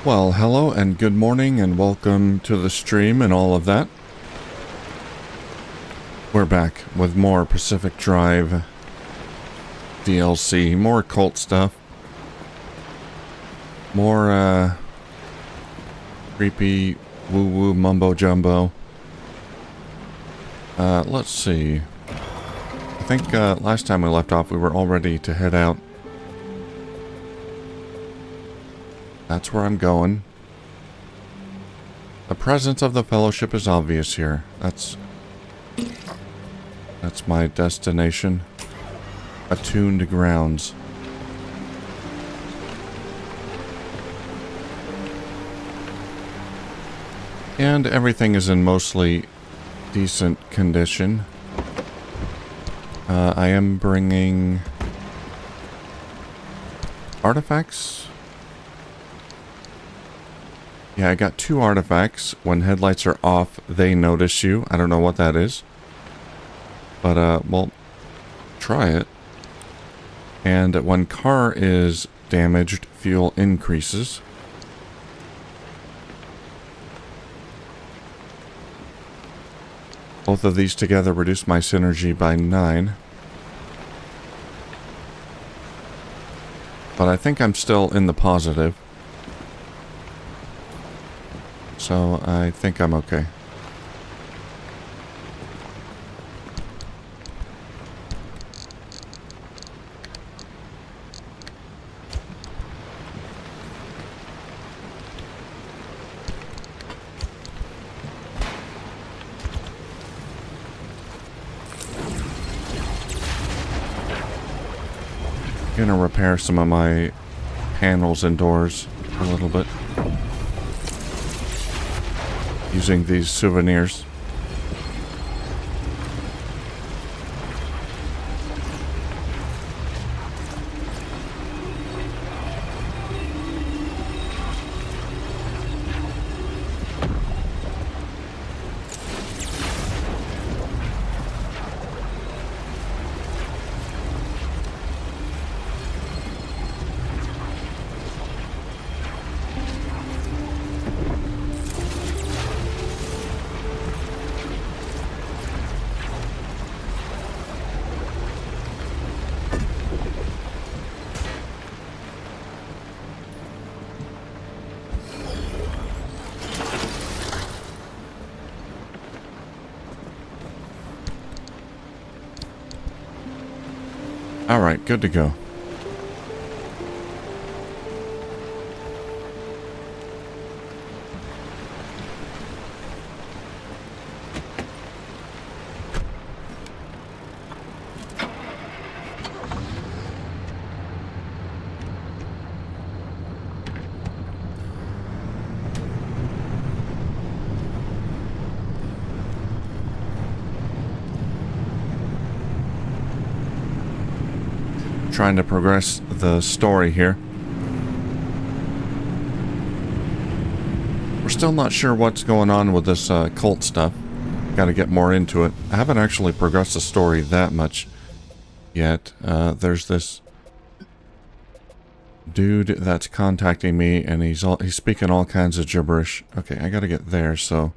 Well, hello and good morning and welcome to the stream and all of that. We're back with more Pacific Drive DLC, more cult stuff, more creepy woo-woo mumbo-jumbo. Let's see. I think last time we left off we were all ready to head out. That's where I'm going. The presence of the Fellowship is obvious here. That's my destination. Attuned grounds. And everything is in mostly decent condition. I am bringing artifacts. Yeah, I got 2 artifacts. When headlights are off, they notice you. I don't know what that is. But, well, try it. And when car is damaged, fuel increases. Both of these together reduce my synergy by 9. But I think I'm still in the positive. So I think I'm okay. I'm gonna repair some of my panels and doors a little bit. Using these souvenirs. Alright, good to go. Trying to progress the story here. We're still not sure what's going on with this cult stuff. Got to get more into it. I haven't actually progressed the story that much yet. There's this dude that's contacting me, and he's speaking all kinds of gibberish. Okay, I got to get there, so.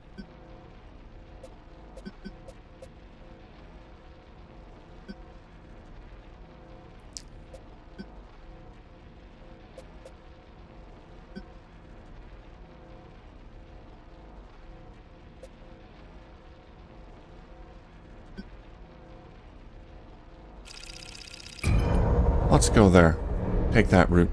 Let's go there. Take that route.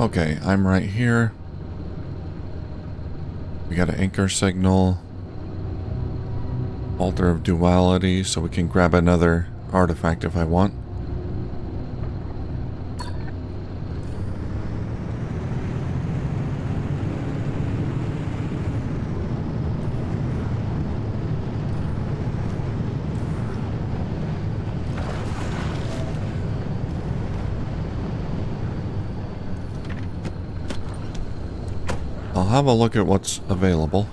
Okay, I'm right here. We got an anchor signal. Altar of duality, so we can grab another artifact if I want. I'll have a look at what's available.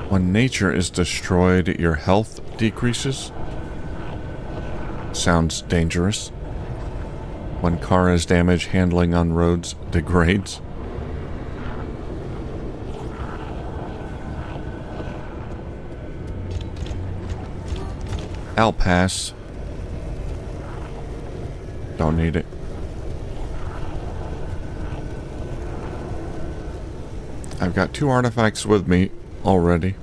When nature is destroyed, your health decreases. Sounds dangerous. When car is damaged, handling on roads degrades. I'll pass. Don't need it. I've got 2 artifacts with me already.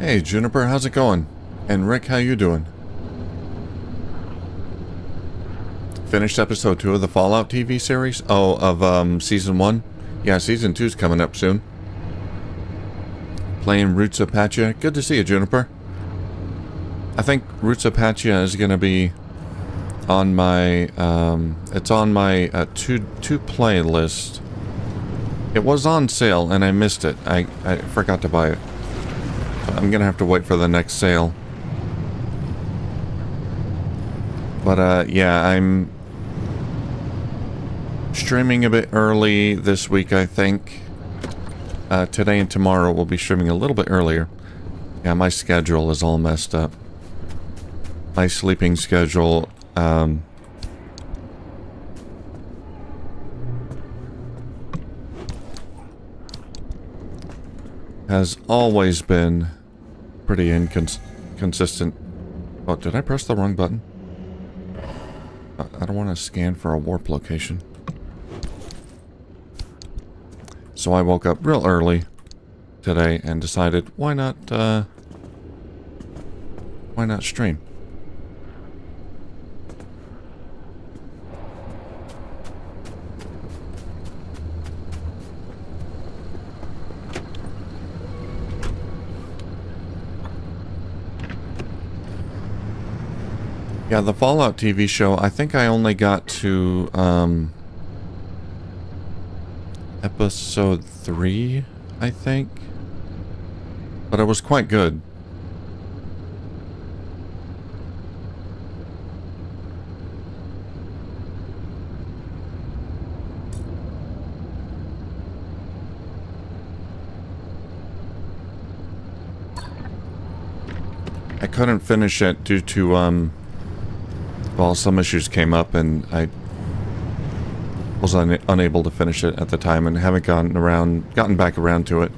Hey Juniper, how's it going? And Rick, how you doing? Finished episode 2 of the Fallout TV series? Oh, of season 1? Yeah, season 2's coming up soon. Playing Roots Apache. Good to see you, Juniper. I think Roots Apache is going to be on my, it's on my to play list. It was on sale and I missed it. I forgot to buy it. I'm going to have to wait for the next sale. But yeah, I'm streaming a bit early this week, I think. Today and tomorrow we'll be streaming a little bit earlier. Yeah, my schedule is all messed up. My sleeping schedule, has always been pretty inconsistent. Oh, did I press the wrong button? I don't want to scan for a warp location. So I woke up real early today and decided, why not stream? Yeah, the Fallout TV show, I think I only got to, episode 3, I think. But it was quite good. I couldn't finish it due to, well, some issues came up and I was unable to finish it at the time and haven't gotten back around to it.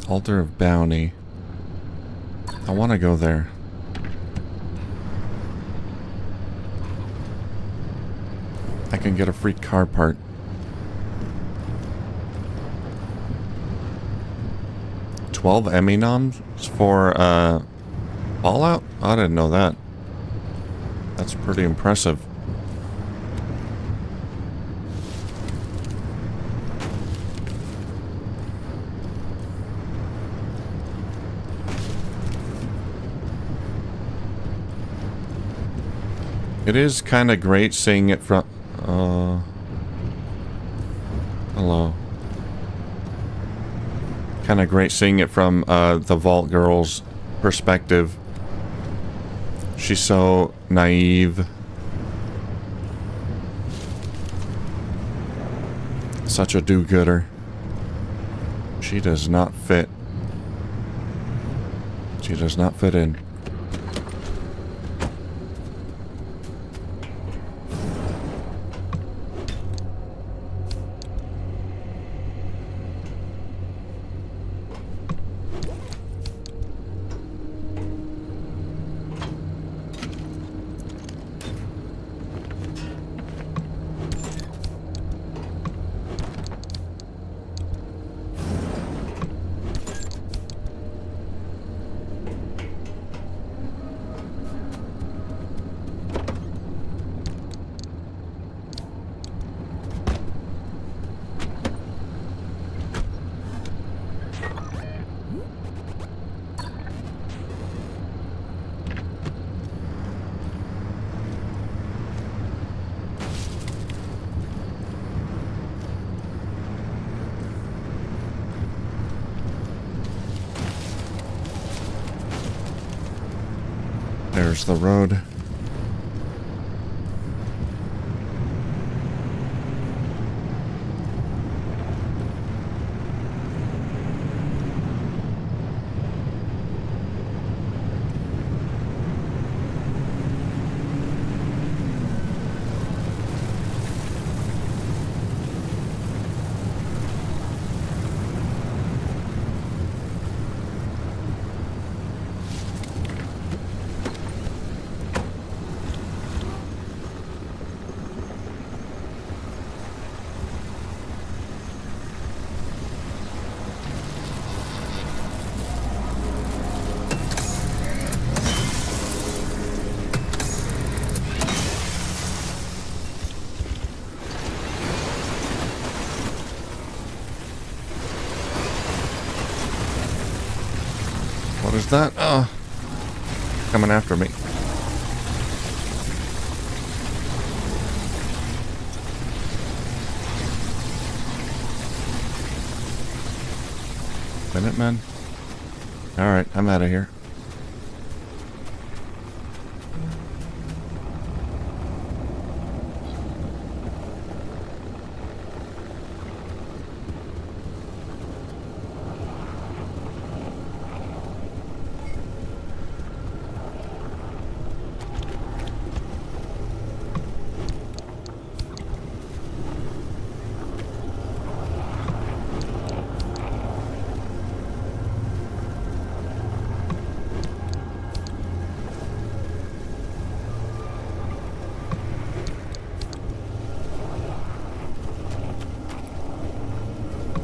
Altar of Bounty. I want to go there. I can get a free car part. $12 Emmy noms for Fallout? I didn't know that. That's pretty impressive. It is kind of great seeing it from... hello. Kind of great seeing it from the Vault Girl's perspective. She's so naive. Such a do-gooder. She does not fit. She does not fit in. There's the road. What is that? Oh, coming after me. Minutemen? Alright, I'm out of here.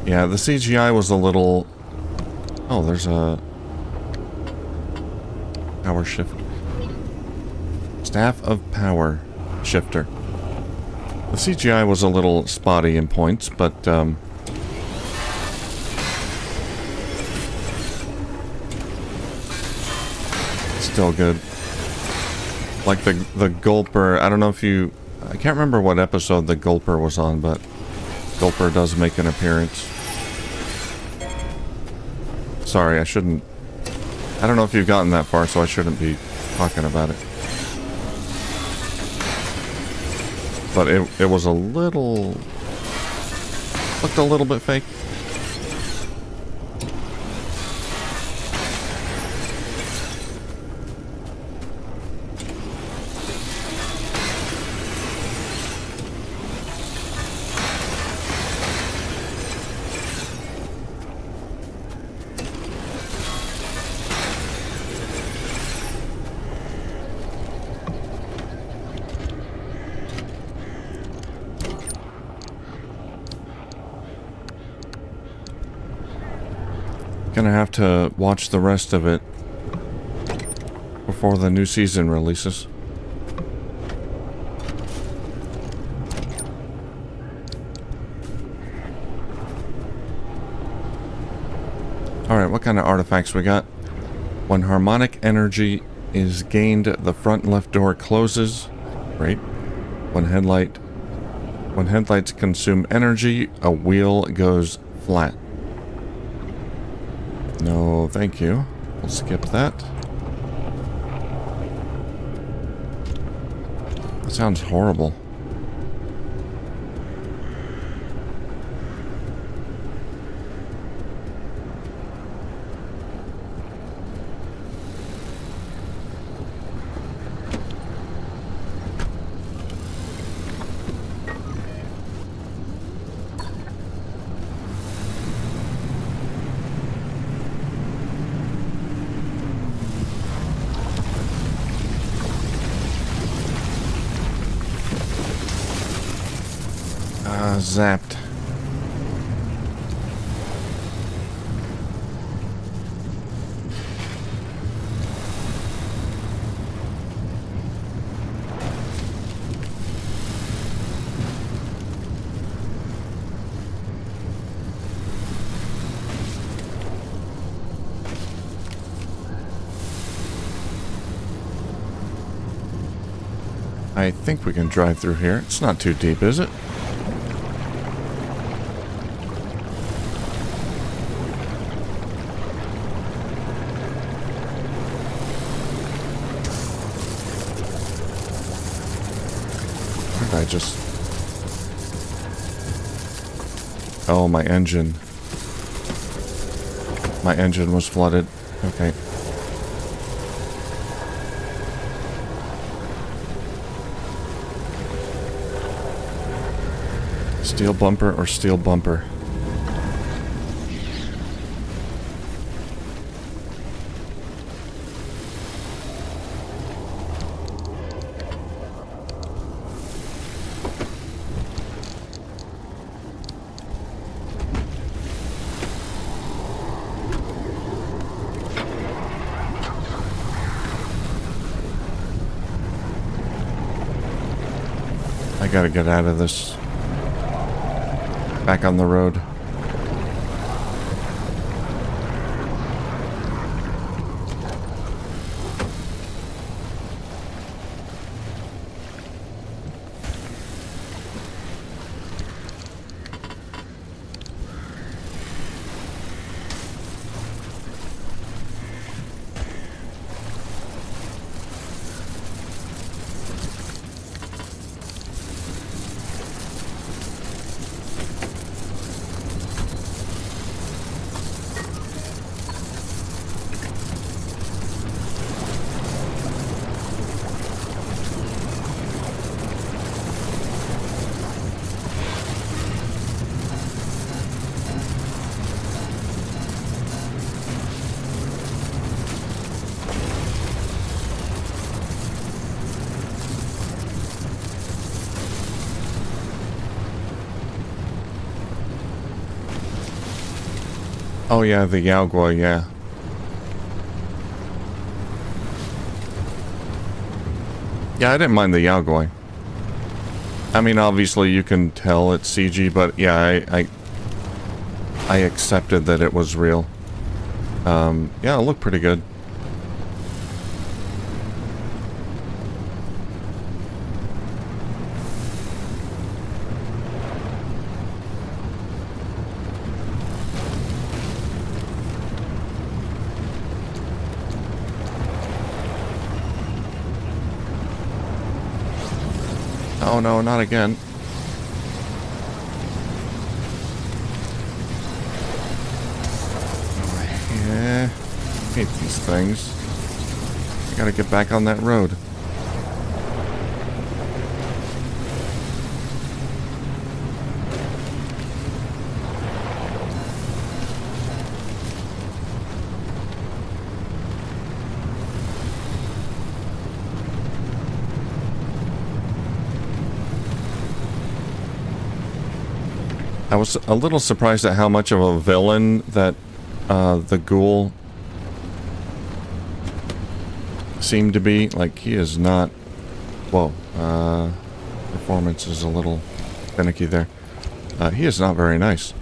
Yeah, the CGI was a little... Oh, there's a... Power shift. Staff of Power Shifter. The CGI was a little spotty in points, but, still good. Like the Gulper, I don't know if you... I can't remember what episode the Gulper was on, but Gulper does make an appearance. Sorry, I shouldn't... I don't know if you've gotten that far, so I shouldn't be talking about it. But it was a little... Looked a little bit fake. Gonna have to watch the rest of it before the new season releases. Alright, what kind of artifacts we got? When harmonic energy is gained, the front left door closes. Great. When headlights consume energy, a wheel goes flat. No, thank you. We'll skip that. That sounds horrible. Zapped. I think we can drive through here. It's not too deep, is it? I just... Oh, my engine. My engine was flooded. Okay. Steel bumper or steel bumper? I gotta get out of this. Back on the road. Oh yeah, the Yaogua, yeah. Yeah, I didn't mind the Yaogua. I mean, obviously you can tell it's CG, but yeah, I accepted that it was real. Yeah, it looked pretty good. Oh no, not again. Yeah, I hate these things. I gotta get back on that road. I was a little surprised at how much of a villain that the ghoul seemed to be. Like, he is not... Whoa. Performance is a little finicky there. He is not very nice.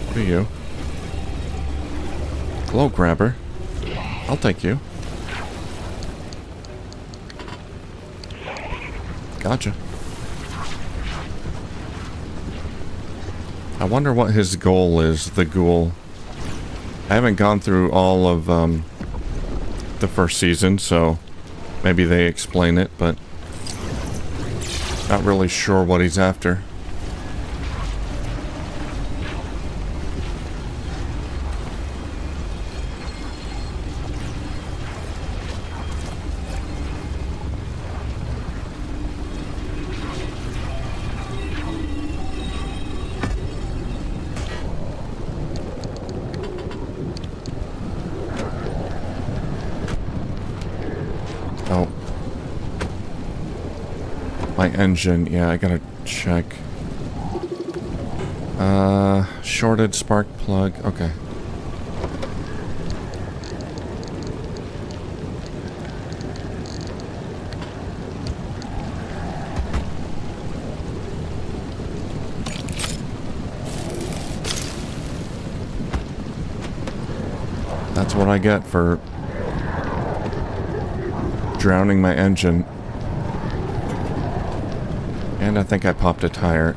What are you? Glow grabber. I'll take you. Gotcha. I wonder what his goal is, the ghoul. I haven't gone through all of the first season, so maybe they explain it, but not really sure what he's after. Oh. My engine, yeah, I gotta check. Shorted spark plug, okay. That's what I get for drowning my engine. And I think I popped a tire.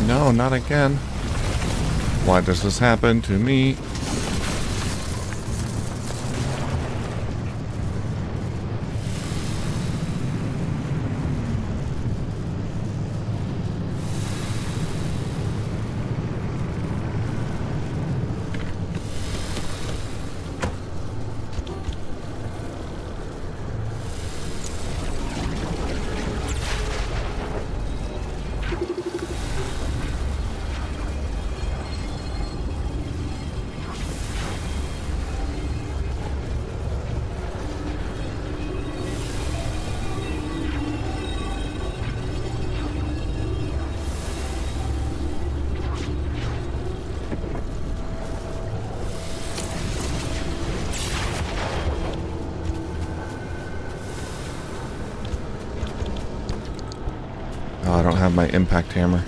No, not again. Why does this happen to me? Oh, I don't have my impact hammer.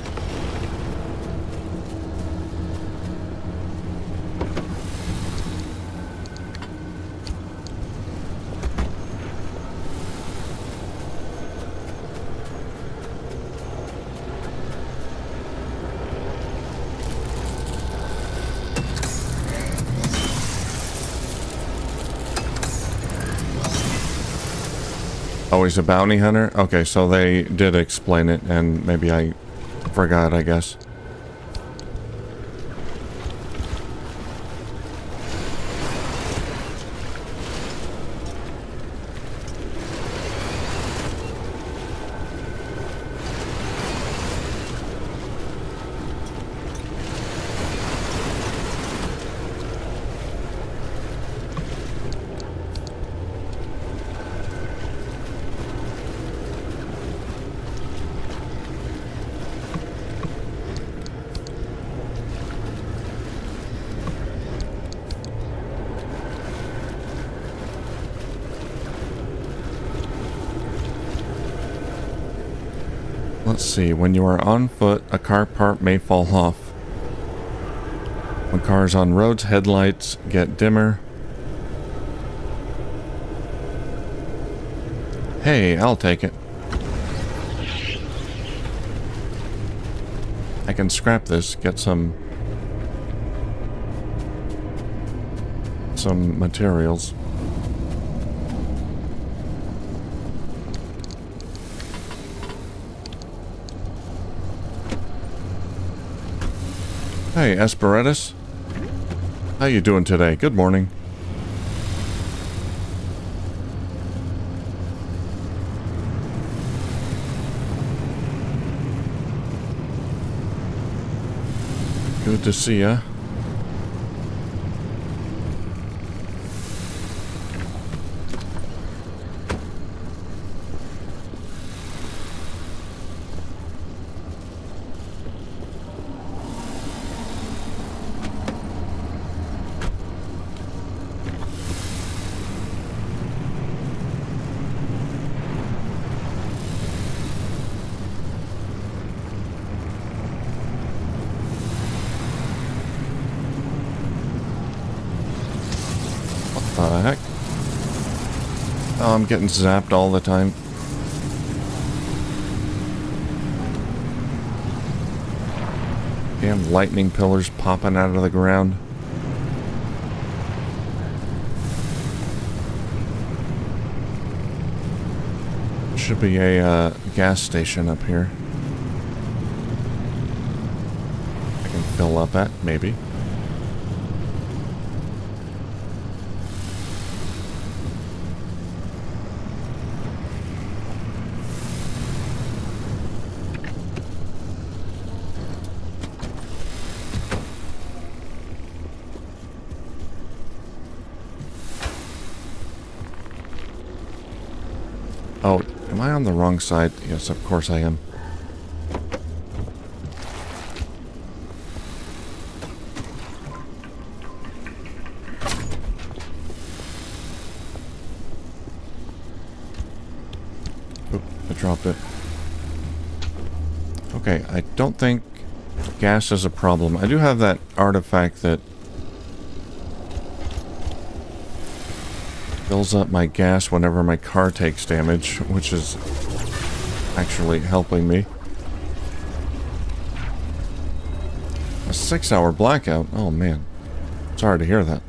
Oh, he's a bounty hunter? Okay, so they did explain it, and maybe I forgot, I guess. Let's see, when you are on foot, a car part may fall off. When cars on roads, headlights get dimmer. Hey, I'll take it. I can scrap this, get some materials. Hey, Esperitus. How you doing today? Good morning. Good to see ya. What the heck? Oh, I'm getting zapped all the time. Damn lightning pillars popping out of the ground. Should be a gas station up here. I can fill up at, maybe. Oh, am I on the wrong side? Yes, of course I am. Oop, I dropped it. Okay, I don't think gas is a problem. I do have that artifact that fills up my gas whenever my car takes damage, which is actually helping me. A 6-hour blackout? Oh man. Sorry to hear that.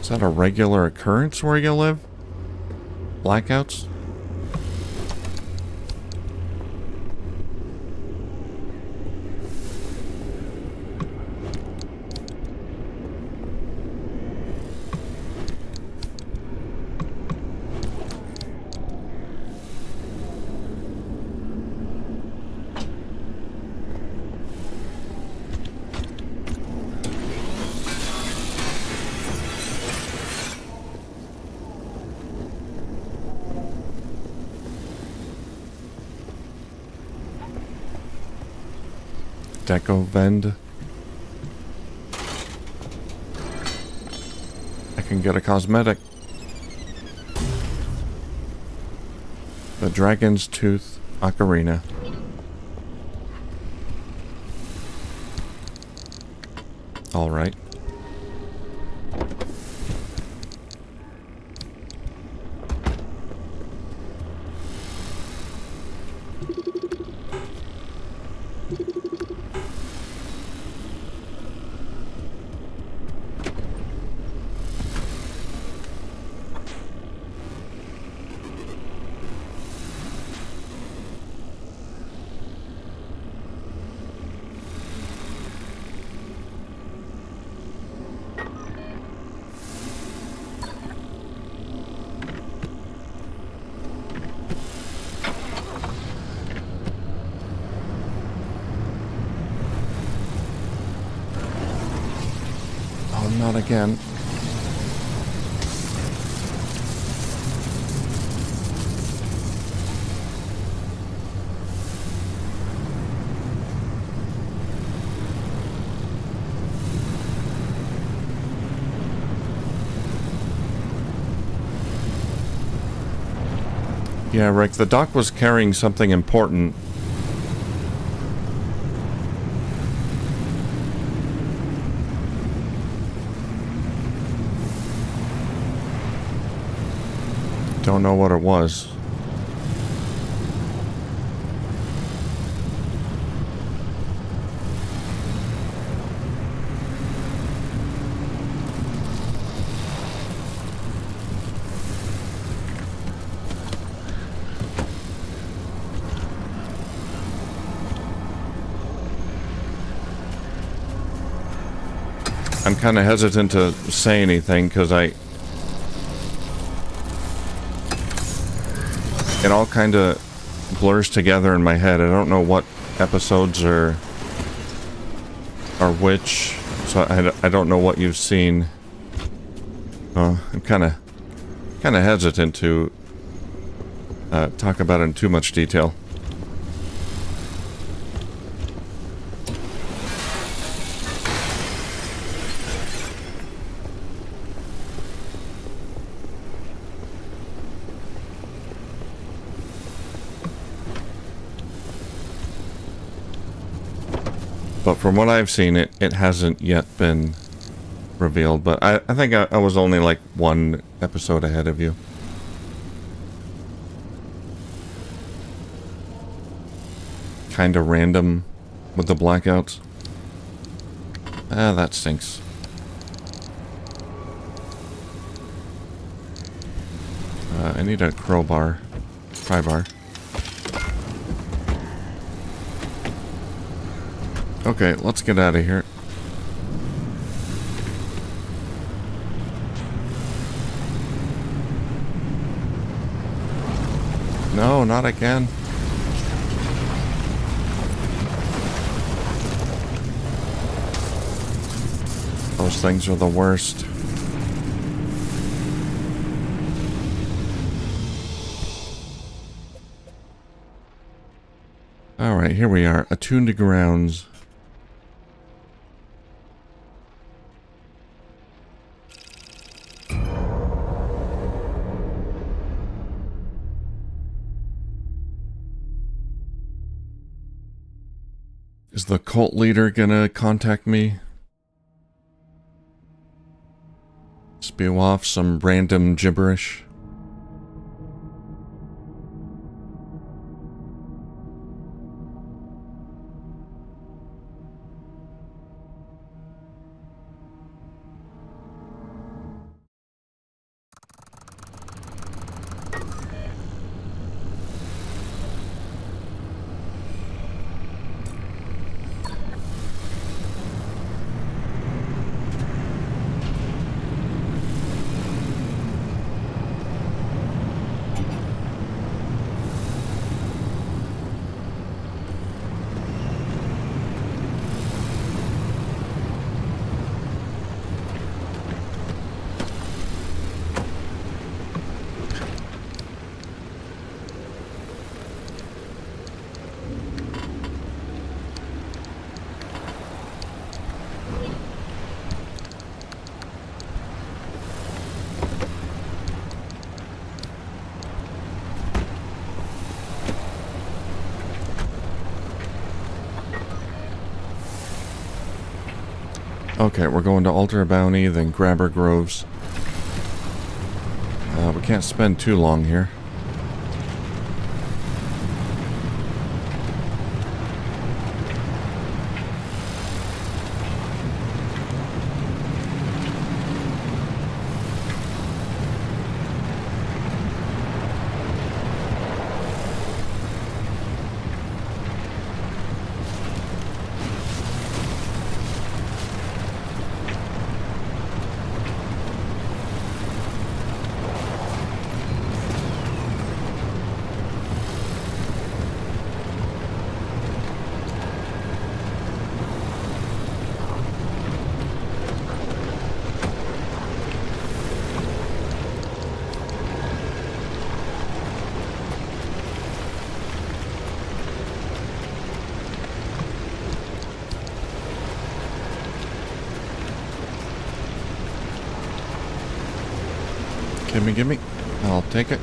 Is that a regular occurrence where you live? Blackouts? Deco vend. I can get a cosmetic. The Dragon's Tooth Ocarina. Alright. Not again. Yeah, Rick, the dock was carrying something important. Don't know what it was. I'm kind of hesitant to say anything because it all kind of blurs together in my head. I don't know what episodes are which, so I don't know what you've seen. I'm kind of hesitant to talk about it in too much detail. But from what I've seen, it hasn't yet been revealed. But I think I was only like one episode ahead of you. Kind of random with the blackouts. Ah, that stinks. I need a crowbar. Pry bar. Okay, let's get out of here. No, not again. Those things are the worst. Alright, here we are. Attuned grounds. Is the cult leader gonna contact me? Spew off some random gibberish? Okay, we're going to Alter Bounty, then Grabber Groves. We can't spend too long here. Gimme. I'll take it.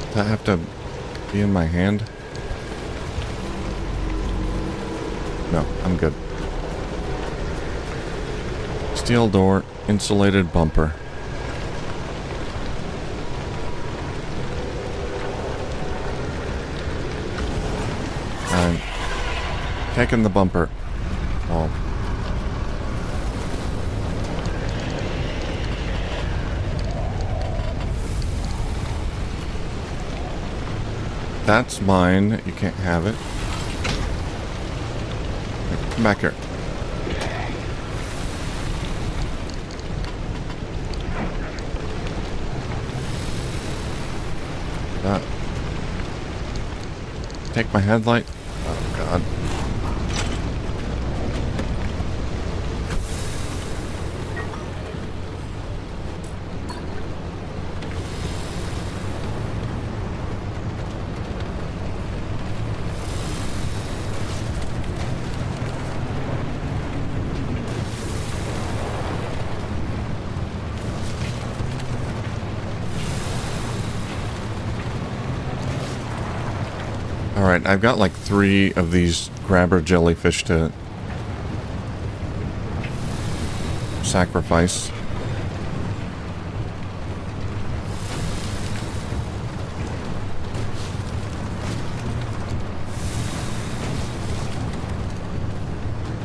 Does that have to be in my hand? No, I'm good. Steel door, insulated bumper. I'm taking the bumper. Oh. That's mine. You can't have it. Come back here. Take my headlight. Oh, God. Alright, I've got like 3 of these grabber jellyfish to sacrifice.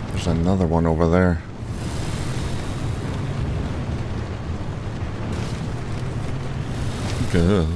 There's another one over there. Good.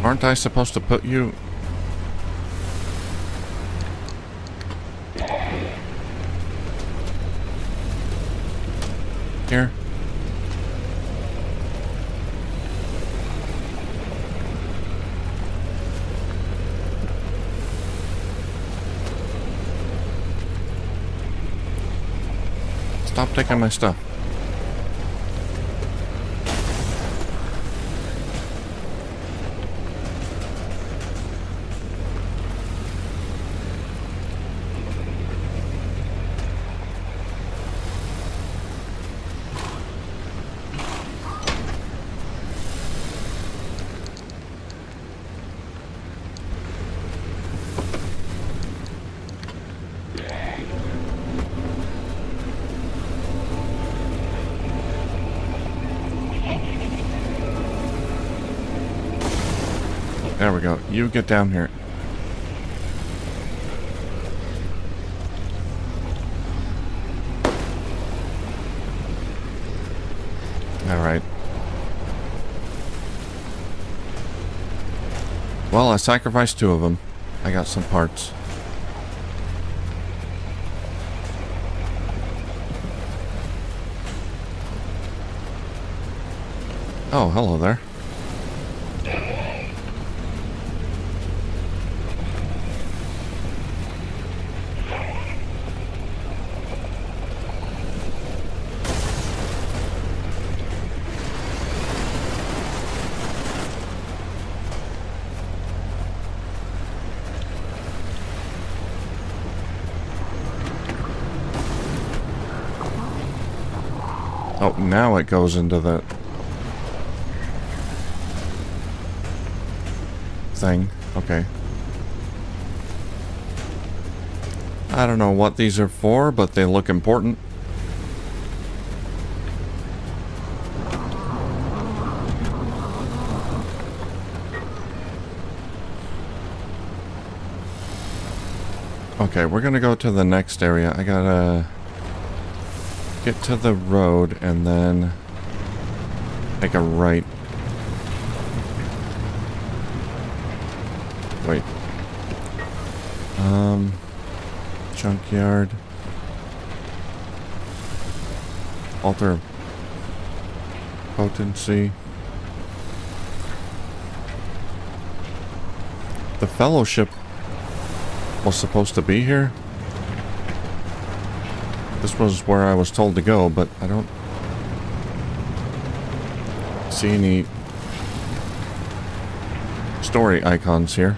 Aren't I supposed to put you... here? Stop taking my stuff. There we go. You get down here. Alright. Well, I sacrificed 2 of them. I got some parts. Oh, hello there. Oh, now it goes into the thing. Okay. I don't know what these are for, but they look important. Okay, we're gonna go to the next area. I gotta get to the road and then make a right. Wait. Junkyard. Alter potency. The Fellowship was supposed to be here. This was where I was told to go, but I don't see any story icons here.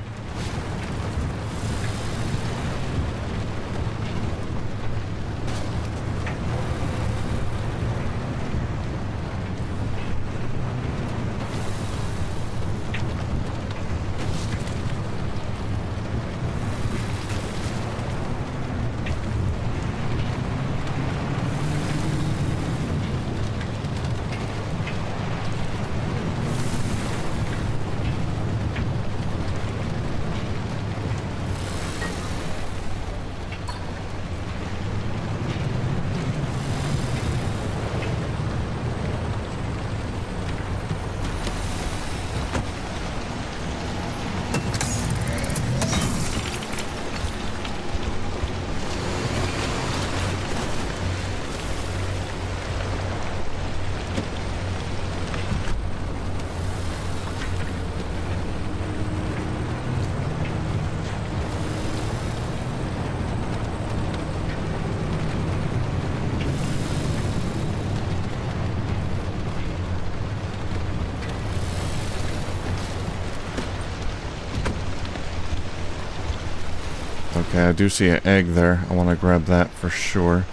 Okay, I do see an egg there. I want to grab that for sure.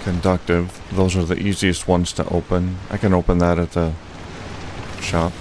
Conductive. Those are the easiest ones to open. I can open that at the shop.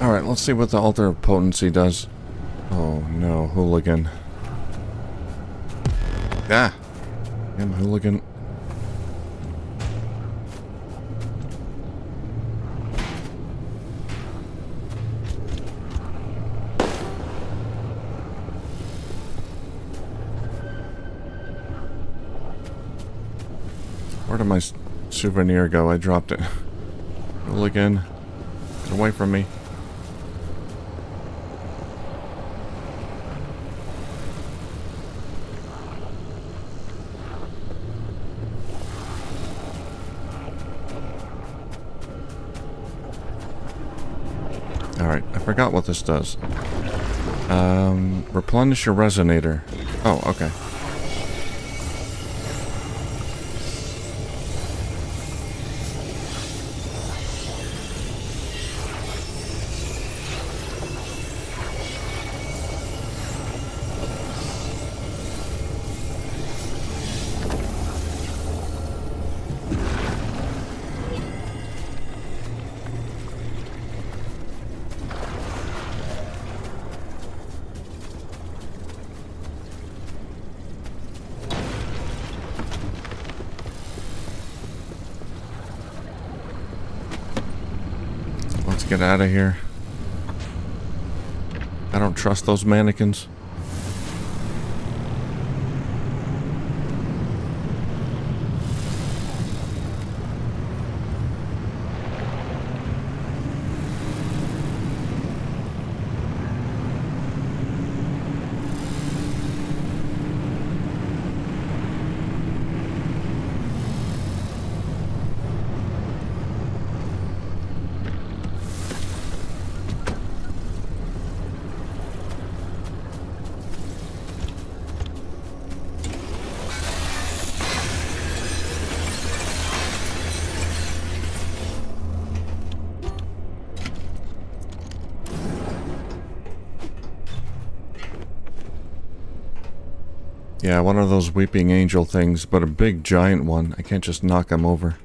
Alright, let's see what the altar of potency does. Oh no, hooligan. Ah! Damn hooligan. Where did my souvenir go? I dropped it. Hooligan. Get away from me. Alright, I forgot what this does. Replenish your resonator. Oh, okay. get out of here. I don't trust those mannequins. Yeah, one of those weeping angel things, but a big giant one. I can't just knock him over.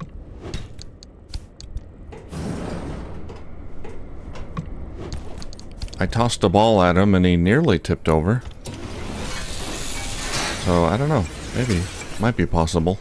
I tossed a ball at him and he nearly tipped over. So, I don't know. Maybe. Might be possible.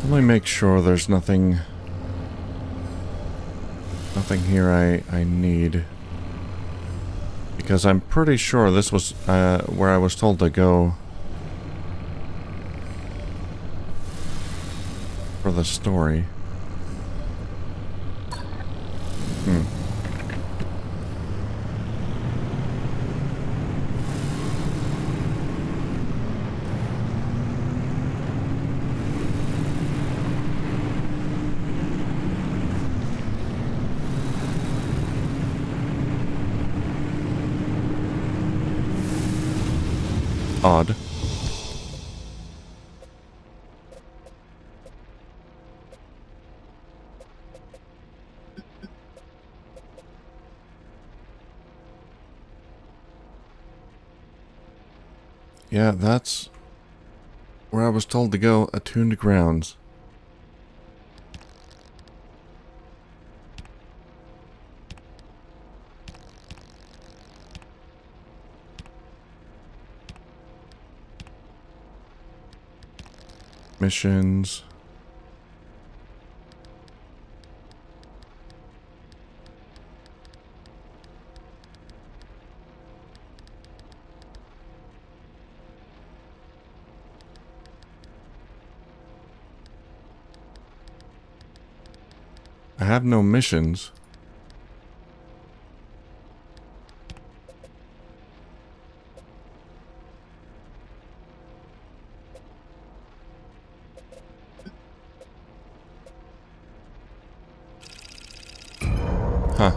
Let me make sure there's nothing here I need. Because I'm pretty sure this was where I was told to go for the story. Odd. Yeah, that's where I was told to go, attuned grounds. Missions. I have no missions. Huh.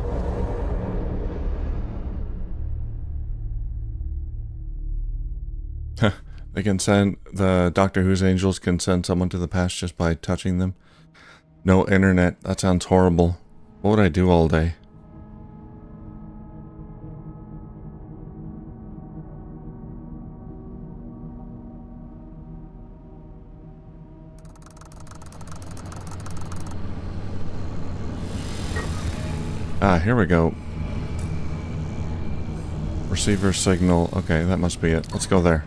They can send, the Doctor Who's angels can send someone to the past just by touching them. No internet. That sounds horrible. What would I do all day? Ah, here we go. Receiver signal. Okay, that must be it. Let's go there.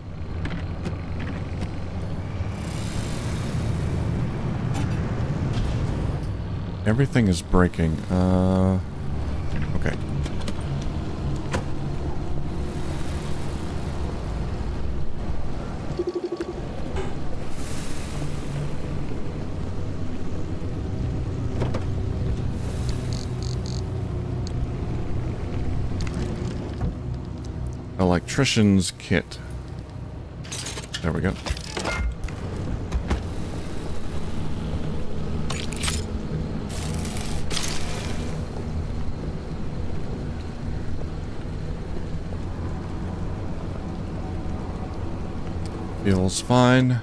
Everything is breaking. Okay. Electrician's kit. There we go. Feels fine.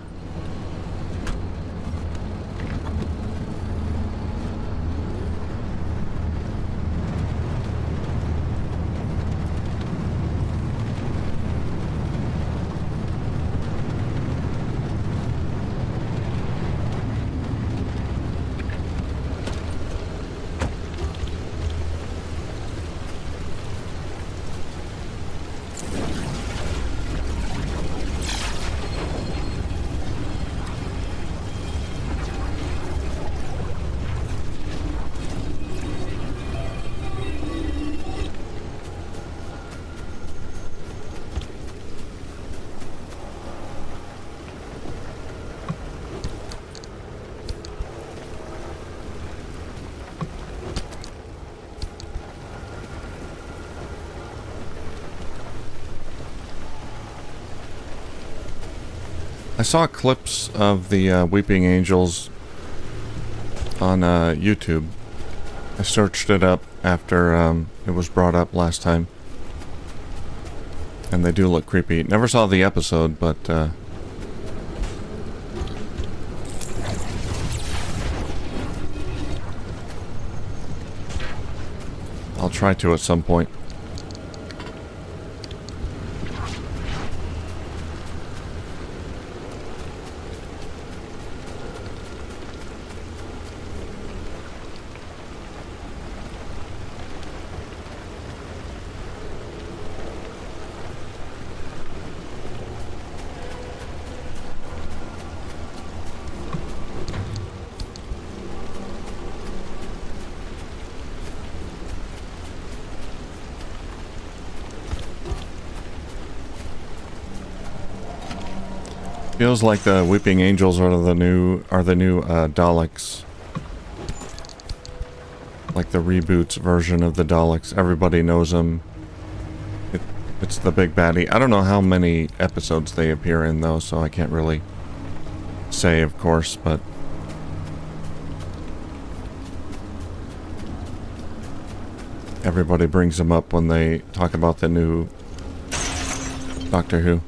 I saw clips of the Weeping Angels on YouTube. I searched it up after it was brought up last time. And they do look creepy. Never saw the episode, but I'll try to at some point. Feels like the Weeping Angels are the new Daleks. Like the reboots version of the Daleks. Everybody knows them. It's the big baddie. I don't know how many episodes they appear in though, so I can't really say, of course, but everybody brings them up when they talk about the new Doctor Who.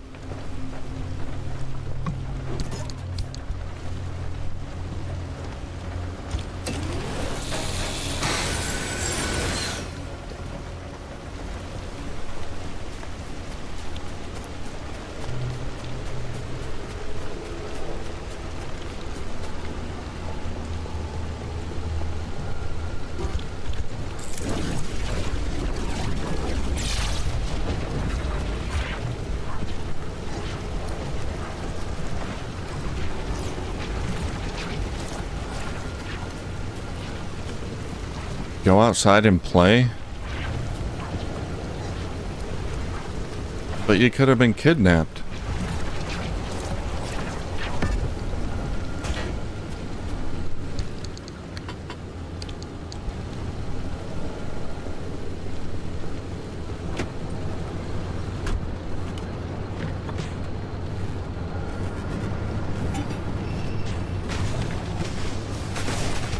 Go outside and play? But you could have been kidnapped.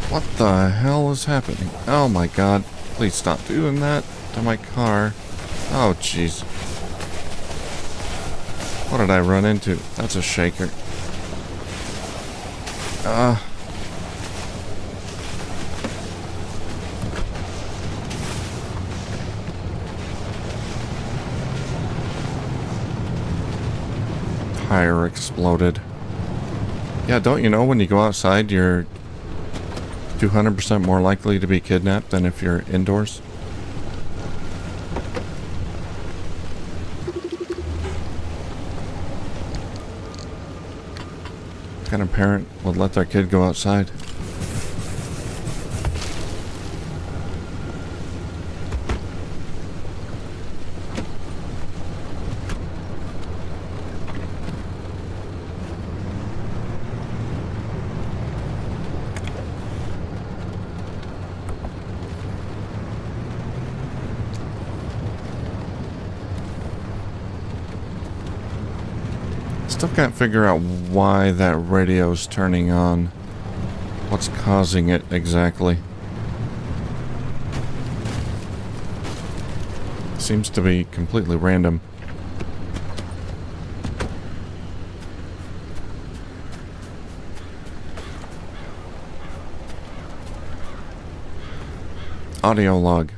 What the hell is happening? Oh my god. Please stop doing that to my car. Oh jeez. What did I run into? That's a shaker. Tire exploded. Yeah, don't you know when you go outside you're 200% more likely to be kidnapped than if you're indoors? What kind of parent would let their kid go outside? Still can't figure out why that radio's turning on. What's causing it exactly? Seems to be completely random. Audio log.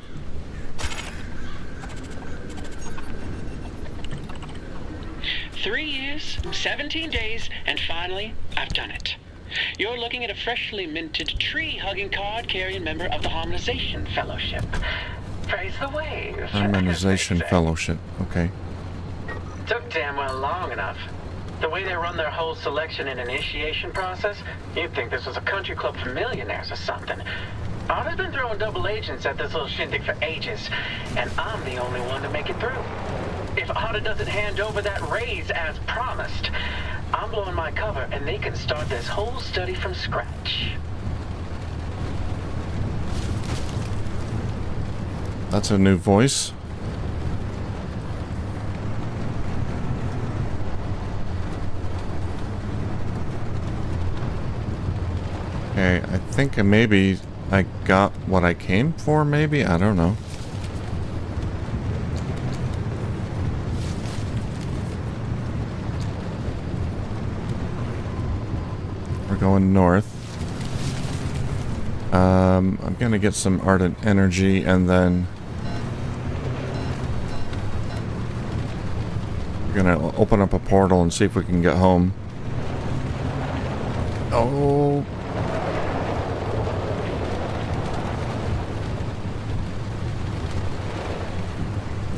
"3 years, 17 days, and finally, I've done it. You're looking at a freshly minted tree-hugging card-carrying member of the Harmonization Fellowship. Praise the waves. Harmonization Fellowship. Okay. Took damn well long enough. The way they run their whole selection and initiation process, you'd think this was a country club for millionaires or something. Otter's been throwing double agents at this little shindig for ages, and I'm the only one to make it through. If Otter doesn't hand over that raise as promised, I'm blowing my cover and they can start this whole study from scratch." That's a new voice. Okay, I think maybe I got what I came for, maybe? I don't know. We're going north. I'm gonna get some ardent energy and then we're gonna open up a portal and see if we can get home. Oh.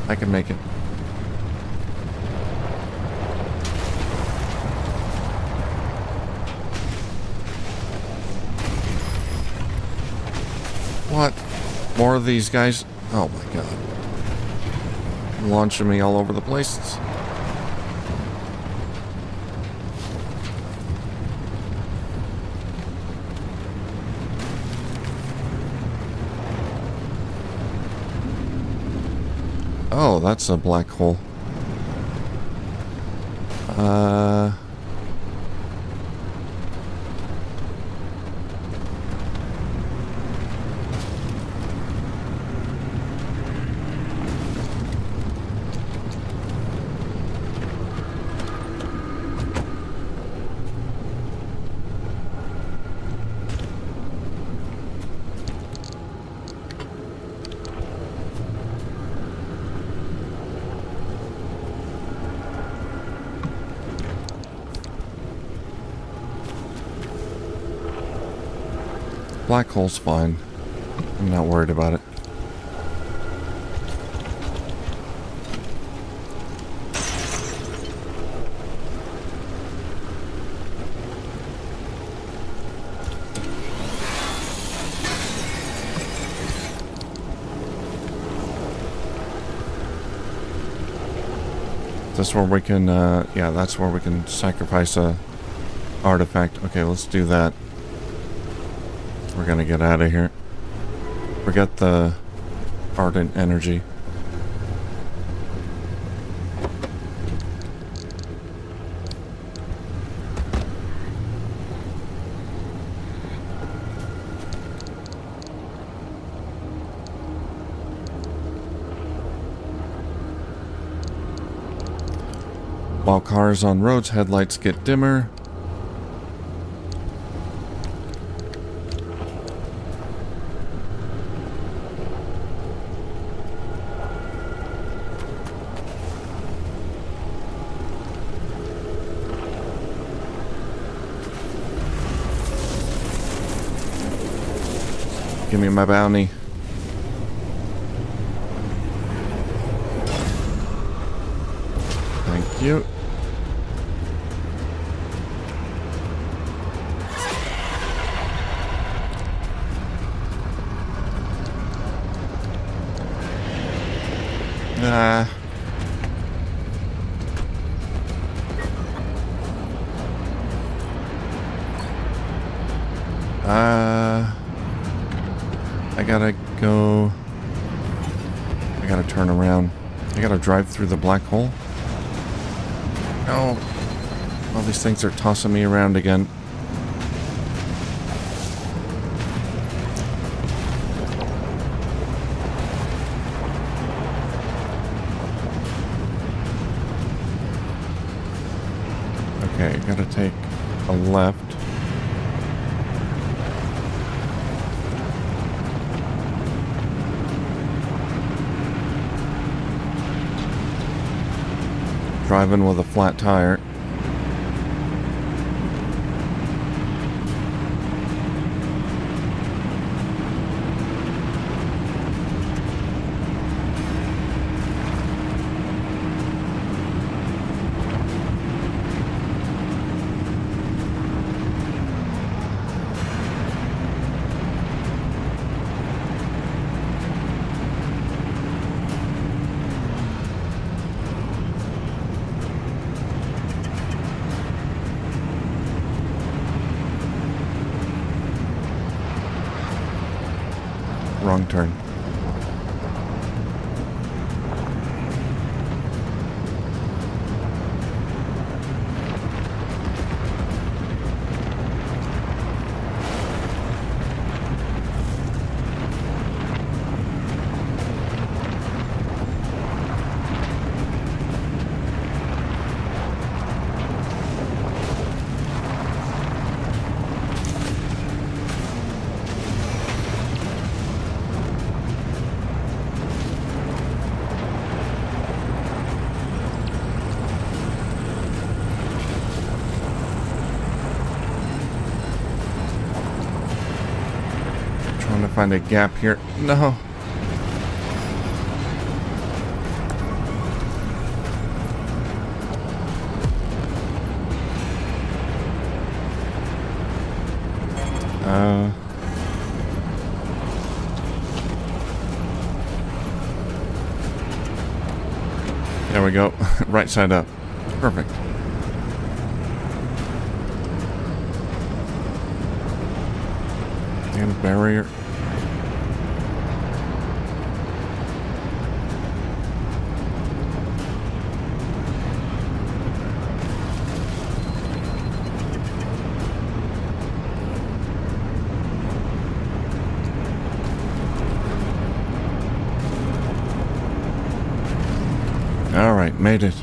I can make it. What? More of these guys? Oh my god. Launching me all over the place. Oh, that's a black hole. Black hole's fine. I'm not worried about it. That's where we can, yeah, that's where we can sacrifice a artifact. Okay, let's do that. We're gonna get out of here. Forget the ardent energy. While cars on roads, headlights get dimmer. Give me my bounty. Thank you. Ah. I gotta go. I gotta turn around. I gotta drive through the black hole. No. All these things are tossing me around again. Okay, gotta take a left. Driving with a flat tire. Wrong turn. Trying to find a gap here. No. There we go. Right side up. Perfect. And barrier. All right, made it.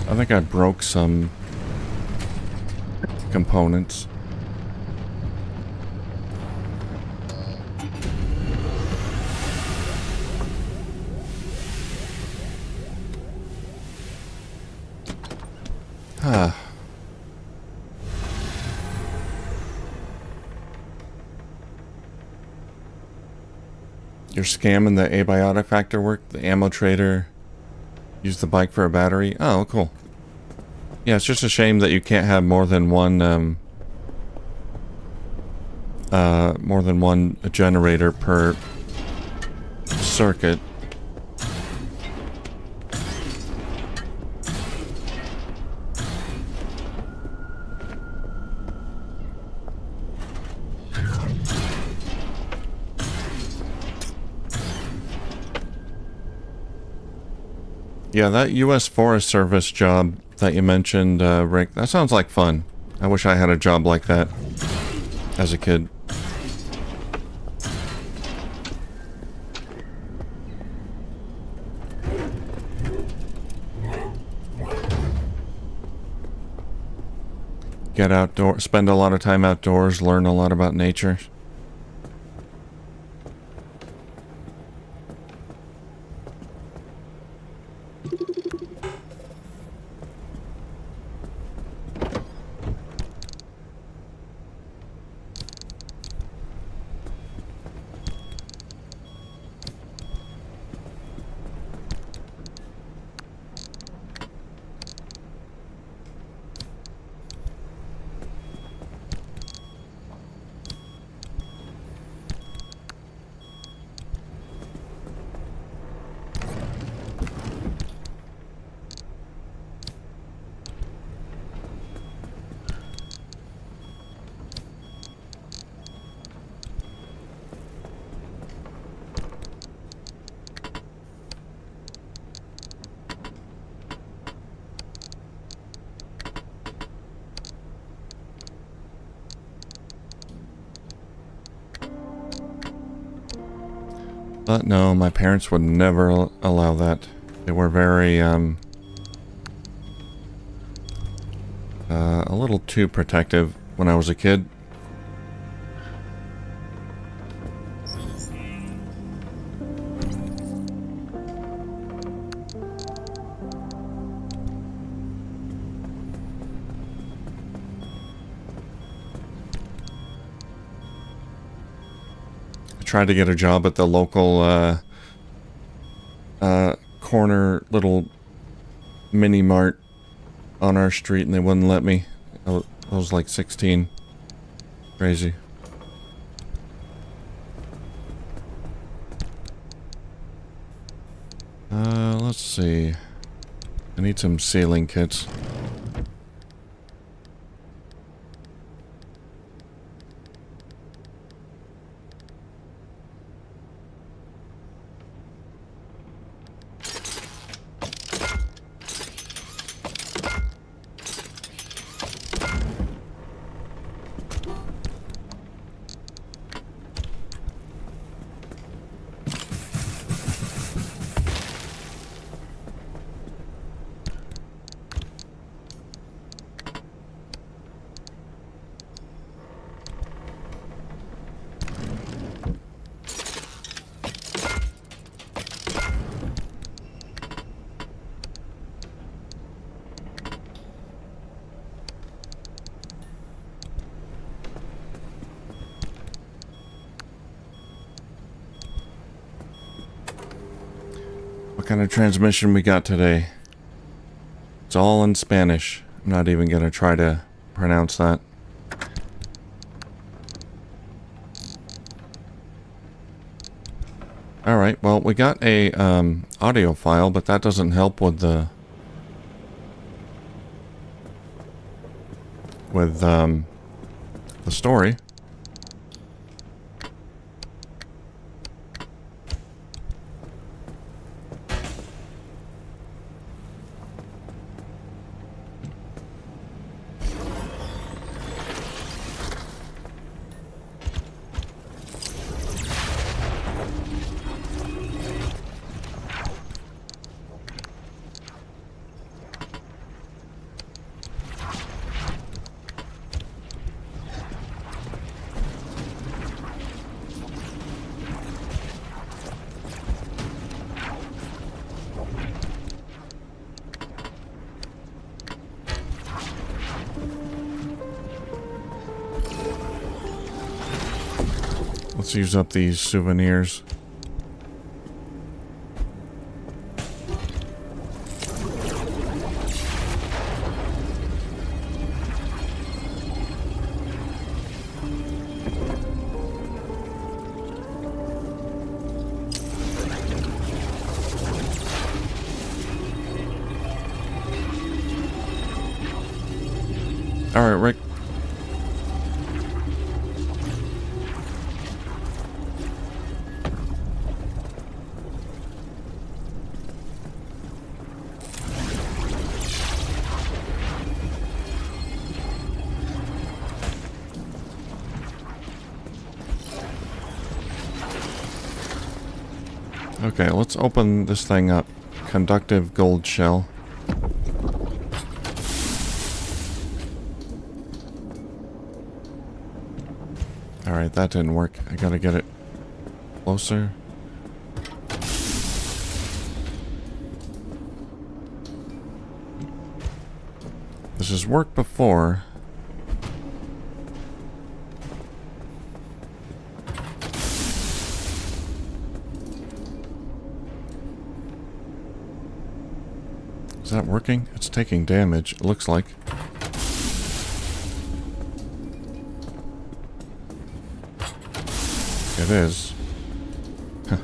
I think I broke some components. Ah. You're scamming the abiotic factor work? The ammo trader used the bike for a battery? Oh, cool. Yeah, it's just a shame that you can't have more than one generator per circuit. Yeah, that U.S. Forest Service job that you mentioned, Rick, that sounds like fun. I wish I had a job like that as a kid. Get outdoors, spend a lot of time outdoors, learn a lot about nature. But no, my parents would never allow that. They were very, a little too protective when I was a kid. Tried to get a job at the local corner little mini mart on our street, and they wouldn't let me. I was like 16. Crazy. Let's see. I need some sailing kits. What kind of transmission we got today? It's all in Spanish. I'm not even gonna try to pronounce that. Alright, well, we got a audio file, but that doesn't help with the story. Let's use up these souvenirs. All right, Rick. Okay, let's open this thing up. Conductive gold shell. Alright, that didn't work. I gotta get it closer. This has worked before. Is that working? It's taking damage, it looks like. It is. Huh.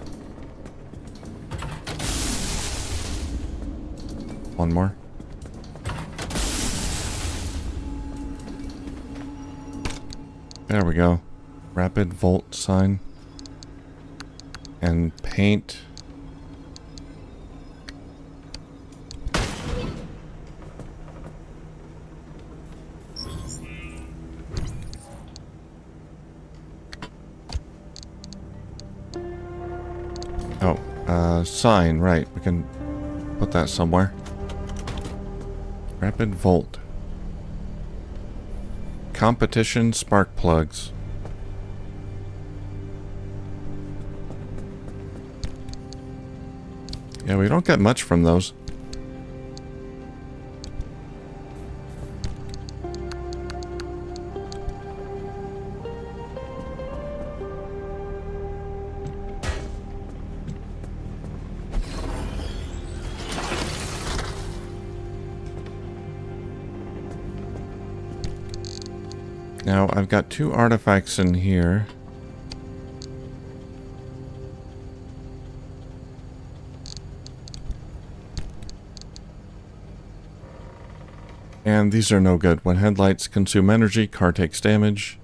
One more. There we go. Rapid volt sign. And paint. Sign, right. We can put that somewhere. Rapid Volt. Competition spark plugs. Yeah, we don't get much from those. Now, I've got 2 artifacts in here. And these are no good. When headlights consume energy, car takes damage.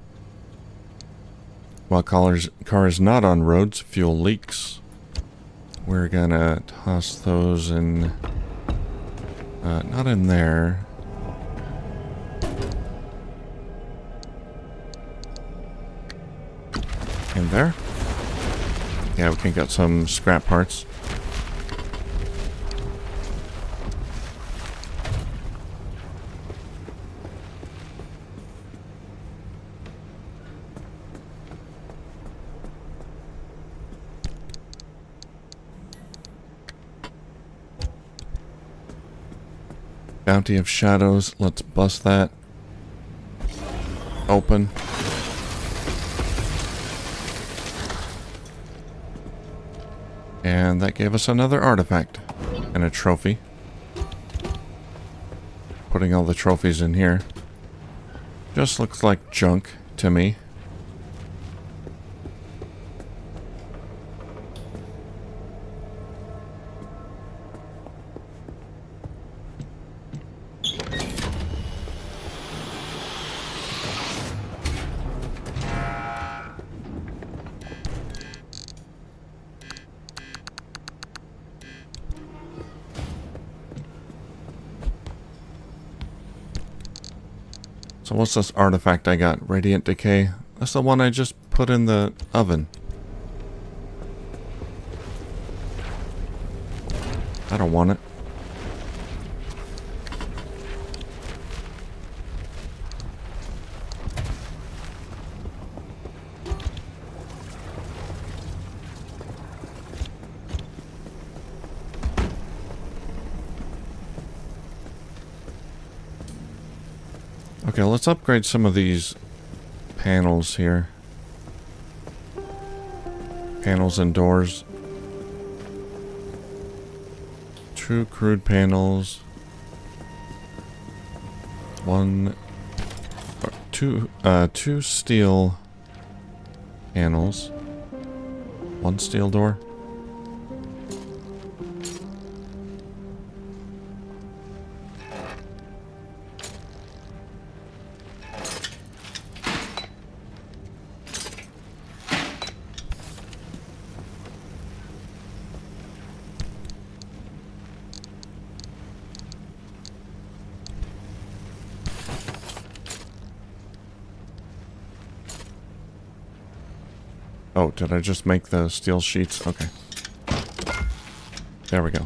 While car is not on roads, fuel leaks. We're gonna toss those in... not in there. In there? Yeah, we can get some scrap parts. Bounty of Shadows. Let's bust that open. And that gave us another artifact and a trophy. Putting all the trophies in here just looks like junk to me. So what's this artifact I got? Radiant Decay. That's the one I just put in the oven. I don't want it. Okay, let's upgrade some of these panels here. Panels and doors. 2 crude panels. 2 steel panels. 1 steel door. Oh, did I just make the steel sheets? Okay. There we go.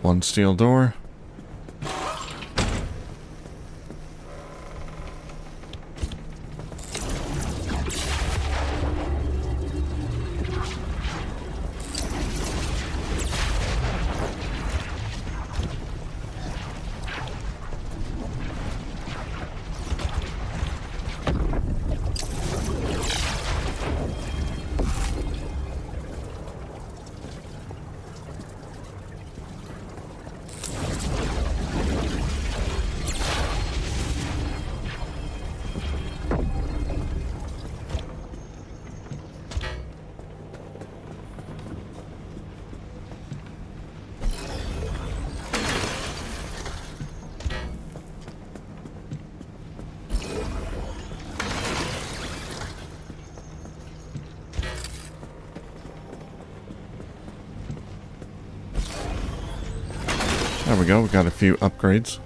One steel door. There we go, we got a few upgrades.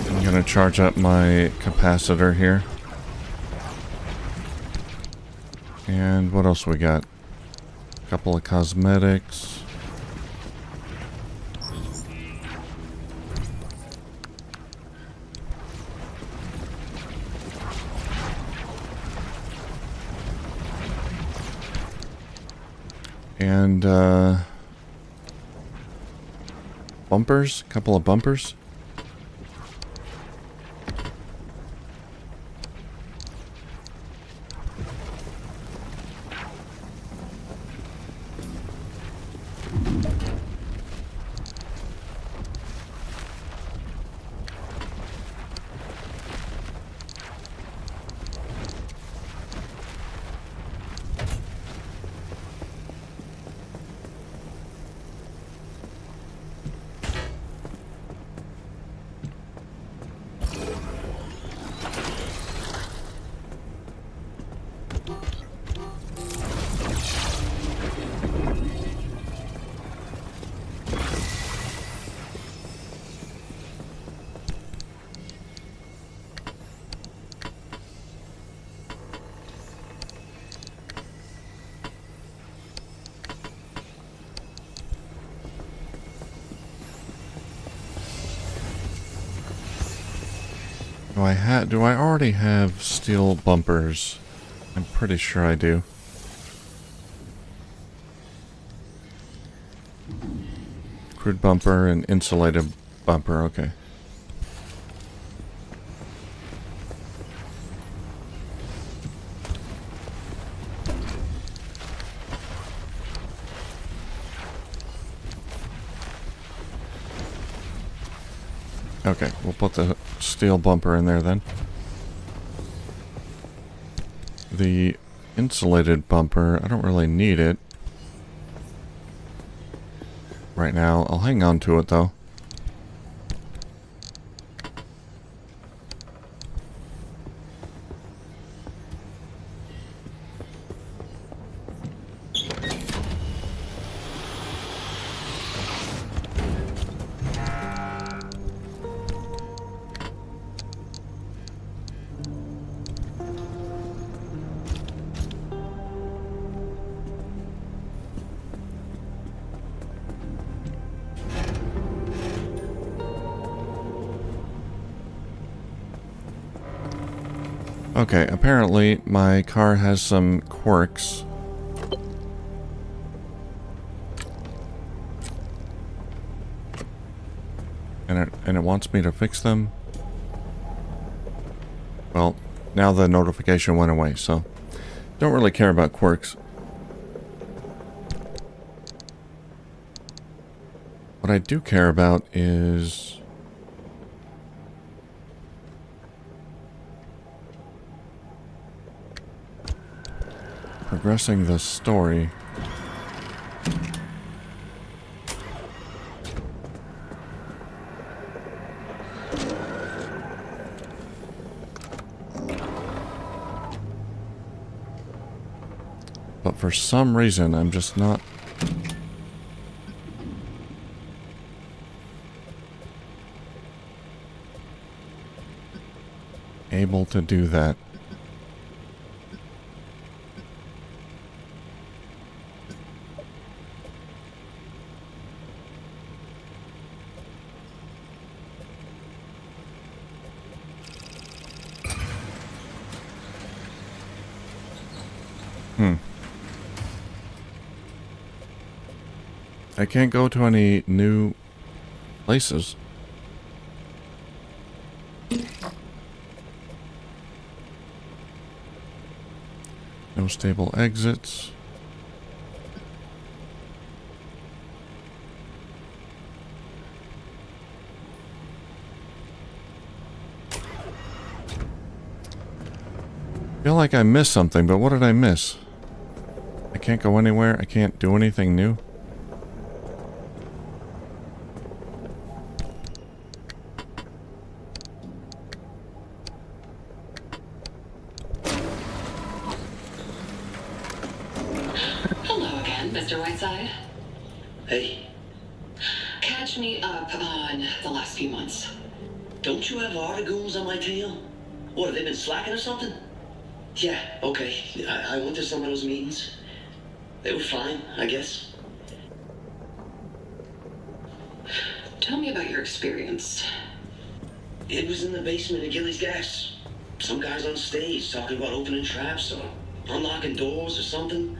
I'm gonna charge up my capacitor here. And what else we got? A couple of cosmetics. And bumpers, a couple of bumpers. Do I already have steel bumpers? I'm pretty sure I do. Crude bumper and insulated bumper, okay. Okay, we'll put the steel bumper in there then. The insulated bumper, I don't really need it right now. I'll hang on to it though. Okay, apparently my car has some quirks. And it wants me to fix them. Well, now the notification went away, so don't really care about quirks. What I do care about is progressing the story. But for some reason, I'm just not able to do that. I can't go to any new places. No stable exits. Feel like I missed something, but what did I miss? I can't go anywhere. I can't do anything new. Hello again, Mr. Whiteside. Hey, Catch me up on the last few months. don't you have articles on my tail? What, have they been slacking or something? Yeah, okay. I went to some of those meetings. They were fine, I guess. Tell me about your experience. It was in the basement of Gilly's Gas. Some guys on stage talking about opening traps or unlocking doors or something.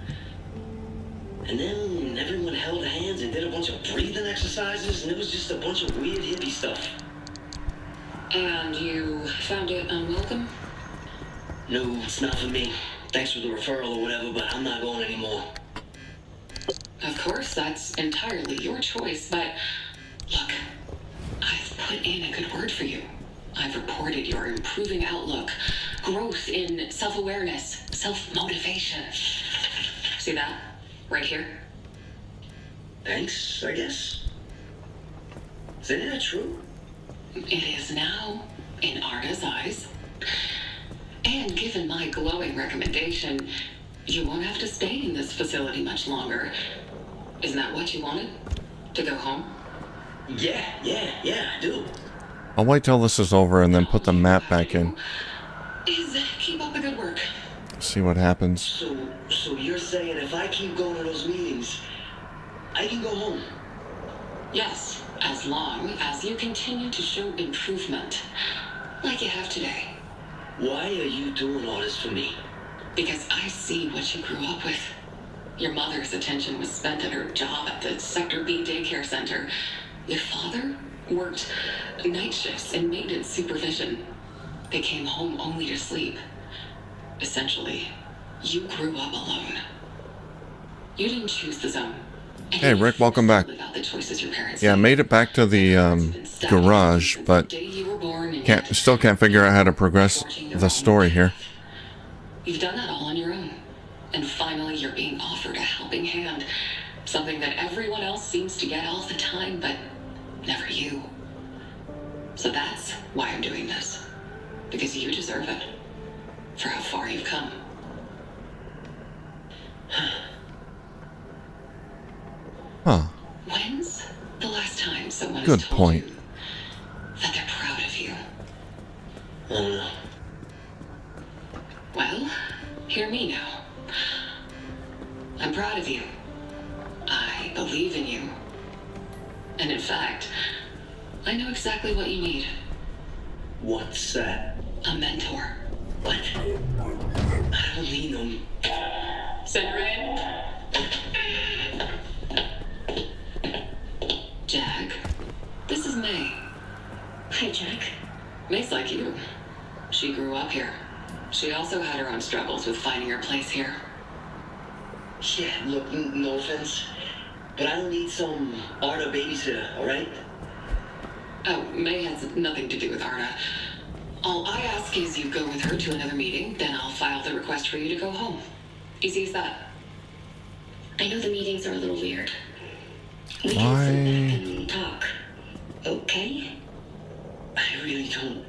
And then everyone held hands and did a bunch of breathing exercises, and it was just a bunch of weird hippie stuff. And you found it unwelcome? No, it's not for me. Thanks for the referral or whatever, but I'm not going anymore. Of course, that's entirely your choice, but look, I've put in a good word for you. I've reported your improving outlook, growth in self-awareness, self-motivation. See that? Right here? Thanks, I guess. Is any of that true? It is now in Arda's eyes. And given my glowing recommendation, you won't have to stay in this facility much longer. Isn't that what you wanted? To go home? Yeah, I do. I'll wait till this is over and then put the map back in. Is keep up the good work. See what happens. So you're saying if I keep going to those meetings, I can go home? Yes, as long as you continue to show improvement, like you have today. Why are you doing all this for me? Because I see what you grew up with. Your mother's attention was spent at her job at the Sector B daycare center. Your father worked night shifts in maintenance supervision. They came home only to sleep. Essentially, you grew up alone. You didn't choose the zone. And Hey, you Rick, welcome back. live out the choices your parents Yeah, I made. made it back to the garage, Since but the day you were born, and can't yet still can't figure out how to progress the story here. you've done that all on your own. And finally, you're being offered a helping hand. Something that everyone else seems to get all the time, but never you. So that's why I'm doing this. Because you deserve it. For how far you've come. Huh. When's the last time someone Good has told point. you that they're proud of you? I don't know. Well, hear me now. I'm proud of you. I believe in you. And in fact, I know exactly what you need. What's that? A mentor. What? I don't need them. Send her in. Jack, this is May. Hi, Jack. May's like you. She grew up here. She also had her own struggles with finding her place here. Yeah, look, no offense, but I don't need some Arda babysitter, alright? Oh, May has nothing to do with Arda. All I ask is you go with her to another meeting, then I'll file the request for you to go home. Easy as that. I know the meetings are a little weird. We Why? can sit back and talk. Okay? I really don't.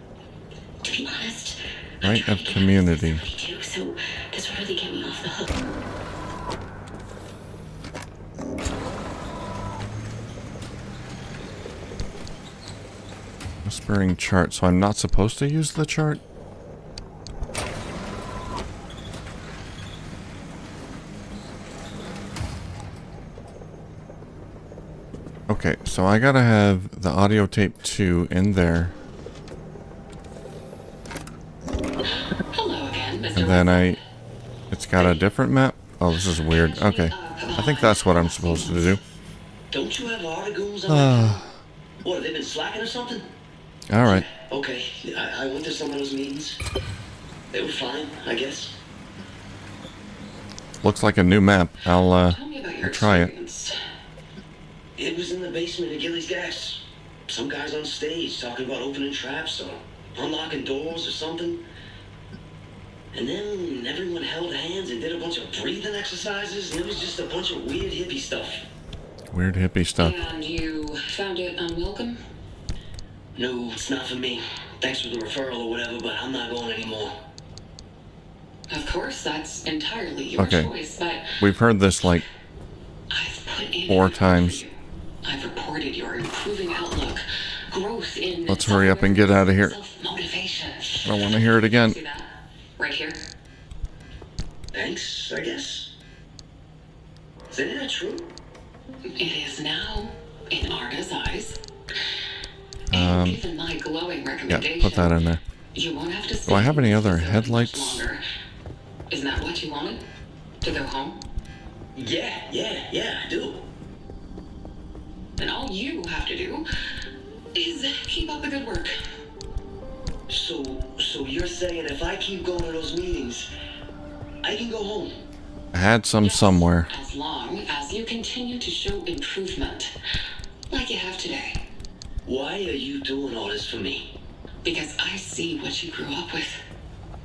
To be honest, Right I'm trying of to get community. out of this too, so this will really get me off the hook. Whispering chart. So I'm not supposed to use the chart? Okay, so I gotta have the audio tape 2 in there. Hello again, Mr. And then it's got a different map. Oh, this is weird. Okay. I think that's what I'm supposed to do. Don't you have articles on my tail? What, have they been slacking or something? Alright. Okay, I went to some of those meetings. They were fine, I guess. Looks like a new map. I'll Tell me about your I'll try it. experience. It was in the basement of Gilly's Gas. Some guys on stage talking about opening traps or unlocking doors or something. And then everyone held hands and did a bunch of breathing exercises, and it was just a bunch of weird hippie stuff. Weird hippie stuff. And you found it unwelcome? No, it's not for me. Thanks for the referral or whatever, but I'm not going anymore. Of course, that's entirely your Okay. choice, but We've heard this like I've put in 4 an effort times. for you. I've reported your improving outlook, growth in Let's hurry up and get out of here. self-motivation. I don't want to hear it again. See that? Right here. Thanks, I guess. Is any of that true? It is now in Arda's eyes. Um, And given my glowing Yeah, recommendation, put that in there. you won't have to Do I have any stay other in this facility much headlights? longer. Isn't that what you wanted? To go home? Yeah, I do. And all you have to do is keep up the good work. So you're saying if I keep going to those meetings, I can go home? I had some Yes, somewhere. As long as you continue to show improvement, like you have today. Why are you doing all this for me? Because I see what you grew up with.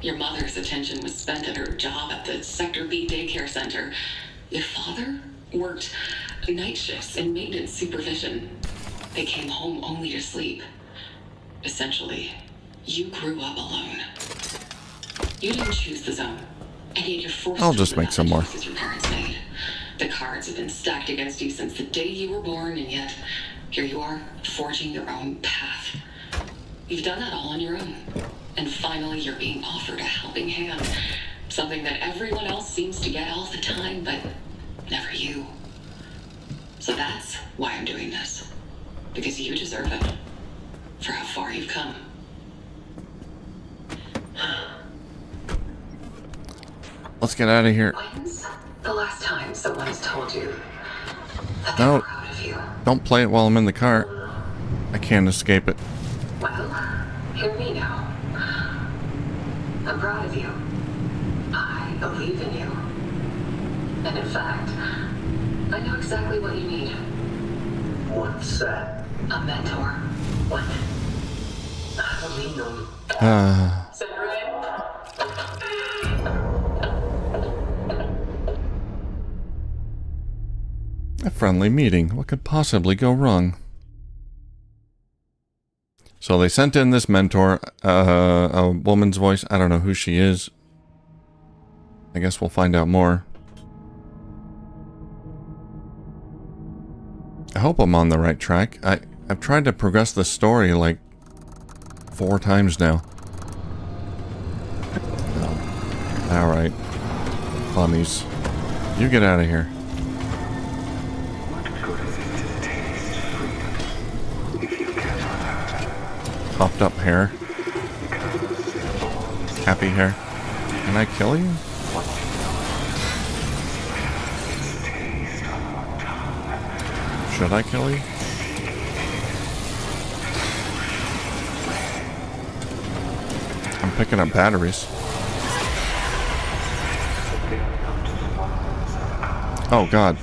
Your mother's attention was spent at her job at the Sector B daycare center. Your father worked night shifts in maintenance supervision. They came home only to sleep. Essentially, you grew up alone. You didn't choose the zone, and yet you're forced I'll to just live make out some the more. choices your parents made. The cards have been stacked against you since the day you were born, and yet here you are, forging your own path. You've done that all on your own. And finally, you're being offered a helping hand. Something that everyone else seems to get all the time, but never you. So that's why I'm doing this. Because you deserve it. For how far you've come. Let's get out of here. When's the last time someone has told you that No. they're proud of you? Don't play it while I'm in the car. I can't escape it. Well, hear me now. I'm proud of you. I believe in you. And in fact, I know exactly what you need. What's that? A mentor. What? I don't need no... A friendly meeting. What could possibly go wrong? So they sent in this mentor, a woman's voice. I don't know who she is. I guess we'll find out more. I hope I'm on the right track. I've tried to progress the story like 4 times now. Alright. Funnies. You get out of here. Puffed up hair. Happy hair. Can I kill you? Should I kill you? I'm picking up batteries. Oh god.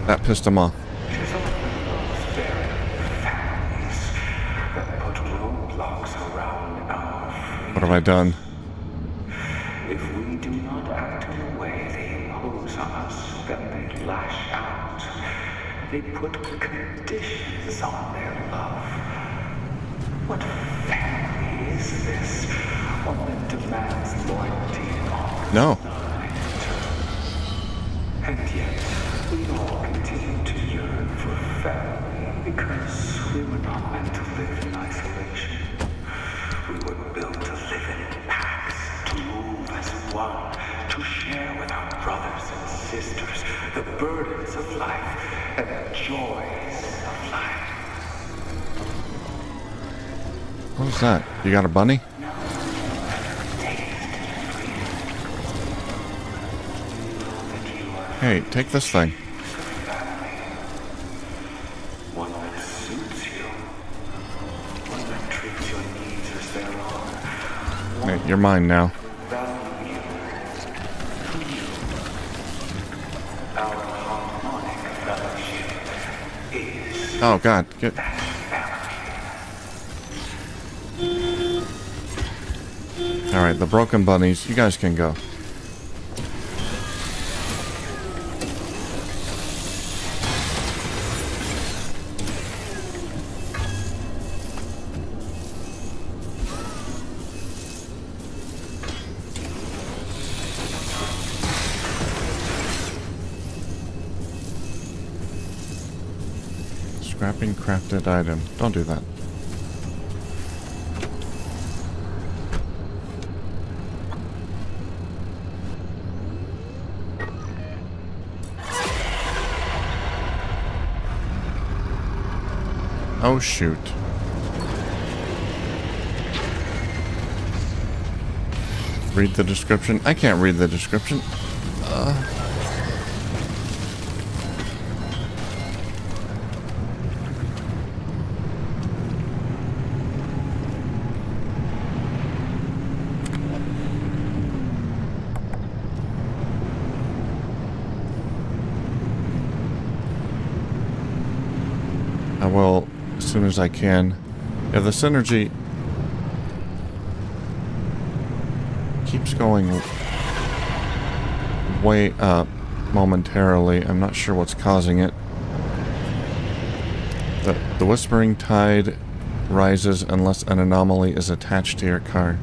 That pissed him off. What have I done? If we do not act in the way they impose on us, then they lash out. They put conditions on their love. What family is this? One that demands loyalty in all No. and yet, we all continue to yearn for family because we were not meant to live in isolation. We were built to live in packs, to move as one, to share with our brothers and sisters the burdens of life and the joys of life. What was that? You got a bunny? Hey, take this thing. One that suits you. One that treats your needs as their own. Hey, you're mine now. Value you. Our harmonic fellowship is Oh god, get... Alright, the broken bunnies, you guys can go. Scrapping crafted item. Don't do that. Oh, shoot. Read the description. I can't read the description. I will as soon as I can. Yeah, the synergy keeps going way up momentarily. I'm not sure what's causing it. The whispering tide rises unless an anomaly is attached to your car.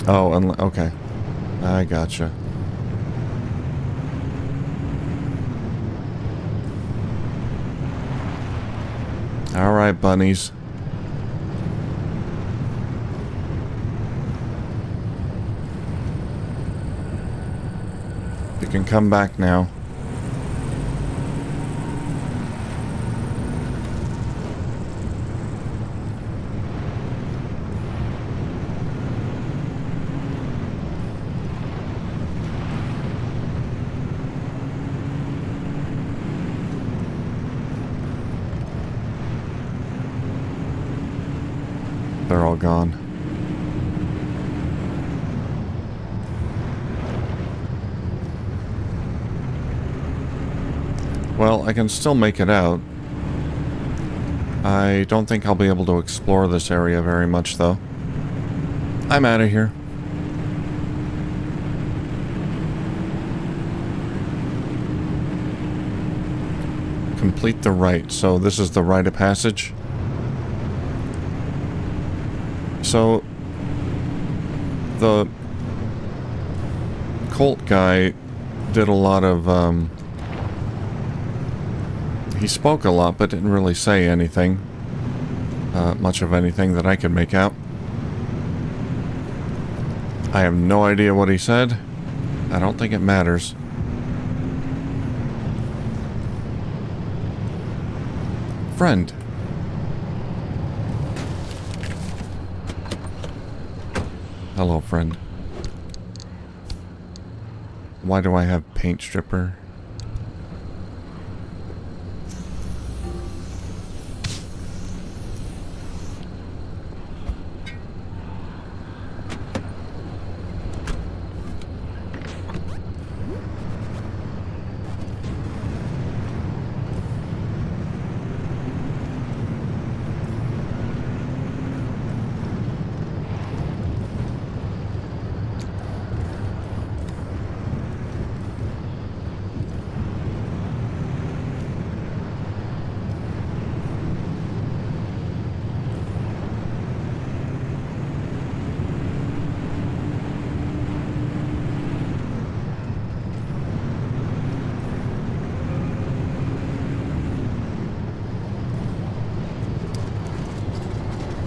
Oh, okay. I gotcha. Alright, bunnies. You can come back now. They're all gone. Well, I can still make it out. I don't think I'll be able to explore this area very much, though. I'm out of here. Complete the rite. So this is the rite of passage. So, the cult guy did a lot of, he spoke a lot, but didn't really say anything, much of anything that I could make out. I have no idea what he said. I don't think it matters. Friend. Hello, friend. Why do I have paint stripper?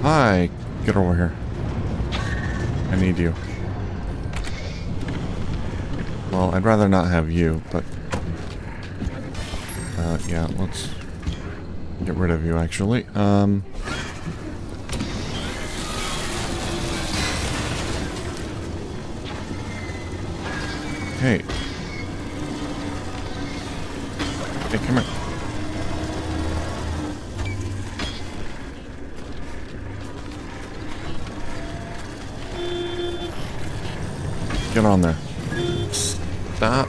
Hi, get over here. I need you. Well, I'd rather not have you, but... yeah, let's get rid of you, actually. Hey. Hey, come here. Get on there. Stop.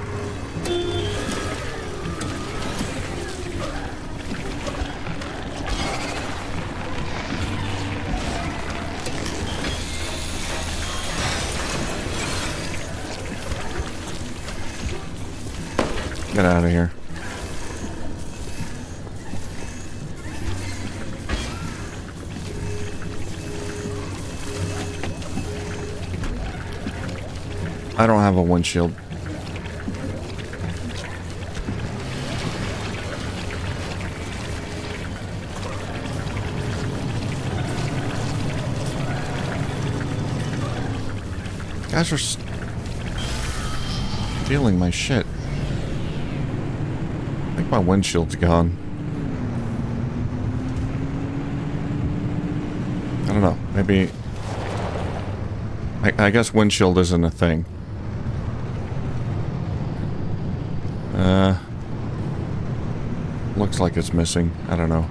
get out of here. I don't have a windshield. Guys are stealing my shit. I think my windshield's gone. I don't know. Maybe... I guess windshield isn't a thing. Looks like it's missing. I don't know.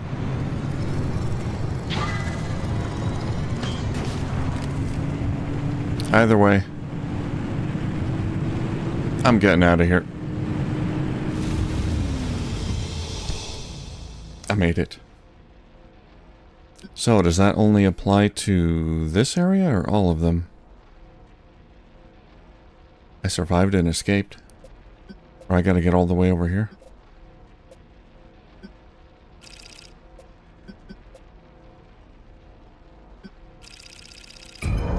Either way, I'm getting out of here. I made it. So, does that only apply to this area or all of them? I survived and escaped. Or I gotta get all the way over here?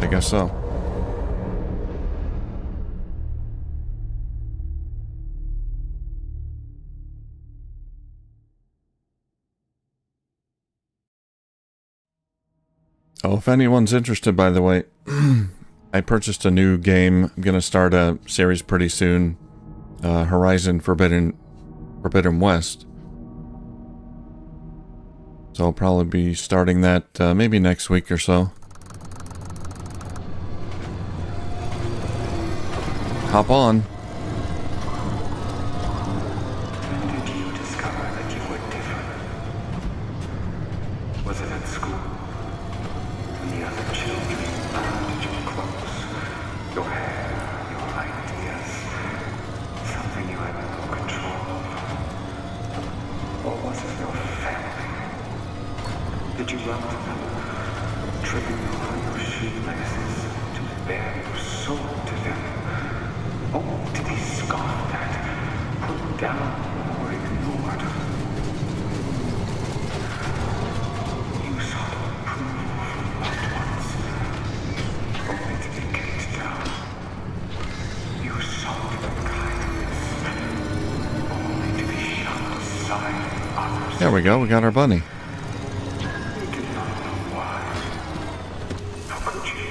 I guess so. Oh, if anyone's interested, by the way, I purchased a new game. I'm gonna start a series pretty soon. Horizon Forbidden West. So I'll probably be starting that maybe next week or so. Hop on. When did you discover that you were different? Was it at school? When the other children laughed at your clothes, your hair, your ideas, something you had no control over? Or was it your family? Did you run to them, tripping over your shoelaces to bare your soul to them? Oh, to be scoffed at, put down, or ignored. You sought approval from loved ones, only to be kicked down. You sought kindness, only to be shunned aside by others. There we go, we got our bunny. You did not know why. How could you?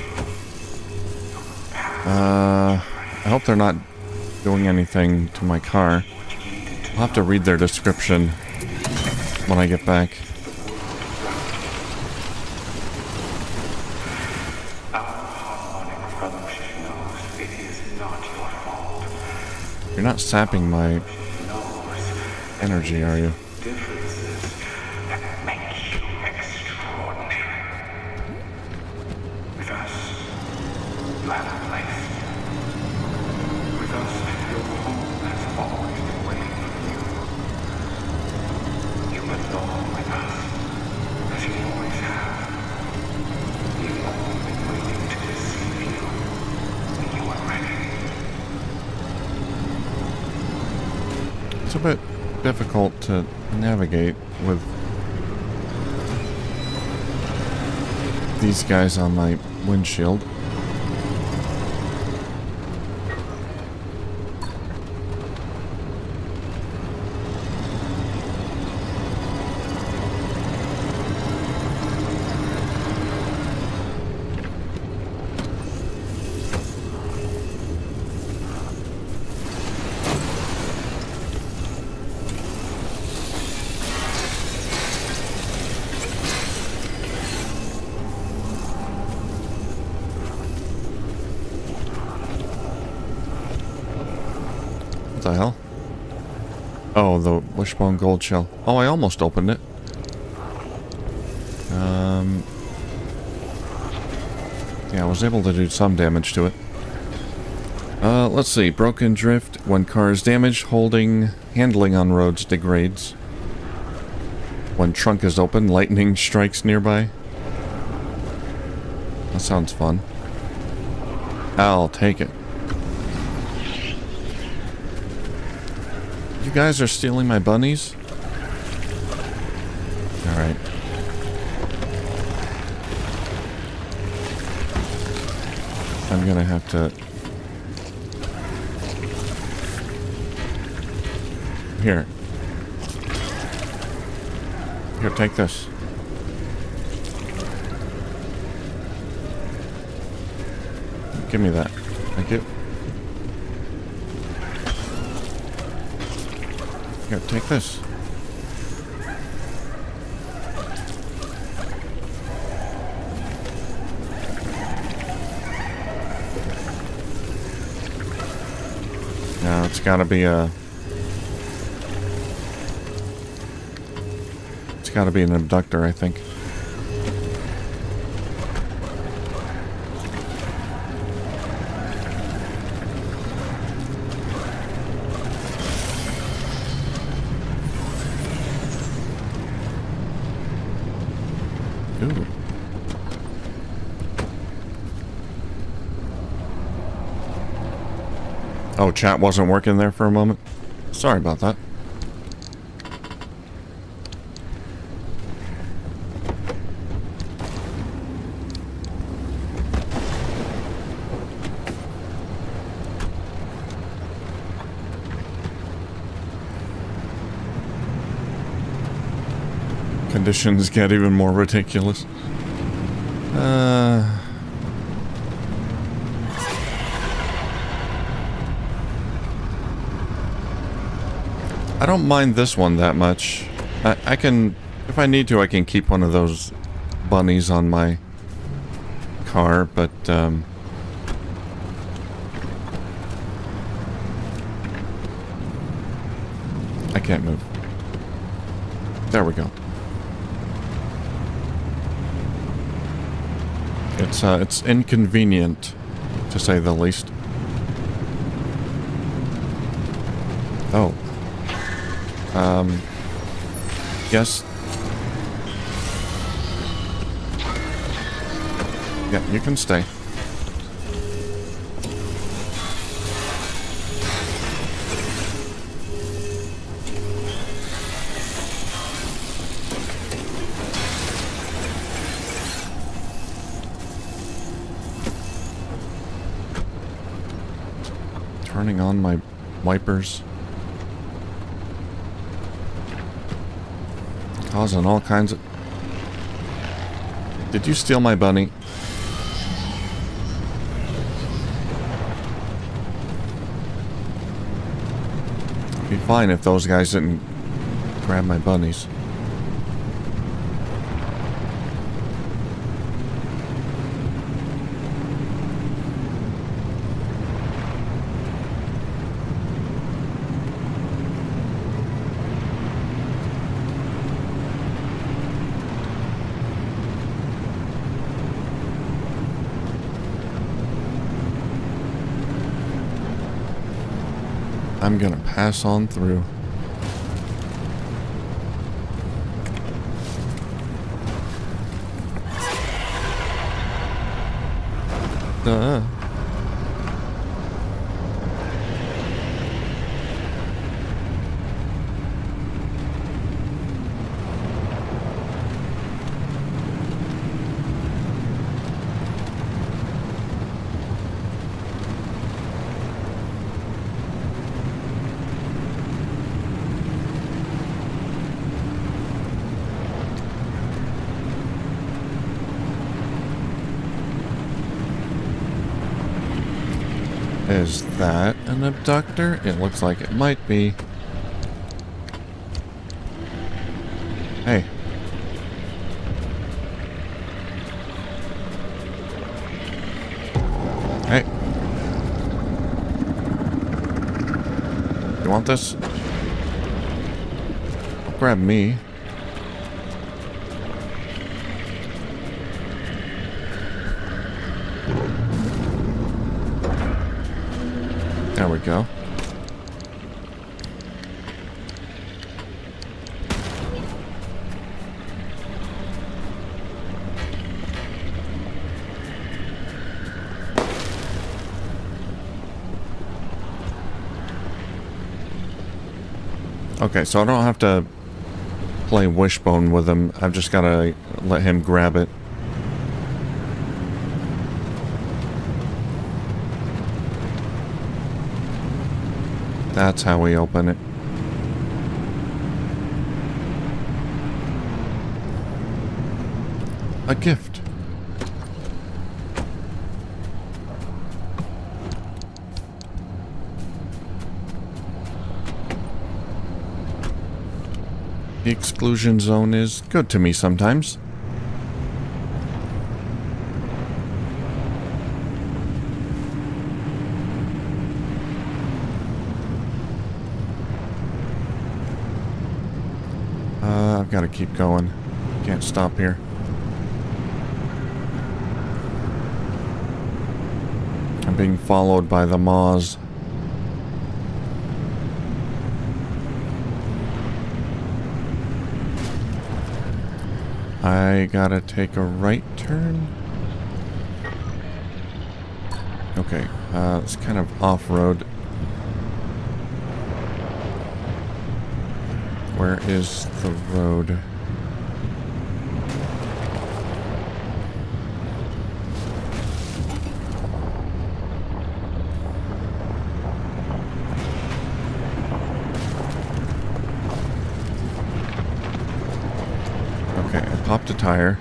I hope they're not doing anything to my car. I'll have to read their description when I get back. Our harmonic fellowship knows it is not your fault. You're not sapping my Knows energy, are you? differences that make you extraordinary. With us, you have a place. With us, your home has always been waiting for you. You belong with us, as you always have. We've only been waiting to receive you when you are ready. It's a bit difficult to navigate with these guys on my windshield. What the hell? Oh, the wishbone gold shell. Oh, I almost opened it. Yeah, I was able to do some damage to it. Let's see. Broken drift. When car is damaged, handling on roads degrades. When trunk is open, lightning strikes nearby. That sounds fun. I'll take it. You guys are stealing my bunnies? Alright. I'm gonna have to... Here. Here, take this. Give me that. Thank you. Here, take this. Now it's gotta be a... It's gotta be an abductor, I think. Ooh. Oh, chat wasn't working there for a moment. Sorry about that. Conditions get even more ridiculous. I don't mind this one that much. I can, if I need to, I can keep one of those bunnies on my car, but I can't move. There we go. It's inconvenient, to say the least. Oh. Yes. Yeah, you can stay. Turning on my wipers. Causing all kinds of... Did you steal my bunny? It'd be fine if those guys didn't grab my bunnies. I'm gonna pass on through. Duh. Is that an abductor? It looks like it might be. Hey. Hey. You want this? Don't grab me. There we go. Okay, so I don't have to play wishbone with him. I've just got to let him grab it. That's how we open it. A gift. The exclusion zone is good to me sometimes. I've got to keep going. Can't stop here. I'm being followed by the maws. I gotta take a right turn. Okay, it's kind of off-road. Where is the road? Okay, I popped a tire.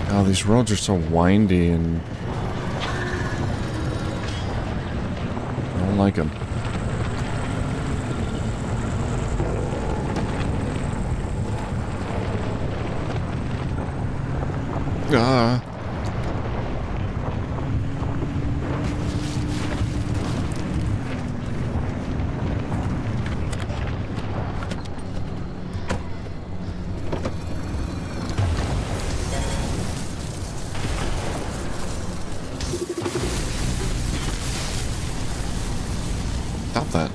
Oh, these roads are so windy and I don't like them. Ah. Stop that.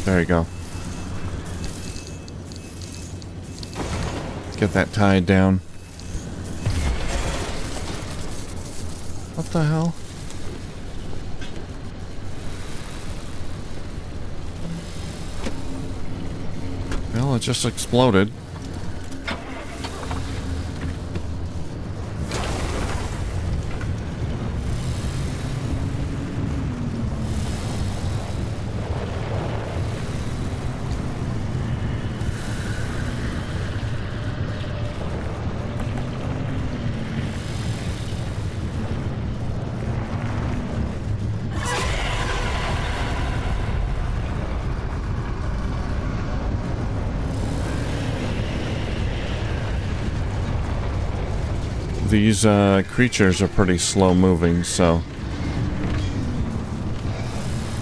There you go. Get that tied down. What the hell? Well, it just exploded. These creatures are pretty slow moving, so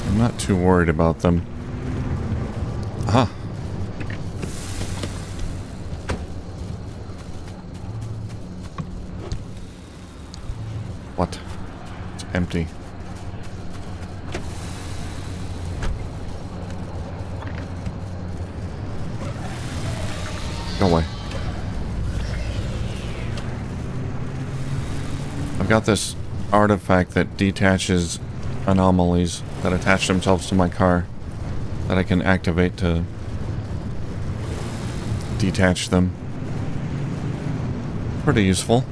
I'm not too worried about them. Aha! What? It's empty. Go away. I've got this artifact that detaches anomalies that attach themselves to my car that I can activate to detach them. Pretty useful.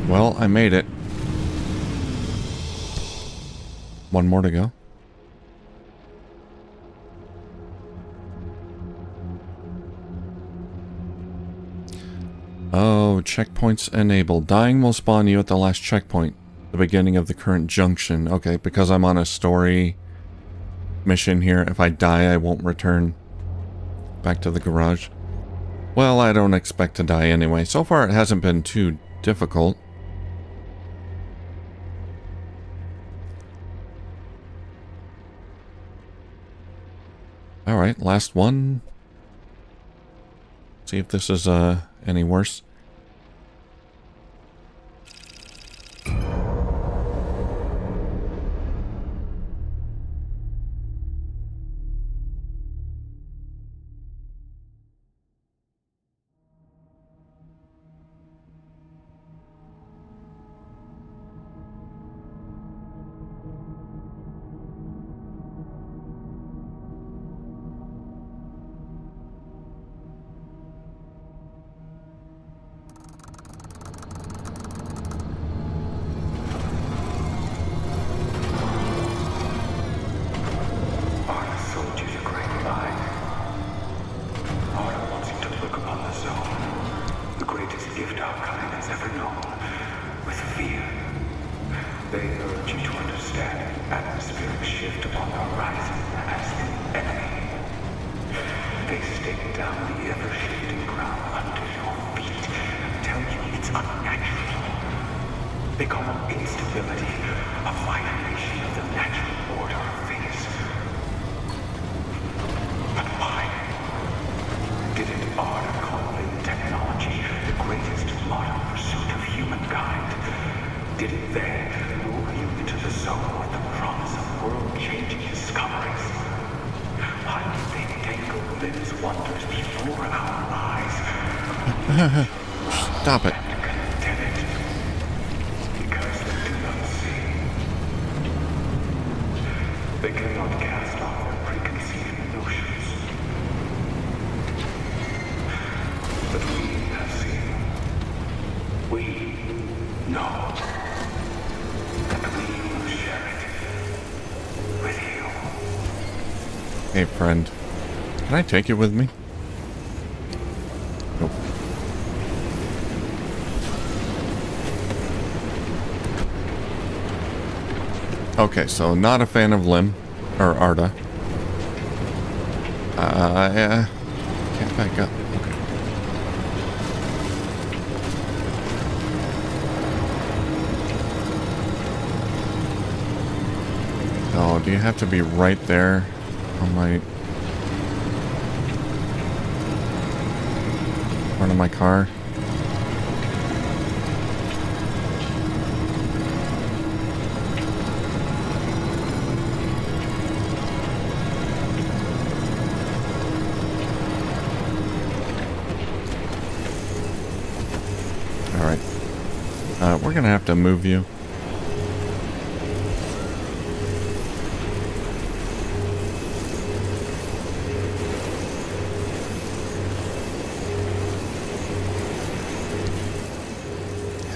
Well, I made it. One more to go. Oh, checkpoints enabled. Dying will spawn you at the last checkpoint. The beginning of the current junction. Okay, because I'm on a story mission here. If I die, I won't return back to the garage. Well, I don't expect to die anyway. So far, it hasn't been too difficult. Alright, last one. See if this is any worse. Arda sold you the great lie. Arda wants you to look upon the zone, the greatest gift our kind has ever known, with fear. They urge you to understand the atmospheric shift upon the horizon as the enemy. They stake down the ever-shifting ground under your feet and tell you it's unnatural. They call instability a violation of the natural order of things. But why? Didn't Arda call in technology the greatest modern pursuit of humankind? Didn't they lure you into the zone with the promise of world-changing discoveries? Why would they dangle these wonders before our eyes? Stop it. And condemn it? Because they do not see. They cannot cast off their preconceived notions. But we have seen. We know that we will share it with you. Hey, friend. Can I take you with me? Nope. Okay, so not a fan of Lim. Or Arda. Yeah. Can't back up. Okay. Oh, do you have to be right there on my... front of my car? Alright. We're gonna have to move you.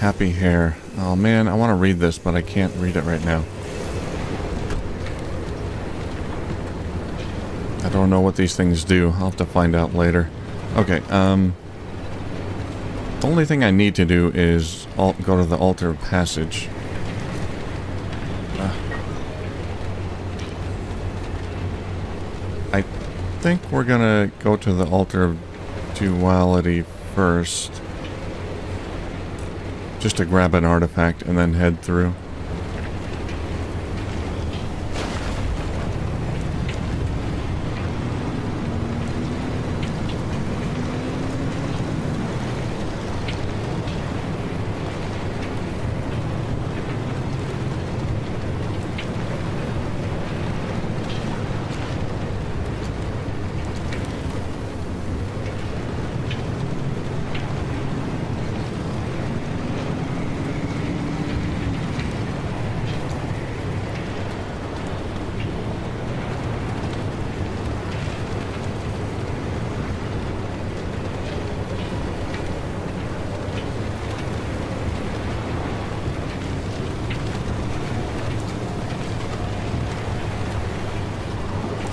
Happy hair. Oh man, I want to read this, but I can't read it right now. I don't know what these things do. I'll have to find out later. Okay, the only thing I need to do is go to the altar passage. I think we're gonna go to the altar of duality first. Just to grab an artifact and then head through.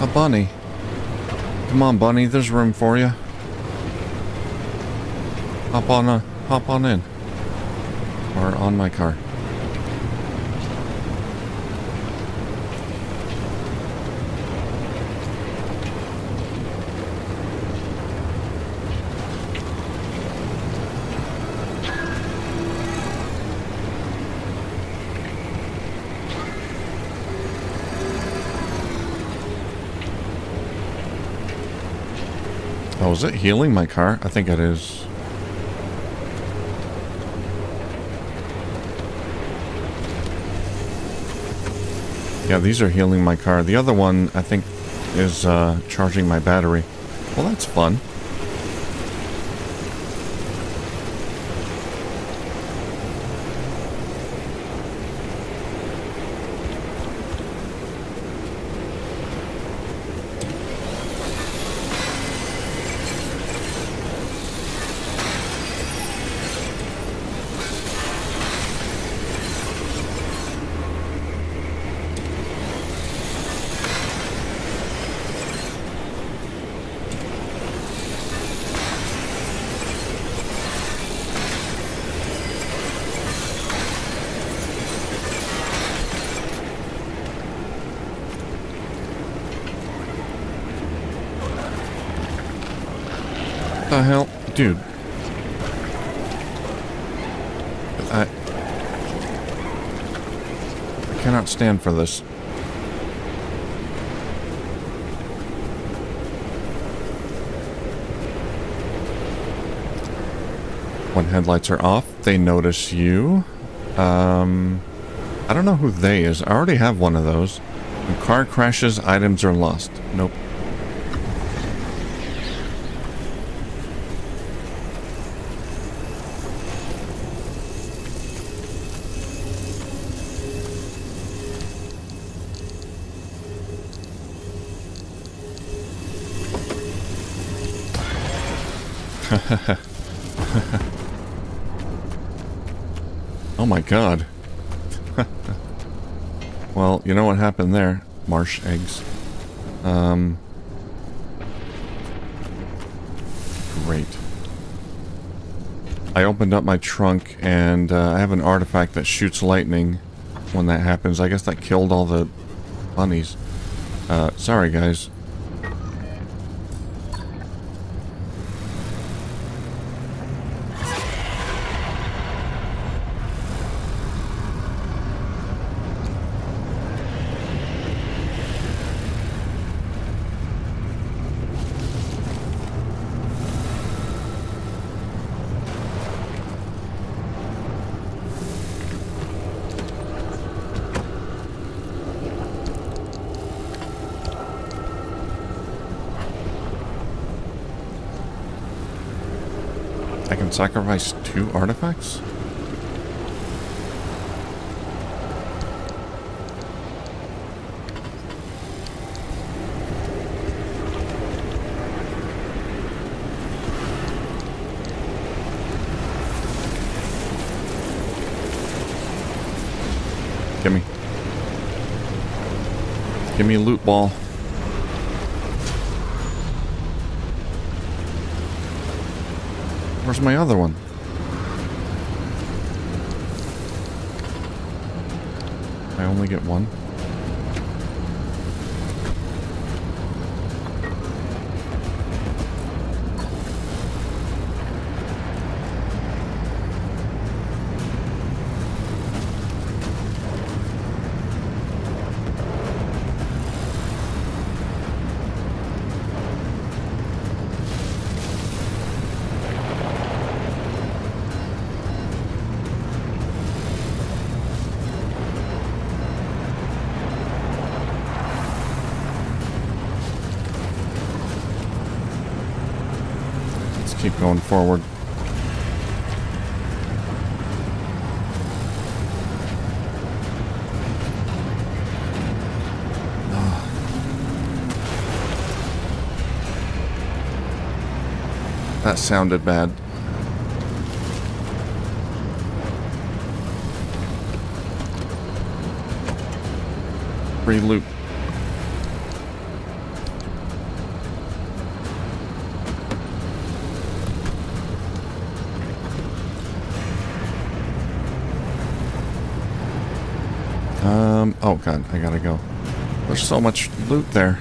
A bunny. Come on, bunny. There's room for you. Hop on in. Or on my car. Oh, is it healing my car? I think it is. Yeah, these are healing my car. The other one, I think, is charging my battery. Well, that's fun. What the hell? Dude. I cannot stand for this. When headlights are off, they notice you. I don't know who they is. I already have one of those. When car crashes, items are lost. Nope. Oh my god. Well, you know what happened there? Marsh eggs. Great. I opened up my trunk and I have an artifact that shoots lightning when that happens. I guess that killed all the bunnies. Sorry guys. I can sacrifice 2 artifacts? Gimme. Gimme a loot ball. Where's my other one? I only get one. Keep going forward. That sounded bad. Free loot. Oh god, I gotta go. There's so much loot there.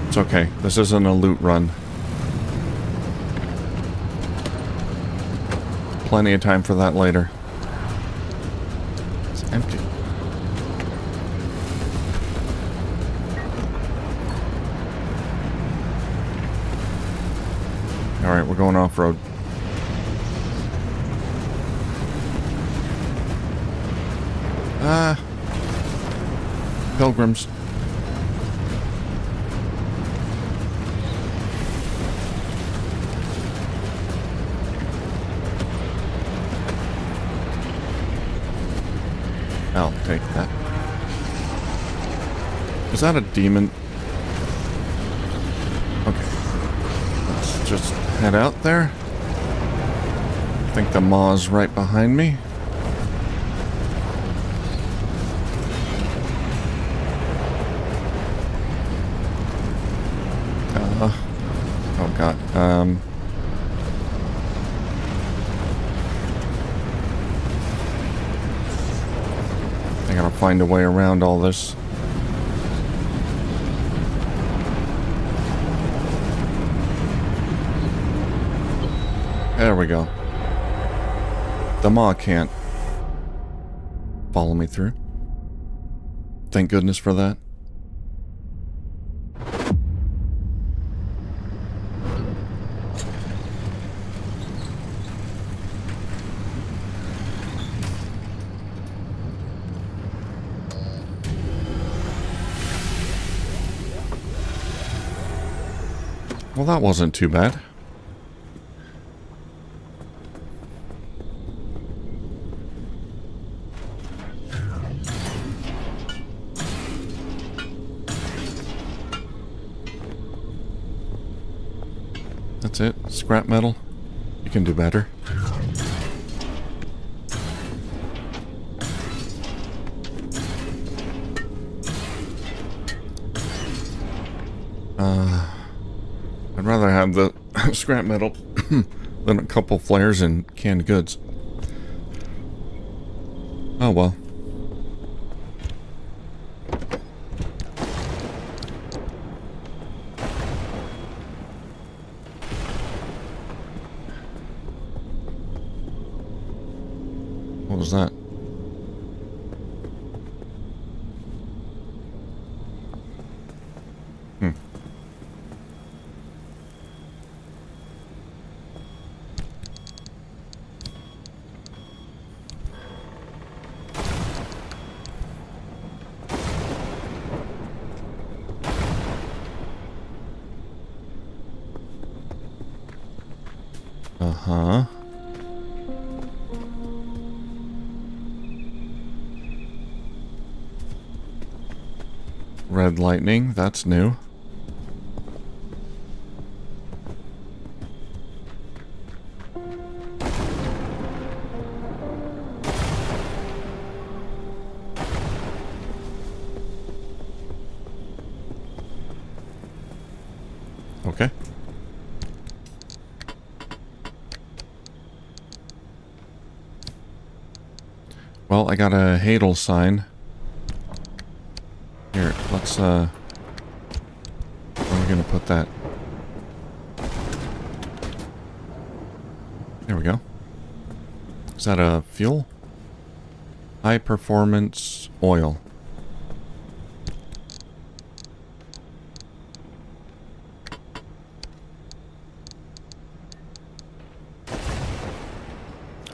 It's okay. This isn't a loot run. Plenty of time for that later. It's empty. Alright, we're going off-road. Pilgrims. I'll take that. Is that a demon? Okay. Let's just head out there. I think the maw's right behind me. Oh god. I gotta find a way around all this. There we go. The maw can't follow me through. Thank goodness for that. Well, that wasn't too bad. That's it. Scrap metal. You can do better. I'd rather have the scrap metal than a couple flares and canned goods. Oh well. What was that? Uh-huh. Red lightning, that's new. Okay. Well, I got a Hadel sign. Here, let's, where are we gonna put that? There we go. Is that a fuel? High performance oil.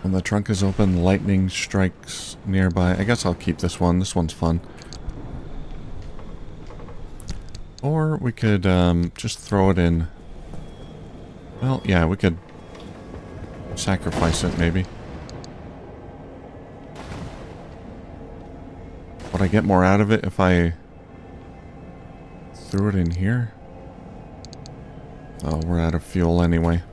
When the trunk is open, lightning strikes nearby. I guess I'll keep this one. This one's fun. Or we could just throw it in. Well, yeah, we could sacrifice it, maybe. Would I get more out of it if I threw it in here? Oh, we're out of fuel anyway.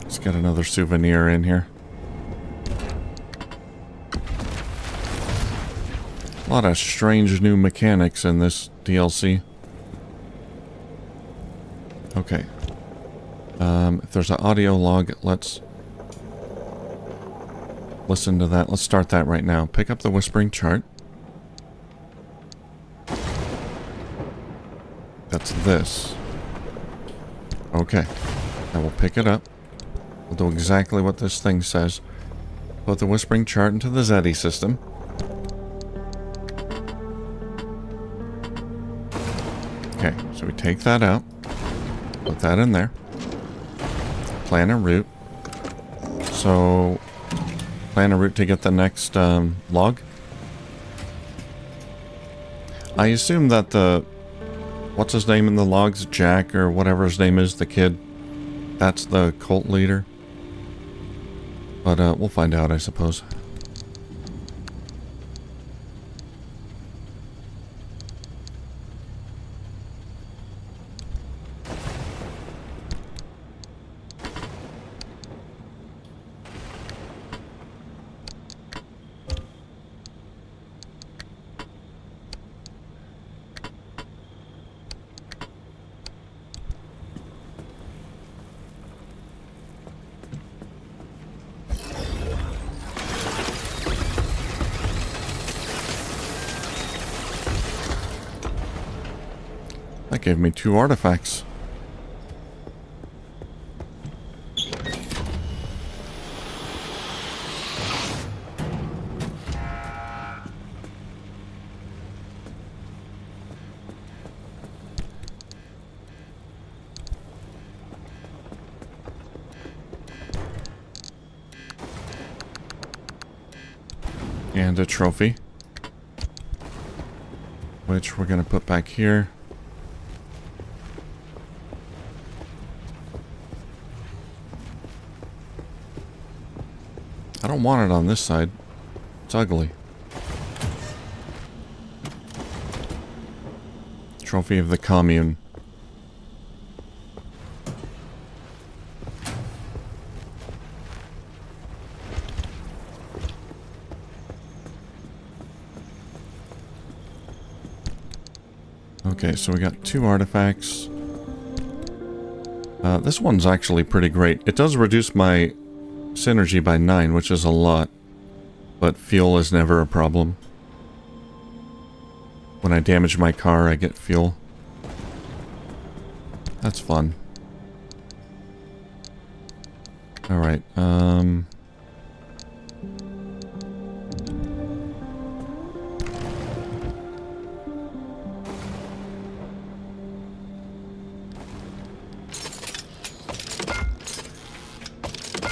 Let's get another souvenir in here. A lot of strange new mechanics in this DLC. Okay. If there's an audio log, let's listen to that. Let's start that right now. Pick up the whispering chart. That's this. Okay. I will pick it up. We'll do exactly what this thing says. Put the whispering chart into the Zeddy system. Okay, so we take that out. Put that in there. Plan a route. So, plan a route to get the next log. I assume that the... What's his name in the logs? Jack or whatever his name is, the kid. That's the cult leader. But we'll find out, I suppose. That gave me 2 artifacts. And a trophy, which we're going to put back here. I don't want it on this side. It's ugly. Trophy of the commune. Okay, so we got 2 artifacts. This one's actually pretty great. It does reduce my synergy by 9, which is a lot. But fuel is never a problem. When I damage my car, I get fuel. That's fun. Alright,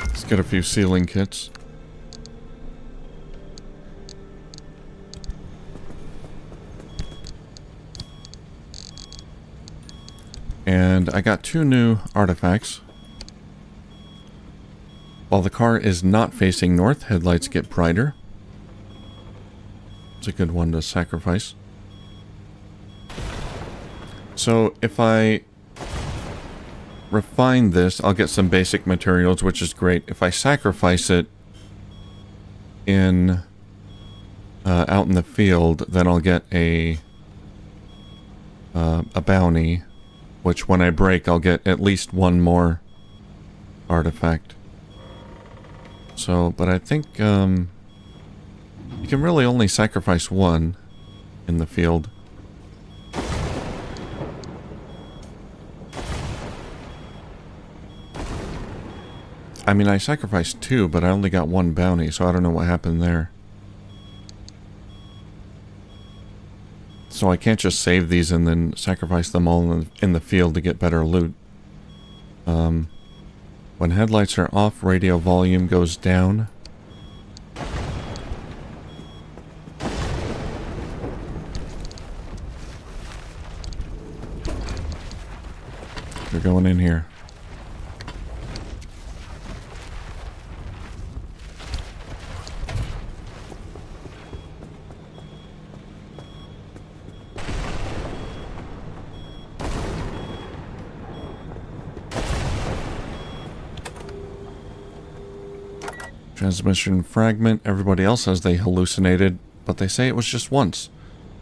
let's get a few sealing kits. And I got 2 new artifacts. While the car is not facing north, headlights get brighter. It's a good one to sacrifice. So if I refine this, I'll get some basic materials, which is great. If I sacrifice it in out in the field, then I'll get a bounty, which when I break, I'll get at least 1 more artifact. So, but I think you can really only sacrifice 1 in the field. I mean, I sacrificed 2, but I only got 1 bounty, so I don't know what happened there. So I can't just save these and then sacrifice them all in the field to get better loot. When headlights are off, radio volume goes down. They're going in here. Transmission fragment. Everybody else says they hallucinated, but they say it was just once.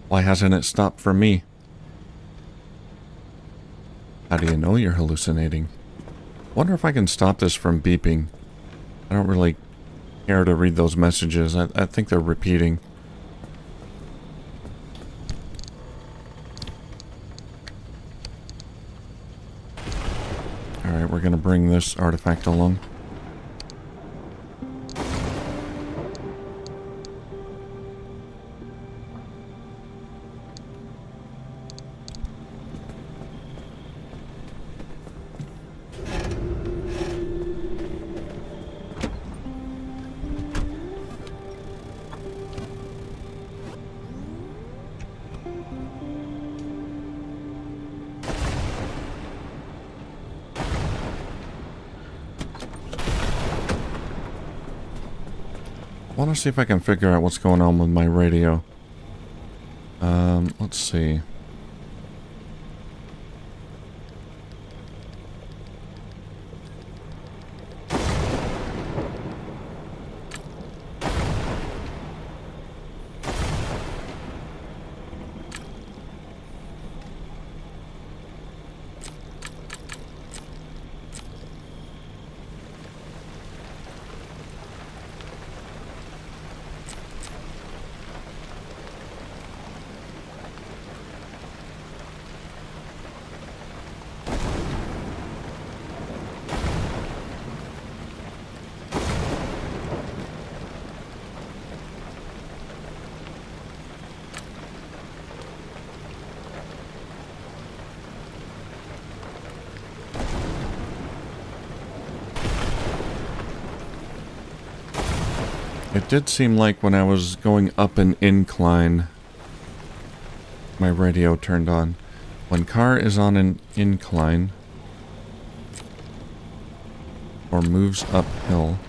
Why hasn't it stopped for me? How do you know you're hallucinating? Wonder if I can stop this from beeping. I don't really care to read those messages. I think they're repeating. Alright, we're gonna bring this artifact along. want to see if I can figure out what's going on with my radio. Let's see. It did seem like when I was going up an incline, my radio turned on. When car is on an incline or moves uphill,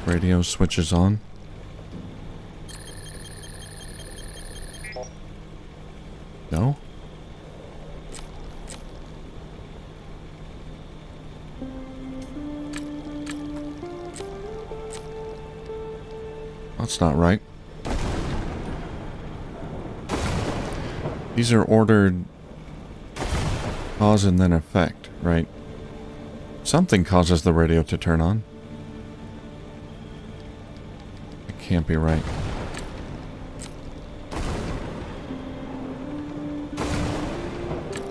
radio switches on. No? That's not right. These are ordered cause and then effect, right? Something causes the radio to turn on. It can't be right.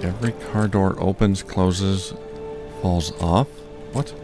Every car door opens, closes, falls off? What?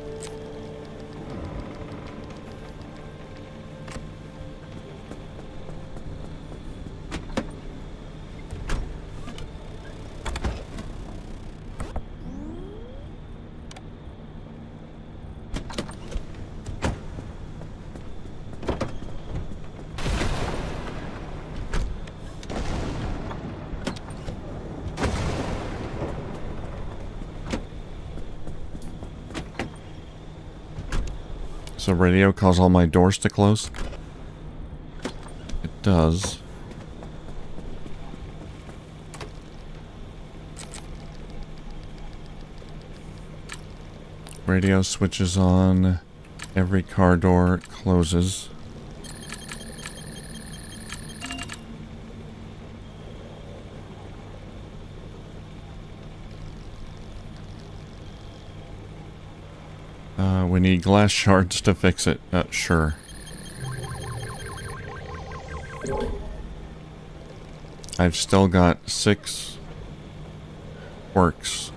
So radio cause all my doors to close? It does. Radio switches on. Every car door closes. We need glass shards to fix it. Sure. I've still got 6 quirks,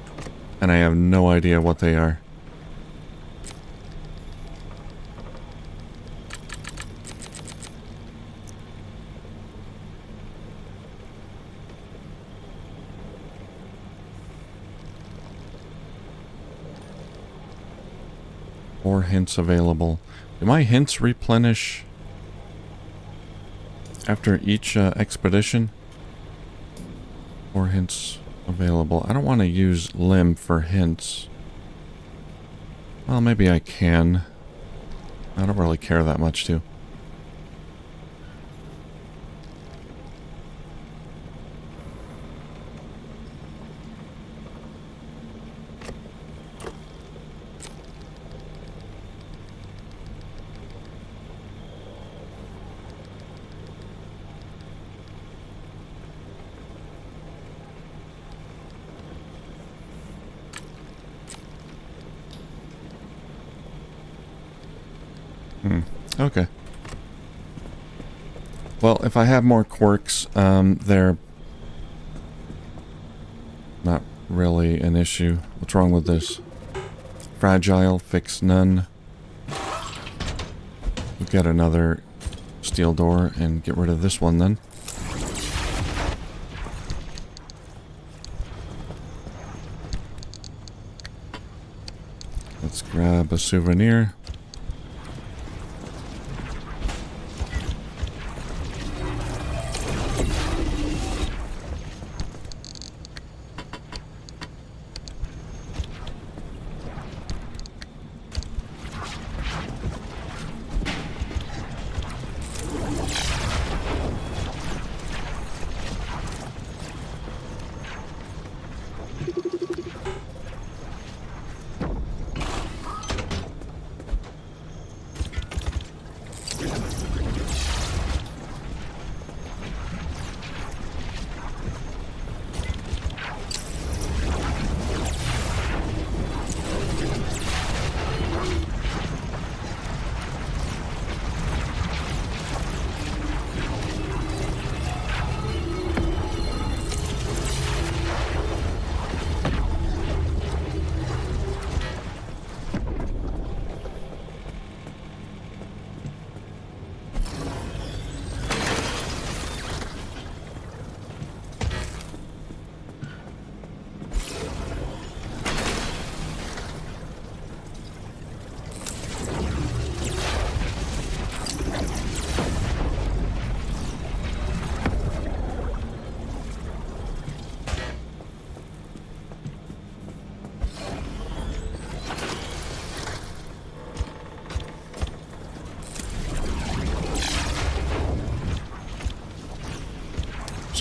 and I have no idea what they are. Or hints available. Do my hints replenish after each expedition? Or hints available. I don't want to use limb for hints. Well, maybe I can. I don't really care that much, too. Okay. Well, if I have more quirks, they're not really an issue. What's wrong with this? Fragile, fix none. We'll get another steel door and get rid of this one then. Let's grab a souvenir.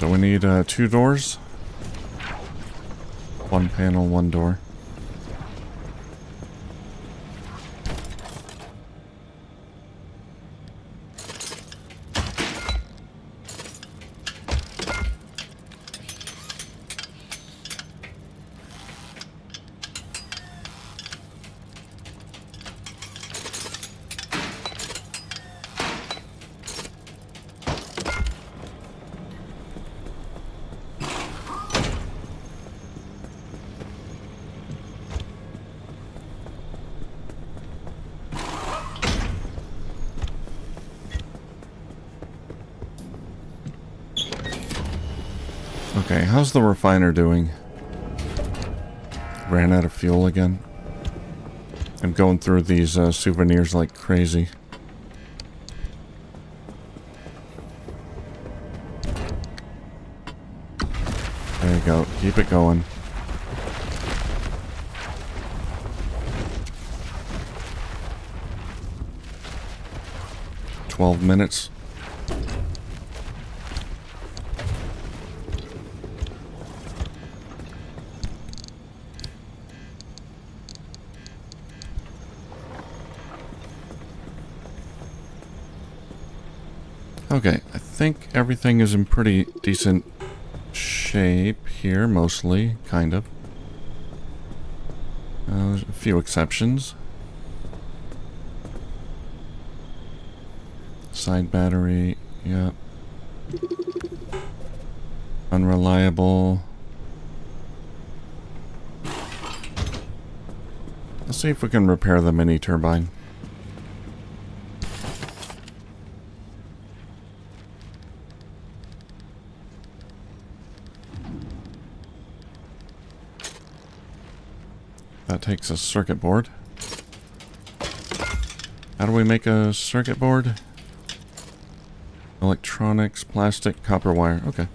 So we need 2 doors. 1 panel, 1 door. Okay, how's the refiner doing? Ran out of fuel again. I'm going through these souvenirs like crazy. There you go. Keep it going. "12 minutes. Okay, I think everything is in pretty decent shape here, mostly, kind of. There's a few exceptions. Side battery, yep. Unreliable. Let's see if we can repair the mini turbine. That takes a circuit board. How do we make a circuit board? Electronics, plastic, copper wire. Okay.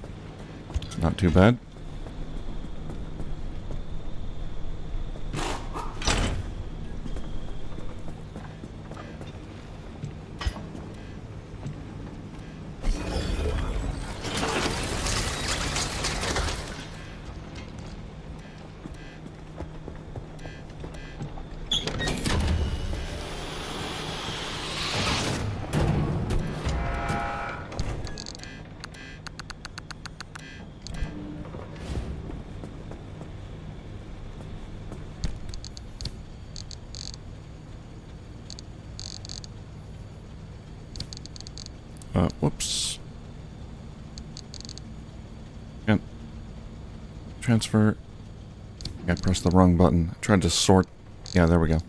Not too bad. Whoops. Can't transfer. I pressed the wrong button. I tried to sort. Yeah, there we go.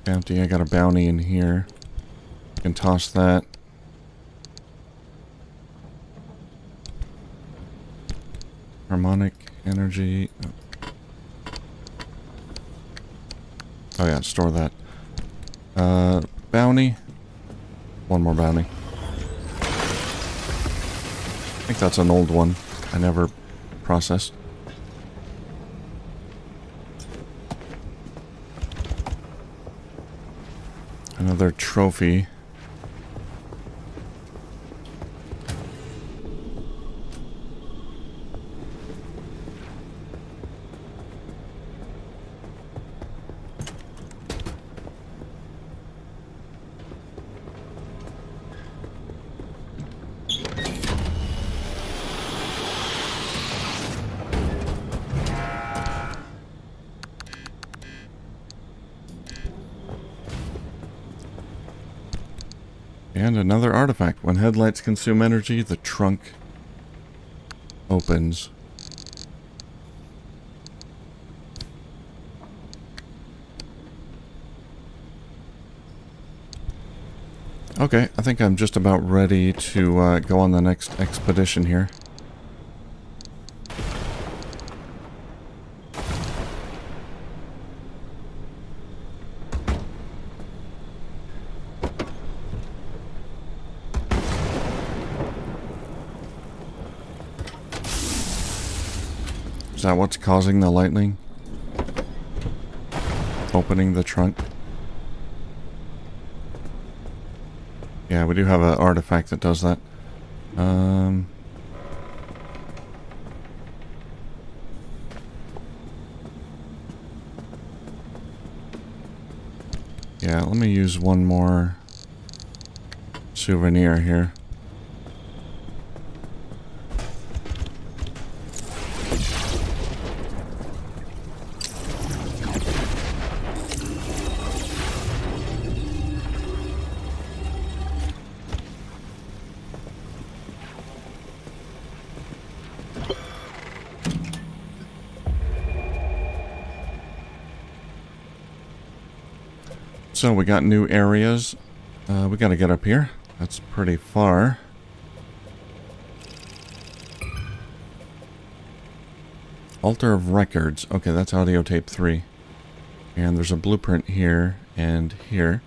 Bounty. I got a bounty in here. Can toss that. Harmonic energy. Oh yeah, store that. Bounty. One more bounty. I think that's an old one. I never processed. Another trophy. And another artifact. When headlights consume energy, the trunk opens. Okay, I think I'm just about ready to go on the next expedition here. Is that what's causing the lightning? Opening the trunk? Yeah, we do have an artifact that does that. Yeah, let me use one more souvenir here. So we got new areas. We gotta get up here. That's pretty far. Altar of Records. Okay, that's audio tape 3. And there's a blueprint here and here.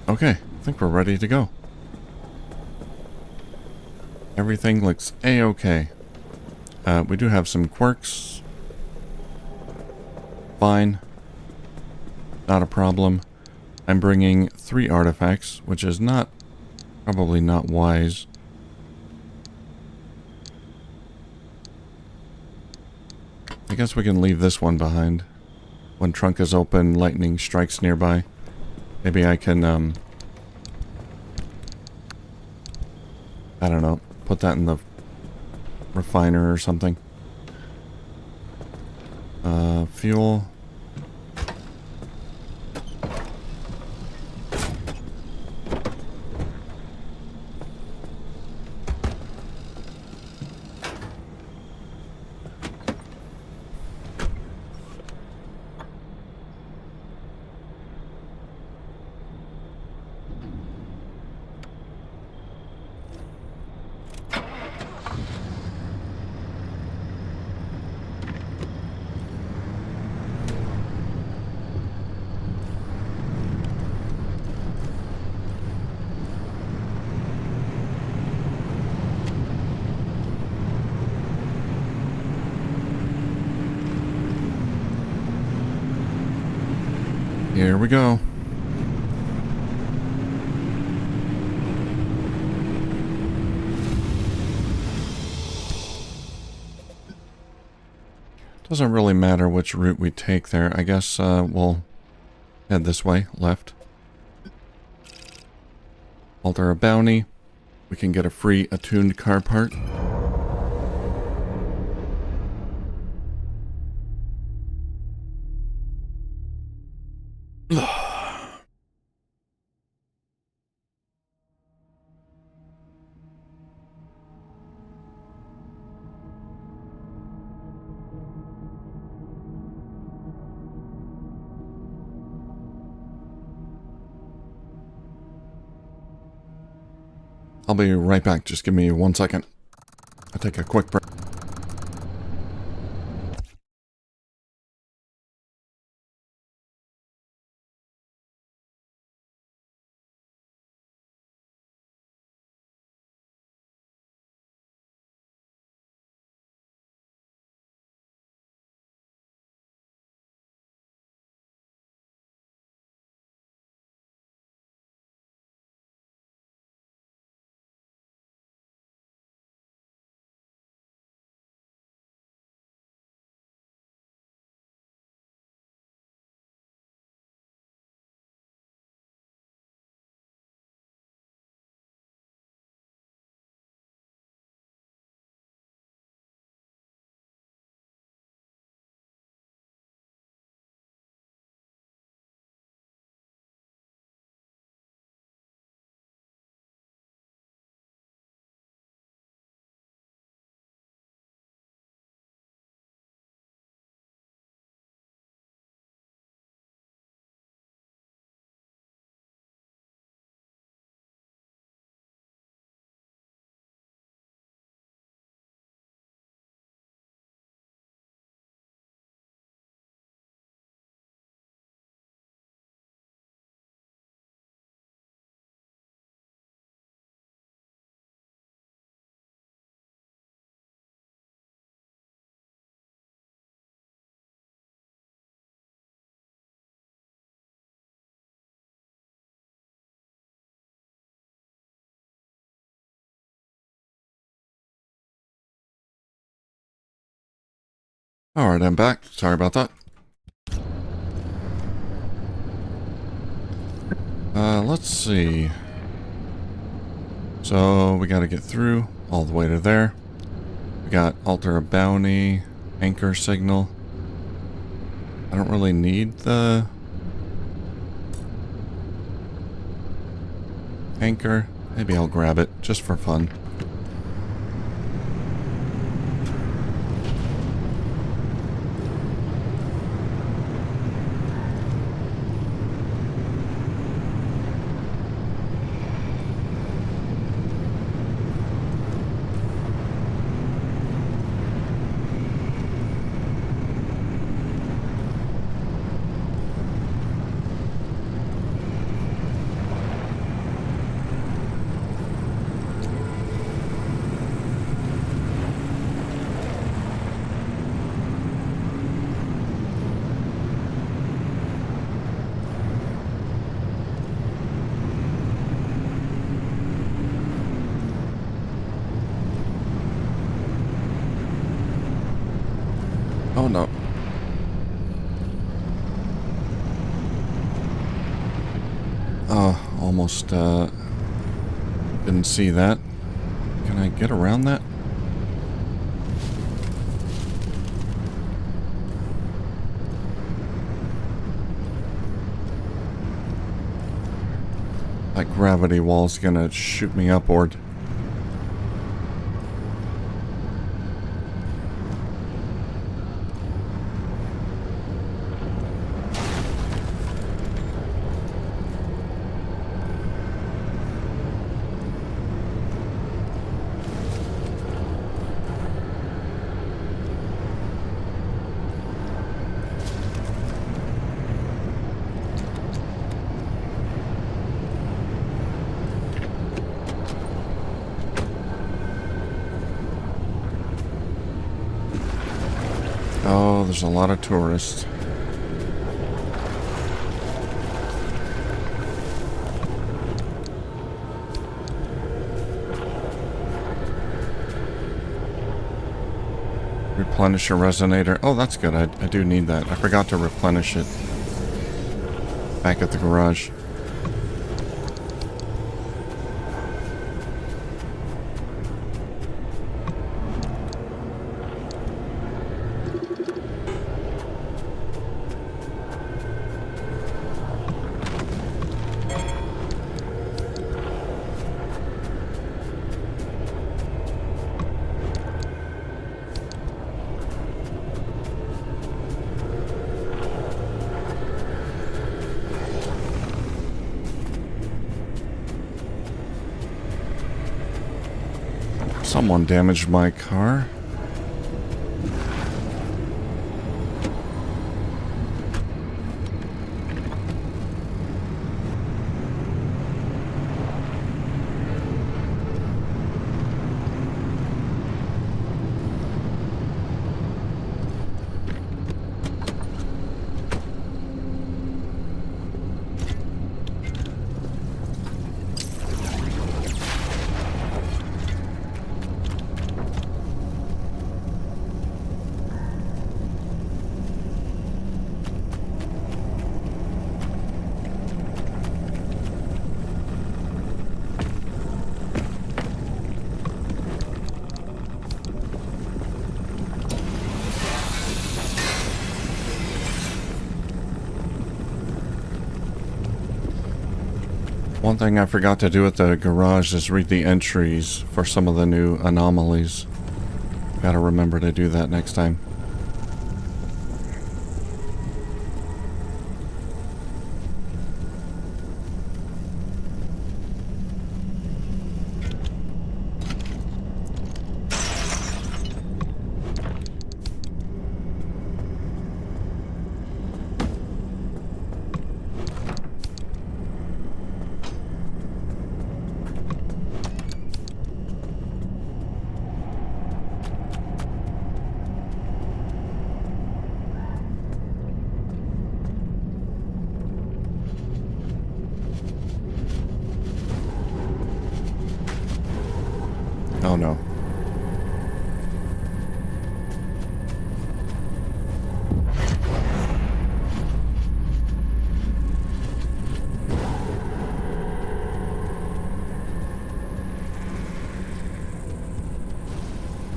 Okay, I think we're ready to go. Everything looks a-okay. We do have some quirks. Fine. Not a problem. I'm bringing 3 artifacts, which is probably not wise. I guess we can leave this one behind. When trunk is open, lightning strikes nearby. Maybe I can, I don't know, put that in the refiner or something. Fuel. Here we go. Doesn't really matter which route we take there. I guess we'll head this way, left. Alter a bounty. We can get a free attuned car part. I'll be right back. Just give me 1 second. I'll take a quick break. Alright, I'm back. Sorry about that. Let's see. So, we gotta get through all the way to there. We got alter a bounty, anchor signal. I don't really need the anchor. Maybe I'll grab it just for fun. Oh no. Oh, almost didn't see that. Can I get around that? That gravity wall's gonna shoot me upward. Oh, there's a lot of tourists. Replenish your resonator. Oh, that's good. I do need that. I forgot to replenish it back at the garage. Someone damaged my car. One thing I forgot to do at the garage is read the entries for some of the new anomalies. Gotta remember to do that next time. Oh no.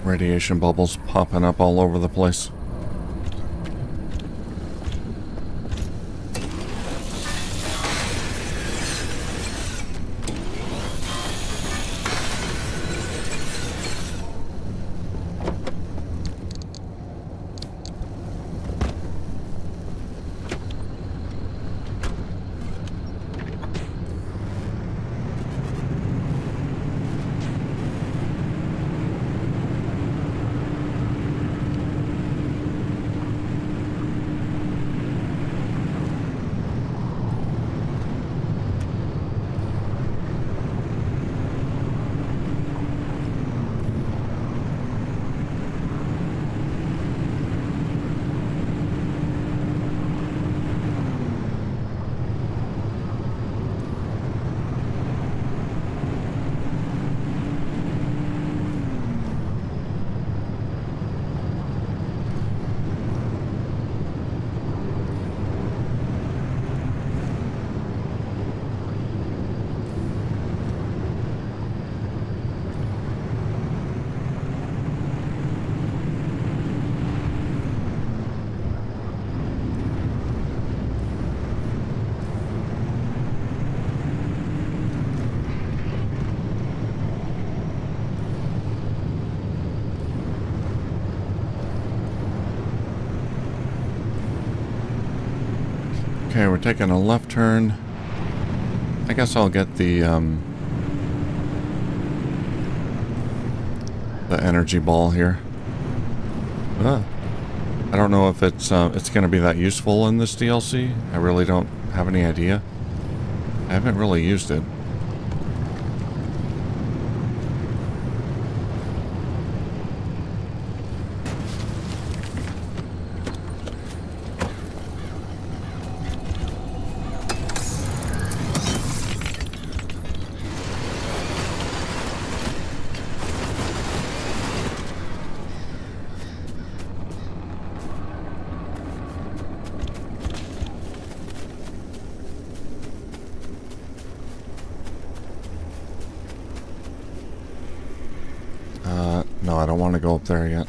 Radiation bubbles popping up all over the place. Okay, we're taking a left turn. I guess I'll get the energy ball here. I don't know if it's going to be that useful in this DLC. I really don't have any idea. I haven't really used it. No, I don't want to go up there yet.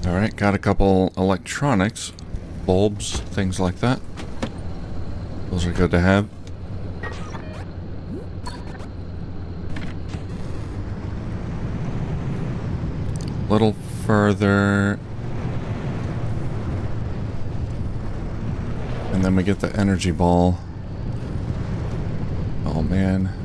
Alright, got a couple electronics, bulbs, things like that. Those are good to have. A little further. And then we get the energy ball. Oh man.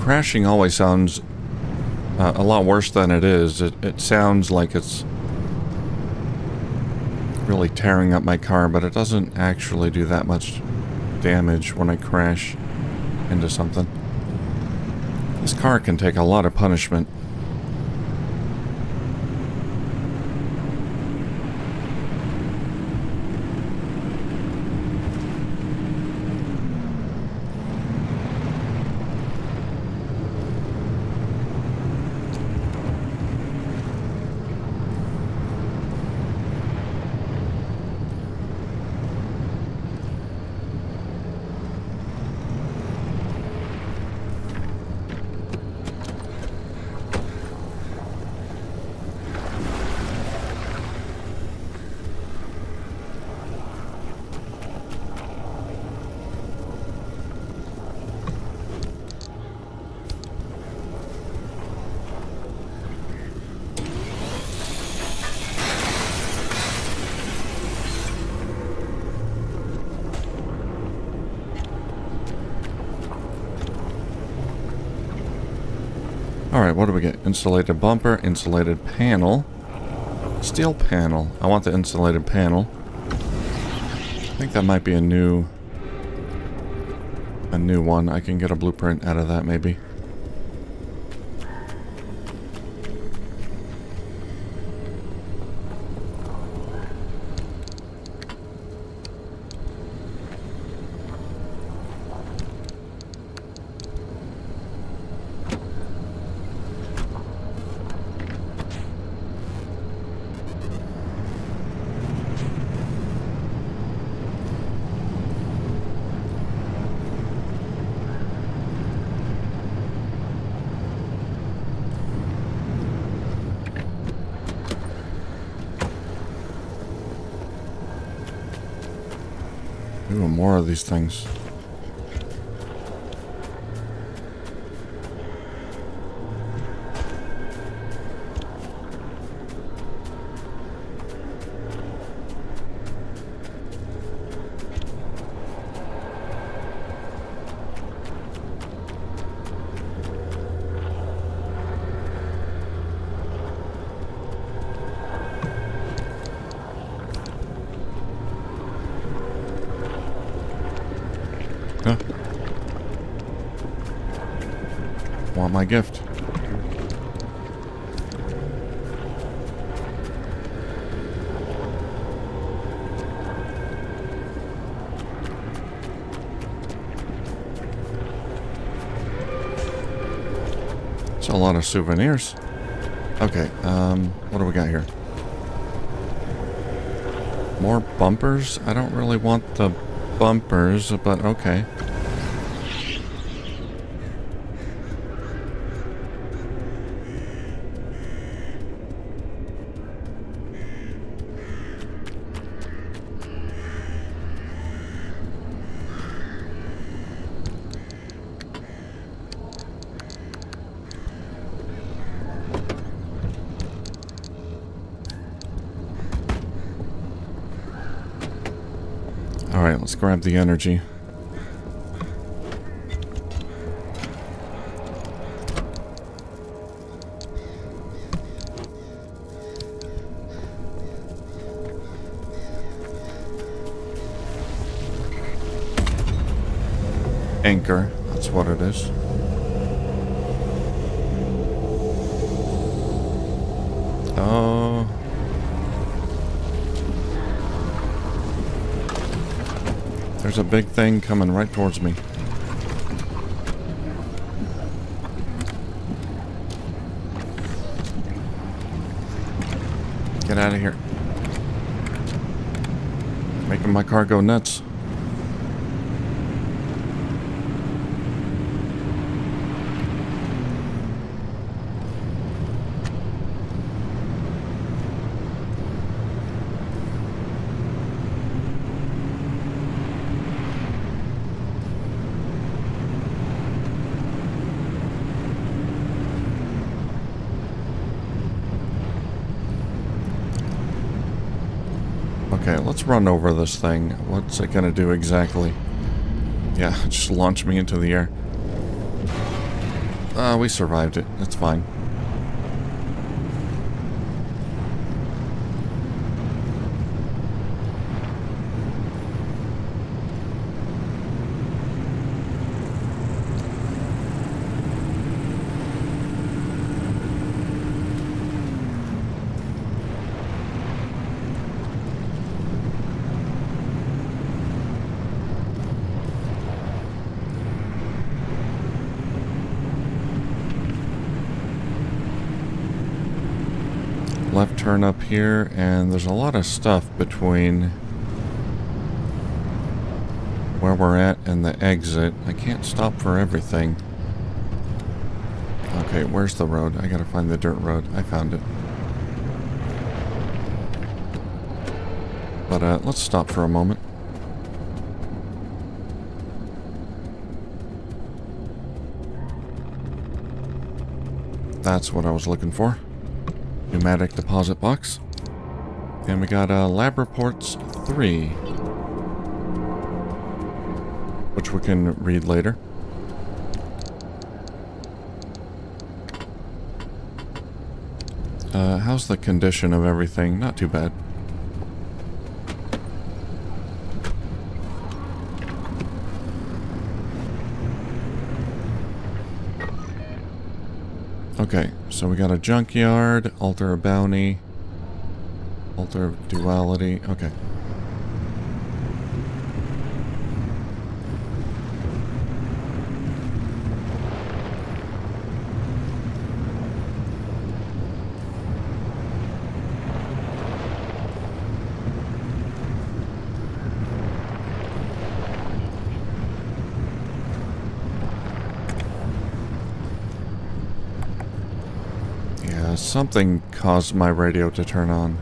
Crashing always sounds a lot worse than it is. It sounds like it's really tearing up my car, but it doesn't actually do that much damage when I crash into something. This car can take a lot of punishment. Alright, what do we get? Insulated bumper, insulated panel. Steel panel. I want the insulated panel. I think that might be a new one. I can get a blueprint out of that maybe. Ooh, more of these things. Huh. Want my gift. It's a lot of souvenirs. Okay, what do we got here? More bumpers? I don't really want the bumpers, but okay. Alright, let's grab the energy. Anchor, that's what it is. Oh. There's a big thing coming right towards me. Get out of here. Making my car go nuts. Okay, let's run over this thing. What's it gonna do exactly? Yeah, just launch me into the air. We survived it. That's fine. Left turn up here, and there's a lot of stuff between where we're at and the exit. I can't stop for everything. Okay, where's the road? I gotta find the dirt road. I found it. But let's stop for a moment. That's what I was looking for. Pneumatic deposit box. And we got lab reports 3, which we can read later. how's the condition of everything? Not too bad. Okay, so we got a junkyard, altar of bounty, altar of duality. Okay. Something caused my radio to turn on.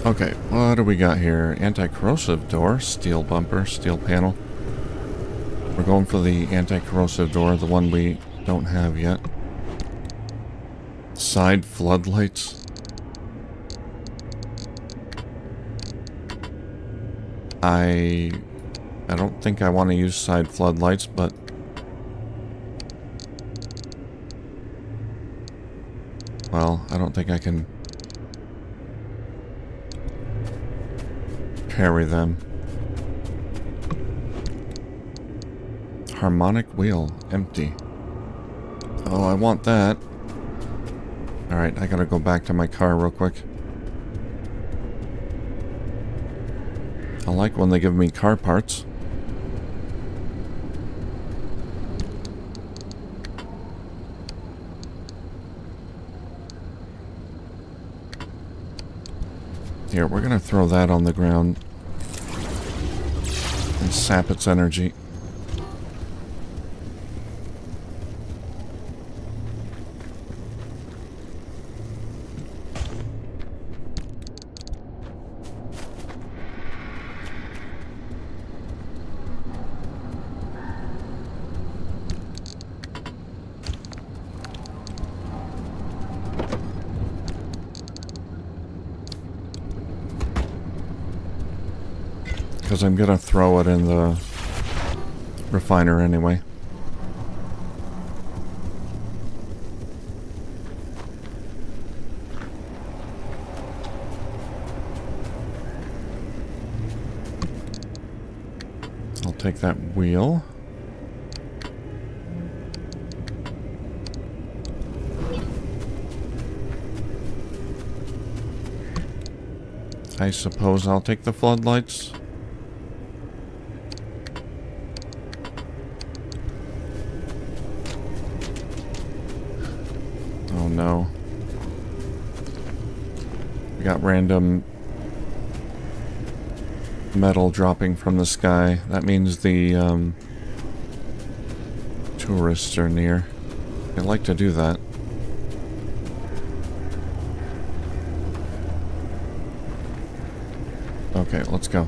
Okay, what do we got here? Anti-corrosive door, steel bumper, steel panel. We're going for the anti-corrosive door, the one we don't have yet. Side floodlights. I don't think I want to use side floodlights, but well, I don't think I can carry them. Harmonic wheel, empty. Oh, I want that. Alright, I gotta go back to my car real quick. I like when they give me car parts. Here, we're gonna throw that on the ground and sap its energy. Because I'm gonna throw it in the refiner anyway. I'll take that wheel. I suppose I'll take the floodlights. Oh no. We got random metal dropping from the sky. That means the tourists are near. They like to do that. Okay, let's go.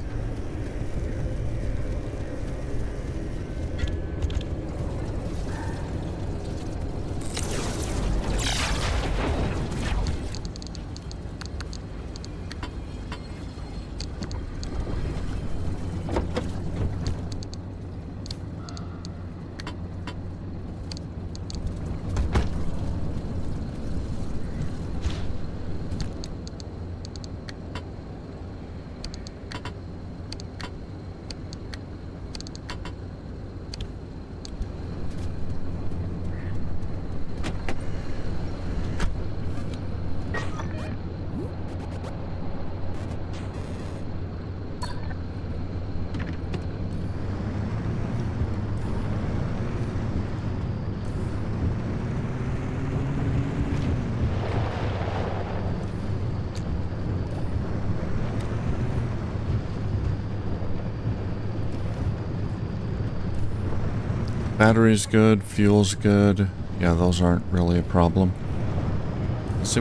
battery's good, fuel's good. Yeah, those aren't really a problem. Let's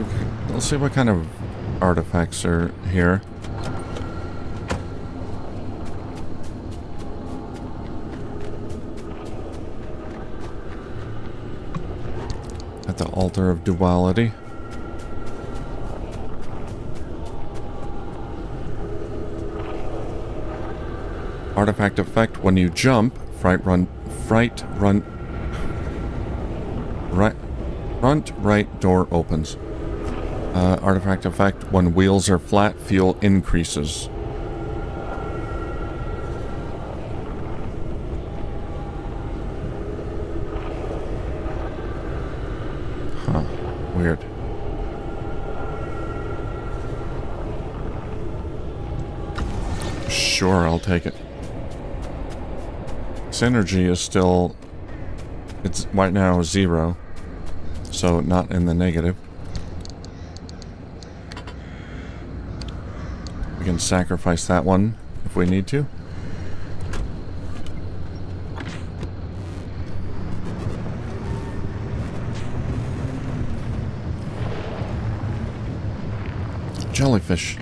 see what kind of artifacts are here. At the altar of duality. Artifact effect: when you jump, front right door opens. Artifact effect: when wheels are flat, fuel increases. Huh. Weird. Sure, I'll take it. Synergy is still... it's right now 0. So not in the negative. We can sacrifice that one if we need to. Jellyfish.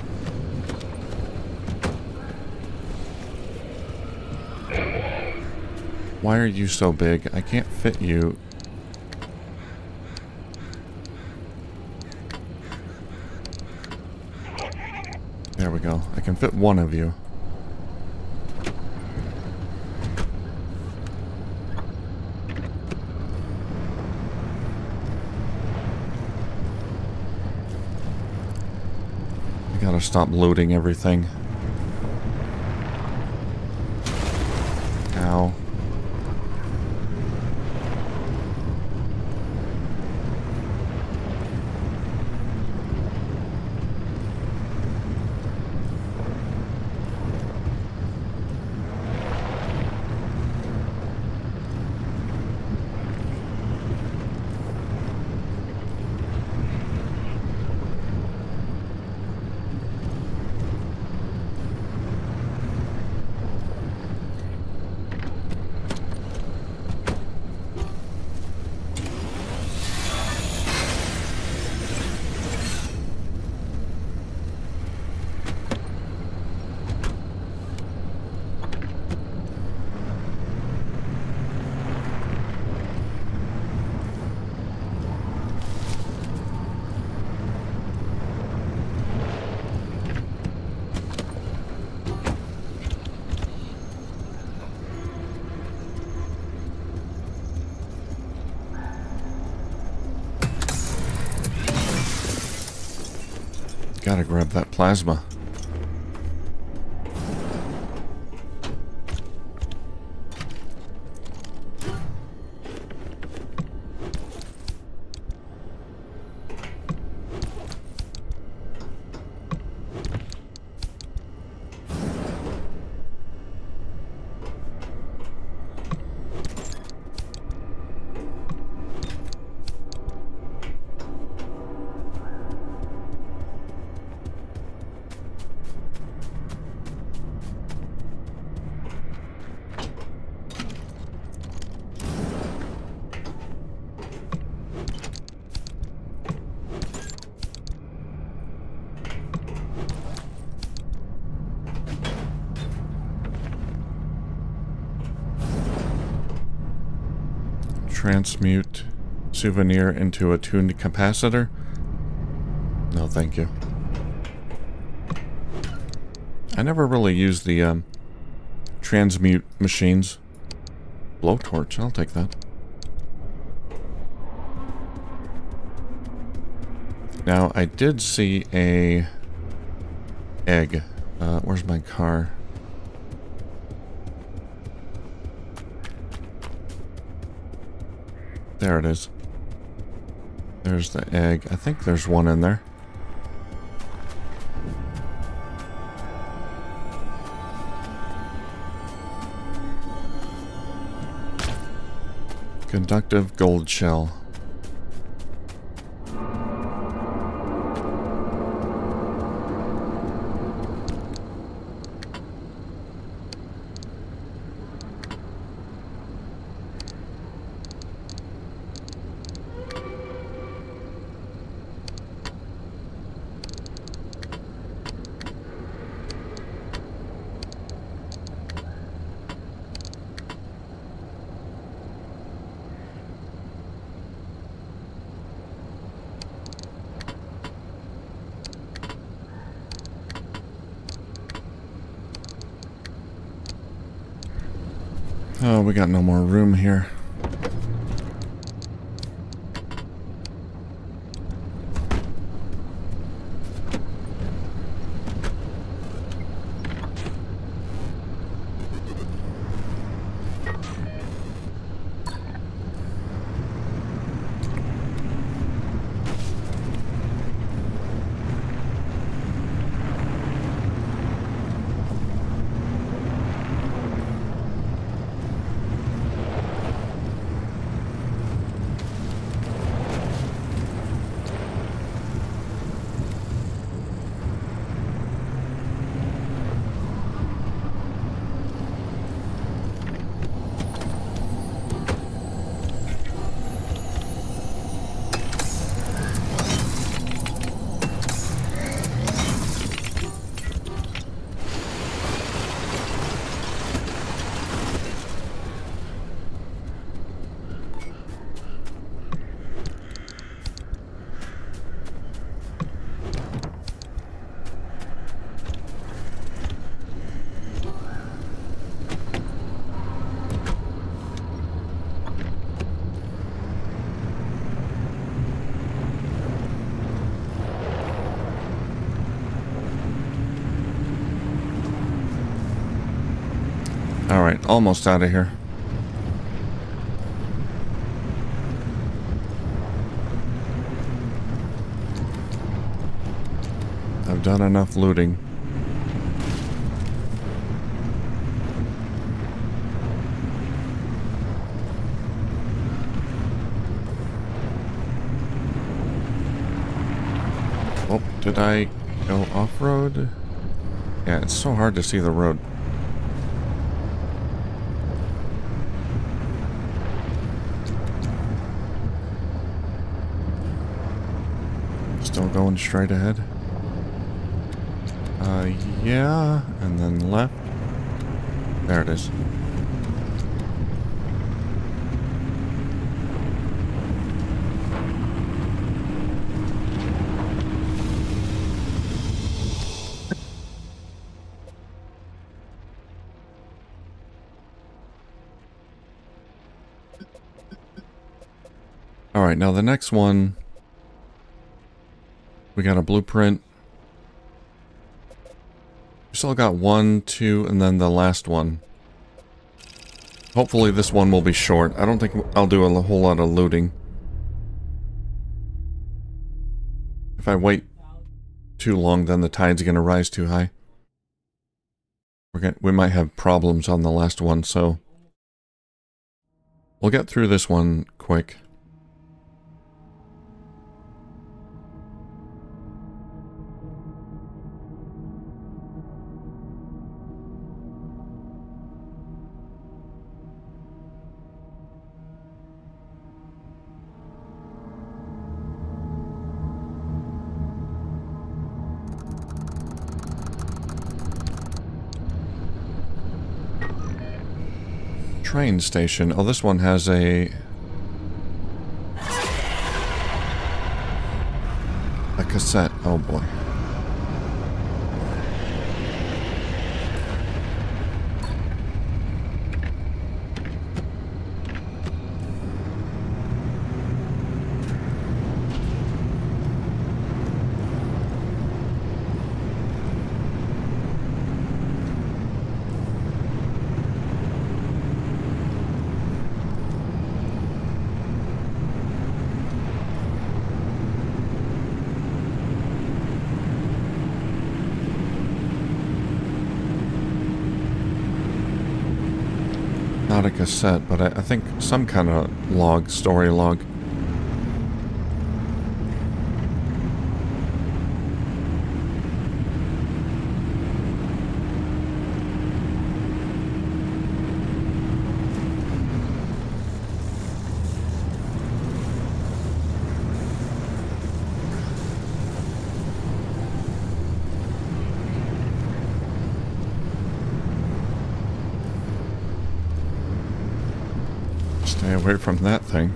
Why are you so big? I can't fit you. There we go. I can fit one of you. I gotta stop looting everything. Ow. Gotta grab that plasma. Transmute souvenir into a tuned capacitor? No, thank you. I never really used the transmute machines. Blowtorch, I'll take that. Now, I did see a egg. Where's my car? There it is. There's the egg. I think there's one in there. Conductive gold shell. Oh, we got no more room here. Alright, almost out of here. I've done enough looting. Oh, did I go off-road? Yeah, it's so hard to see the road. Still going straight ahead. Yeah, and then left. There it is. Alright, now the next one, we got a blueprint. We still got 1, 2, and then the last one. Hopefully this one will be short. I don't think I'll do a whole lot of looting. If I wait too long, then the tide's gonna rise too high. We might have problems on the last one, so we'll get through this one quick. Train station. Oh, this one has a cassette. Oh boy. Not a cassette, but I think some kind of log, story log. Stay away from that thing.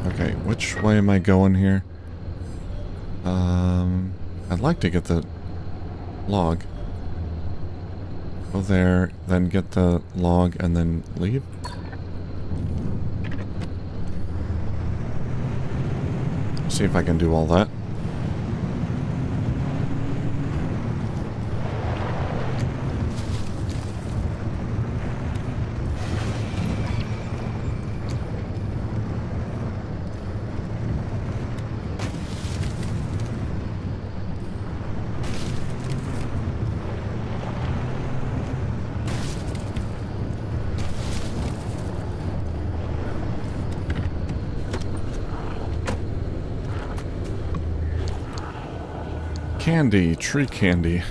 Okay, which way am I going here? I'd like to get the log. Go there, then get the log, and then leave. See if I can do all that. Candy, tree candy.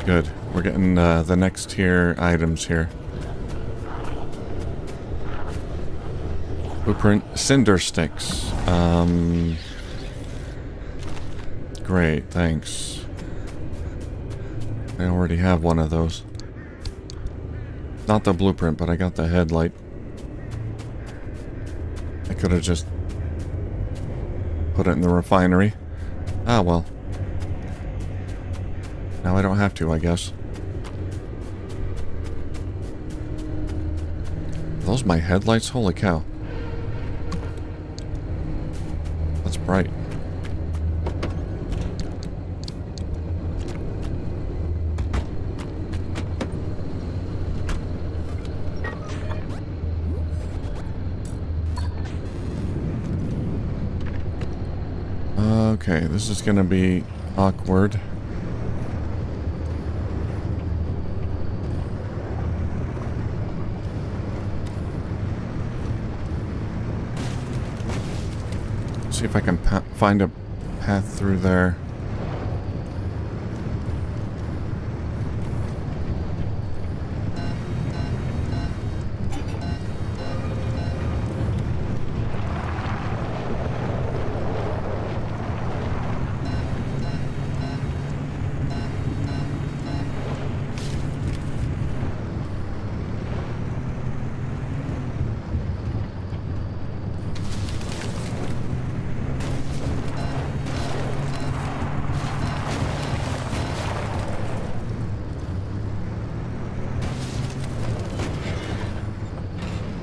Good. We're getting the next tier items here. Blueprint cinder sticks. Great, thanks. I already have one of those. Not the blueprint, but I got the headlight. I could have just put it in the refinery. Ah, well. Now I don't have to, I guess. Are those my headlights? Holy cow. That's bright. Okay, this is gonna be awkward. See if I can find a path through there.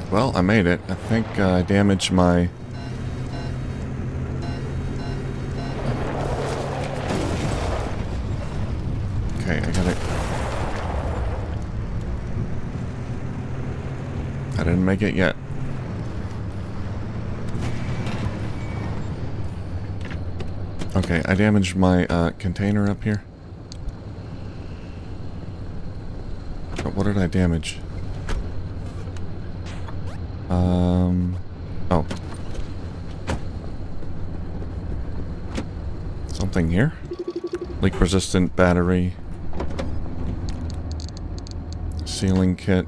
Well, I made it. I think I damaged my... Okay, I got it. I didn't make it yet. Okay, I damaged my container up here. But what did I damage? Oh. Something here? Leak resistant battery. Sealing kit.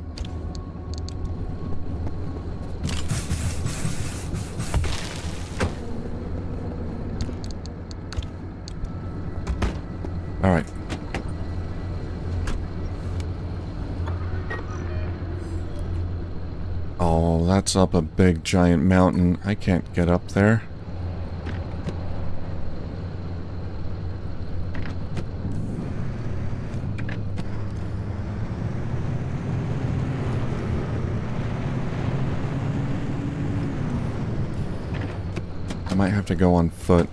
Alright. Oh, that's up a big giant mountain. I can't get up there. I might have to go on foot.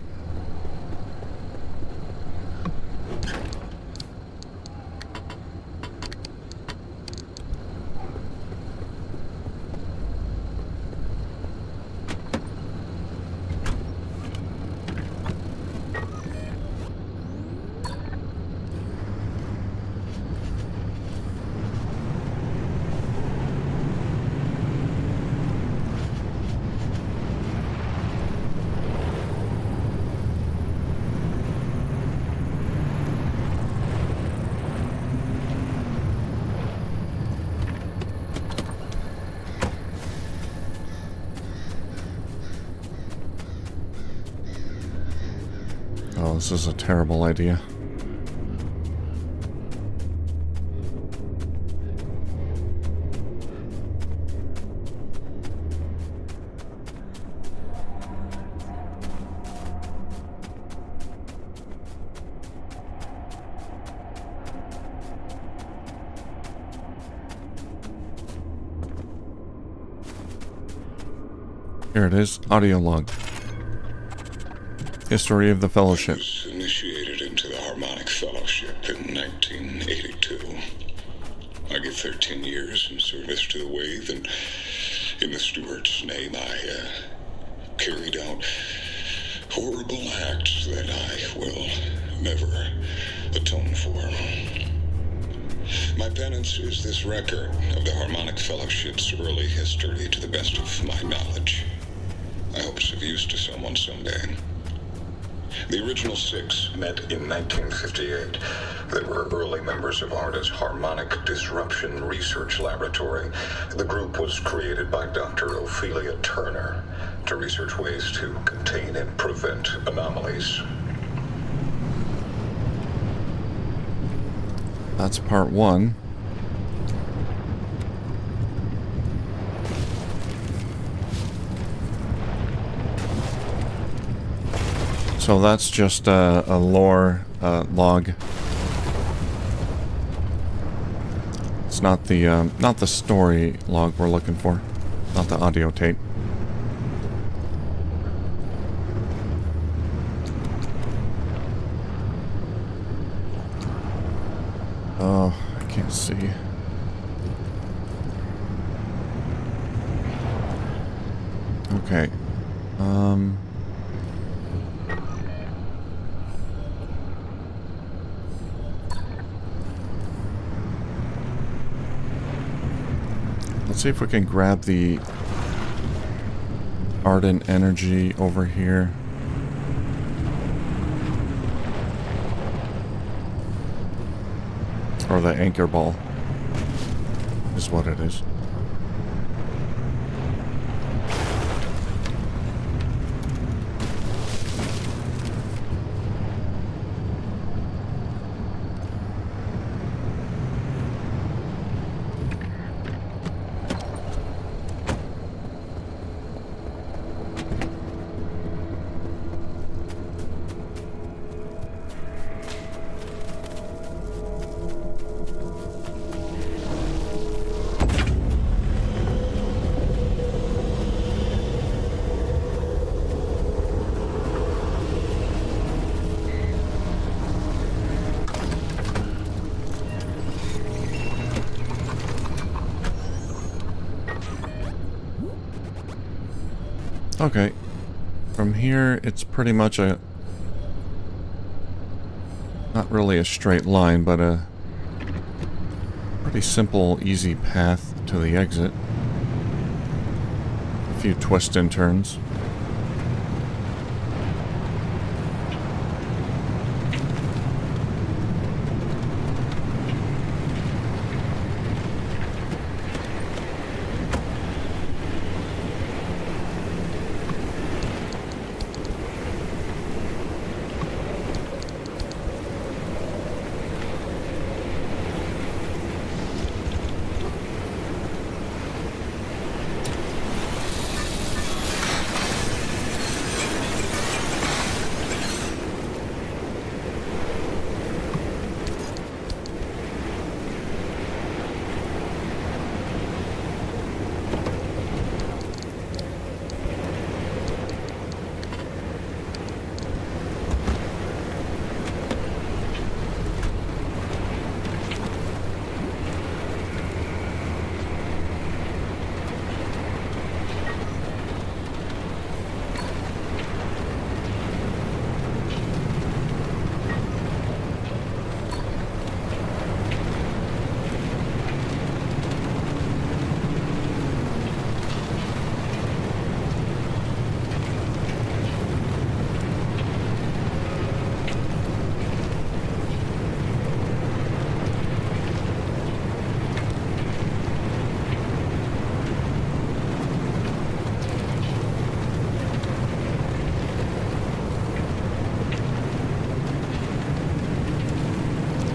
Oh, this is a terrible idea. Here it is. Audio log. History of the Fellowship. I was initiated into the Harmonic Fellowship in 1982. I get 13 years in service to the Wave, and in the steward's name I carried out horrible acts that I will never atone for. My penance is this record of the Harmonic Fellowship's early history to the best of my knowledge. I hope it's of use to someone someday. The original 6 met in 1958. They were early members of ARDA's Harmonic Disruption Research Laboratory. The group was created by Dr. Ophelia Turner to research ways to contain and prevent anomalies. That's part 1. So that's just a lore log. It's not the story log we're looking for, not the audio tape. Oh, I can't see. Okay. Let's see if we can grab the ardent energy over here. Or the anchor ball is what it is. Okay, from here it's pretty much a, not really a straight line, but a pretty simple, easy path to the exit. A few twists and turns.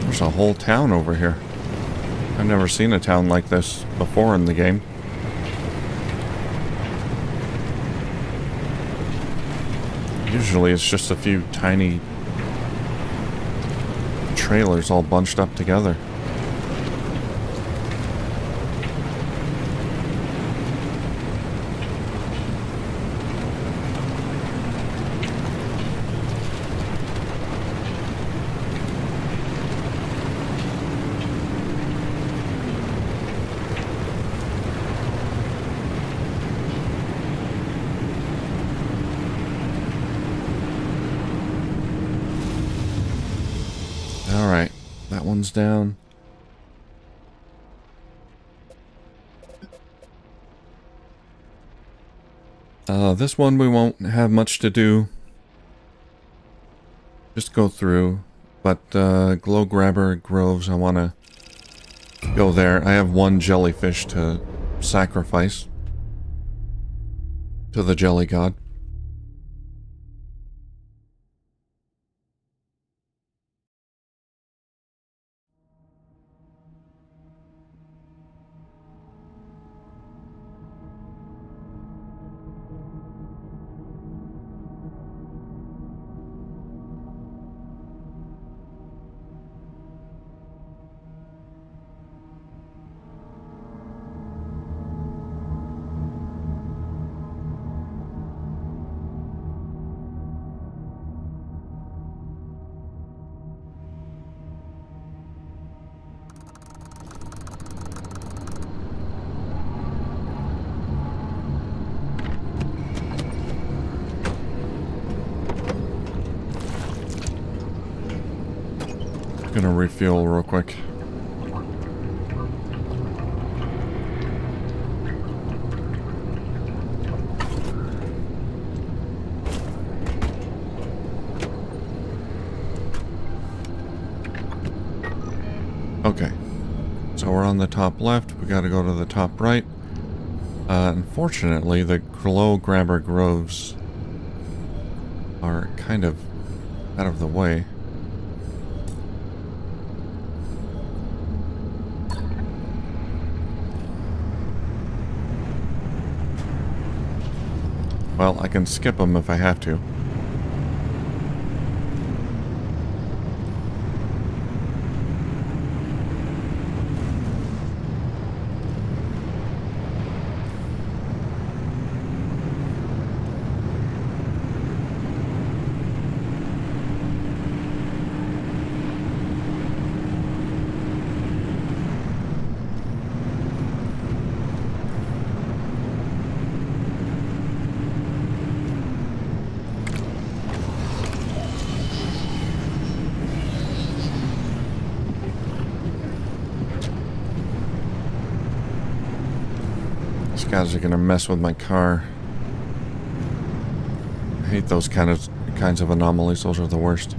There's a whole town over here. I've never seen a town like this before in the game. Usually it's just a few tiny trailers all bunched up together. one's down. This one we won't have much to do. Just go through. But Glow Grabber Groves, I want to go there. I have one jellyfish to sacrifice to the jelly god. Gonna refuel real quick. Okay, so we're on the top left. We gotta go to the top right. Unfortunately, the Glow Grabber Groves are kind of out of the way. Well, I can skip them if I have to. These guys are gonna mess with my car. I hate those kinds of anomalies. Those are the worst.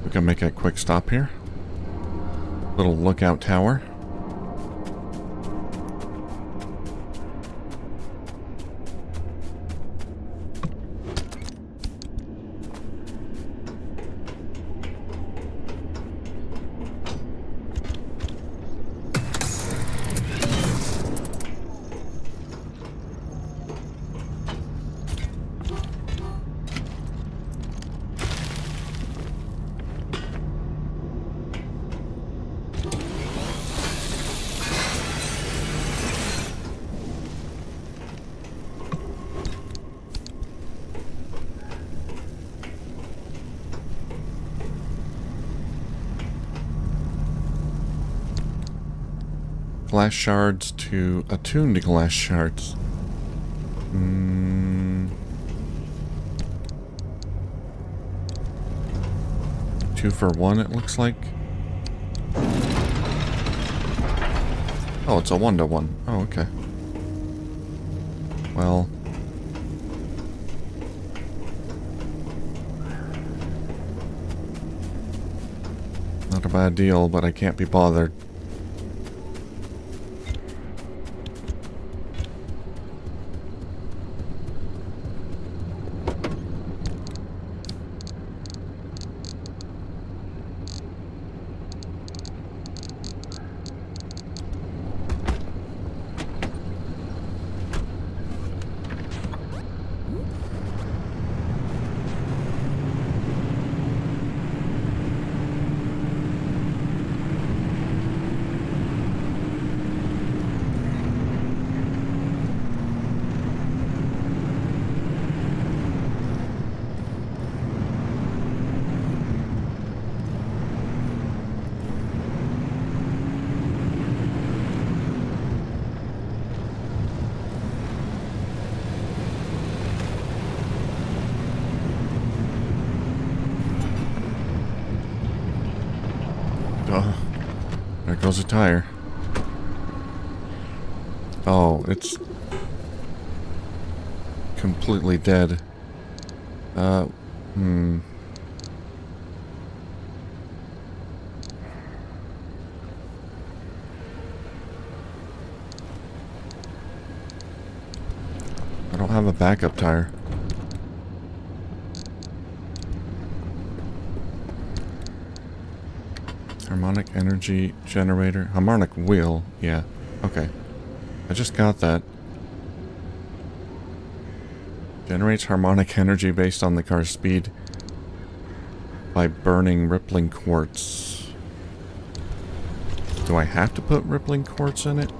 We can make a quick stop here. Little lookout tower. Glass shards to attune to glass shards. 2 for 1, it looks like. Oh, it's a 1-to-1. Oh, okay. Well. Not a bad deal, but I can't be bothered. There goes a tire. Oh, it's completely dead. I don't have a backup tire. Harmonic energy generator. Harmonic wheel. Yeah. Okay. I just got that. Generates harmonic energy based on the car's speed by burning rippling quartz. Do I have to put rippling quartz in it?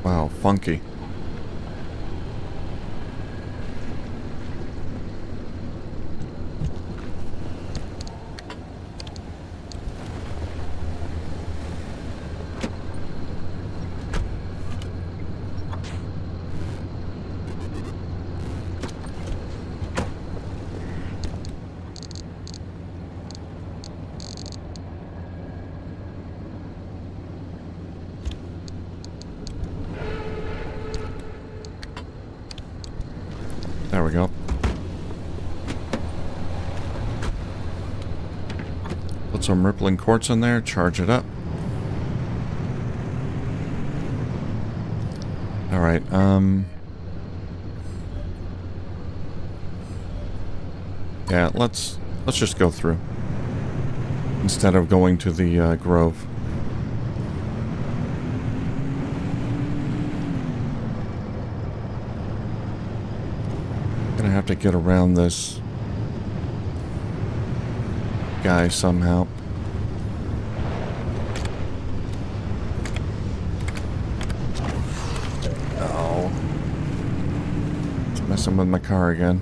Wow, funky. There we go. Put some rippling quartz in there, charge it up. Alright, yeah, let's just go through. Instead of going to the, grove. Gonna have to get around this guy somehow. Oh. It's messing with my car again.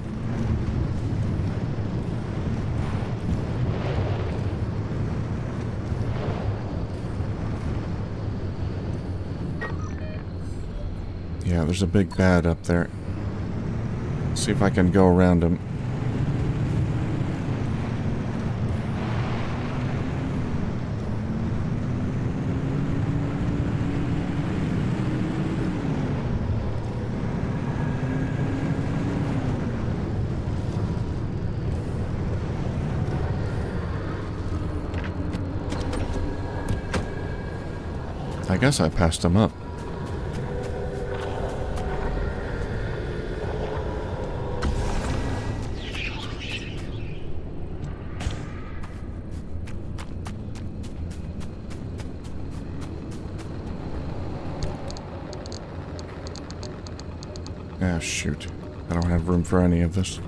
Yeah, there's a big bad up there. See if I can go around him. I guess I passed him up. Ah, shoot. I don't have room for any of this.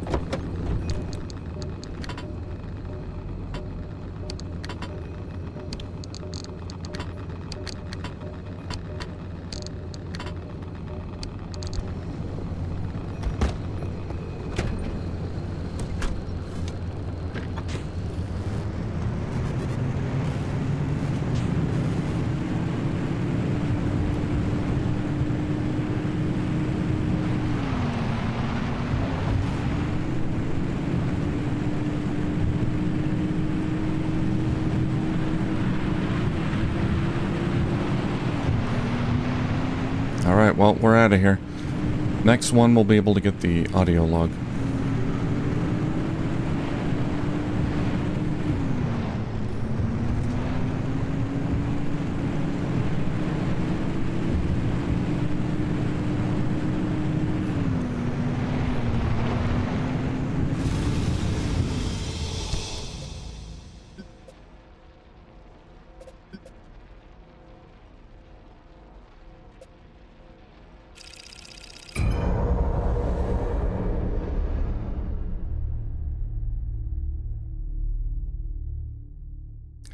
Alright, well, we're out of here. Next one, we'll be able to get the audio log.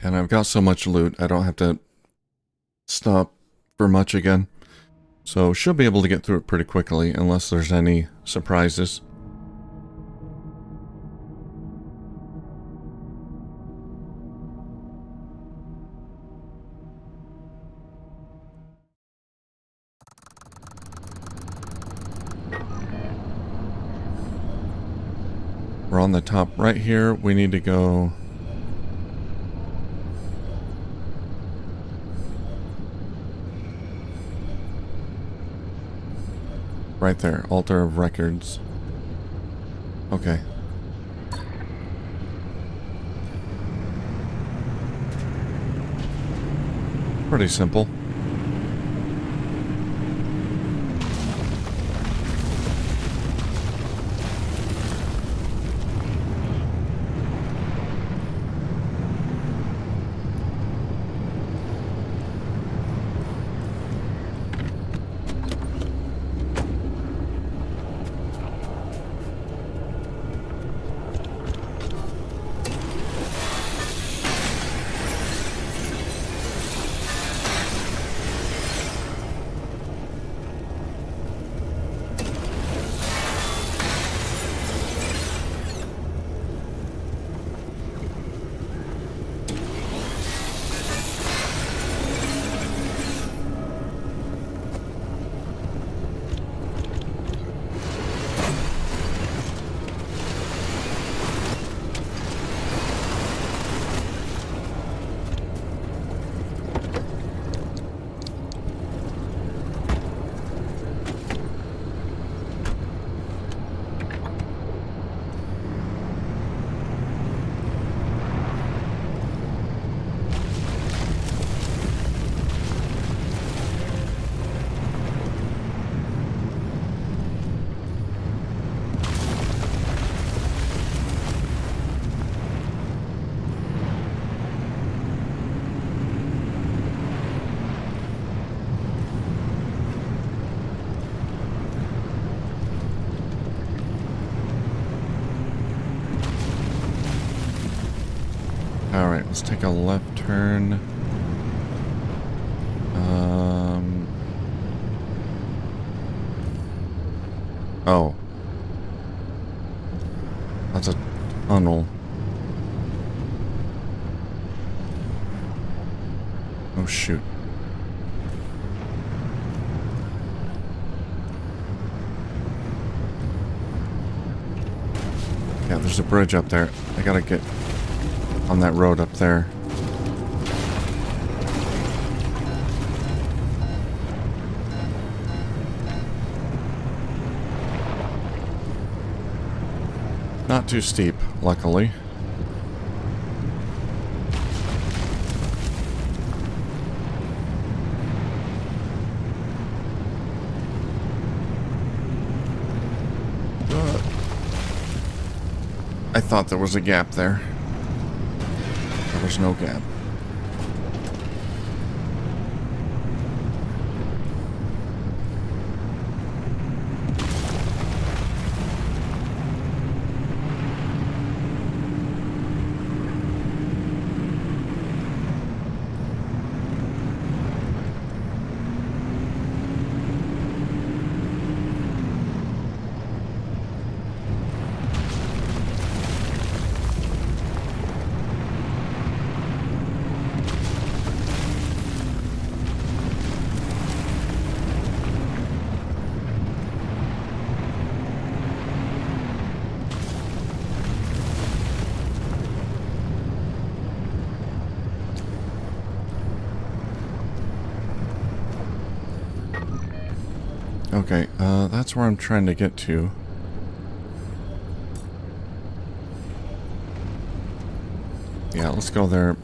And I've got so much loot, I don't have to stop for much again. So should be able to get through it pretty quickly, unless there's any surprises. We're on the top right here. We need to go... right there. Altar of Records. Okay. Pretty simple. Alright, let's take a left turn. Oh. That's a tunnel. Oh, shoot. Yeah, there's a bridge up there. I gotta get on that road up there. Not too steep, luckily. I thought there was a gap there. There was no gap. Okay, that's where I'm trying to get to. Yeah, let's go there.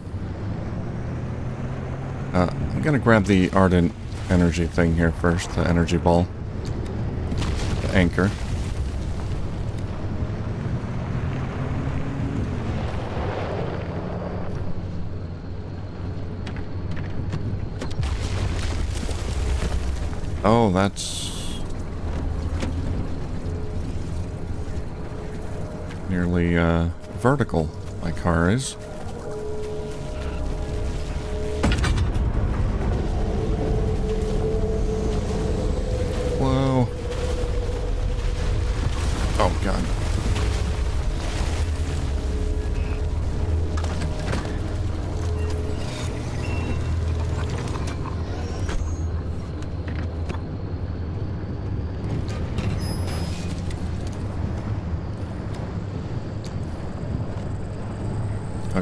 I'm gonna grab the ardent energy thing here first, the energy ball. The anchor. Oh, that's nearly vertical, my car is. Whoa. Oh, God.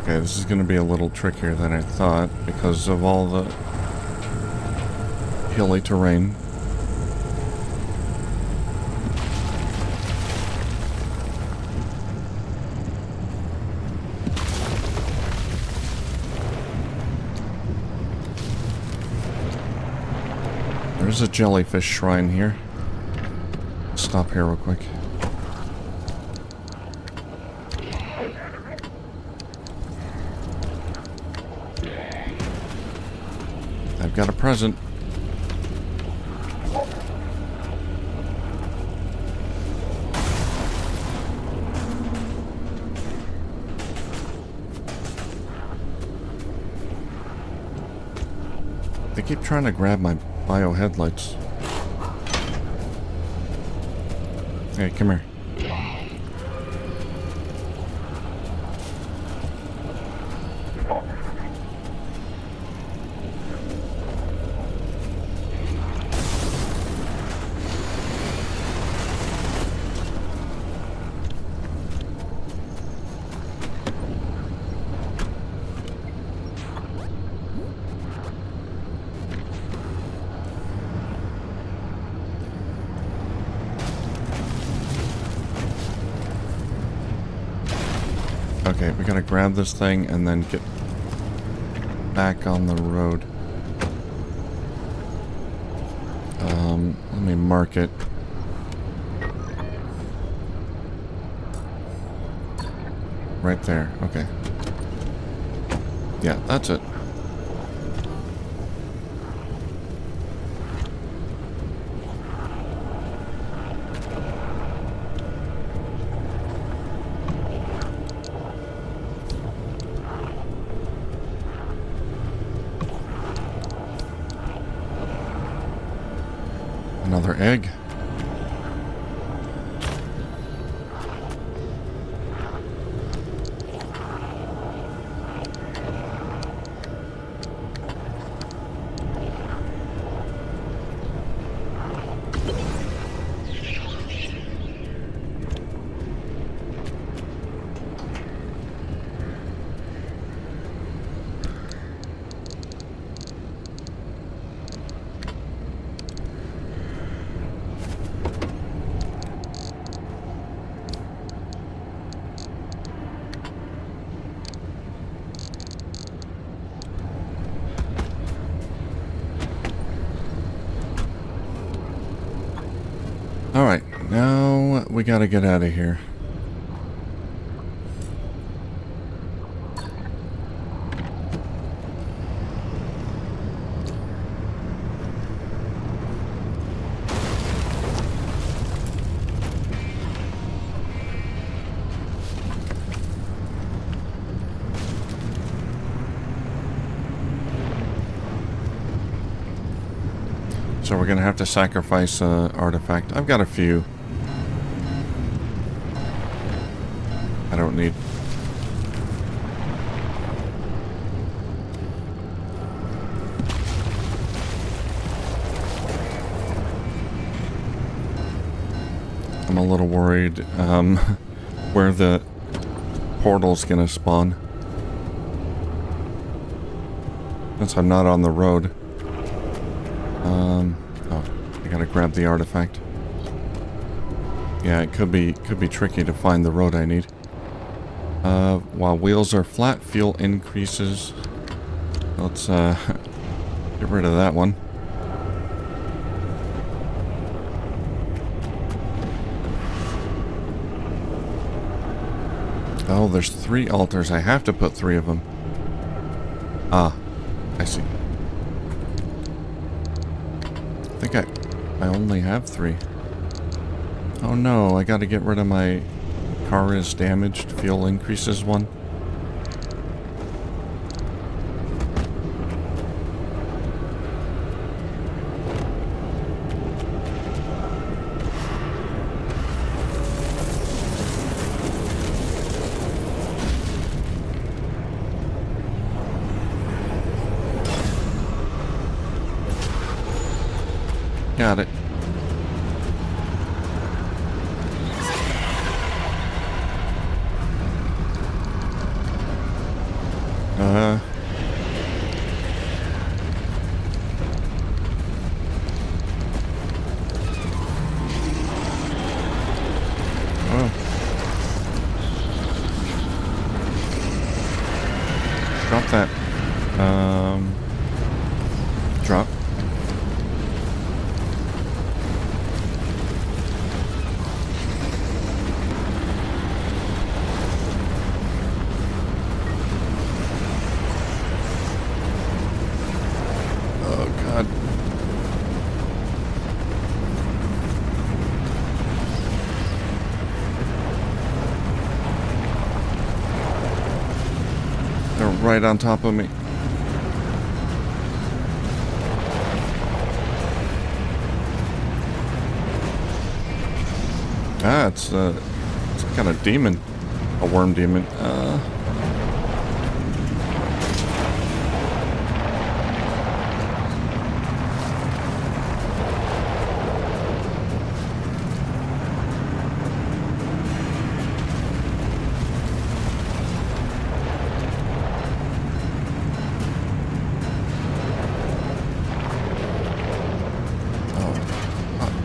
Okay, this is going to be a little trickier than I thought because of all the hilly terrain. There's a jellyfish shrine here. Stop here real quick. I've got a present. They keep trying to grab my bio headlights. Hey, come here. Okay, we gotta grab this thing and then get back on the road. Let me mark it. Right there, okay. Yeah, that's it. Another egg. Alright, now we gotta get out of here. So we're gonna have to sacrifice an artifact. I've got a few. I don't need. I'm a little worried where the portal's gonna spawn. Since I'm not on the road. Oh, I gotta grab the artifact. Yeah, it could be tricky to find the road I need. While wheels are flat, fuel increases. Let's get rid of that one. Oh, there's 3 altars. I have to put 3 of them. Ah, I see. I think I only have 3. Oh no, I gotta get rid of my car is damaged, fuel increases one. Got it. with that. Drop. Oh, God. They're right on top of me. Ah, it's kind of demon. A worm demon.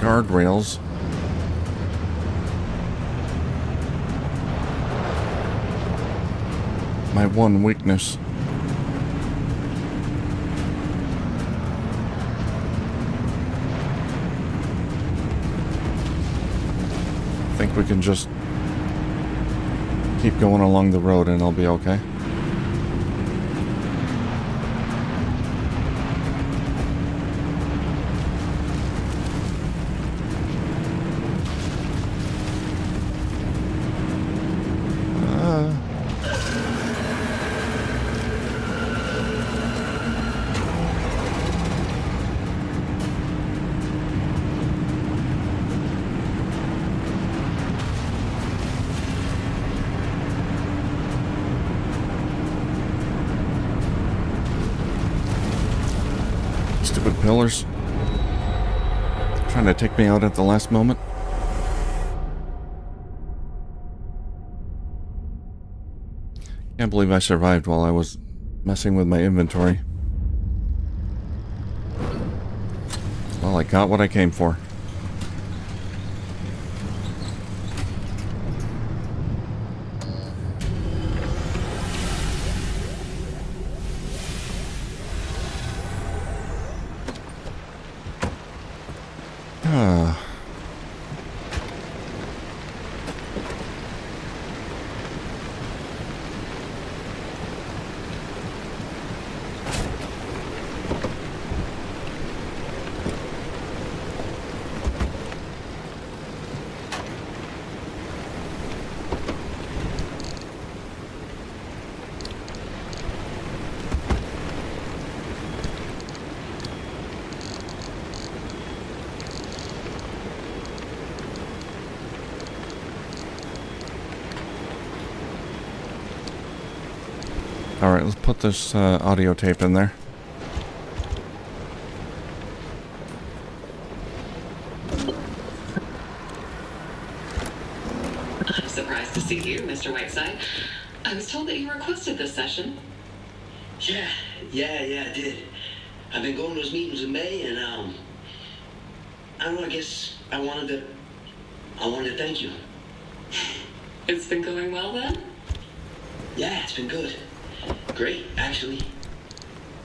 Guardrails. My one weakness. I think we can just keep going along the road and I'll be okay. Stupid pillars. Trying to take me out at the last moment. Can't believe I survived while I was messing with my inventory. Well, I got what I came for. Alright, let's put this audio tape in there. I'm surprised to see you, Mr. Whiteside. I was told that you requested this session. Yeah, I did. I've been going to those meetings with May, and I don't know. I guess I wanted to thank you. It's been going well then? Yeah, it's been good. Great, actually.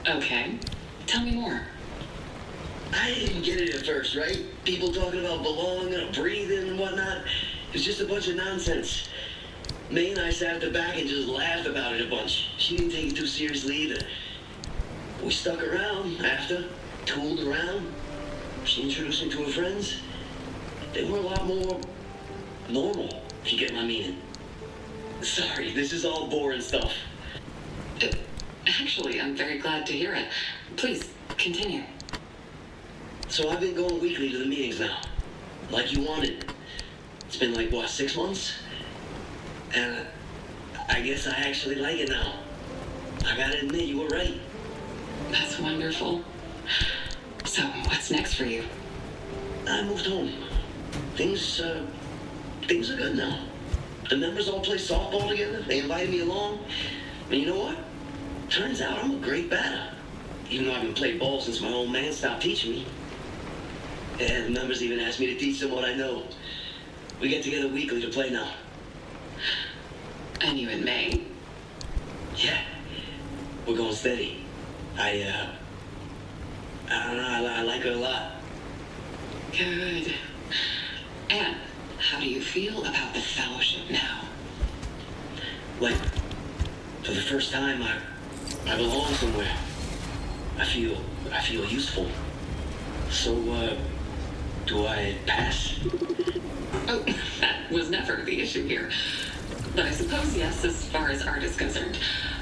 Okay. Tell me more. I didn't get it at first, right? People talking about belonging and breathing and whatnot. It was just a bunch of nonsense. May and I sat at the back and just laughed about it a bunch. She didn't take it too seriously either. We stuck around after, tooled around. She introduced me to her friends. They were a lot more normal, if you get my meaning. Sorry, this is all boring stuff. Actually, I'm very glad to hear it. Please, continue. So I've been going weekly to the meetings now, like you wanted. It's been like, what, 6 months? And I guess I actually like it now. I gotta admit, you were right. That's wonderful. So, what's next for you? I moved home. Things are good now. The members all play softball together. They invited me along. And you know what? Turns out I'm a great batter. Even though I haven't played ball since my old man stopped teaching me. Yeah, the members even asked me to teach them what I know. We get together weekly to play now. And you and May? Yeah. we're going steady. I don't know, I like her a lot. Good. And how do you feel about the fellowship now? Like, for the first time, I belong somewhere. I feel useful. So, do I pass? Oh, that was never the issue here. But I suppose yes, as far as art is concerned.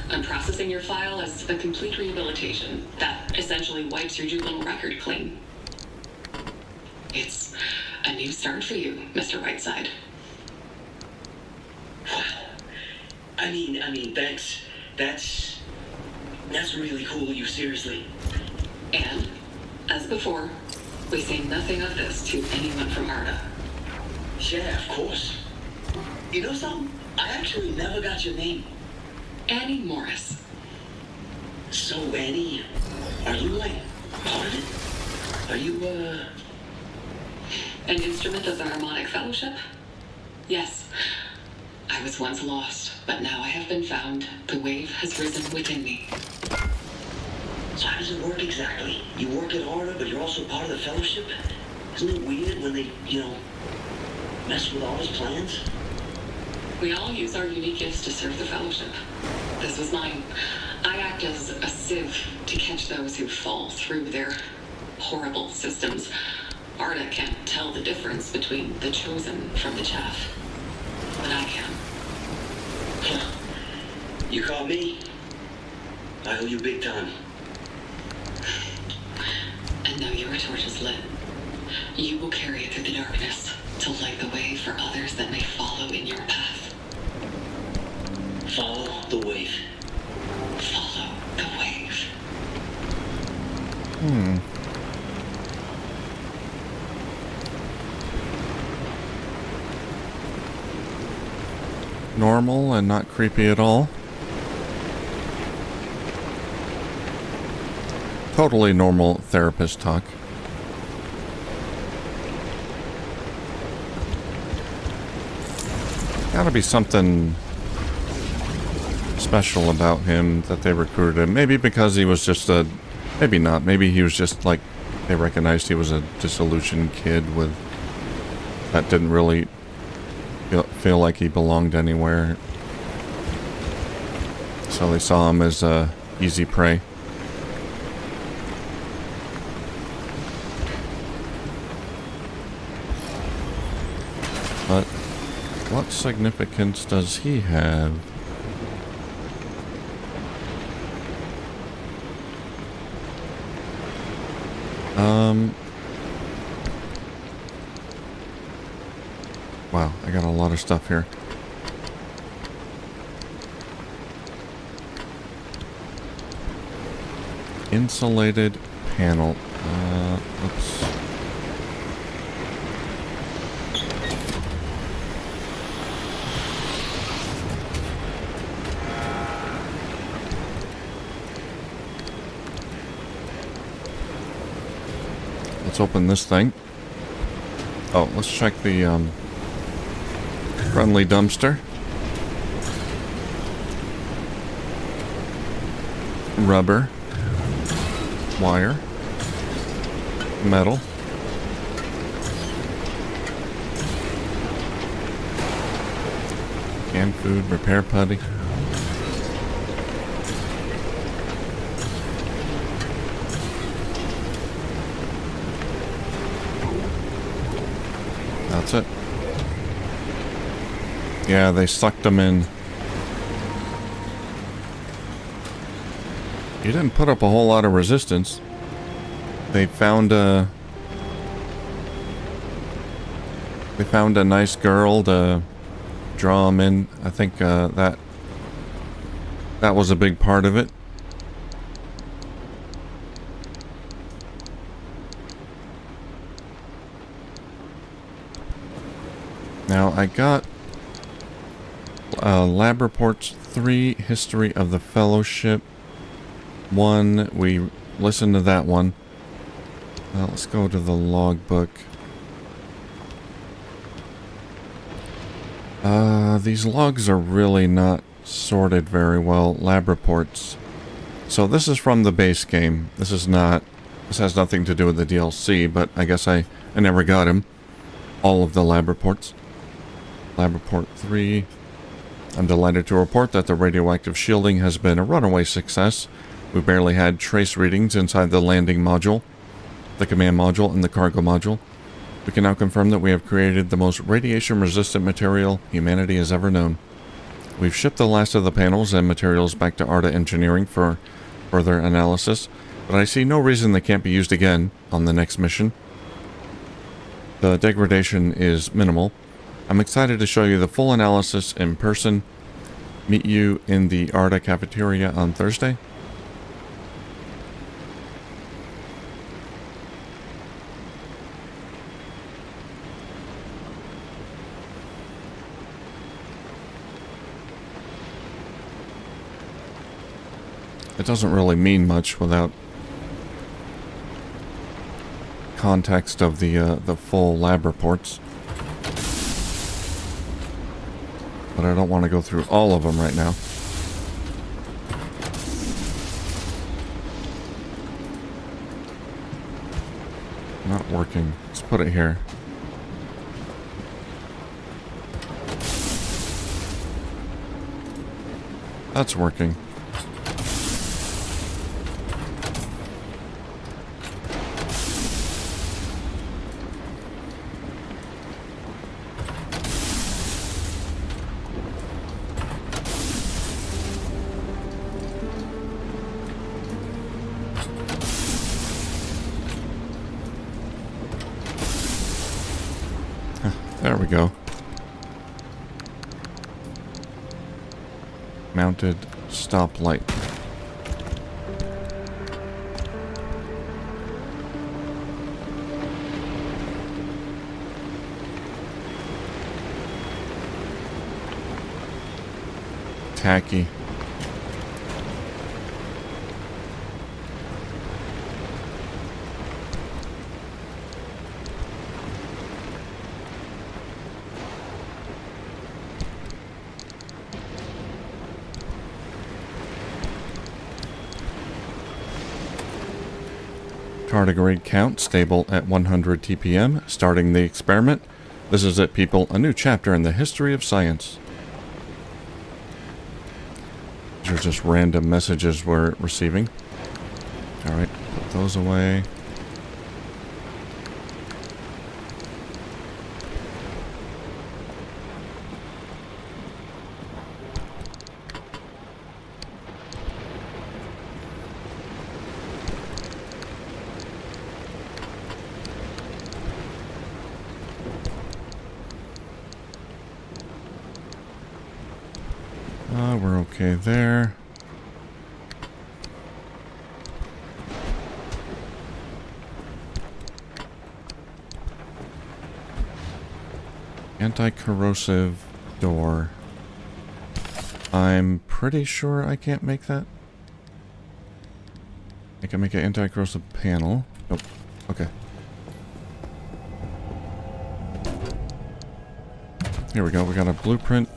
I'm processing your file as a complete rehabilitation. That essentially wipes your juvenile record clean. It's a new start for you, Mr. Whiteside. Wow. I mean, thanks. That's really cool of you, seriously. And, as before, we say nothing of this to anyone from Arda. Yeah, of course. You know something? I actually never got your name. Annie Morris. So, Annie, are you, like, part of it? Are you, An instrument of the Harmonic Fellowship? Yes. I was once lost, but now I have been found. The wave has risen within me. So how does it work exactly? You work at Arda, but you're also part of the Fellowship? Isn't it weird when they, mess with Arda's plans? We all use our unique gifts to serve the Fellowship. This was mine. I act as a sieve to catch those who fall through their horrible systems. Arda can't tell the difference between the chosen from the chaff. But I can. You caught me. I owe you big time. And now your torch is lit. You will carry it through the darkness to light the way for others that may follow in your path. Follow the wave. Follow the wave. Normal and not creepy at all. Totally normal therapist talk. Gotta be something special about him that they recruited him. Maybe because he was just a... Maybe not. Maybe he was just like... They recognized he was a disillusioned kid with... That didn't really feel like he belonged anywhere. So they saw him as easy prey. But what significance does he have? Wow, I got a lot of stuff here. Insulated panel. Oops. Let's open this thing. Oh, let's check the friendly dumpster. Rubber. Wire. Metal. Canned food, repair putty. That's it. Yeah, they sucked them in. You didn't put up a whole lot of resistance. They found a nice girl to draw them in. I think that was a big part of it. Now I got lab reports 3, history of the fellowship 1. We listened to that one. Let's go to the logbook. These logs are really not sorted very well. Lab reports. So this is from the base game. This is not... This has nothing to do with the DLC, but I guess I never got him. All of the lab reports. Lab report 3. I'm delighted to report that the radioactive shielding has been a runaway success. We barely had trace readings inside the landing module, the command module, and the cargo module. We can now confirm that we have created the most radiation-resistant material humanity has ever known. We've shipped the last of the panels and materials back to Arda Engineering for further analysis, but I see no reason they can't be used again on the next mission. The degradation is minimal. I'm excited to show you the full analysis in person. Meet you in the Arda cafeteria on Thursday. It doesn't really mean much without context of the full lab reports. But I don't want to go through all of them right now. Not working. Let's put it here. That's working. There we go. Mounted stoplight. Tacky. Tardigrade count stable at 100 TPM, starting the experiment. This is it, people, a new chapter in the history of science. These are just random messages we're receiving. Alright, put those away. We're okay there. Anti-corrosive door. I'm pretty sure I can't make that. I can make an anti-corrosive panel. Nope. Okay. Here we go. We got a blueprint.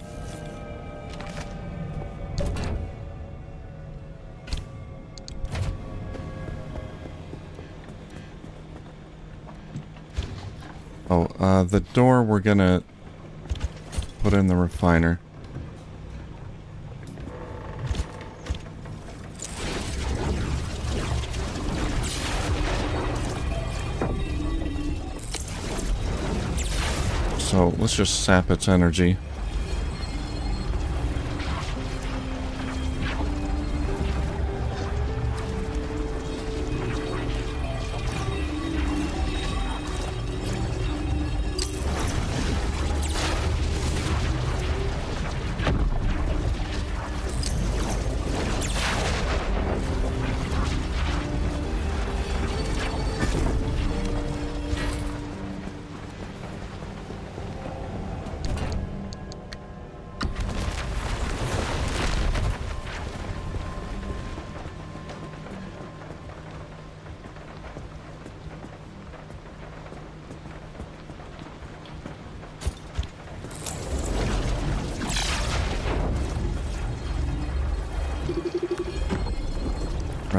Oh, the door we're gonna put in the refiner. So let's just sap its energy.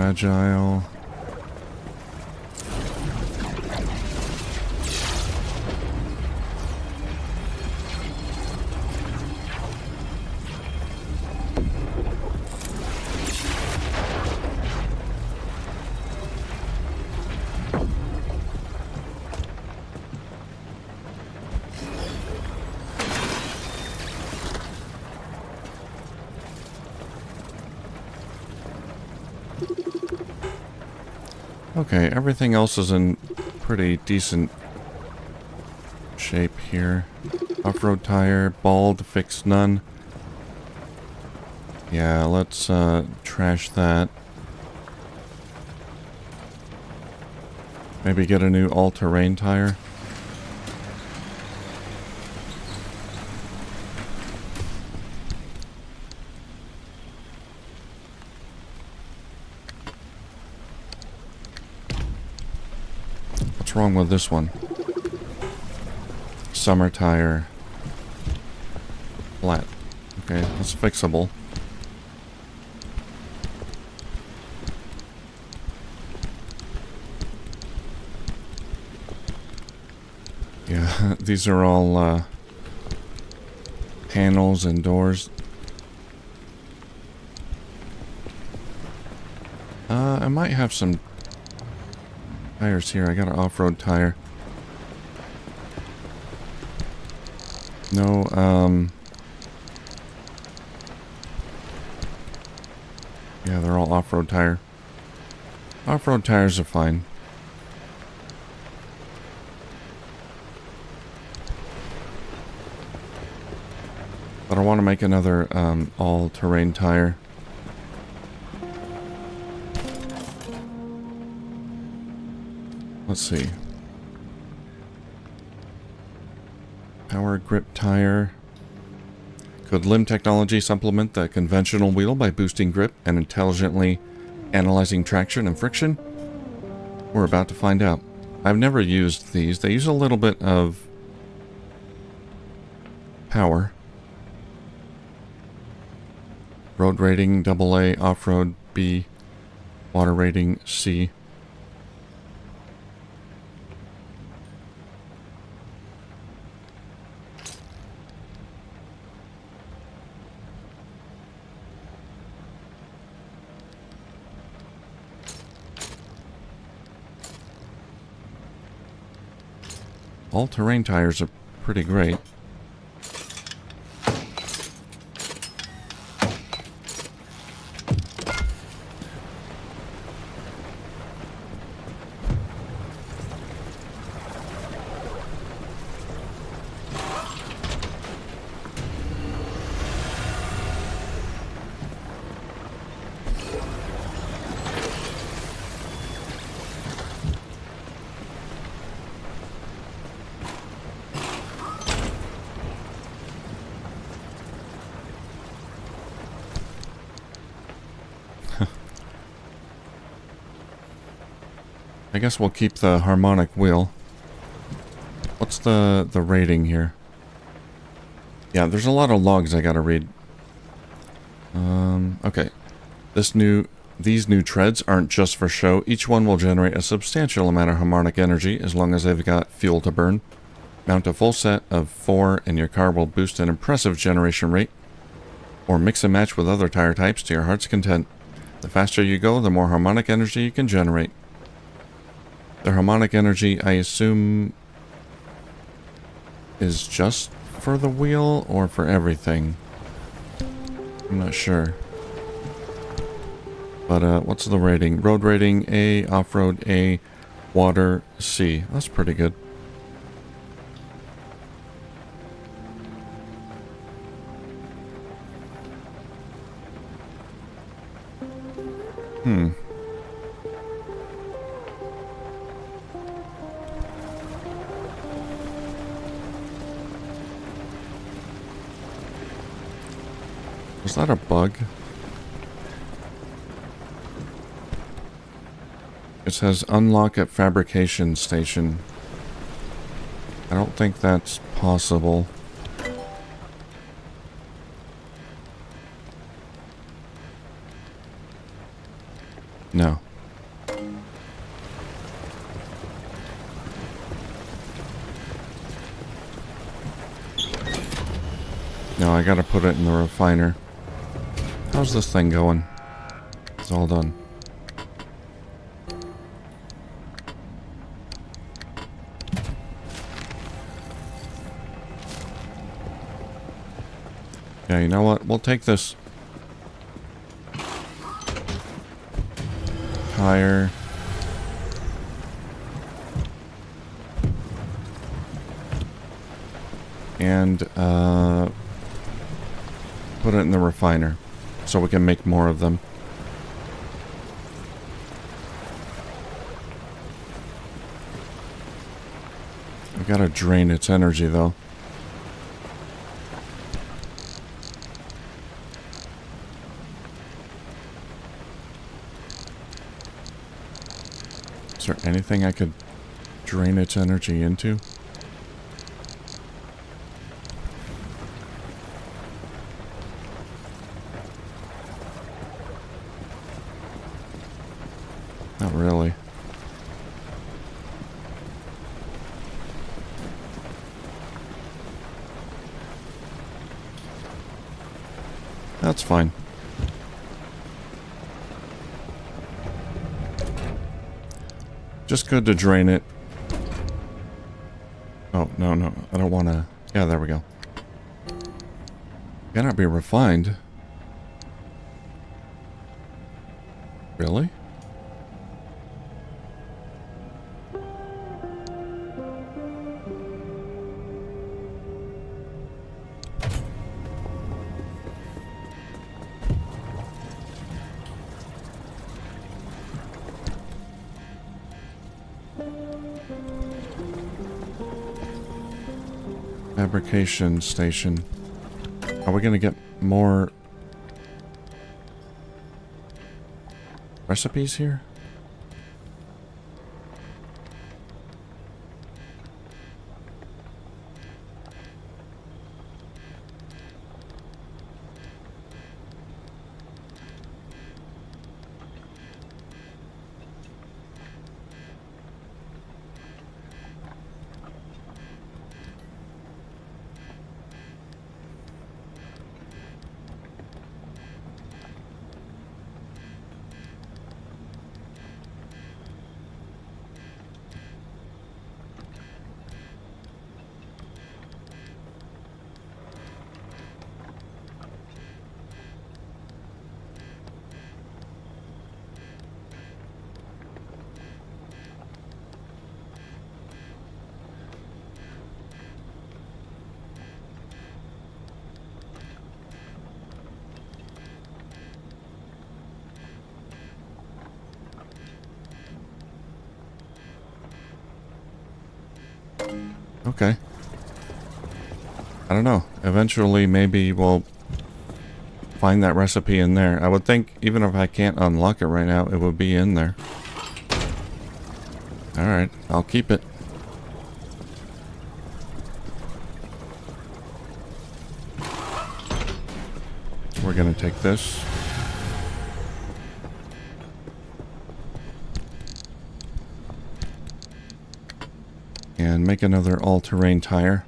fragile. Okay, everything else is in pretty decent shape here. Off-road tire, bald, fixed none. Yeah, let's trash that. Maybe get a new all-terrain tire. What's wrong with this one? Summer tire. Flat. Okay, that's fixable. Yeah, these are all panels and doors. I might have some tires here. I got an off-road tire. No, yeah, they're all off-road tire. Off-road tires are fine. But I want to make another all-terrain tire. Let's see. Power grip tire. Could limb technology supplement the conventional wheel by boosting grip and intelligently analyzing traction and friction? We're about to find out. I've never used these. They use a little bit of power. Road rating AA, off-road B, water rating C. All-terrain tires are pretty great. I guess we'll keep the harmonic wheel. What's the rating here? Yeah, there's a lot of logs I gotta read. Okay. These new treads aren't just for show. Each one will generate a substantial amount of harmonic energy as long as they've got fuel to burn. Mount a full set of 4 and your car will boost an impressive generation rate. Or mix and match with other tire types to your heart's content. The faster you go, the more harmonic energy you can generate. The harmonic energy, I assume, is just for the wheel or for everything. I'm not sure. But what's the rating? Road rating A, off-road A, water C. That's pretty good. Was that a bug? It says unlock at fabrication station. I don't think that's possible. No. No, I gotta put it in the refiner. How's this thing going? It's all done. Yeah, you know what? We'll take this tire. And put it in the refiner so we can make more of them. We gotta drain its energy though. Is there anything I could drain its energy into? Not really. That's fine. Just good to drain it. Oh, no, no. I don't want to... Yeah, there we go. Cannot be refined. Really? Fabrication station. Are we gonna get more recipes here? Okay. I don't know. Eventually, maybe we'll find that recipe in there. I would think, even if I can't unlock it right now, it would be in there. Alright, I'll keep it. We're gonna take this. And make another all-terrain tire.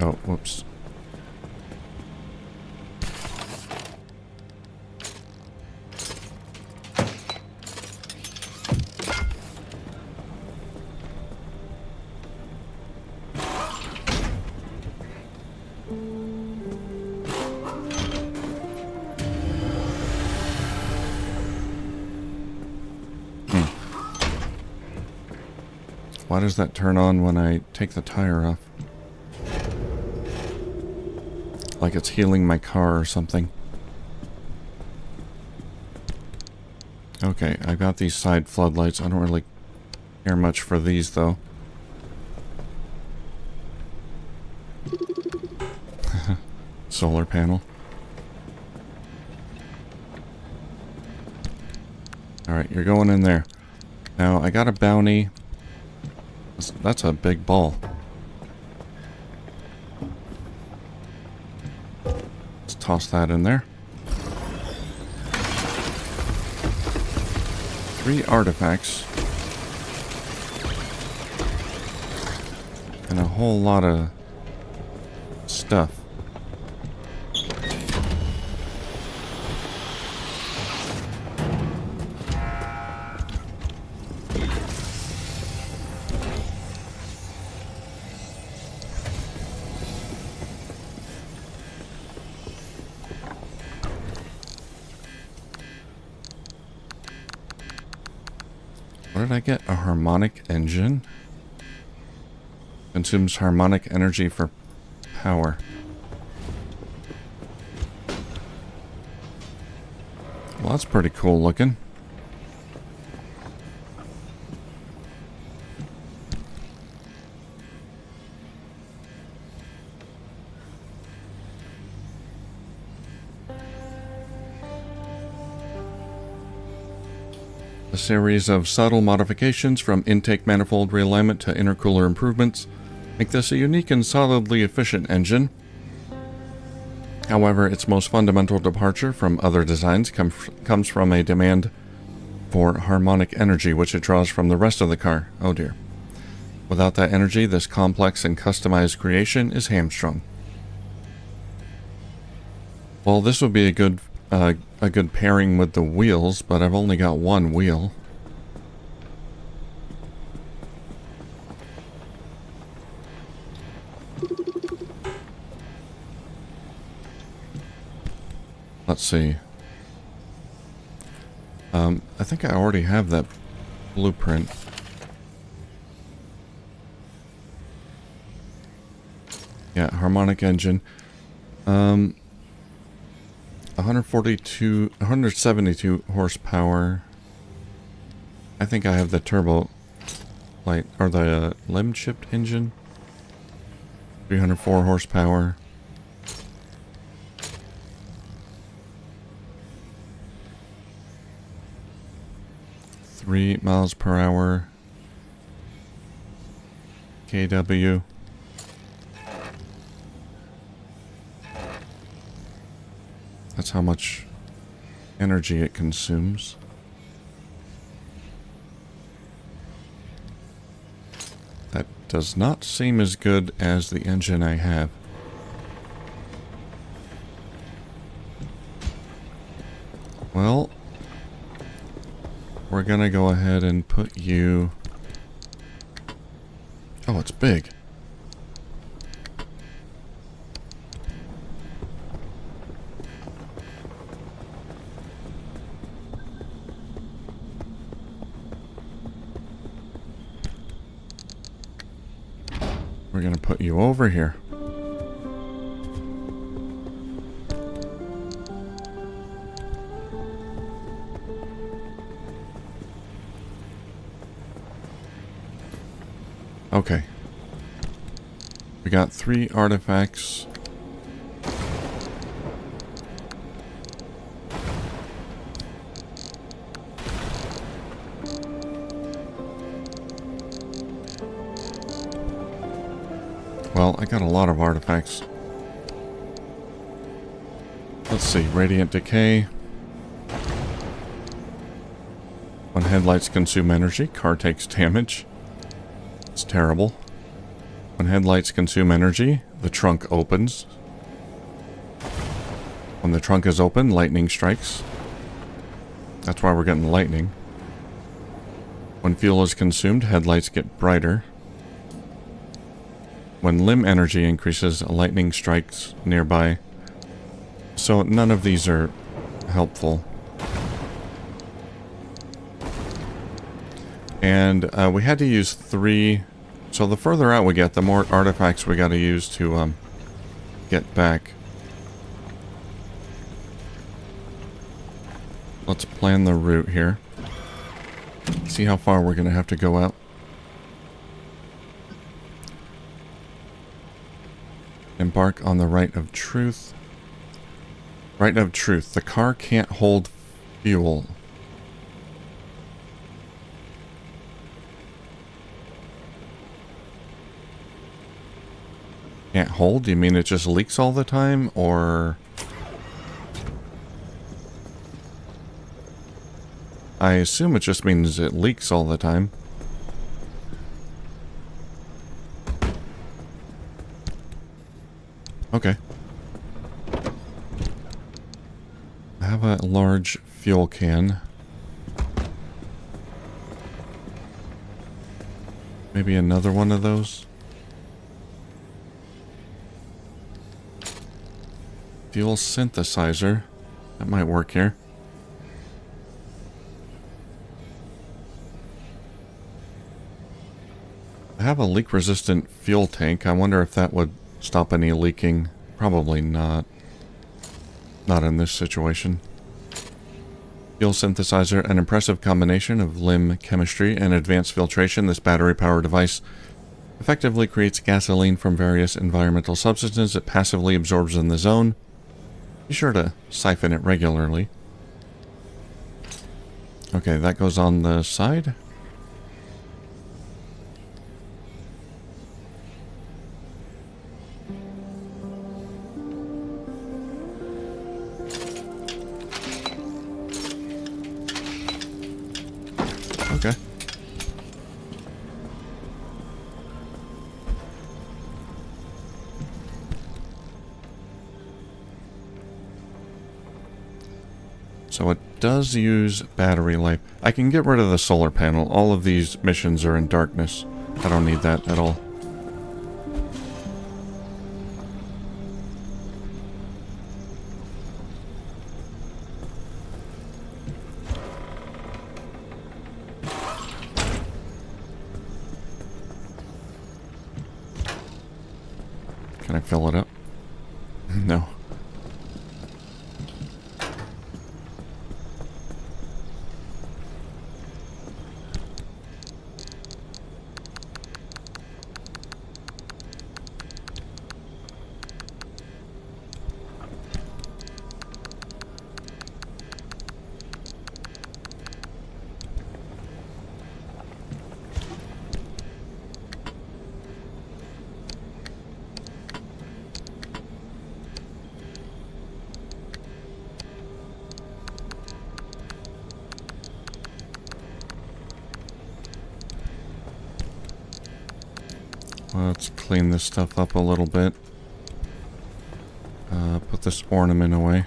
Oh, whoops. Why does that turn on when I take the tire off? Like it's healing my car or something. Okay, I got these side floodlights. I don't really care much for these though. Solar panel. Alright, you're going in there. Now, I got a bounty. That's a big ball. Let's toss that in there. 3 artifacts. And a whole lot of stuff. What did I get? A harmonic engine? Consumes harmonic energy for power. Well, that's pretty cool looking. A series of subtle modifications from intake manifold realignment to intercooler improvements make this a unique and solidly efficient engine. However, its most fundamental departure from other designs comes from a demand for harmonic energy, which it draws from the rest of the car. Oh dear. Without that energy, this complex and customized creation is hamstrung. Well, this would be a good pairing with the wheels, but I've only got one wheel. Let's see. I think I already have that blueprint. Yeah, harmonic engine. 172 horsepower. I think I have the turbo light, or the limb shift engine. 304 horsepower. .3 miles per hour. kW. That's how much energy it consumes. That does not seem as good as the engine I have. Well, we're gonna go ahead and put you... Oh, it's big. We're gonna put you over here. Okay. We got 3 artifacts. Well, I got a lot of artifacts. Let's see, radiant decay. When headlights consume energy, car takes damage. It's terrible. When headlights consume energy, the trunk opens. When the trunk is open, lightning strikes. That's why we're getting lightning. When fuel is consumed, headlights get brighter. When limb energy increases, lightning strikes nearby. So none of these are helpful. And we had to use 3. So the further out we get, the more artifacts we got to use to get back. Let's plan the route here. See how far we're going to have to go out. Embark on the right of truth. Right of truth. The car can't hold fuel. Can't hold? Do you mean it just leaks all the time, or... I assume it just means it leaks all the time. Okay. I have a large fuel can. Maybe another one of those. Fuel synthesizer. That might work here. I have a leak-resistant fuel tank. I wonder if that would stop any leaking. Probably not. Not in this situation. Fuel synthesizer, an impressive combination of limb chemistry and advanced filtration. This battery-powered device effectively creates gasoline from various environmental substances it passively absorbs in the zone. Be sure to siphon it regularly. Okay, that goes on the side. Okay. So it does use battery life. I can get rid of the solar panel. All of these missions are in darkness. I don't need that at all. Can I fill it up? No. Let's clean this stuff up a little bit. Put this ornament away.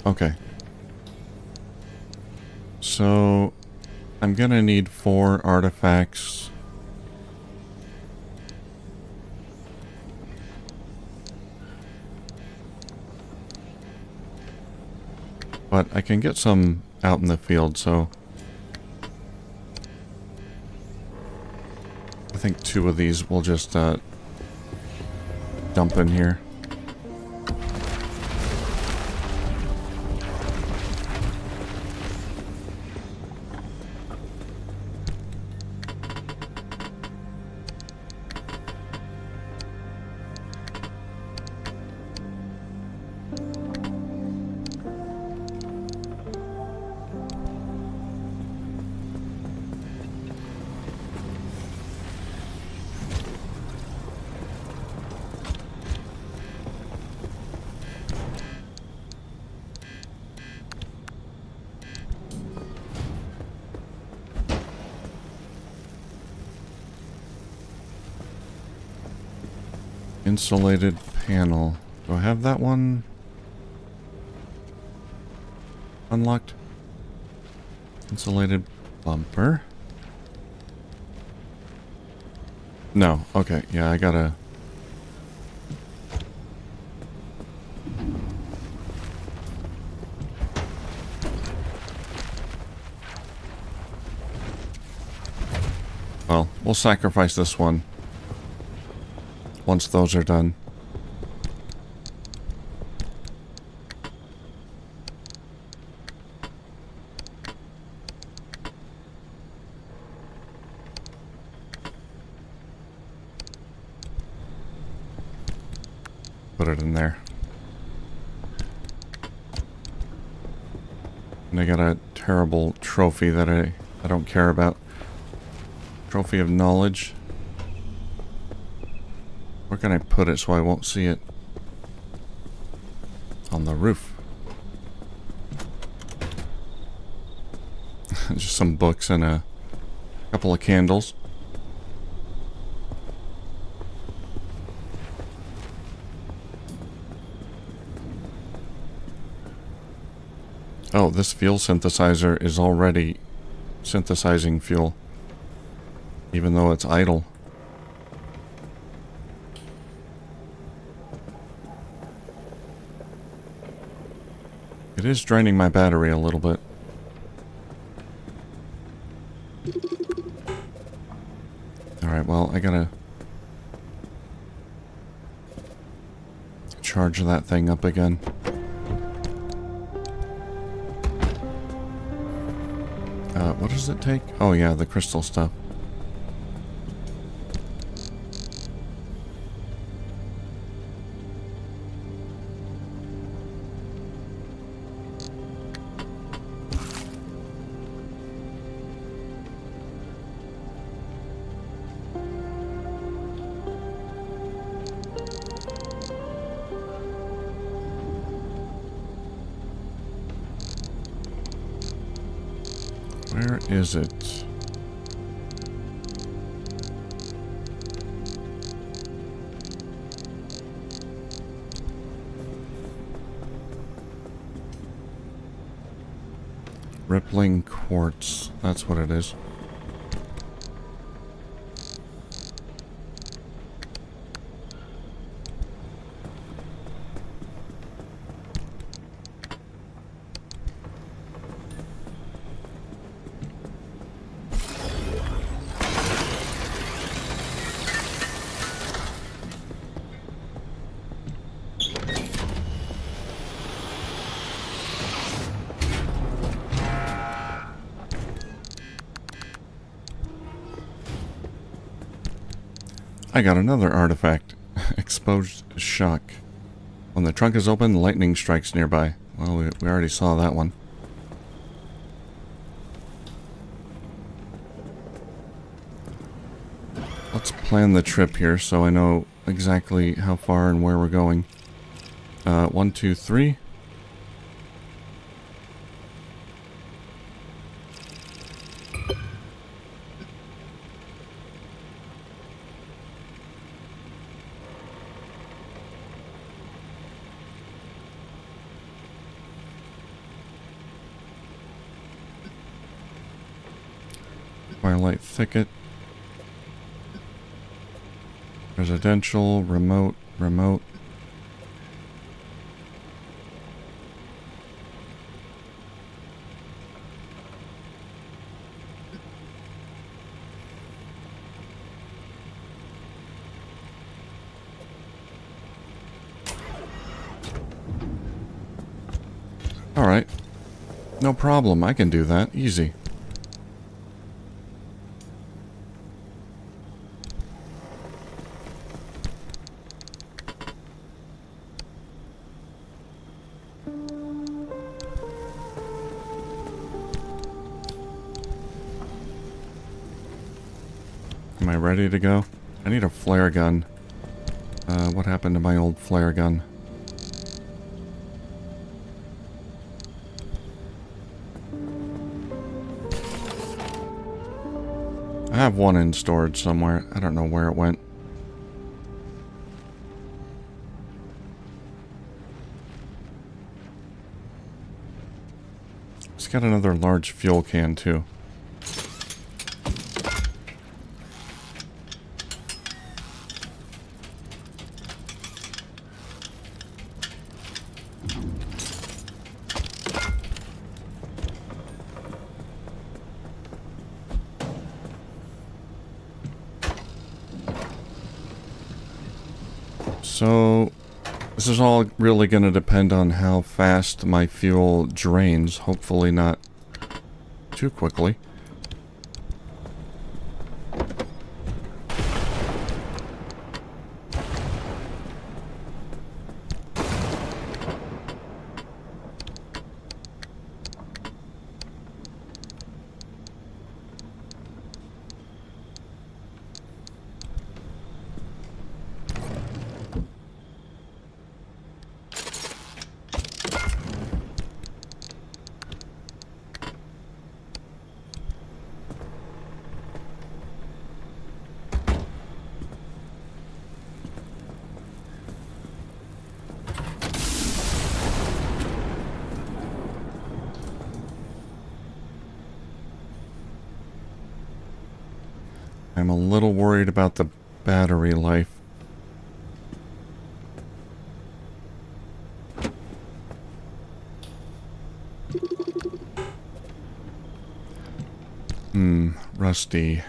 Okay. So, I'm gonna need 4 artifacts. But I can get some out in the field, so I think 2 of these we'll just dump in here. Insulated panel. Do I have that one unlocked? Insulated bumper. No. Okay. Yeah, I gotta... Well, we'll sacrifice this one once those are done. Put it in there. And I got a terrible trophy that I don't care about. Trophy of knowledge. Where can I put it so I won't see it? On the roof. Just some books and a couple of candles. Oh, this fuel synthesizer is already synthesizing fuel, even though it's idle. It is draining my battery a little bit. Alright, well, I gotta charge that thing up again. What does it take? Oh yeah, the crystal stuff. Where is it? Rippling quartz. That's what it is. I got another artifact. Exposed shock. When the trunk is open, lightning strikes nearby. Well, we already saw that one. Let's plan the trip here so I know exactly how far and where we're going. 1, 2, 3. Twilight Thicket. Residential, remote, remote. Alright. No problem, I can do that. Easy. Am I ready to go? I need a flare gun. What happened to my old flare gun? I have one in storage somewhere. I don't know where it went. It's got another large fuel can too. So, this is all really going to depend on how fast my fuel drains. Hopefully not too quickly. I'm a little worried about the battery life. Rusty.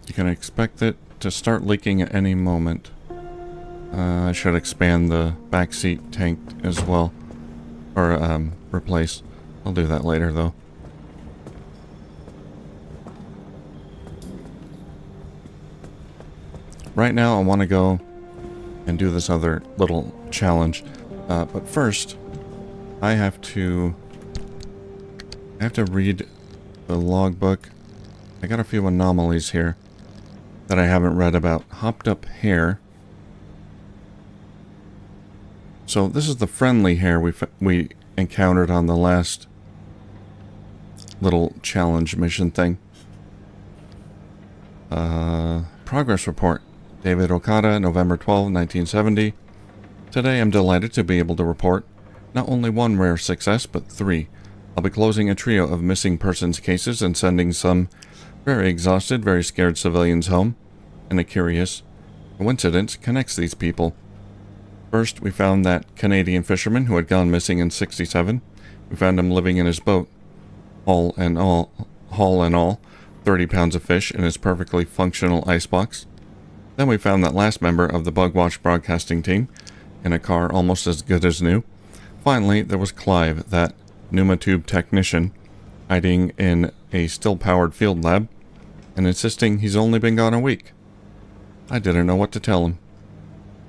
You can expect it to start leaking at any moment. I should expand the backseat tank as well. Or, replace. I'll do that later, though. Right now, I want to go and do this other little challenge. But first, I have to read the logbook. I got a few anomalies here that I haven't read about. Hopped up hare. So this is the friendly hare we encountered on the last little challenge mission thing. Progress report. David Okada, November 12, 1970. Today I'm delighted to be able to report not only one rare success, but 3. I'll be closing a trio of missing persons cases and sending some very exhausted, very scared civilians home. And a curious coincidence connects these people. First, we found that Canadian fisherman who had gone missing in '67. We found him living in his boat. Haul and all, 30 pounds of fish in his perfectly functional icebox. Then we found that last member of the Bugwatch broadcasting team in a car almost as good as new. Finally, there was Clive, that pneumatube technician, hiding in a still-powered field lab and insisting he's only been gone a week. I didn't know what to tell him.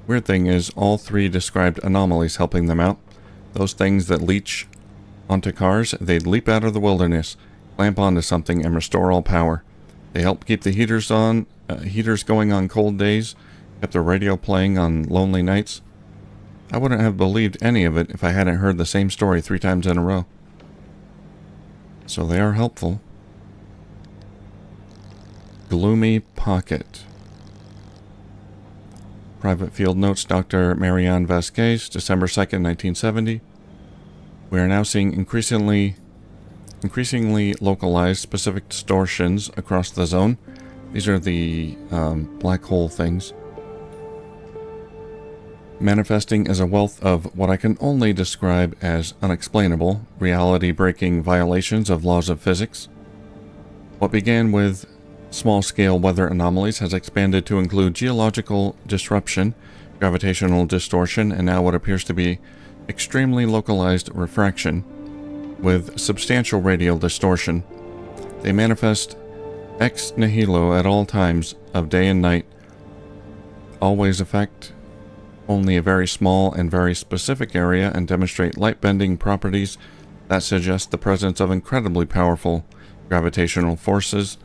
Weird thing is, all 3 described anomalies helping them out. Those things that leach onto cars, they'd leap out of the wilderness, clamp onto something, and restore all power. They help keep the heaters going on cold days, kept the radio playing on lonely nights. I wouldn't have believed any of it if I hadn't heard the same story 3 times in a row. So they are helpful. Gloomy Pocket. Private Field Notes, Dr. Marianne Vasquez, December 2nd, 1970. We are now seeing increasingly localized specific distortions across the zone. These are the black hole things. Manifesting as a wealth of what I can only describe as unexplainable, reality-breaking violations of laws of physics. What began with small-scale weather anomalies has expanded to include geological disruption, gravitational distortion, and now what appears to be extremely localized refraction, with substantial radial distortion. They manifest ex nihilo at all times of day and night, always affect only a very small and very specific area, and demonstrate light-bending properties that suggest the presence of incredibly powerful gravitational forces.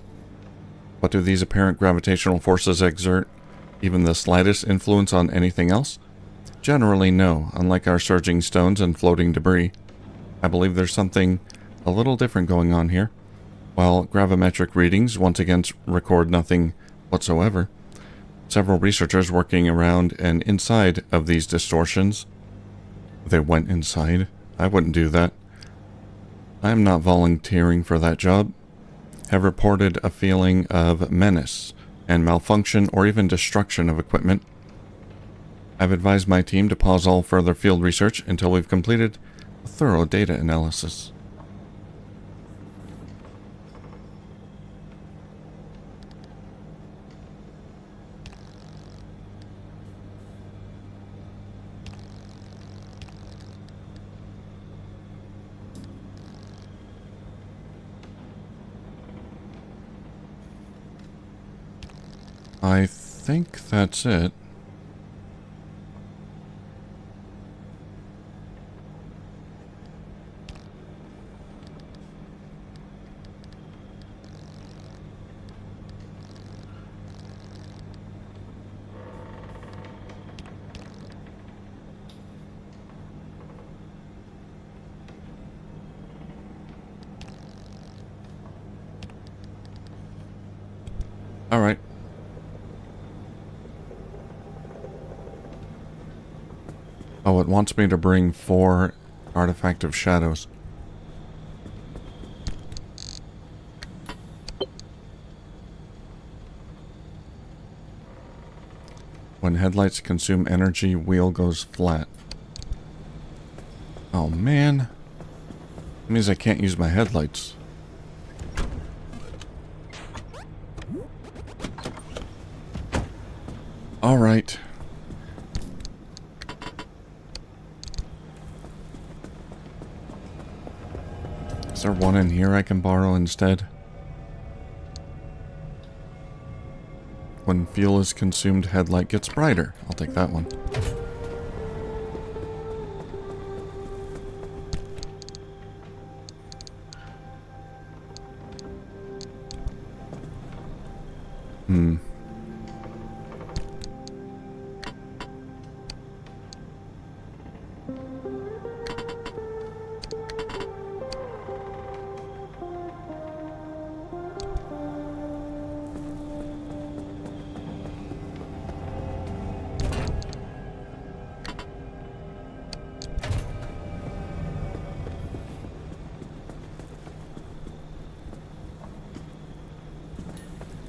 But do these apparent gravitational forces exert even the slightest influence on anything else? Generally, no, unlike our surging stones and floating debris. I believe there's something a little different going on here. While gravimetric readings once again record nothing whatsoever, several researchers working around and inside of these distortions. They went inside. I wouldn't do that. I am not volunteering for that job. Have reported a feeling of menace and malfunction or even destruction of equipment. I've advised my team to pause all further field research until we've completed a thorough data analysis. I think that's it. All right. Oh, it wants me to bring 4 Artifact of Shadows. When headlights consume energy, wheel goes flat. Oh man. That means I can't use my headlights. Alright. Is there one in here I can borrow instead? When fuel is consumed, headlight gets brighter. I'll take that one.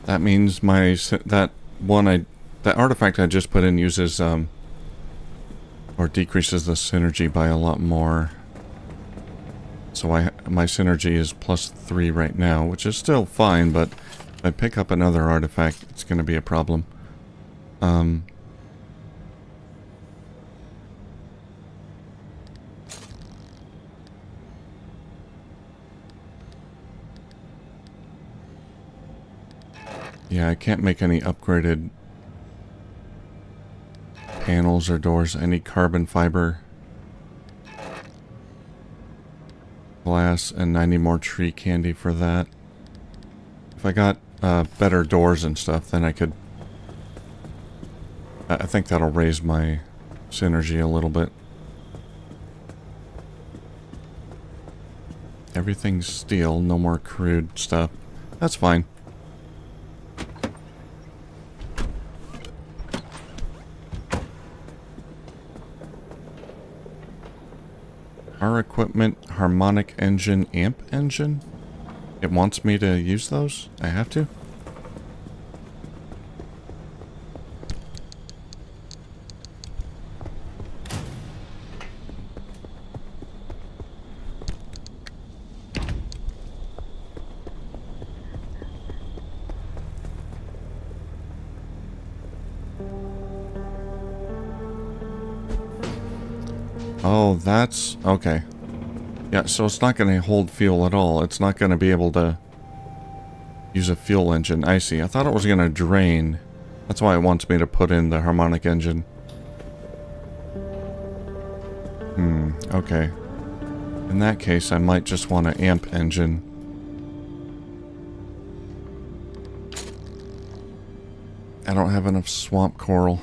That means that artifact I just put in uses or decreases the synergy by a lot more. So my synergy is +3 right now, which is still fine, but if I pick up another artifact, it's going to be a problem. Yeah, I can't make any upgraded panels or doors. I need carbon fiber, glass, and I need more tree candy for that. If I got better doors and stuff, then I could... I think that'll raise my synergy a little bit. Everything's steel, no more crude stuff. That's fine. Our equipment, harmonic engine, amp engine? It wants me to use those? I have to? Oh, that's... okay. Yeah, so it's not going to hold fuel at all. It's not going to be able to use a fuel engine. I see. I thought it was going to drain. That's why it wants me to put in the harmonic engine. Okay. In that case, I might just want an amp engine. I don't have enough swamp coral.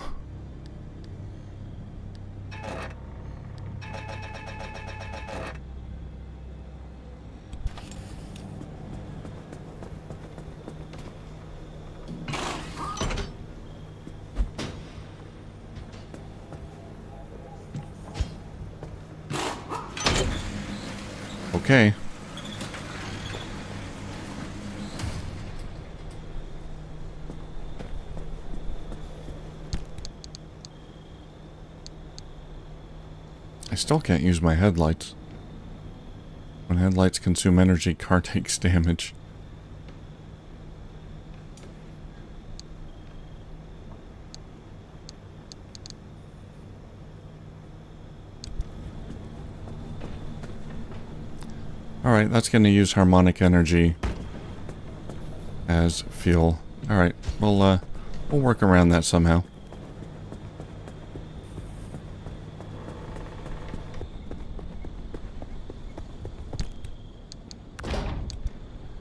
Okay. I still can't use my headlights. When headlights consume energy, car takes damage. Alright, that's going to use harmonic energy as fuel. Alright, we'll work around that somehow.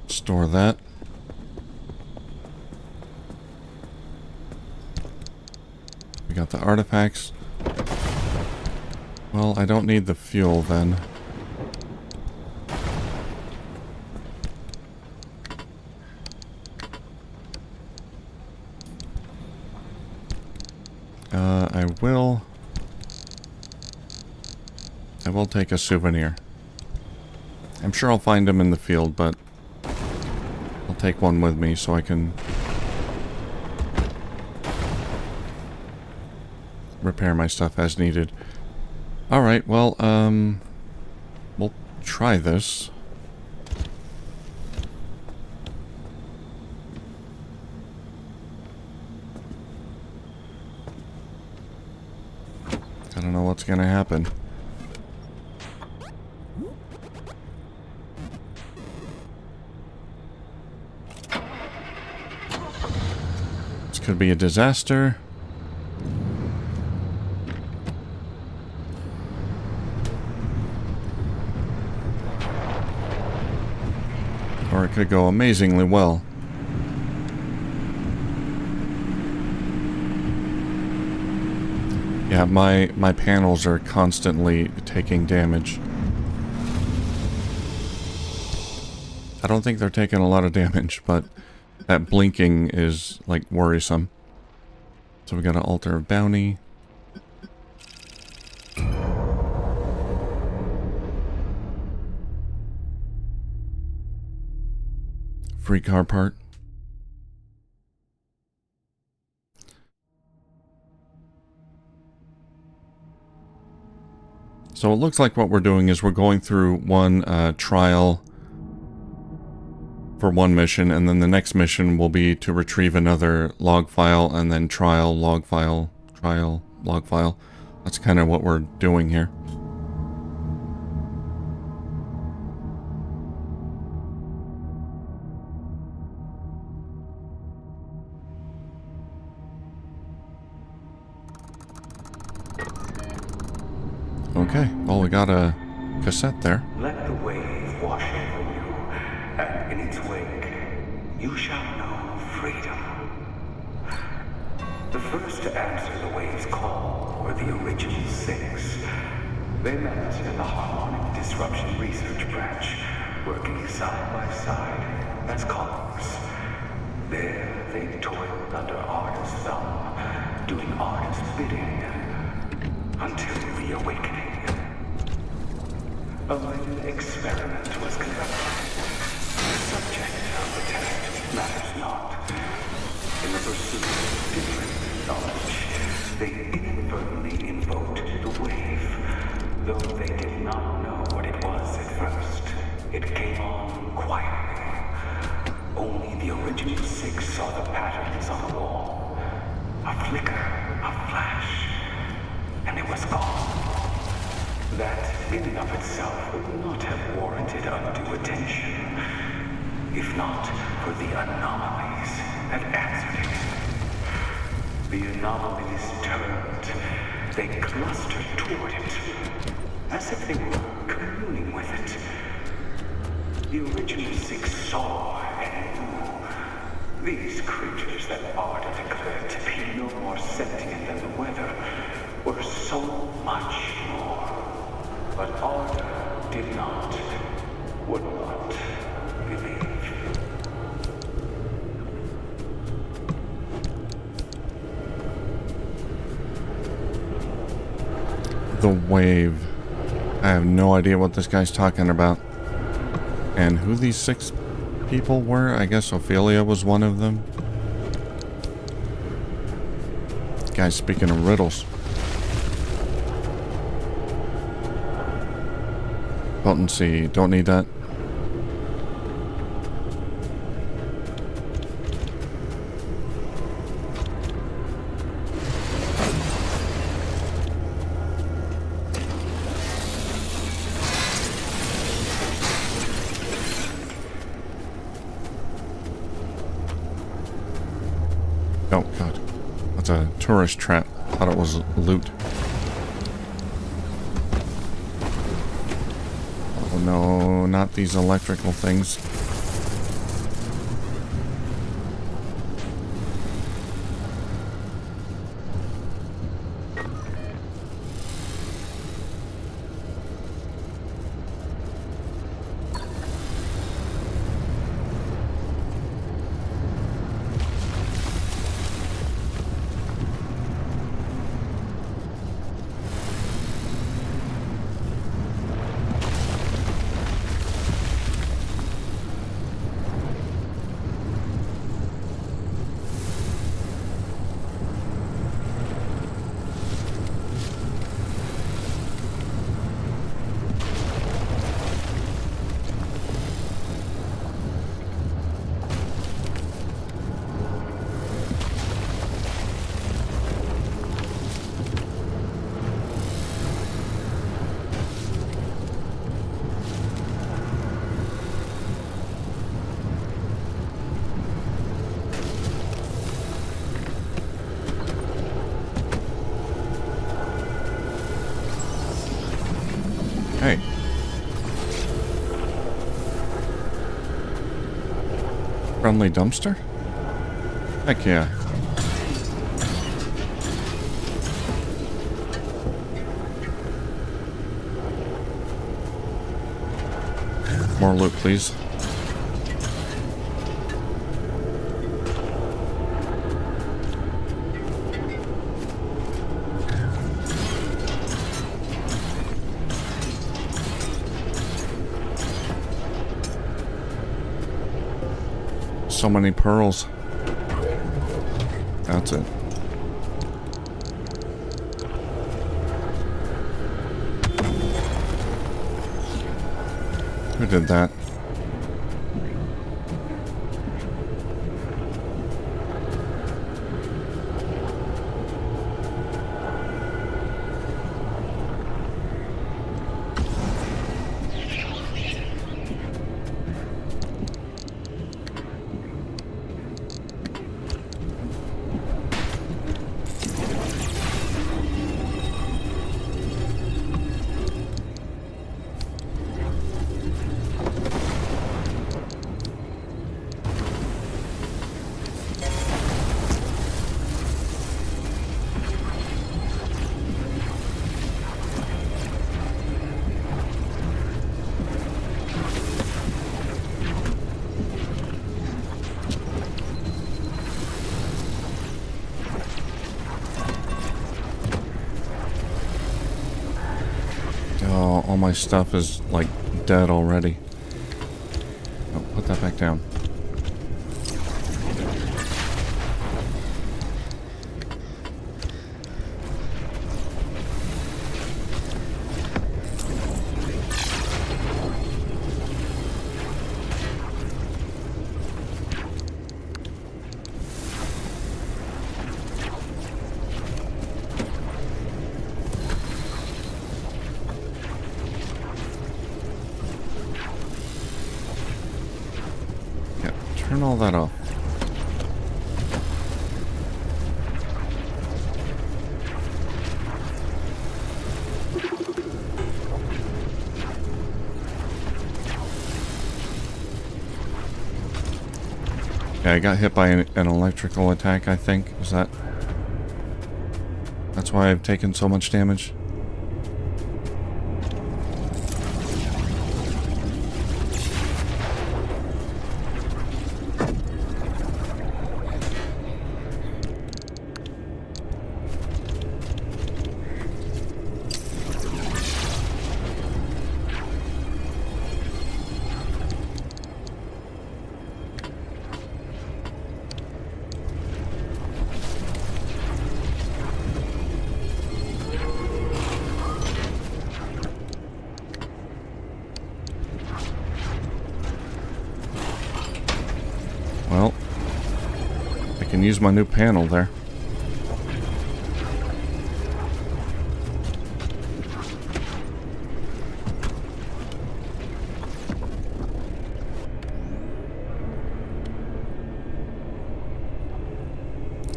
Store that. We got the artifacts. Well, I don't need the fuel then. I will take a souvenir. I'm sure I'll find them in the field, but I'll take one with me so I can repair my stuff as needed. Alright, well, we'll try this. I don't know what's gonna happen. This could be a disaster. Or it could go amazingly well. Yeah, my panels are constantly taking damage. I don't think they're taking a lot of damage, but that blinking is, like, worrisome. So we got an altar of bounty. Free car part. So it looks like what we're doing is we're going through one trial for one mission, and then the next mission will be to retrieve another log file, and then trial, log file, trial, log file. That's kind of what we're doing here. Okay, well, we got a cassette there. Let the wave wash over you, and in its wake, you shall know freedom. The first to answer the wave's call were the original six. They met in the Harmonic Disruption Research Branch, working side by side as colleagues. There, they toiled under artist's thumb, doing artist's bidding, until the awakening. A little experiment was conducted. The subject of the test matters not. In the pursuit of different knowledge, they inadvertently invoked the wave, though they did not know what it was at first. It came on quietly. Only the original six saw the patterns on the wall. A flicker, a flash, and it was gone. That, in and of itself, would not have warranted undue attention, if not for the anomalies that answered it. The anomalies turned. They clustered toward it, as if they were communing with it. The original six saw and knew. These creatures that Arda declared to be no more sentient than the weather were so much more. But Arda did not, would not believe. The wave. I have no idea what this guy's talking about. And who these six people were? I guess Ophelia was one of them. Guy's speaking of riddles. Potency, don't need that. Oh god, that's a tourist trap. Thought it was loot. Oh no, not these electrical things. friendly dumpster? Heck yeah. More loot, please. So many pearls. That's it. Who did that? Oh, all my stuff is like dead already. Oh, put that back down. Turn all that off. Yeah, I got hit by an electrical attack, I think. Is that... That's why I've taken so much damage? Well, I can use my new panel there.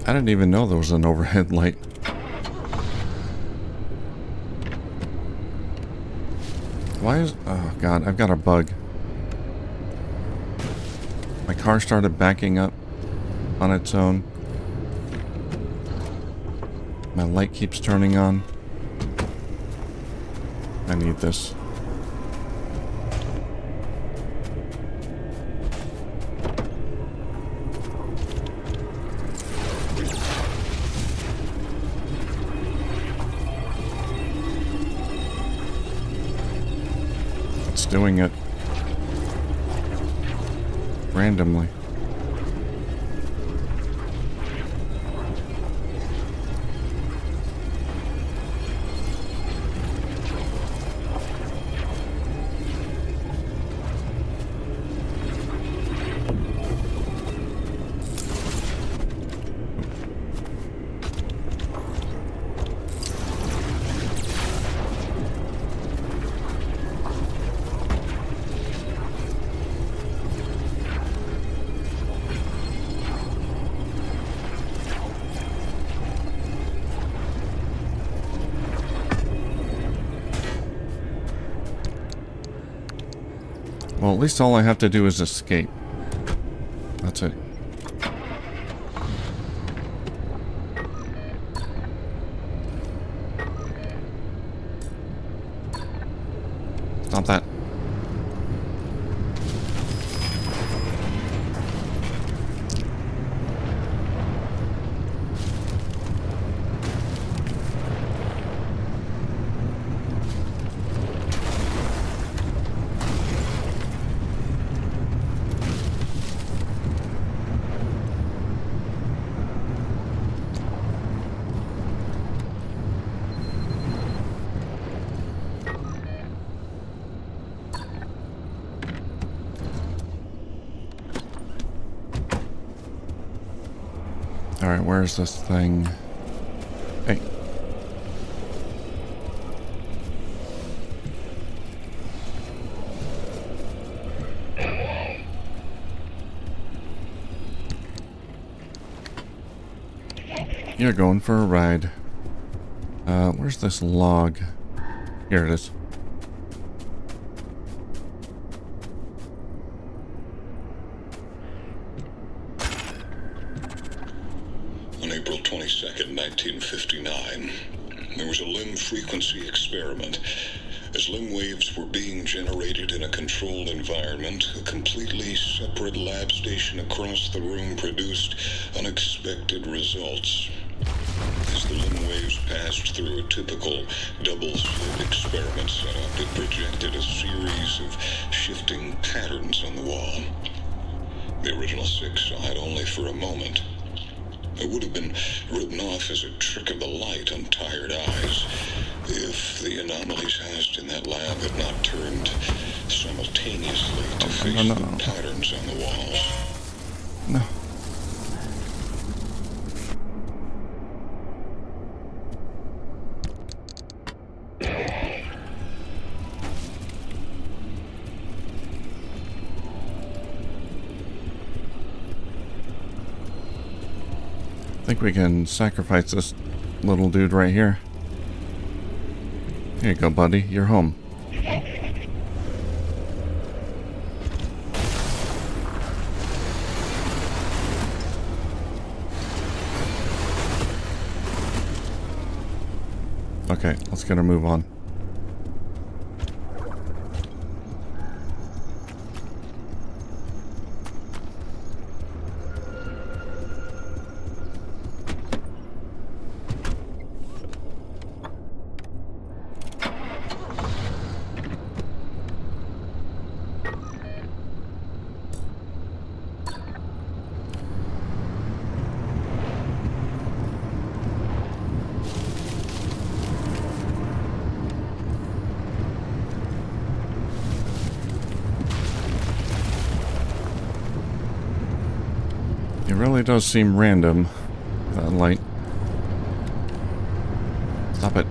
I didn't even know there was an overhead light. Why is... Oh god, I've got a bug. My car started backing up on its own. My light keeps turning on. I need this. It's doing it randomly. Well, at least all I have to do is escape. That's it. Stop that. Alright, where's this thing? Hey. You're going for a ride. Where's this log? Here it is. On April 22nd, 1959, there was a limb frequency experiment. As limb waves were being generated in a controlled environment, a completely separate lab station across the room produced unexpected results. As the limb waves passed through a typical double-slit experiment setup, it projected a series of shifting patterns on the wall. The original six saw it only for a moment. It would have been written off as a trick of the light on tired eyes if the anomalies housed in that lab had not turned simultaneously to face the patterns on the walls. No. I think we can sacrifice this little dude right here. Here you go, buddy. You're home. Okay, let's get a move on. It really does seem random, that light. Stop it.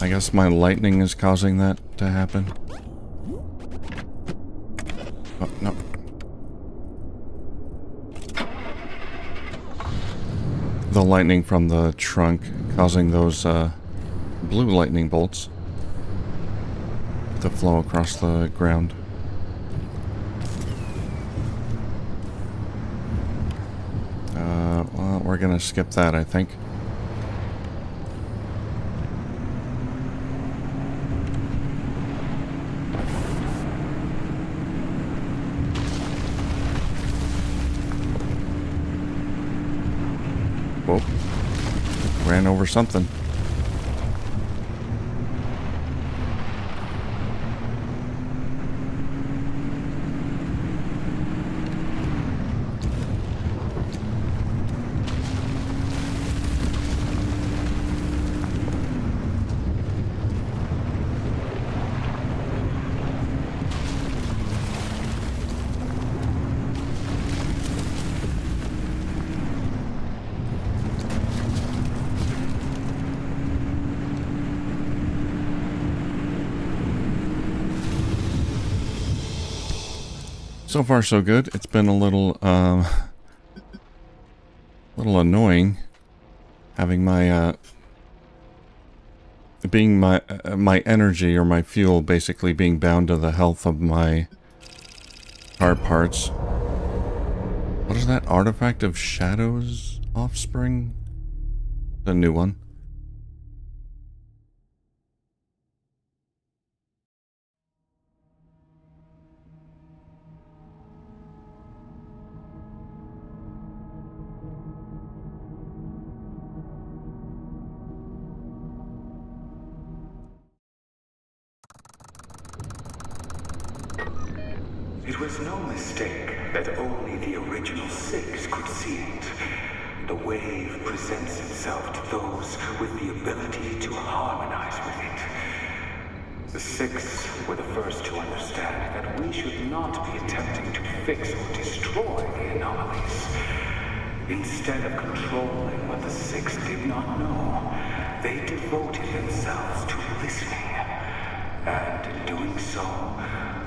I guess my lightning is causing that to happen. Oh, no. The lightning from the trunk causing those blue lightning bolts to flow across the ground. Well, we're gonna skip that, I think. Whoa. Ran over something. So far, so good. It's been a little annoying having my being my energy or my fuel basically being bound to the health of my car parts. What is that artifact of Shadow's offspring? The new one. It was no mistake that only the original six could see it. The wave presents itself to those with the ability to harmonize with it. The six were the first to understand that we should not be attempting to fix or destroy the anomalies. Instead of controlling what the six did not know, they devoted themselves to listening. And in doing so,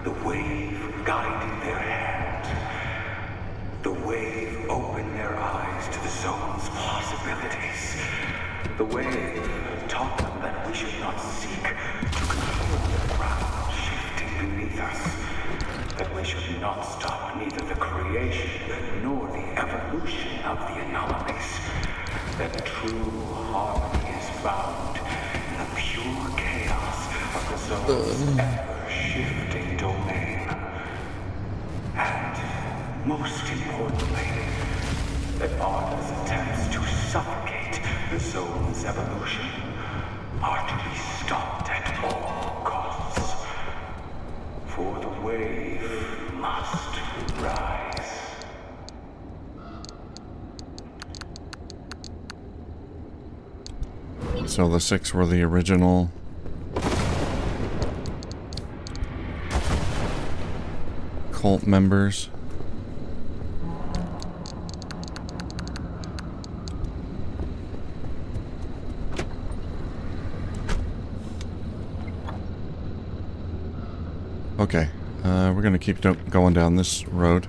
the wave guided their hand. The wave opened their eyes to the zone's possibilities. The wave taught them that we should not seek to control the ground shifting beneath us. That we should not stop neither the creation nor the evolution of the anomalies. That true harmony is found in the pure chaos of the zone's ever-shifting domain. And, most importantly, that Arda's attempts to suffocate the zone's evolution are to be stopped at all costs. For the wave must rise. So the six were the original cult members. Okay, we're gonna keep going down this road.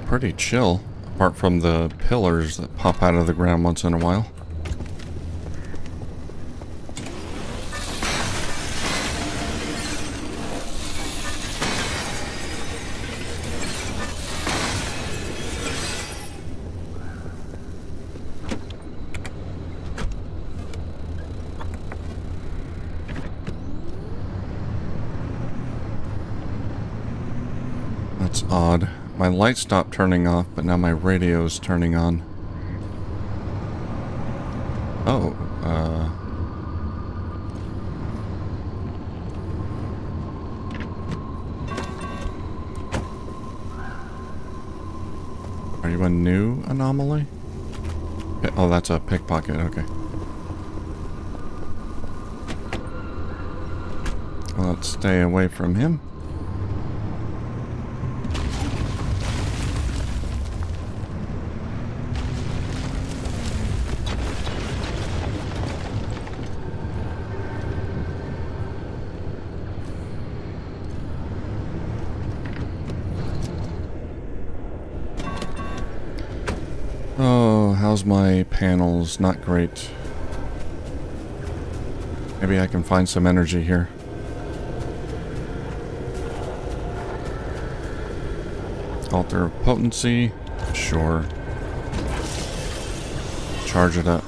Pretty chill, apart from the pillars that pop out of the ground once in a while. That's odd. My light stopped turning off, but now my radio's turning on. Oh, are you a new anomaly? Oh, that's a pickpocket, okay. Well, let's stay away from him. Oh, how's my panels? Not great. Maybe I can find some energy here. Altar of potency. Sure. Charge it up.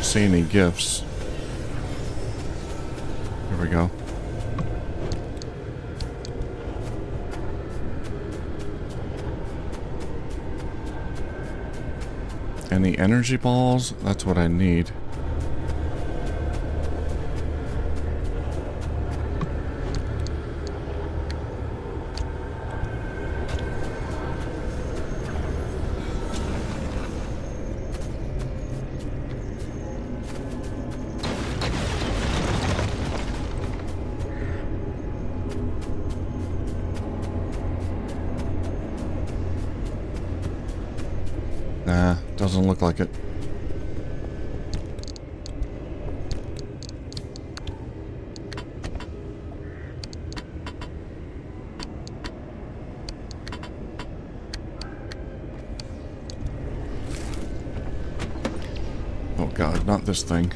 see any gifts. Here we go. Any energy balls? That's what I need. Nah, doesn't look like it. Oh god, not this thing.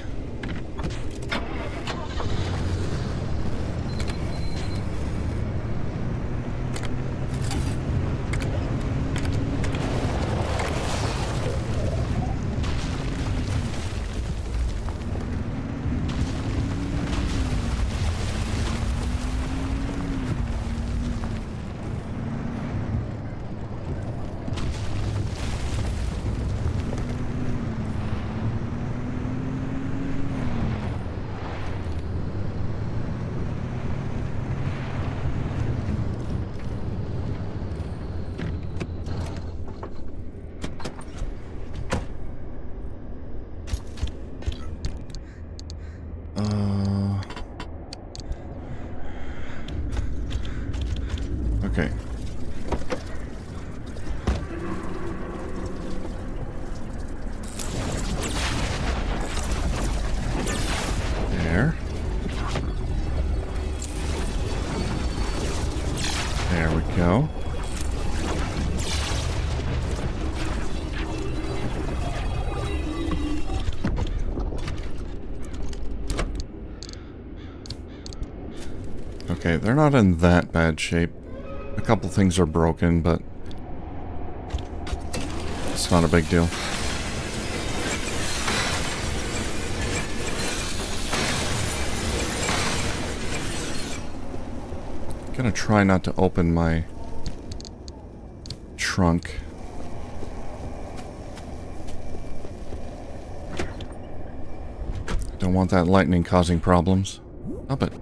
Okay. There. There we go. Okay, they're not in that bad shape. A couple things are broken, but it's not a big deal. Gonna try not to open my trunk. Don't want that lightning causing problems. Stop it.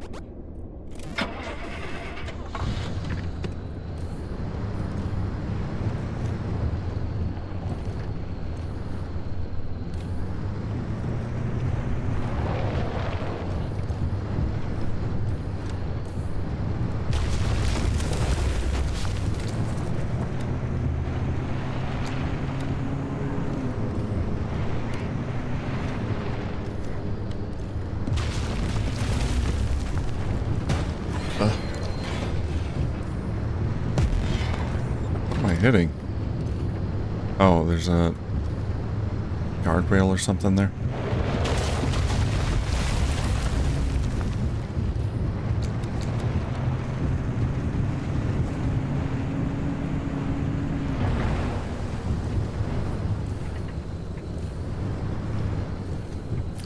What am I hitting? Oh, there's a guardrail or something there.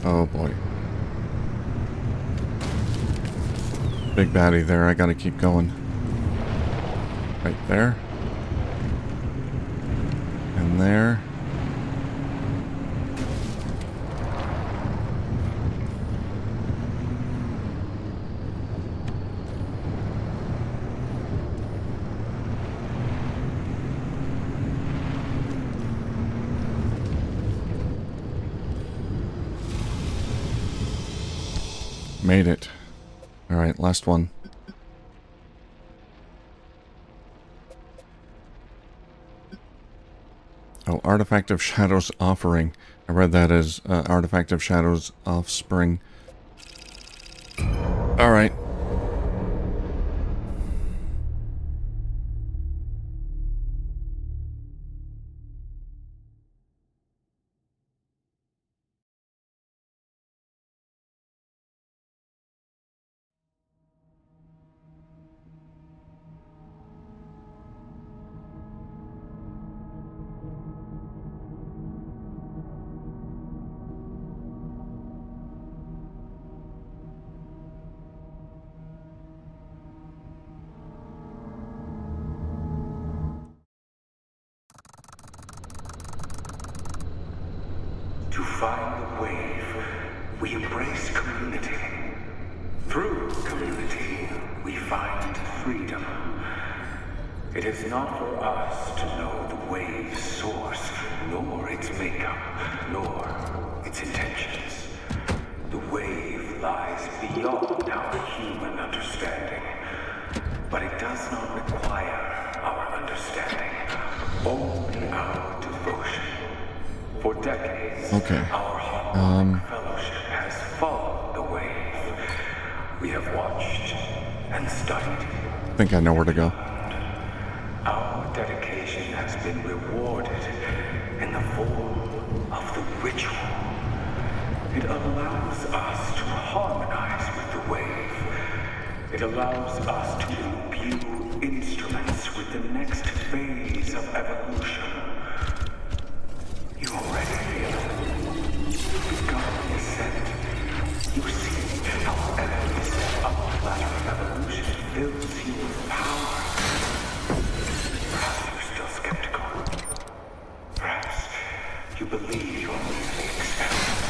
Oh boy. Big baddie there, I gotta keep going. Right there. And there. Made it. Alright, last one. Oh, Artifact of Shadows Offering. I read that as Artifact of Shadows Offspring. Alright. find the wave, we embrace community. Through community, we find freedom. It is not for us to know the wave's source, nor its makeup, nor its intentions. The wave lies beyond our human understanding, but it does not require our understanding, only our devotion. For decades, Okay. our harmonic fellowship has followed the wave. We have watched and studied. I think I know where to go. Our dedication has been rewarded in the form of the ritual. It allows us to harmonize with the wave. It allows us to imbue instruments with the next phase of evolution. You already feel it. You've begun the ascent. You see how every step up the ladder of evolution fills you with power. Perhaps you're still skeptical. Perhaps you believe you're merely experimenting.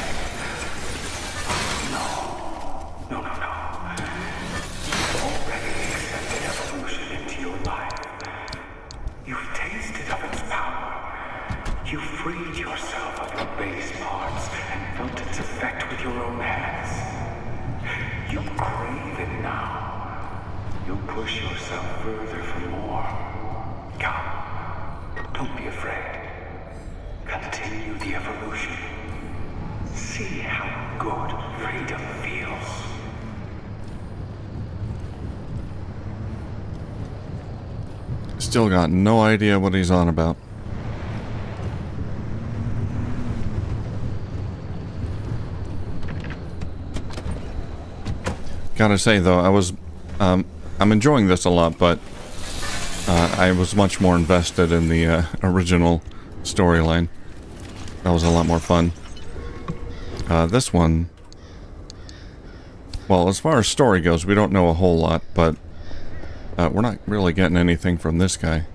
No. You've already accepted evolution into your life. You've tasted of its power. You freed yourself of your base parts and felt its effect with your own hands. You crave it now. You'll push yourself further for more. Come. Don't be afraid. Continue the evolution. See how good freedom feels. Still got no idea what he's on about. Gotta say though, I'm enjoying this a lot, but I was much more invested in the original storyline. That was a lot more fun. This one, well, as far as story goes, we don't know a whole lot, but we're not really getting anything from this guy.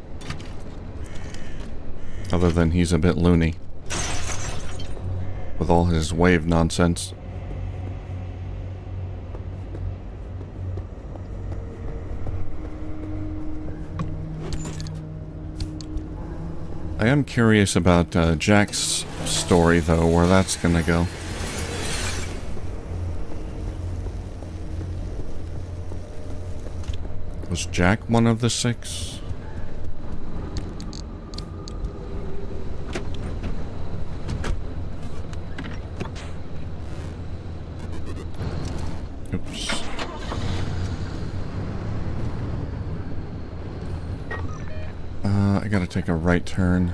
Other than he's a bit loony. With all his wave nonsense. I am curious about Jack's story, though, where that's gonna go. Was Jack one of the 6? Oops. I gotta take a right turn.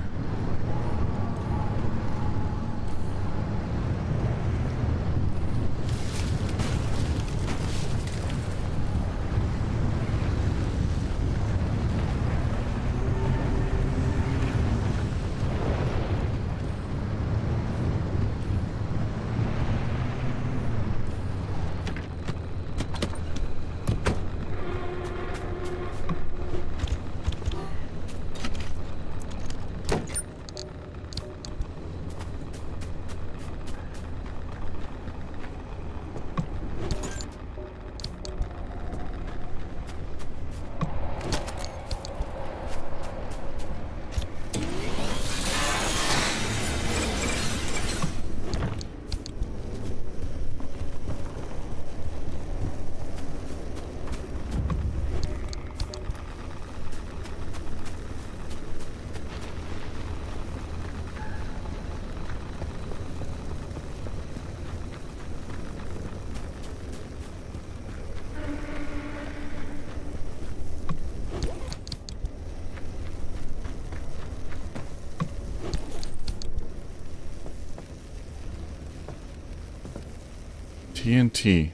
TNT.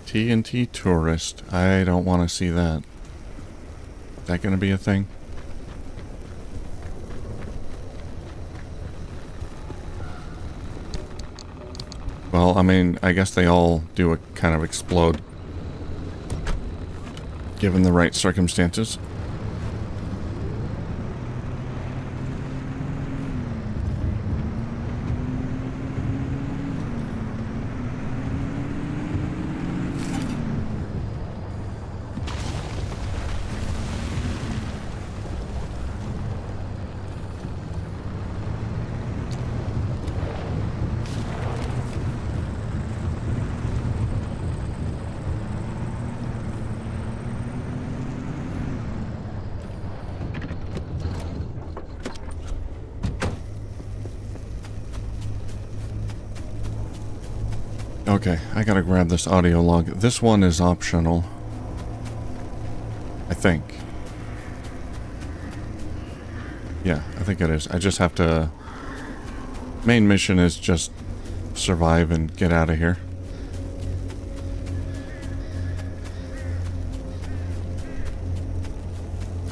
TNT tourist. I don't want to see that. Is that going to be a thing? Well, I mean, I guess they all do a kind of explode. Given the right circumstances. Okay, I gotta grab this audio log. This one is optional. I think. Yeah, I think it is. I just have to... Main mission is just survive and get out of here.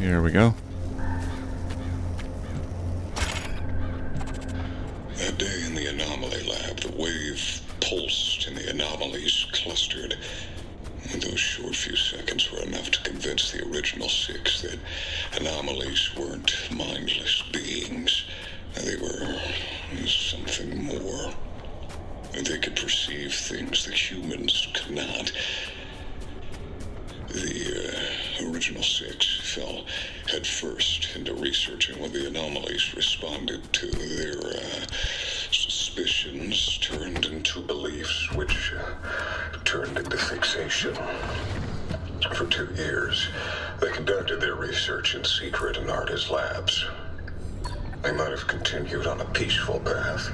Here we go. That day in the anomaly lab, the wave pulsed and the anomalies clustered. And those short few seconds were enough to convince the original six that anomalies weren't mindless beings. They were something more. They could perceive things that humans could not. The original six fell headfirst into researching when the anomalies responded to their suspicions, turned into beliefs, which turned into fixation. For 2 years, they conducted their research in secret in Arda's labs. They might have continued on a peaceful path,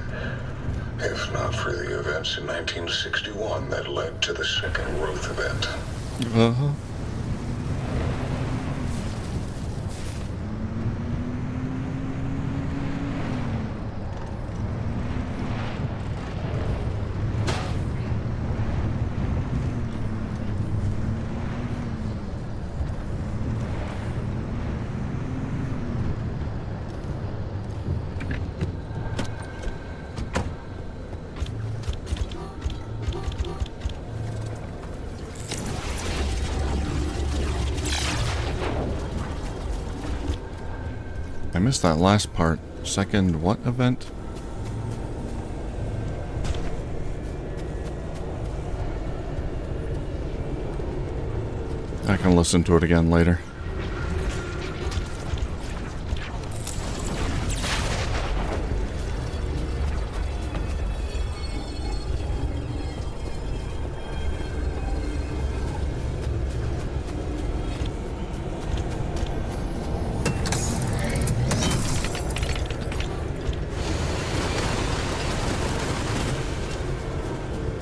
if not for the events in 1961 that led to the second growth event. Uh-huh. I missed that last part. Second what event? I can listen to it again later.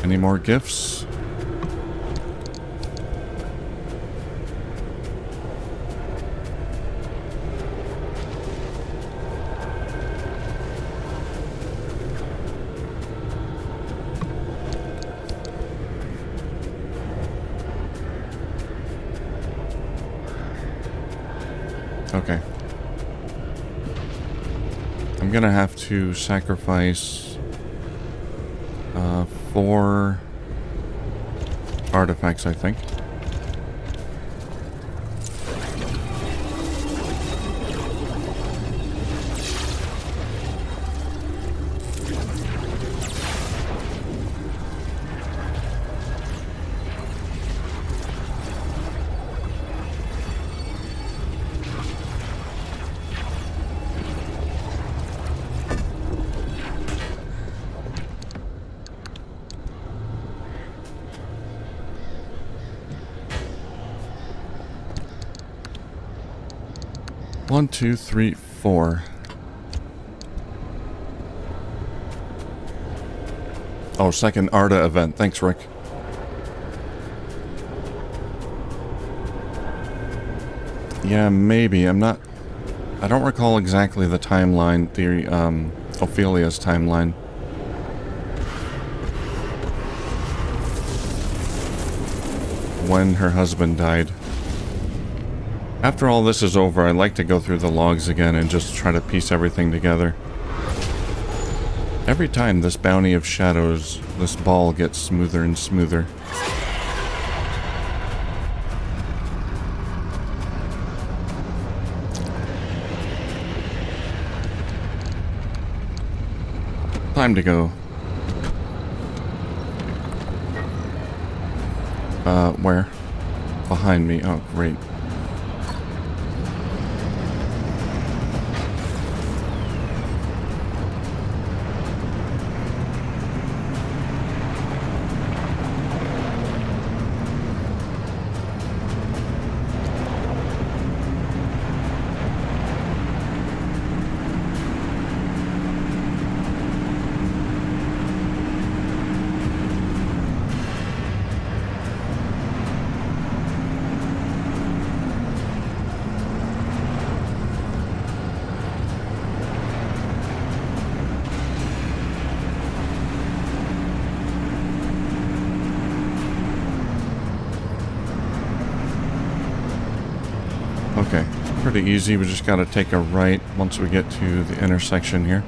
Any more gifts? Okay. I'm gonna have to sacrifice 4 artifacts, I think. One, two, three, 4. Oh, second Arda event. Thanks, Rick. Yeah, maybe. I don't recall exactly the timeline, Ophelia's timeline. When her husband died. After all this is over, I'd like to go through the logs again and just try to piece everything together. Every time this bounty of shadows, this ball gets smoother and smoother. Time to go. Where? Behind me. Oh, great. Okay, pretty easy. We just gotta take a right once we get to the intersection here.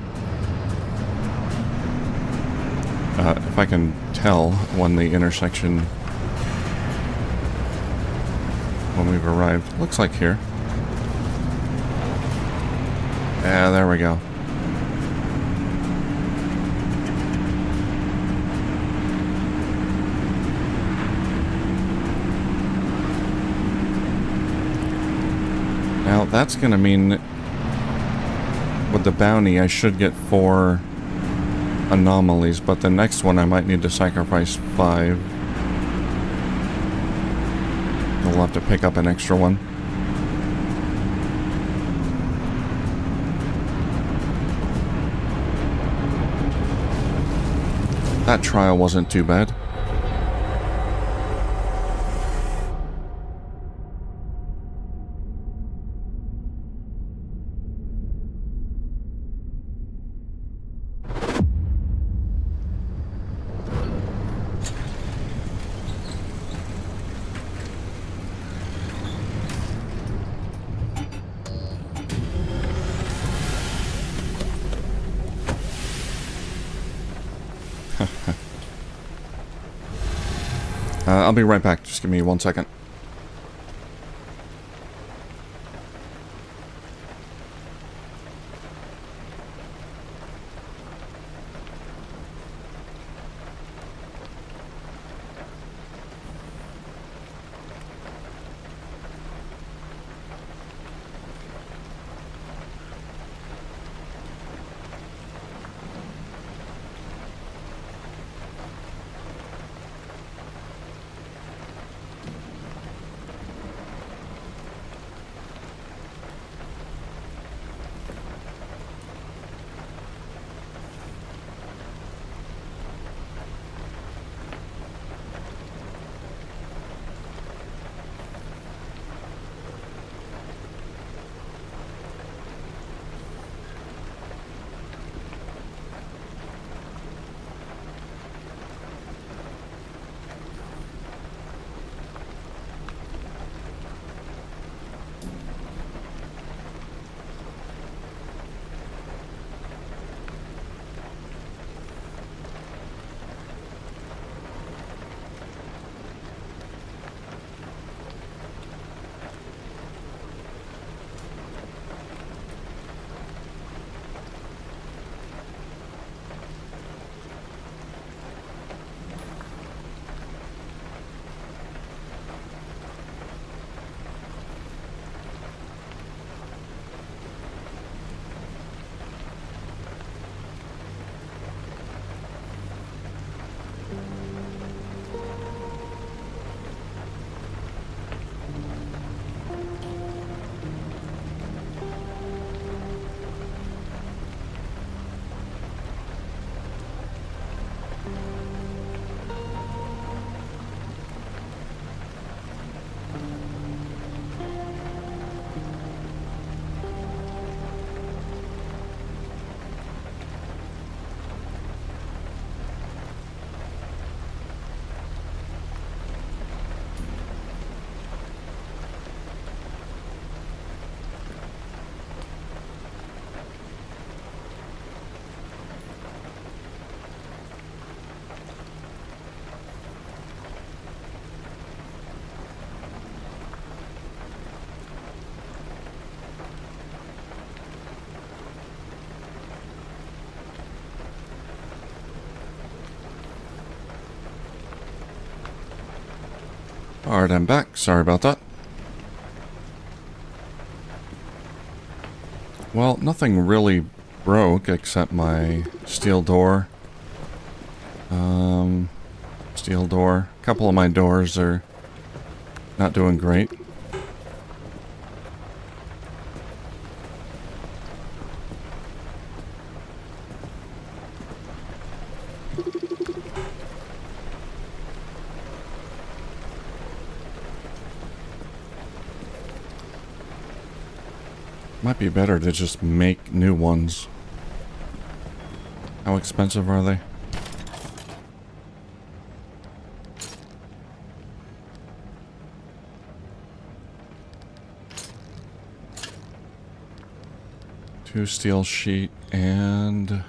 If I can tell when the intersection... when we've arrived. Looks like here. Yeah, there we go. Now, that's going to mean with the bounty, I should get 4 anomalies, but the next one I might need to sacrifice 5. We'll have to pick up an extra one. That trial wasn't too bad. I'll be right back. Just give me 1 second. Alright, I'm back. Sorry about that. Well, nothing really broke except my steel door. Steel door. A couple of my doors are not doing great. Might be better to just make new ones. How expensive are they? 2 steel sheet and...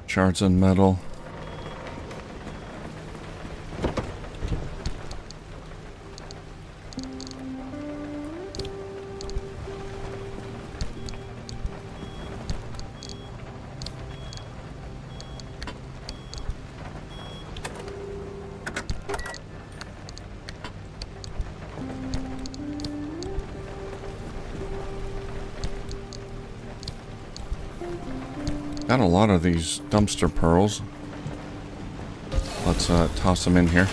shards of metal. Got a lot of these dumpster pearls. Let's toss them in here.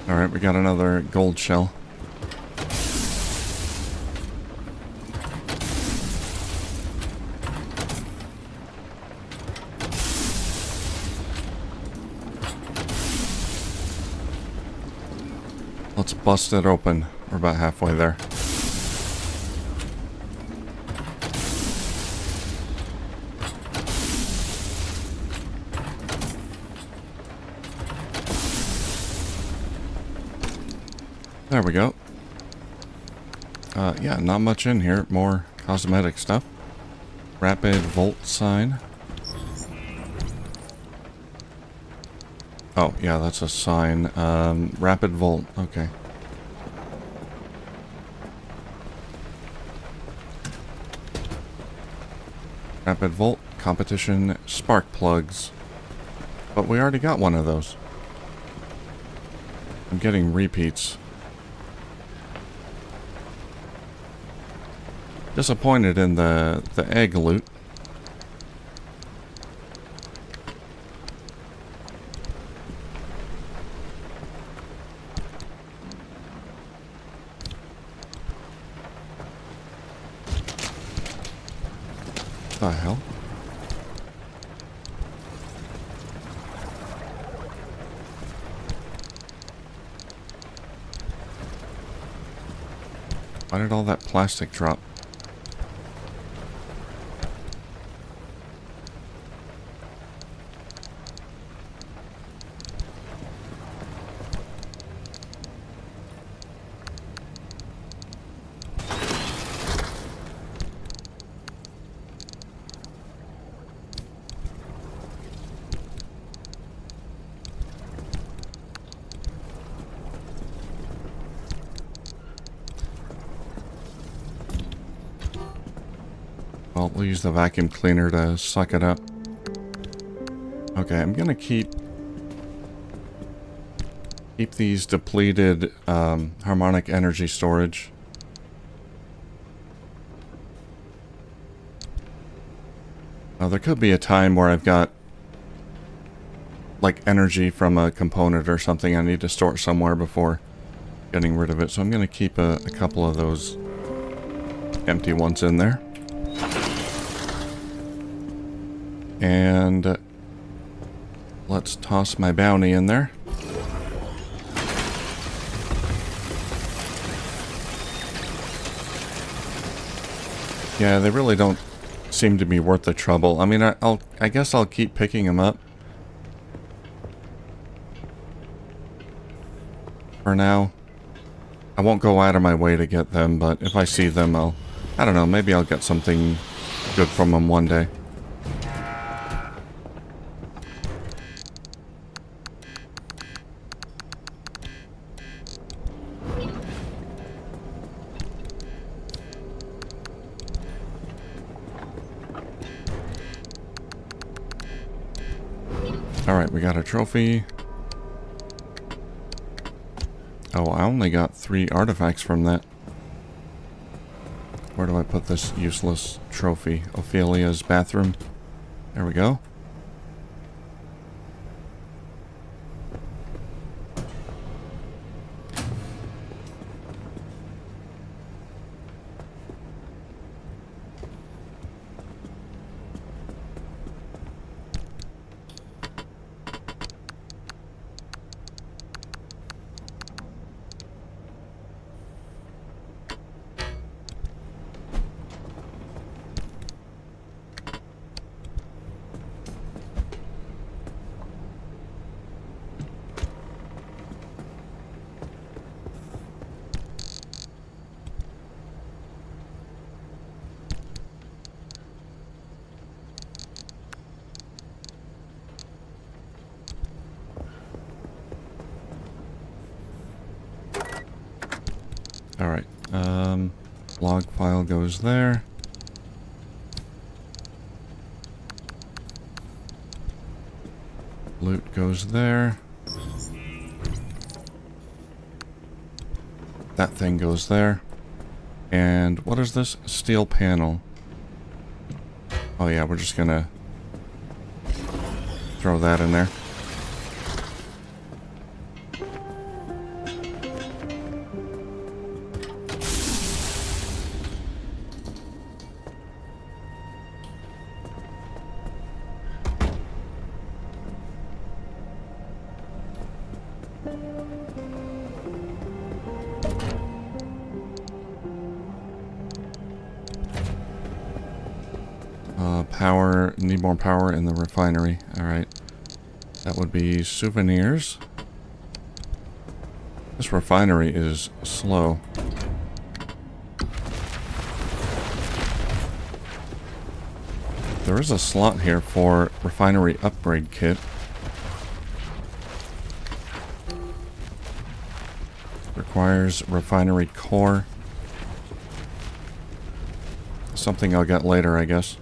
Alright, we got another gold shell. Let's bust it open. We're about halfway there. There we go. Yeah, not much in here. More cosmetic stuff. Rapid volt sign. Oh, yeah, that's a sign. Rapid volt. Okay. Rapid volt competition spark plugs. But we already got one of those. I'm getting repeats. Disappointed in the egg loot. The hell? Why did all that plastic drop? Well, we'll use the vacuum cleaner to suck it up. Okay, I'm gonna keep these depleted harmonic energy storage. Now, there could be a time where I've got like energy from a component or something I need to store somewhere before getting rid of it. So I'm gonna keep a couple of those empty ones in there. And let's toss my bounty in there. Yeah, they really don't seem to be worth the trouble. I mean, I guess I'll keep picking them up. For now, I won't go out of my way to get them, but if I see them, I don't know, maybe I'll get something good from them one day. Alright, we got a trophy. Oh, I only got 3 artifacts from that. Where do I put this useless trophy? Ophelia's bathroom. There we go. Alright, log file goes there. Loot goes there. That thing goes there. And what is this? Steel panel. Oh yeah, we're just gonna throw that in there. Power, need more power in the refinery. Alright. That would be souvenirs. This refinery is slow. There is a slot here for refinery upgrade kit. Requires refinery core. Something I'll get later, I guess.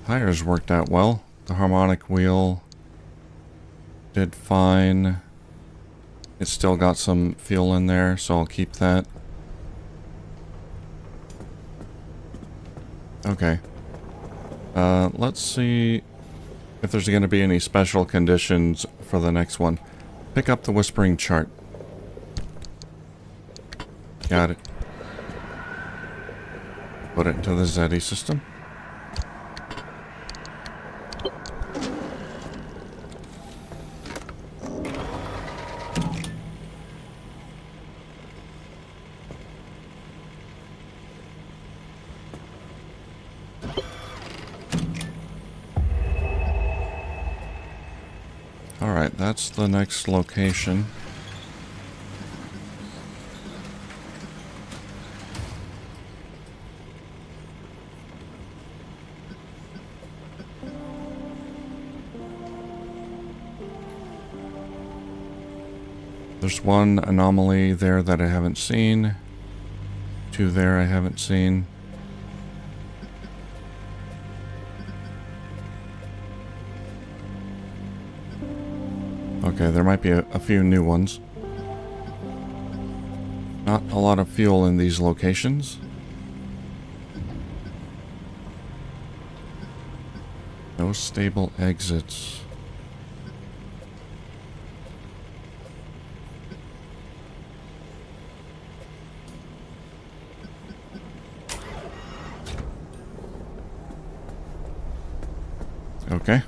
Tires worked out well. The harmonic wheel did fine. It's still got some fuel in there, so I'll keep that. Okay. Let's see if there's going to be any special conditions for the next one. Pick up the whispering chart. Got it. Put it into the Zeddy system. Alright, that's the next location. There's one anomaly there that I haven't seen. Two there I haven't seen. Okay, there might be a few new ones. Not a lot of fuel in these locations. No stable exits. Okay.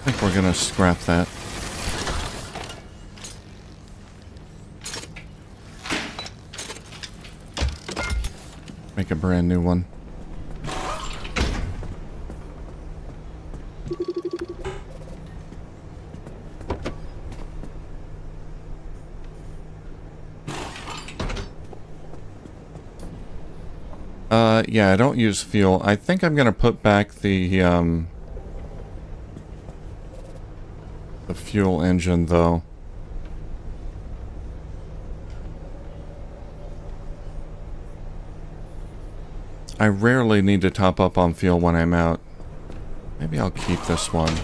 I think we're gonna scrap that. Make a brand new one. Yeah, I don't use fuel. I think I'm gonna put back the fuel engine, though. I rarely need to top up on fuel when I'm out. Maybe I'll keep this one.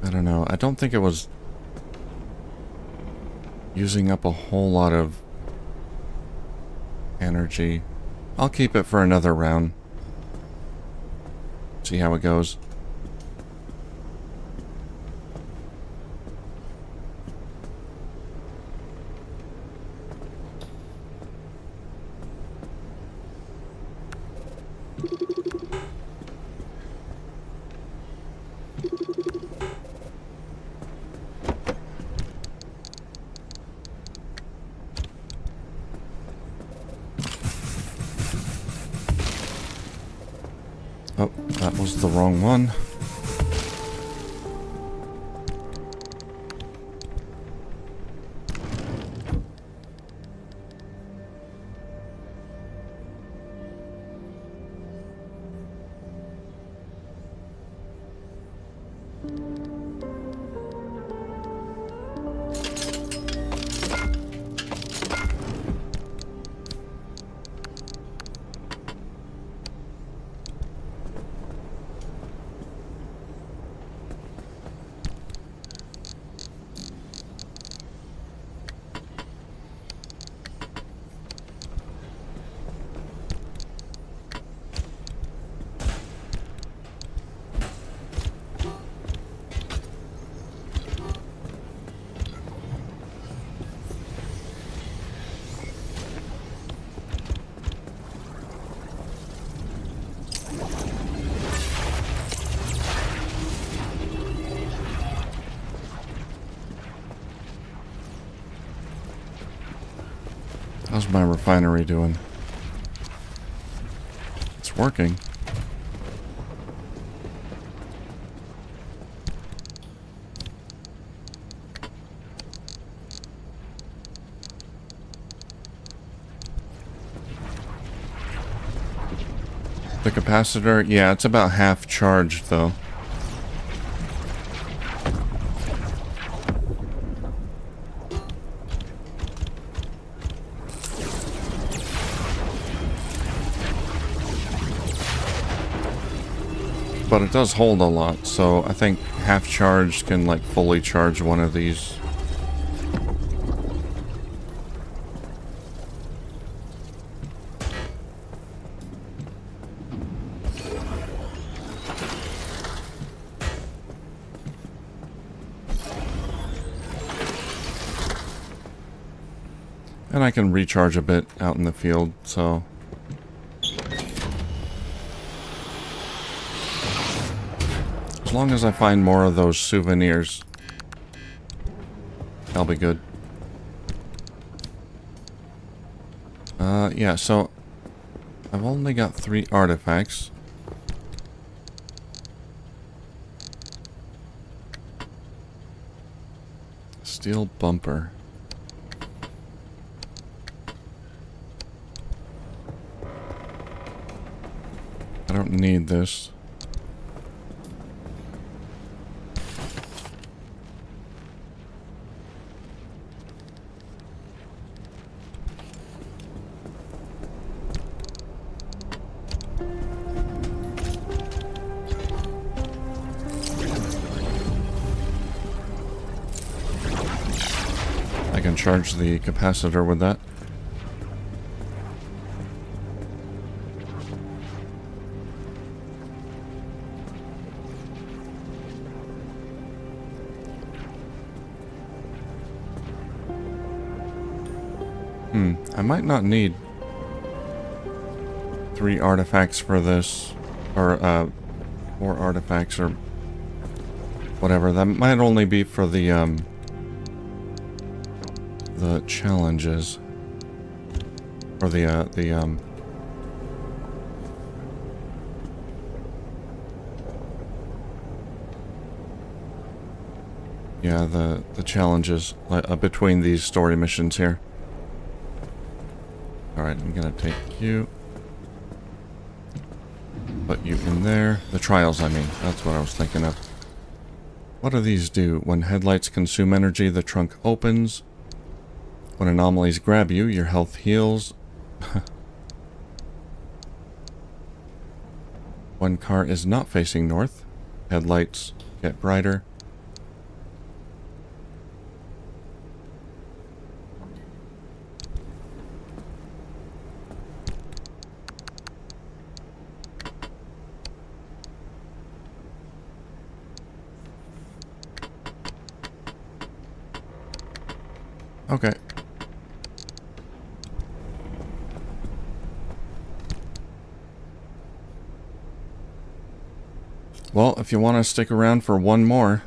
I don't know. I don't think it was using up a whole lot of energy. I'll keep it for another round. See how it goes. Oh, that was the wrong one. How's my refinery doing? It's working. The capacitor, yeah, it's about half charged though. But it does hold a lot, so I think half charged can like fully charge one of these. And I can recharge a bit out in the field, so... As long as I find more of those souvenirs, I'll be good. Yeah, so... I've only got 3 artifacts. Steel bumper. I don't need this. I can charge the capacitor with that. I might not need 3 artifacts for this, or 4 artifacts, or whatever. That might only be for the challenges, or yeah, the challenges between these story missions here. Alright, I'm gonna take you. Put you in there. The trials, I mean. That's what I was thinking of. What do these do? When headlights consume energy, the trunk opens. When anomalies grab you, your health heals. When car is not facing north, headlights get brighter. Okay. Well, if you want to stick around for one more.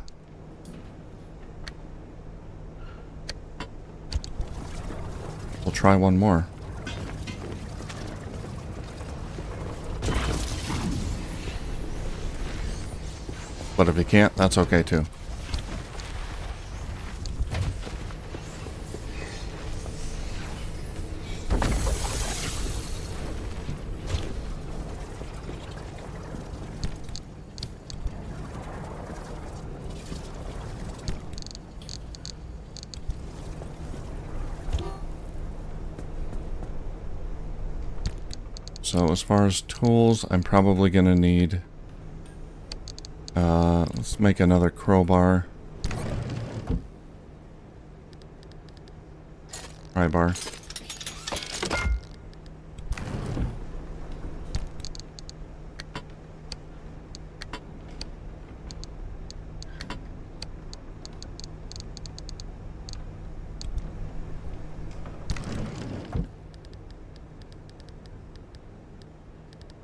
We'll try one more. But if you can't, that's okay too. So as far as tools, I'm probably gonna need, let's make another crowbar. Pry bar.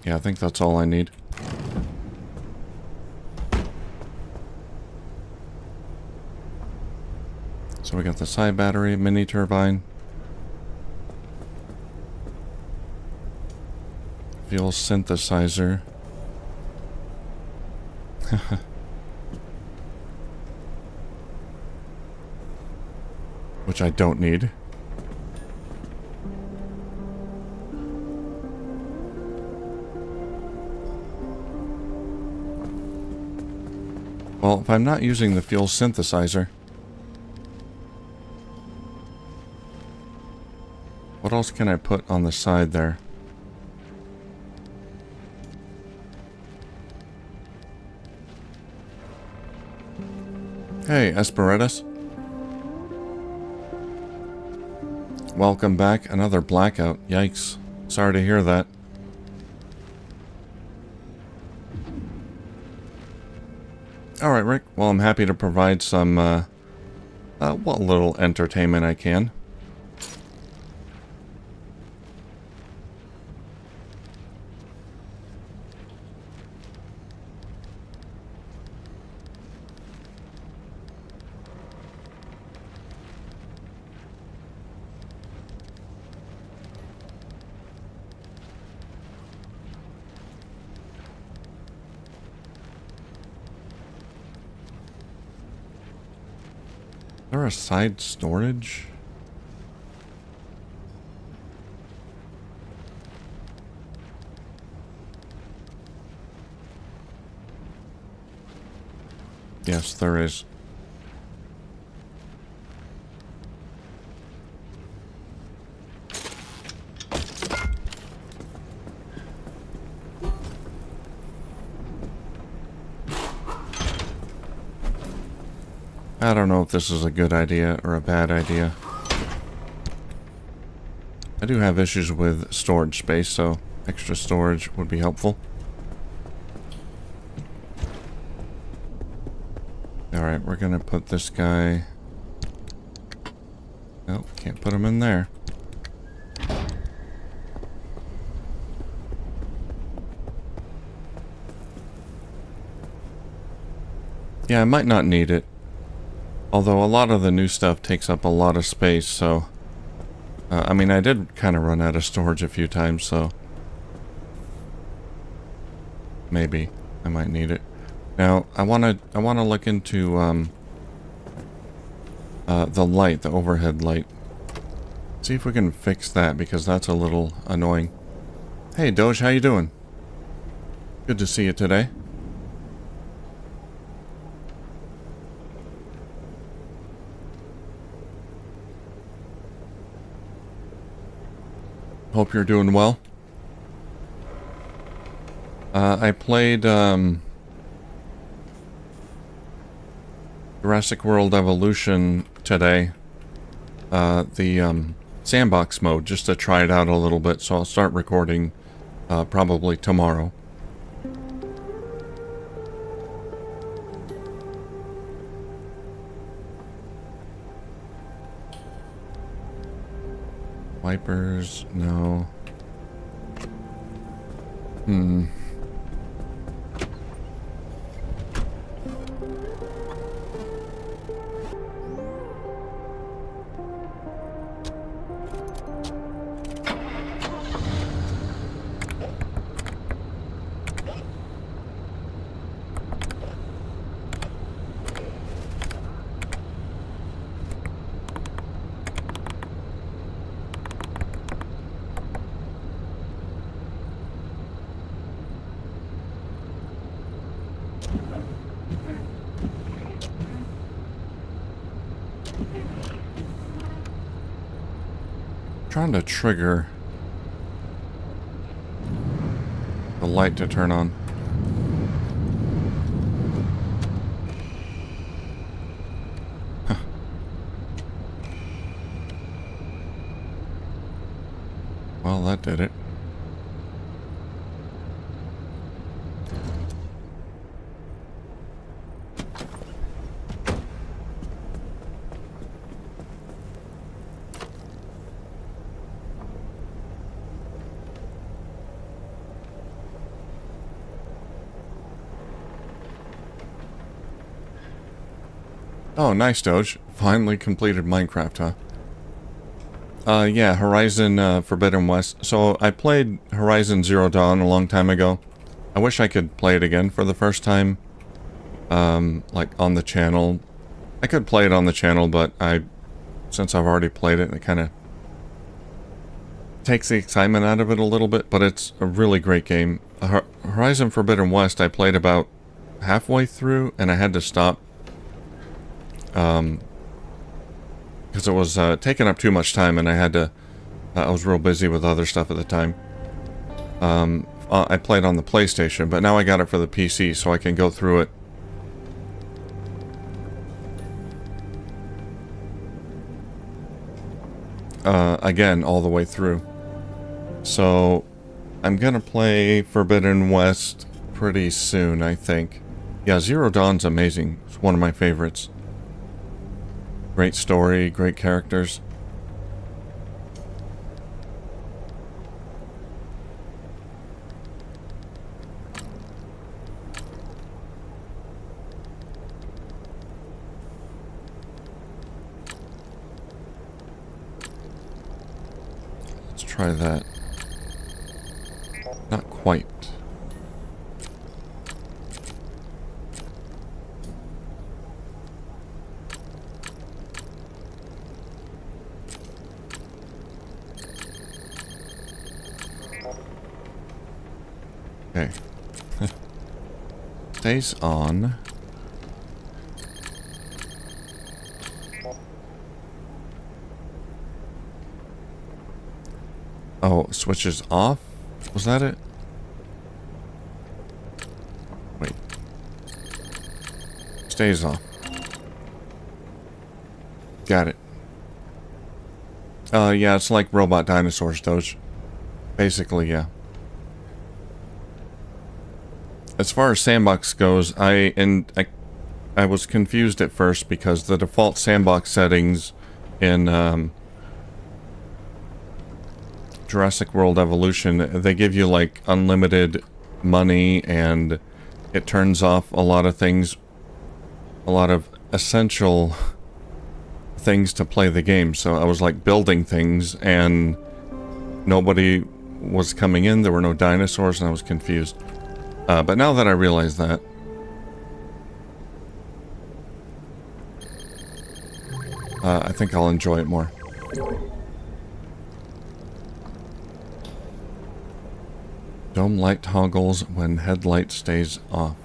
Yeah, I think that's all I need. So we got the side battery, mini turbine, fuel synthesizer, which I don't need. Well, if I'm not using the fuel synthesizer, what else can I put on the side there? Hey, Esperitus. Welcome back. Another blackout. Yikes. Sorry to hear that. Alright, Rick. Well, I'm happy to provide some, what little entertainment I can. Is there a side storage? Yes, there is. I don't know if this is a good idea or a bad idea. I do have issues with storage space, so extra storage would be helpful. Alright, we're gonna put this guy... Nope, can't put him in there. Yeah, I might not need it. Although a lot of the new stuff takes up a lot of space, so... I mean, I did kind of run out of storage a few times, so... Maybe I might need it. Now, I wanna look into, the light, the overhead light. See if we can fix that, because that's a little annoying. Hey, Doge, how you doing? Good to see you today. Hope you're doing well. I played Jurassic World Evolution today. The sandbox mode, just to try it out a little bit. So I'll start recording probably tomorrow. Wipers, no. Trying to trigger the light to turn on. Huh. Well, that did it. Oh, nice, Doge. Finally completed Minecraft, huh? Yeah, Horizon Forbidden West. So, I played Horizon Zero Dawn a long time ago. I wish I could play it again for the first time. Like, on the channel. I could play it on the channel, but since I've already played it, it kind of takes the excitement out of it a little bit, but it's a really great game. Horizon Forbidden West, I played about halfway through, and I had to stop. Because it was taking up too much time, and I had to. I was real busy with other stuff at the time. I played on the PlayStation, but now I got it for the PC, so I can go through it. Again, all the way through. So, I'm gonna play Forbidden West pretty soon, I think. Yeah, Zero Dawn's amazing. It's one of my favorites. Great story, great characters. Let's try that. Not quite. Okay. Stays on. Oh, switches off? Was that it? Wait. Stays off. Got it. Yeah, it's like robot dinosaurs, Doge. Basically, yeah. As far as sandbox goes, I was confused at first because the default sandbox settings in Jurassic World Evolution, they give you like unlimited money, and it turns off a lot of things, a lot of essential things to play the game. So I was like building things and nobody was coming in, there were no dinosaurs, and I was confused. But now that I realize that, I think I'll enjoy it more. Dome light toggles when headlight stays off.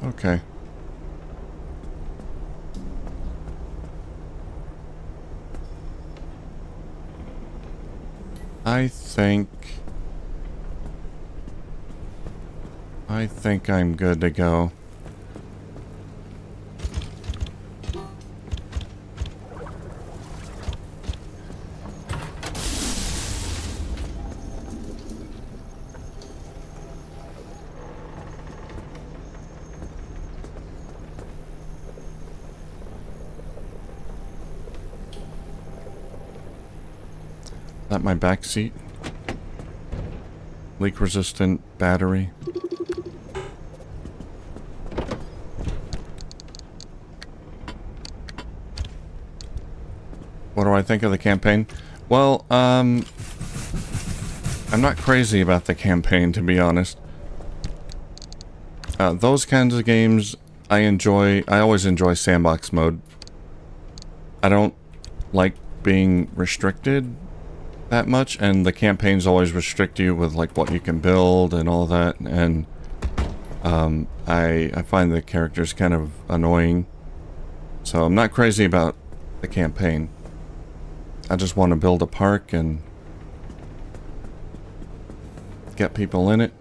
Okay. I think I'm good to go. That my back seat? Leak resistant battery. What do I think of the campaign? Well, I'm not crazy about the campaign, to be honest. Those kinds of games I enjoy. I always enjoy sandbox mode. I don't like being restricted that much, and the campaigns always restrict you with like what you can build and all that, and I find the characters kind of annoying. So I'm not crazy about the campaign. I just want to build a park and get people in it.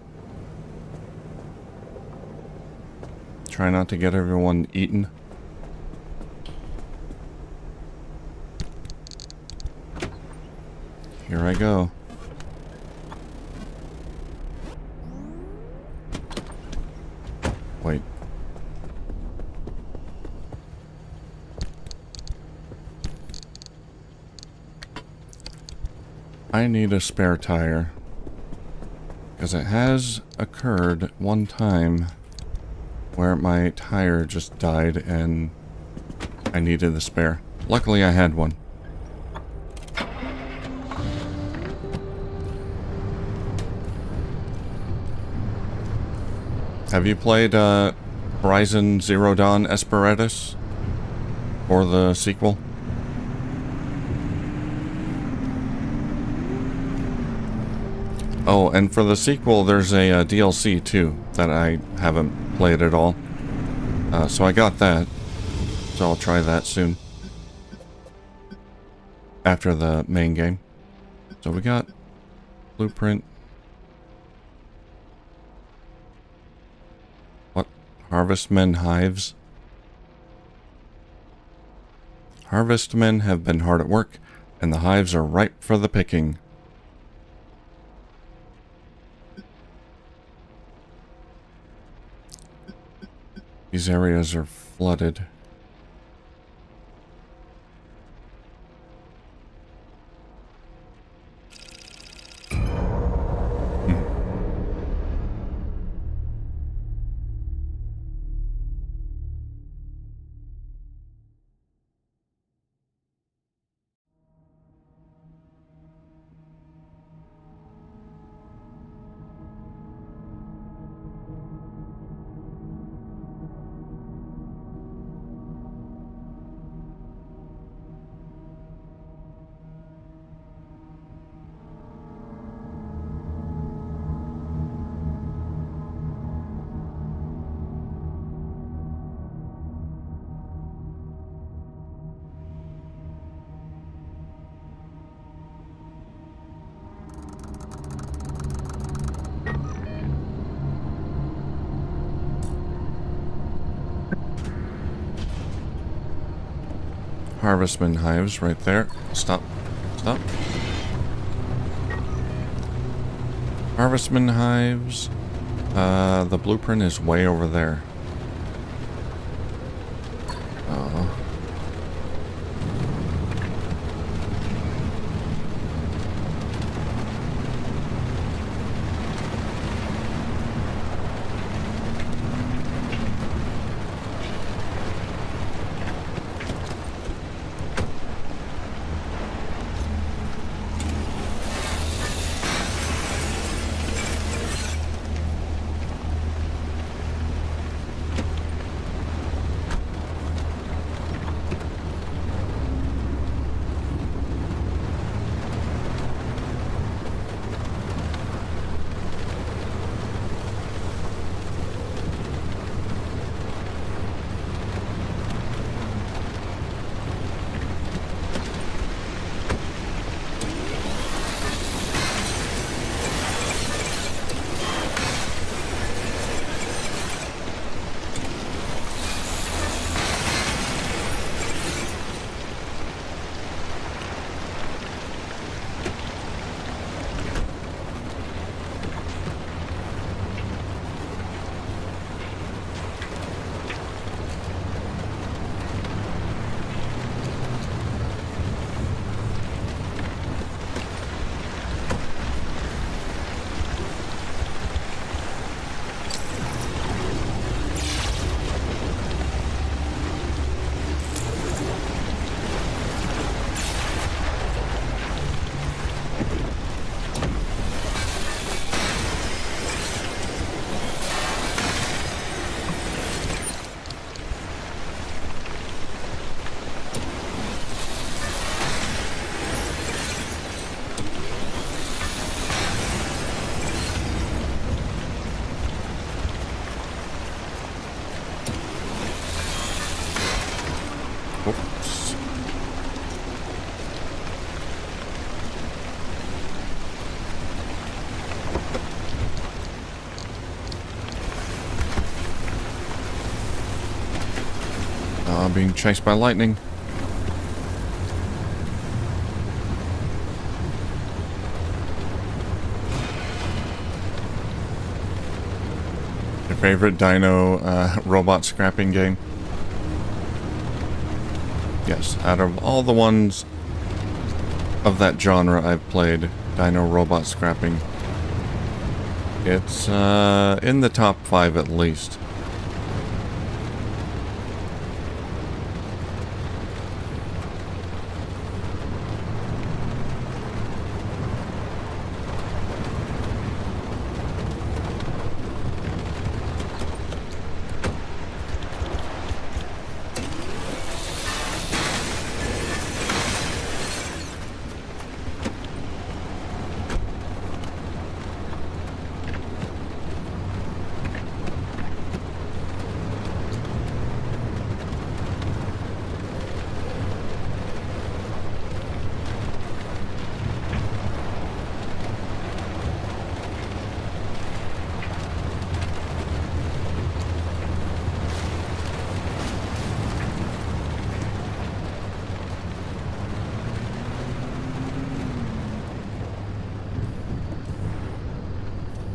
Try not to get everyone eaten. Here I go. Wait. I need a spare tire. Because it has occurred one time where my tire just died and I needed the spare. Luckily I had one. Have you played Horizon Zero Dawn Esperitus? Or the sequel? Oh, and for the sequel, there's a DLC too that I haven't played at all. So I got that. So I'll try that soon. After the main game. So we got blueprint. What? Harvestmen hives? Harvestmen have been hard at work, and the hives are ripe for the picking. These areas are flooded. Harvestman hives right there. Stop. Stop. Harvestman hives. The blueprint is way over there. Oh. Oops. Being chased by lightning. Your favorite dino robot scrapping game? Yes, out of all the ones of that genre I've played, dino robot scrapping, it's in the top 5 at least.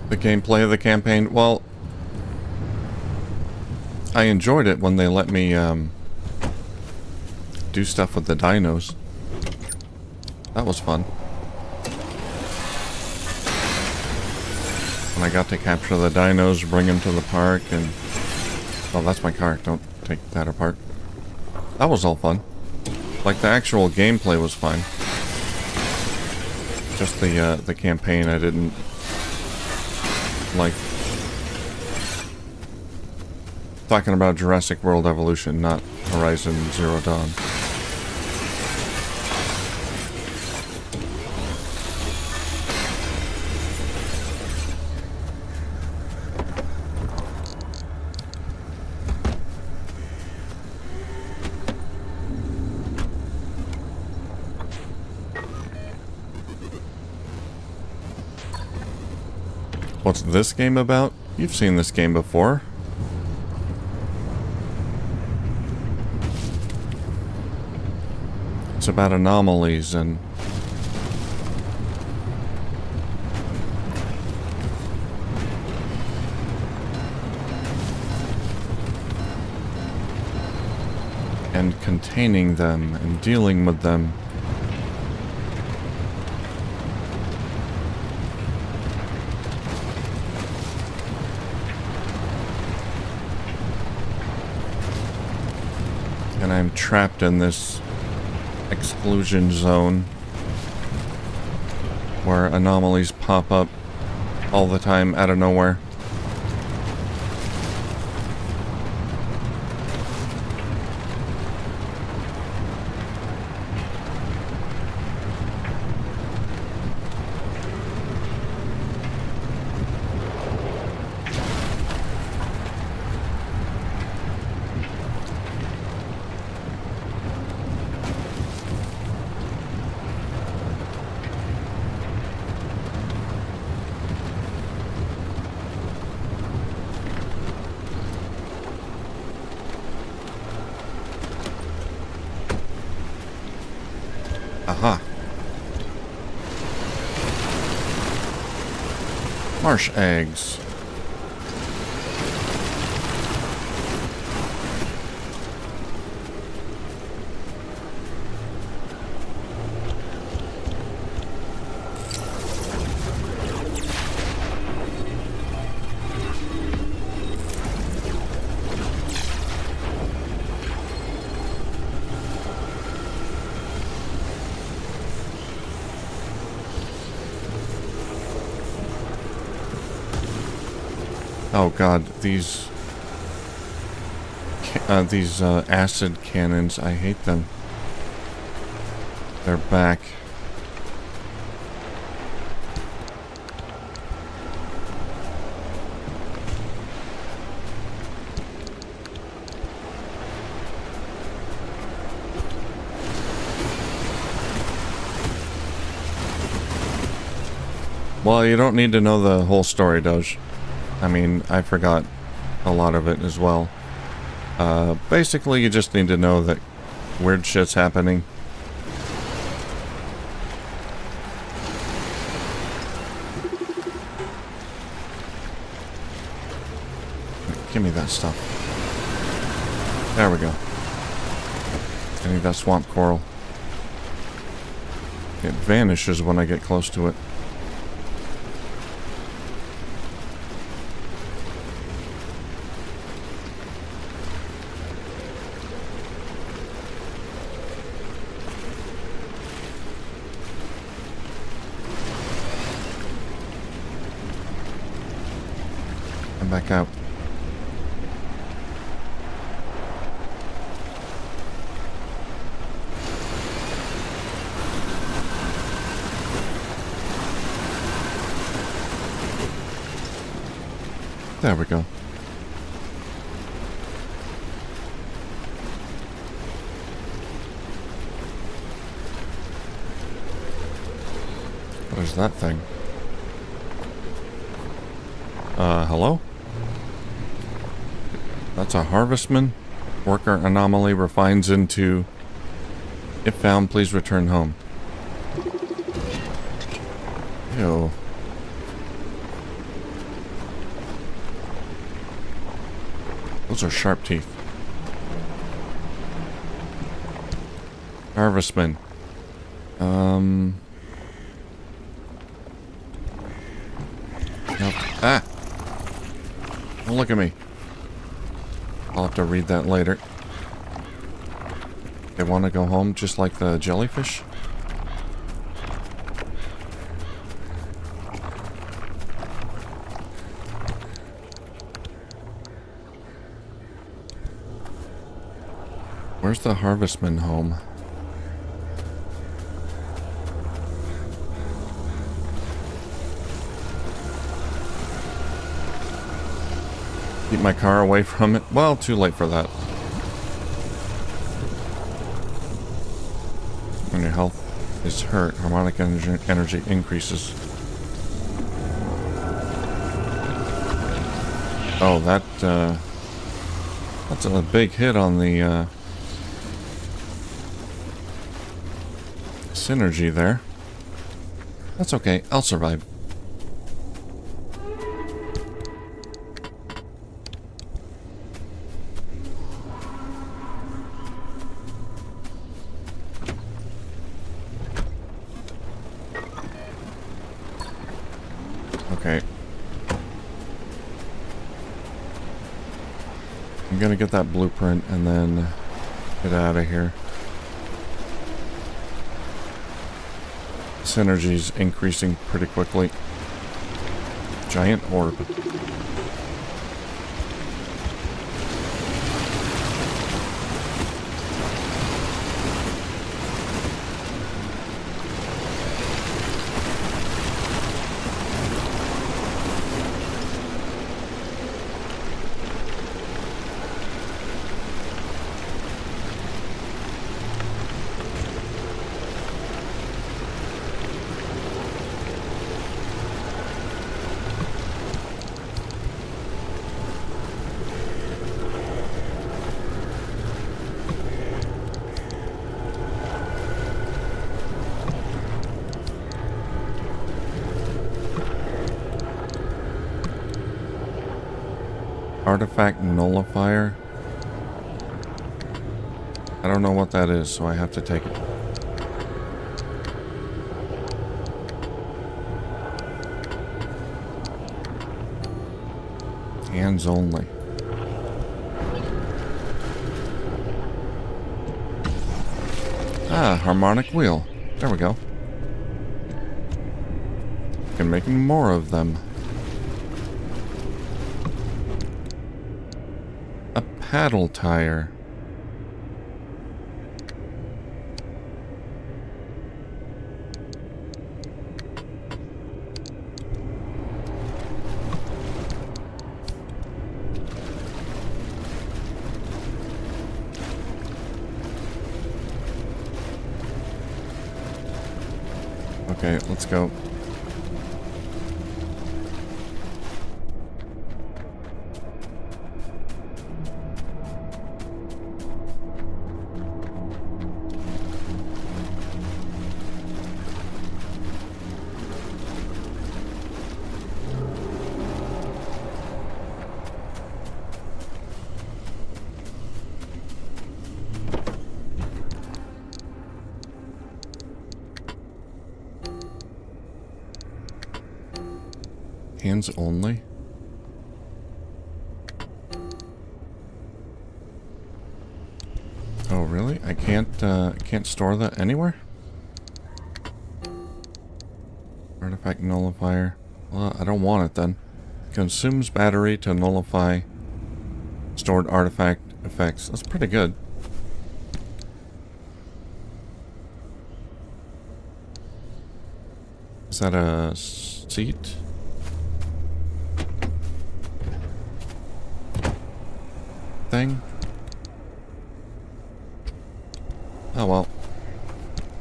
The gameplay of the campaign, well, I enjoyed it when they let me do stuff with the dinos. That was fun. When I got to capture the dinos, bring them to the park, and... Oh, that's my car. Don't take that apart. That was all fun. Like, the actual gameplay was fine. Just the campaign I didn't like. Talking about Jurassic World Evolution, not Horizon Zero Dawn. What's this game about? You've seen this game before. It's about anomalies and... and containing them and dealing with them. And I'm trapped in this exclusion zone where anomalies pop up all the time out of nowhere. Aha. Marsh eggs. Oh god, these acid cannons, I hate them. They're back. Well, you don't need to know the whole story, Doge. I mean, I forgot a lot of it as well. Basically, you just need to know that weird shit's happening. Give me that stuff. There we go. I need that swamp coral. It vanishes when I get close to it. Back out. There we go. What is that thing? Hello? That's a harvestman. Worker anomaly refines into, if found, please return home. Ew. Those are sharp teeth. Harvestman. Nope. Ah! Don't look at me. I'll have to read that later. They want to go home just like the jellyfish? Where's the harvestman home? Keep my car away from it? Well, too late for that. When your health is hurt, harmonic energy increases. Oh, that's a big hit on the synergy there. That's okay, I'll survive. Okay. I'm gonna get that blueprint and then get out of here. This energy's increasing pretty quickly. Giant orb. Artifact nullifier. I don't know what that is, so I have to take it. Hands only. Ah, harmonic wheel. There we go. Can make more of them. A paddle tire. Okay, let's go. Hands only? Oh, really? I can't store that anywhere? Artifact nullifier. Well, I don't want it then. Consumes battery to nullify stored artifact effects. That's pretty good. Is that a seat? Thing? Oh well.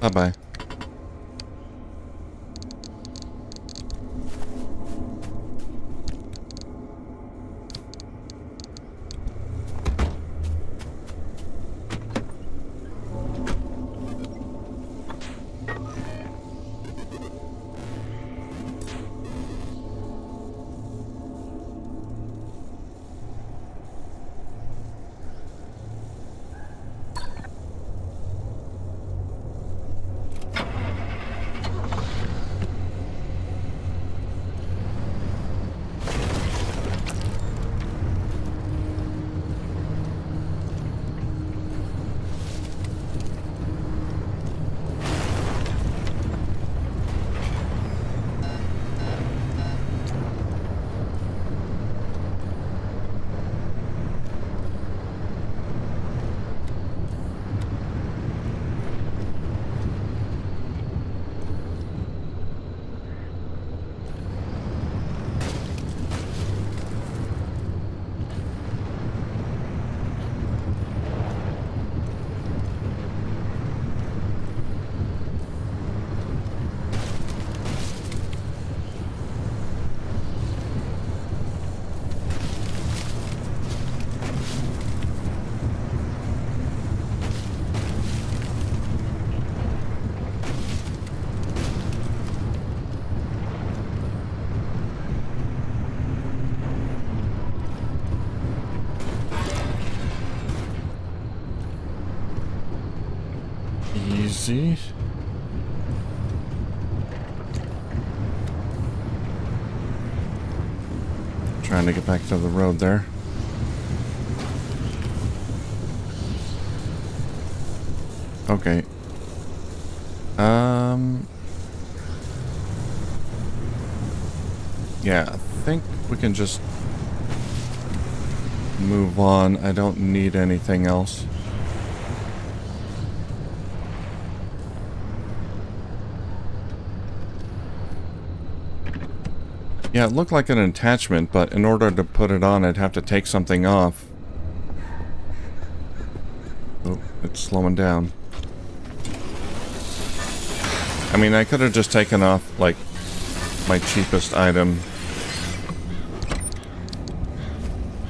Bye-bye. Easy. Trying to get back to the road there. Okay. Yeah, I think we can just move on. I don't need anything else. Yeah, it looked like an attachment, but in order to put it on, I'd have to take something off. Oh, it's slowing down. I mean, I could have just taken off, like, my cheapest item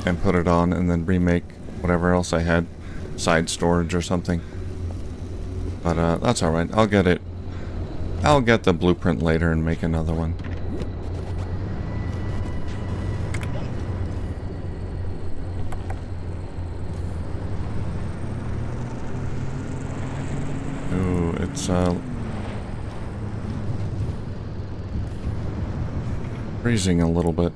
and put it on and then remake whatever else I had. Side storage or something. But, that's alright. I'll get it. I'll get the blueprint later and make another one. Ooh, it's, freezing a little bit.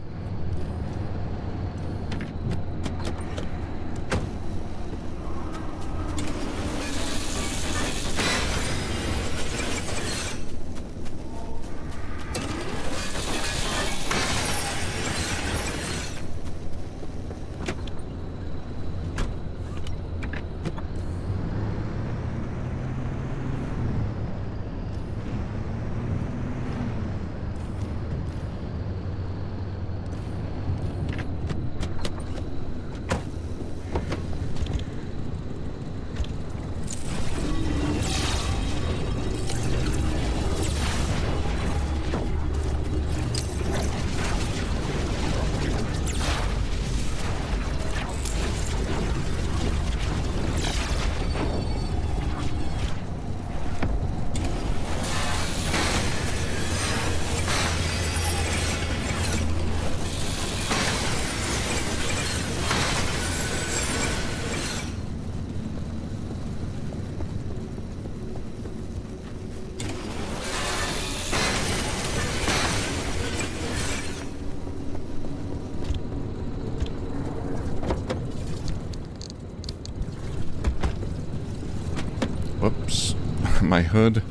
Whoops. My hood.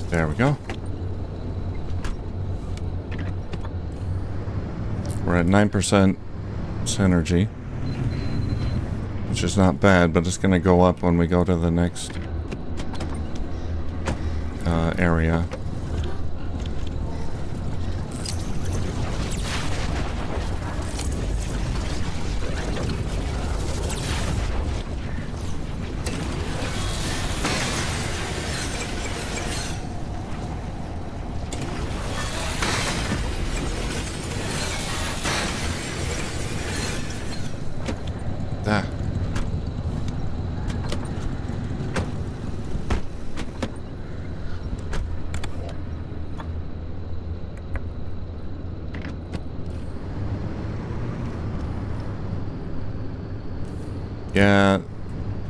There we go. We're at 9% synergy, which is not bad, but it's going to go up when we go to the next area. Ah. Yeah,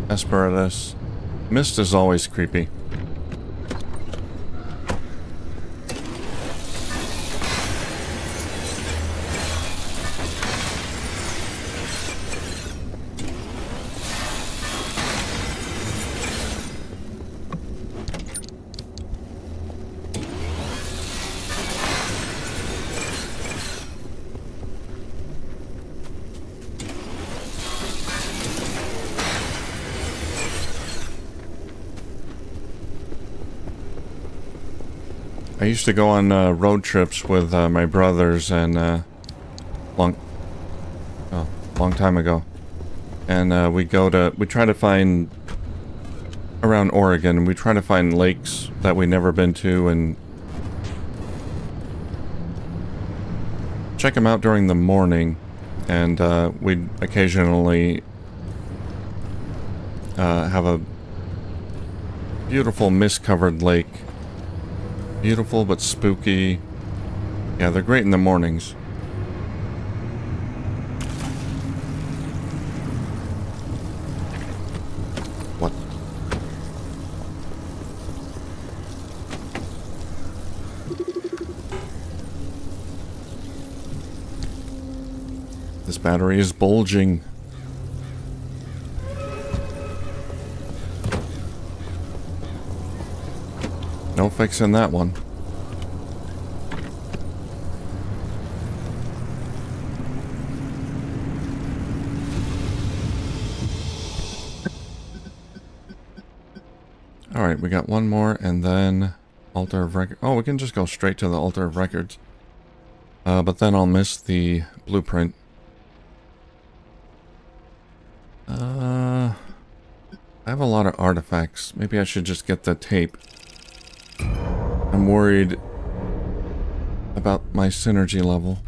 asparagus. Mist is always creepy. I used to go on road trips with my brothers and long time ago, and we try to find around Oregon, and we try to find lakes that we never been to and check them out during the morning, and we'd occasionally have a beautiful mist-covered lake. Beautiful but spooky. Yeah, they're great in the mornings. What? This battery is bulging. No fixing that one. Alright, we got one more and then altar of record. Oh, we can just go straight to the altar of records. But then I'll miss the blueprint. I have a lot of artifacts. Maybe I should just get the tape. I'm worried about my synergy level.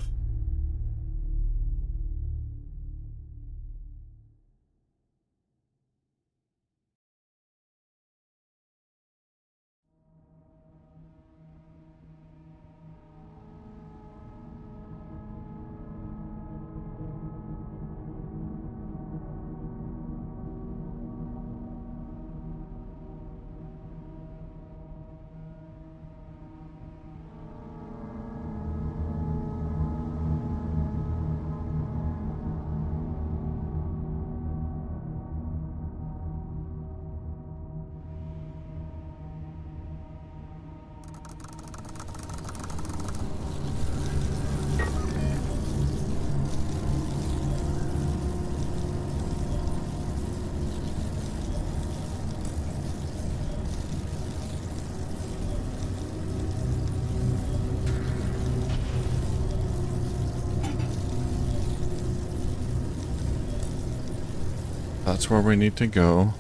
That's where we need to go.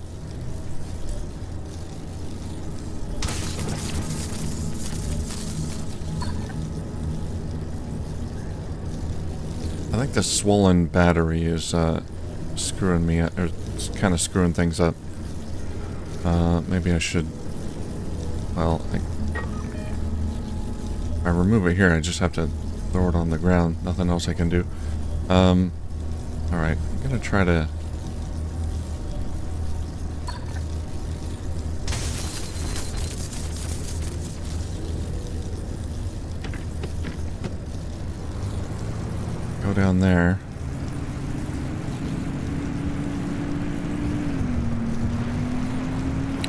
I think the swollen battery is screwing me up, or it's kind of screwing things up. Maybe I should. Well, I remove it here. I just have to throw it on the ground. Nothing else I can do. All right, I'm gonna try to. Go down there.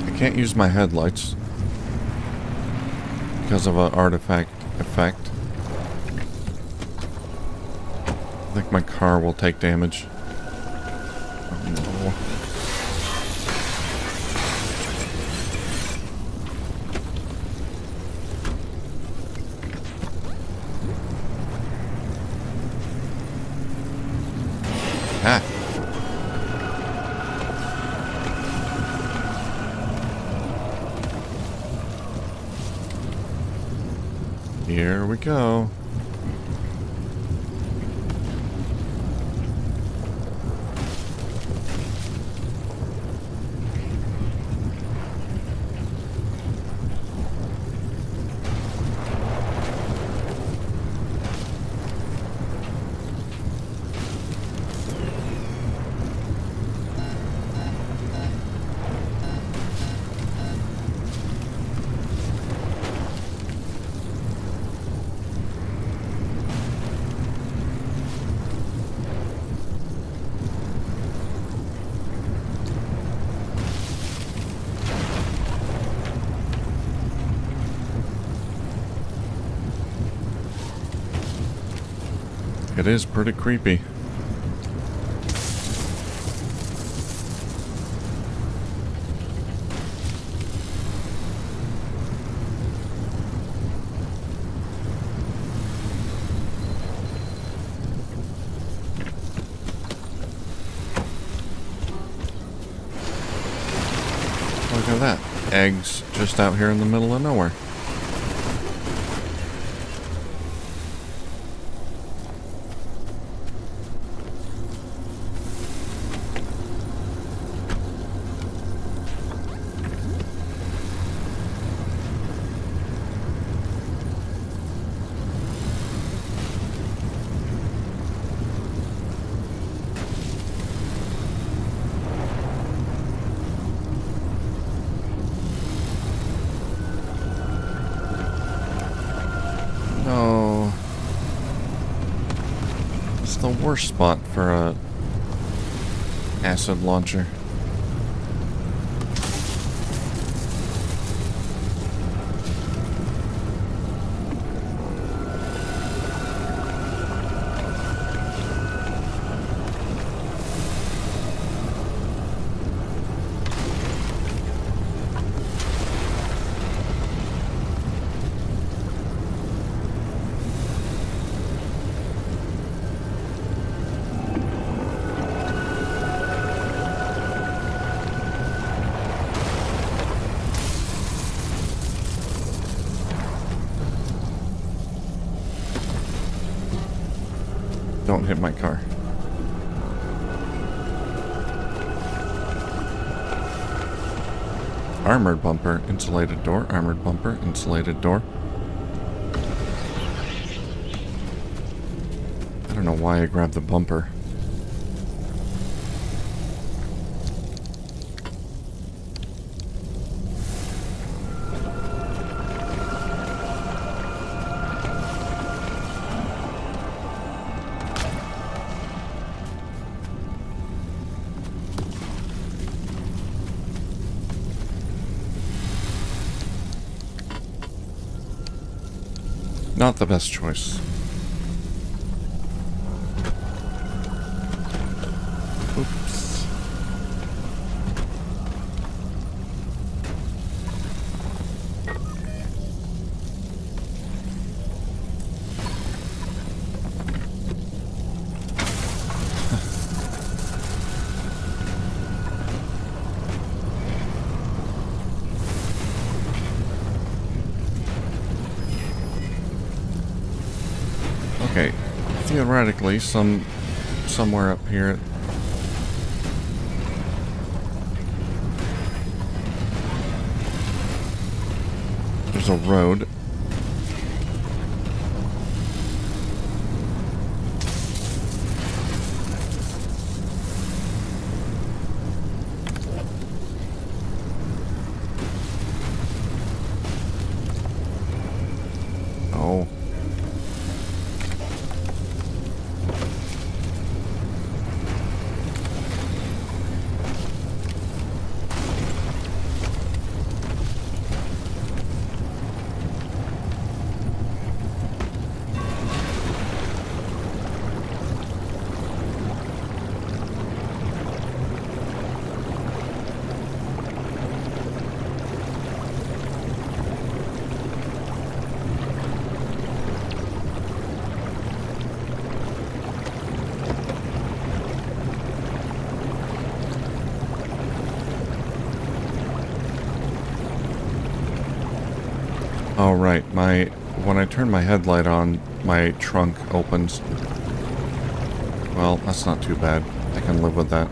I can't use my headlights because of an artifact effect. I think my car will take damage. Oh no. Ah. Here we go. It is pretty creepy. Look at that. Eggs just out here in the middle of nowhere. It's the worst spot for a acid launcher. Don't hit my car. Armored bumper, insulated door, armored bumper, insulated door. I don't know why I grabbed the bumper. Not the best choice. Oops. Okay, theoretically, somewhere up here. There's a road. Oh. Oh, right. When I turn my headlight on, my trunk opens. Well, that's not too bad. I can live with that.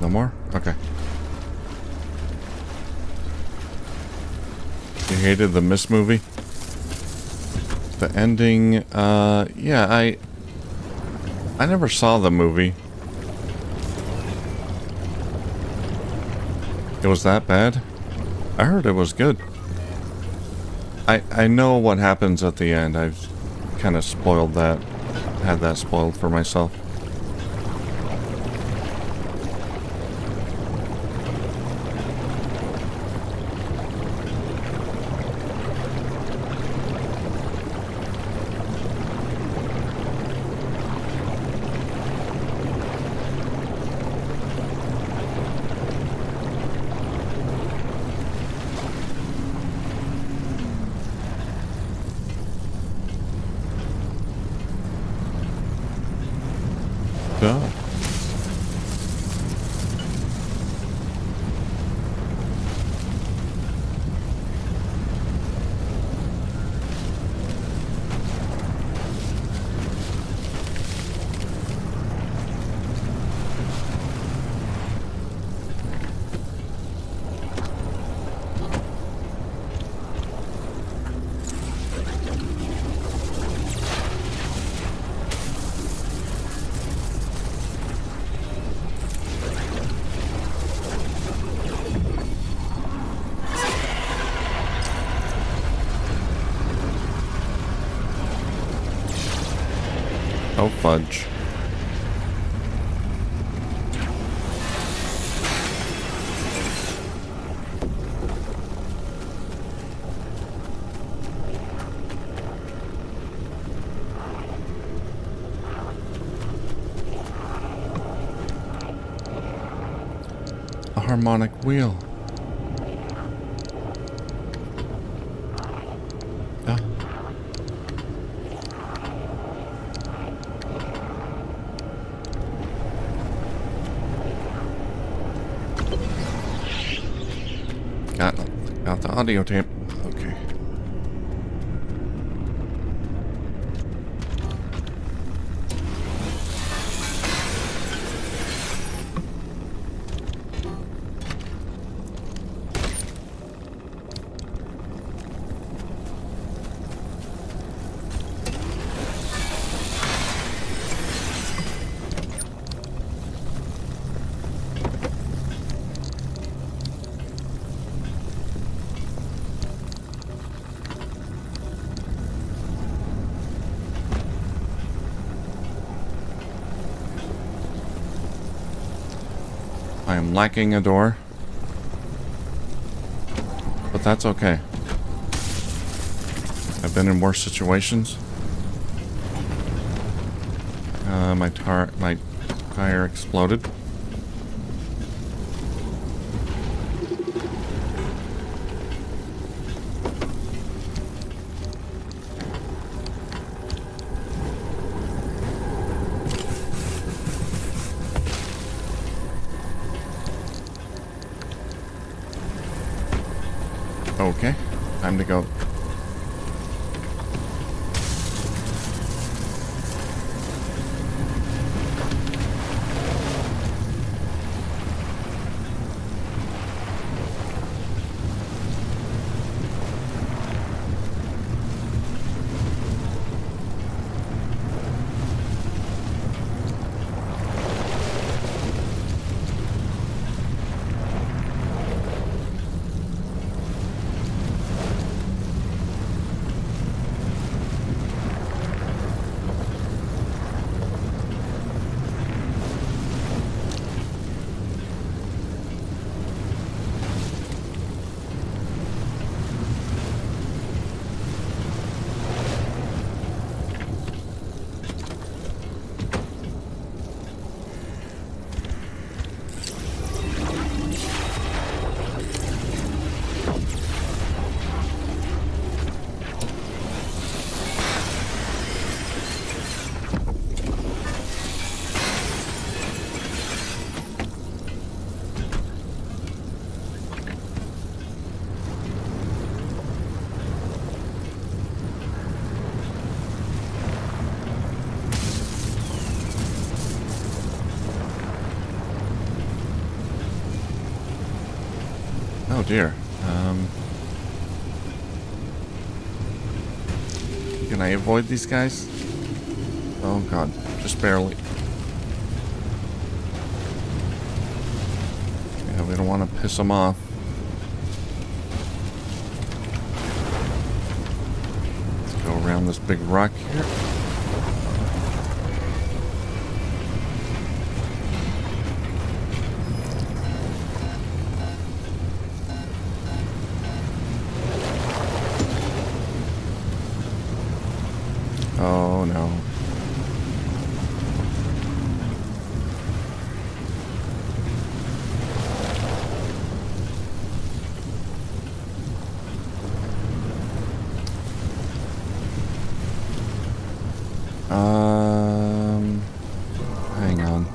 No more? Okay. You hated the Mist movie? The ending, yeah, I never saw the movie. It was that bad? I heard it was good. I know what happens at the end. I've kind of spoiled that. Had that spoiled for myself. fudge. A harmonic wheel. Ah. Got the audio tape. Okay. I am lacking a door, but that's okay. I've been in worse situations. My tire exploded. Okay, time to go. Oh dear. Can I avoid these guys? Oh god, just barely. Yeah, we don't want to piss them off. Let's go around this big rock here. Oh no. Hang on.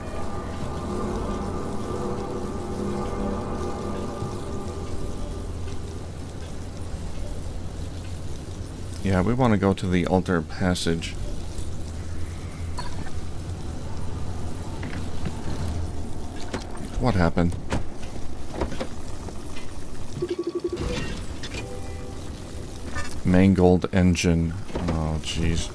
Yeah, we want to go to the altar passage. What happened? Mangled engine. Oh, jeez.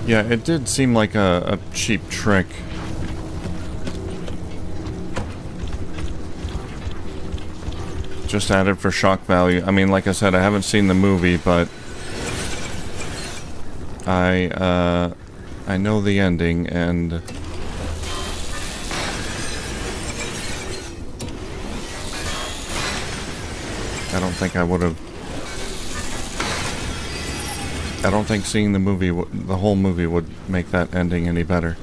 Yeah, it did seem like a cheap trick. Just added for shock value. I mean, like I said, I haven't seen the movie, but I know the ending, and I don't think I would have. I don't think seeing the movie, the whole movie, would make that ending any better.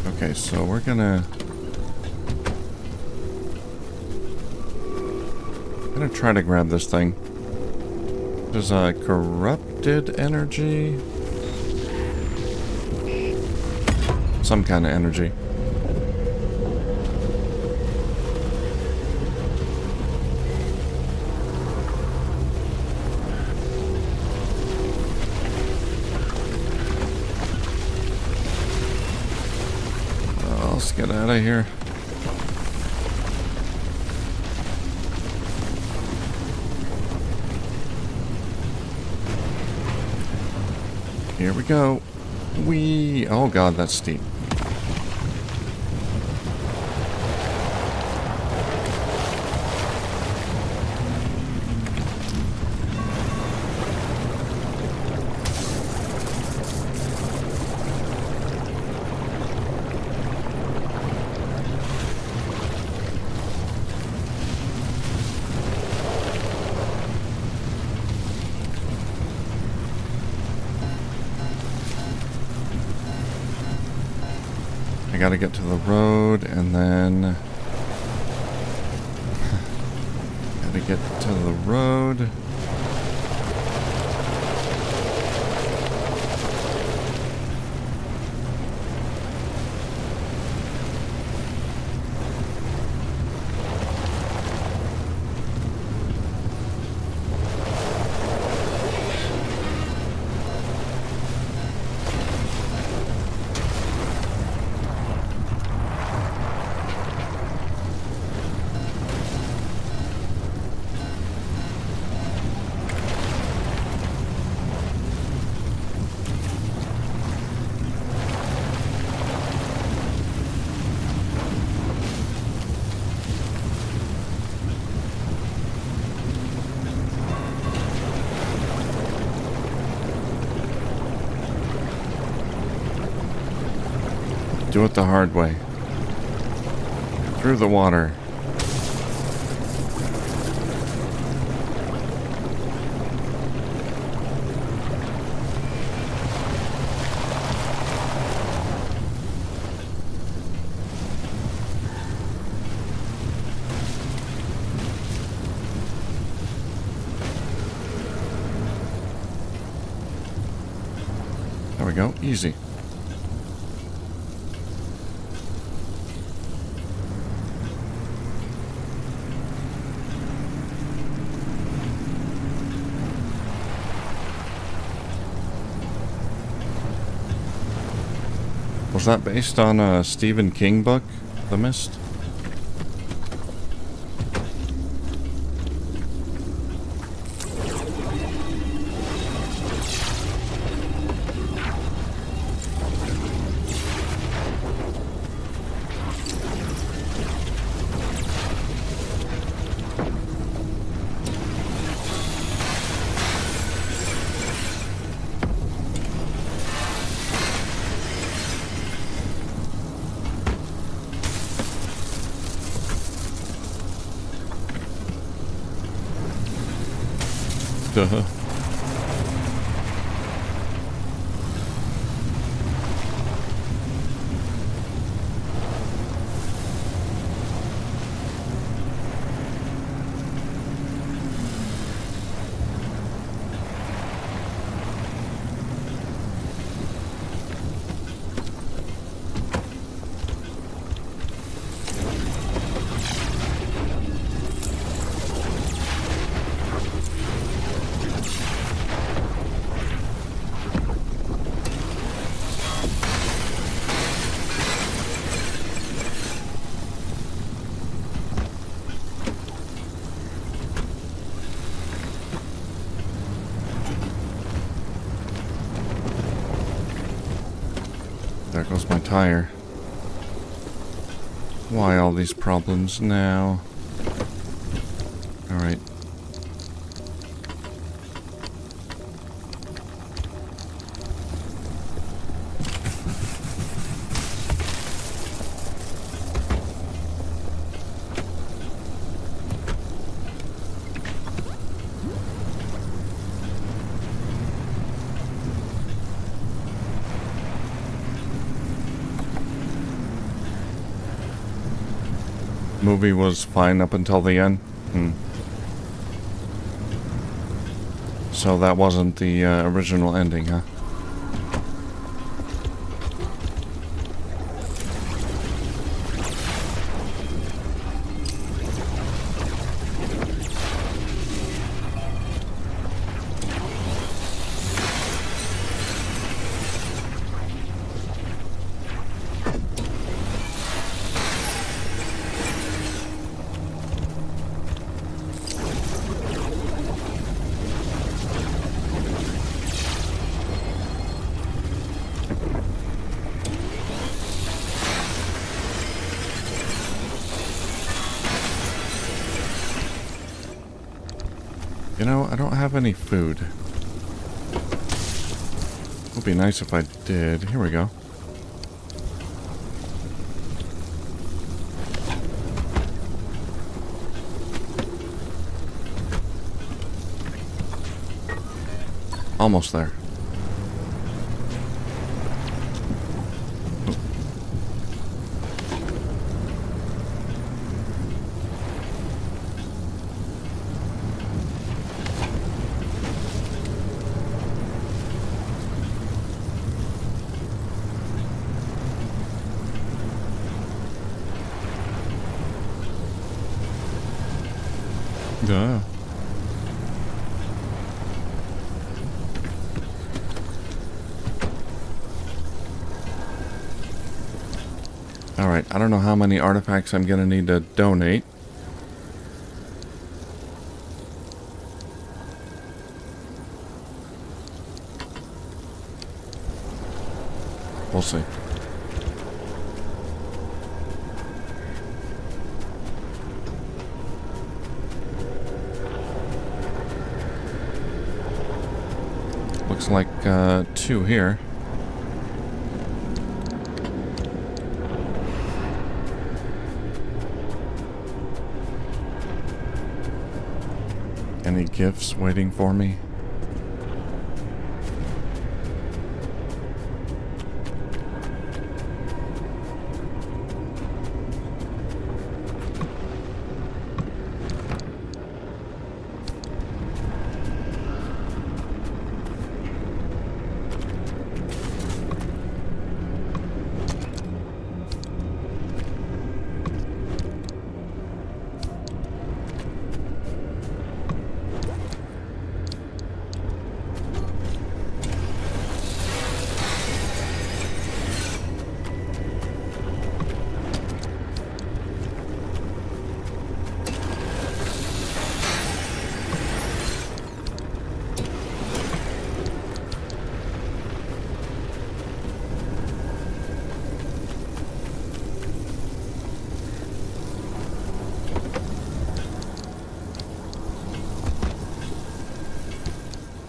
Okay, so we're gonna try to grab this thing. There's a corrupted energy. Some kind of energy. Let's get out of here. Here we go. Oh god, that's steep. I gotta get to the road, and then gotta get to the road. Do it the hard way. Through the water. There we go. Easy. Was that based on a Stephen King book, The Mist? Duh. There goes my tire. Why all these problems now? Alright. Movie was fine up until the end. So that wasn't the original ending, huh? You know, I don't have any food. Would be nice if I did. Here we go. Almost there. Duh. Alright, I don't know how many artifacts I'm gonna need to donate. We'll see. Looks like 2 here. Any gifts waiting for me?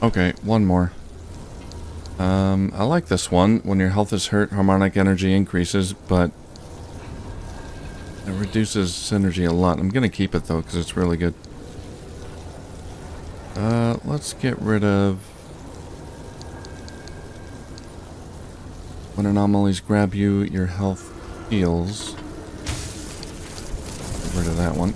Okay, one more. I like this one. When your health is hurt, harmonic energy increases, but it reduces synergy a lot. I'm gonna keep it though, because it's really good. Let's get rid of... When anomalies grab you, your health heals. Get rid of that one.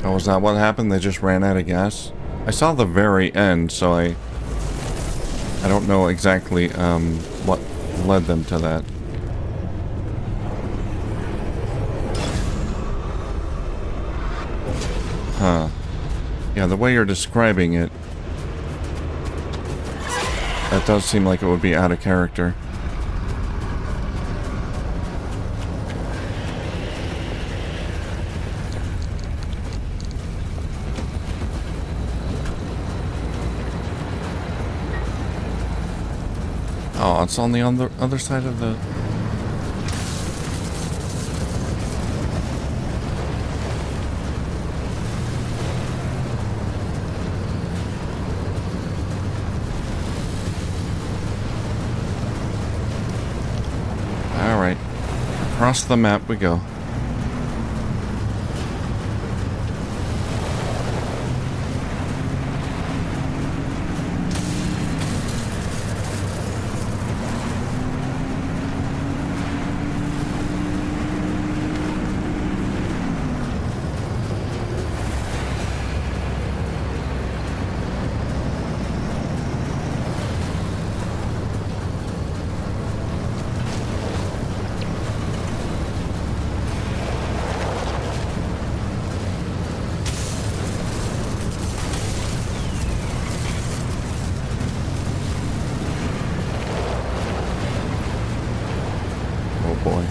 Oh, was that what happened? They just ran out of gas? I saw the very end, so I don't know exactly what led them to that. Huh. Yeah, the way you're describing it. That does seem like it would be out of character. Oh, it's on the other side of the... Alright. Across the map we go. Oh boy.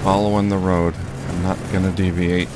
Following the road. I'm not gonna deviate.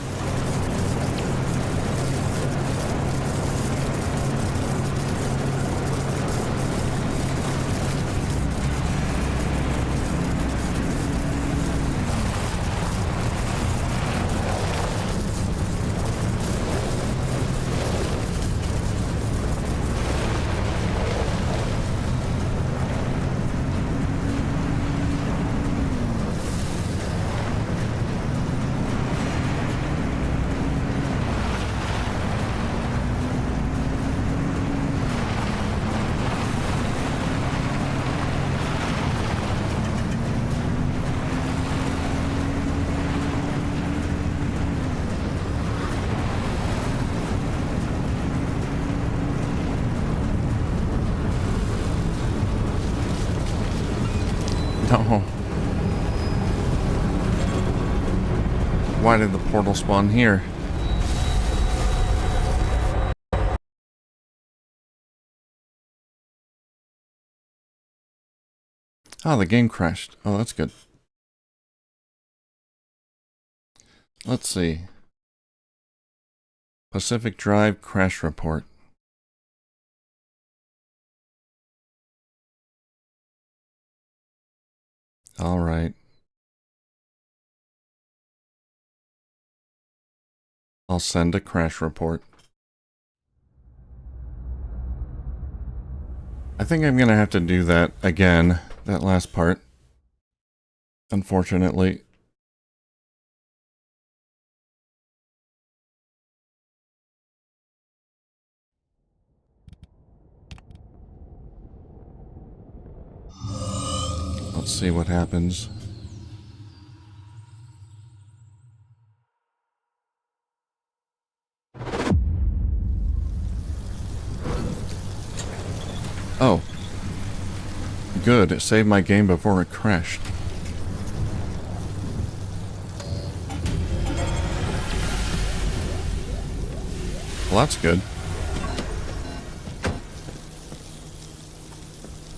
No. Why did the portal spawn here? Oh, the game crashed. Oh, that's good. Let's see. Pacific Drive crash report. All right. I'll send a crash report. I think I'm gonna have to do that again, that last part. Unfortunately. Let's see what happens. Oh. Good, it saved my game before it crashed. Well, that's good.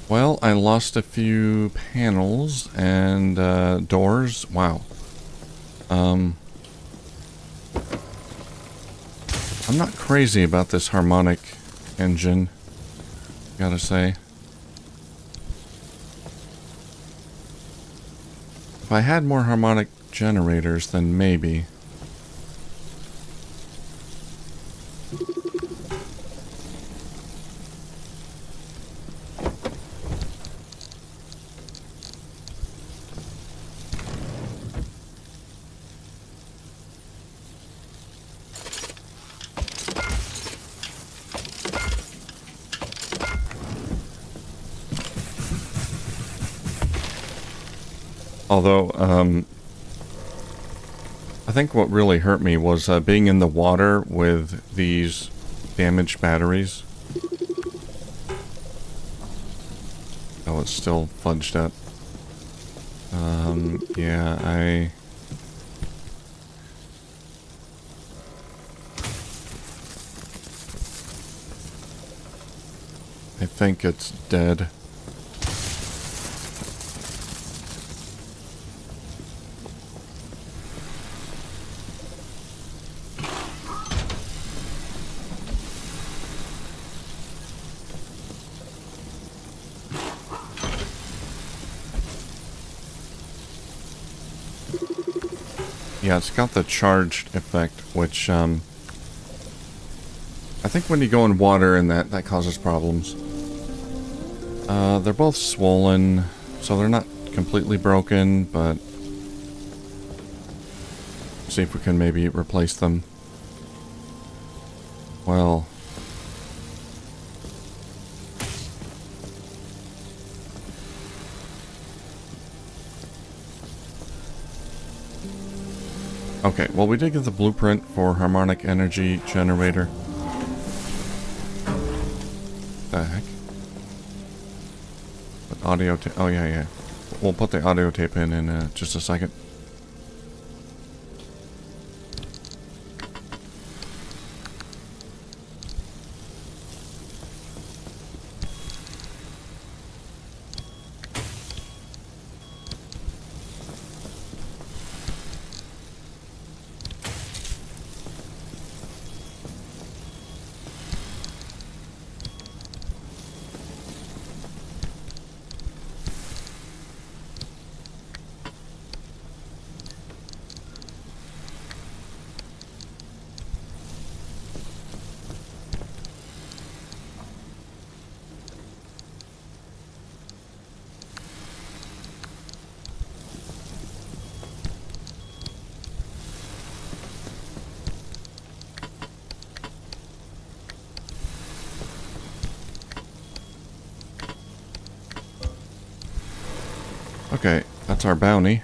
Well, I lost a few panels and doors. Wow. I'm not crazy about this harmonic engine, gotta say. If I had more harmonic generators, then maybe. Although, I think what really hurt me was being in the water with these damaged batteries. Oh, it's still fudged up. Yeah, I think it's dead. Yeah, it's got the charged effect, which, I think when you go in water and that causes problems. They're both swollen, so they're not completely broken, but see if we can maybe replace them. Well, okay, well, we did get the blueprint for harmonic energy generator. The heck? But audio tape. Oh, yeah. We'll put the audio tape in just a second. Okay, that's our bounty.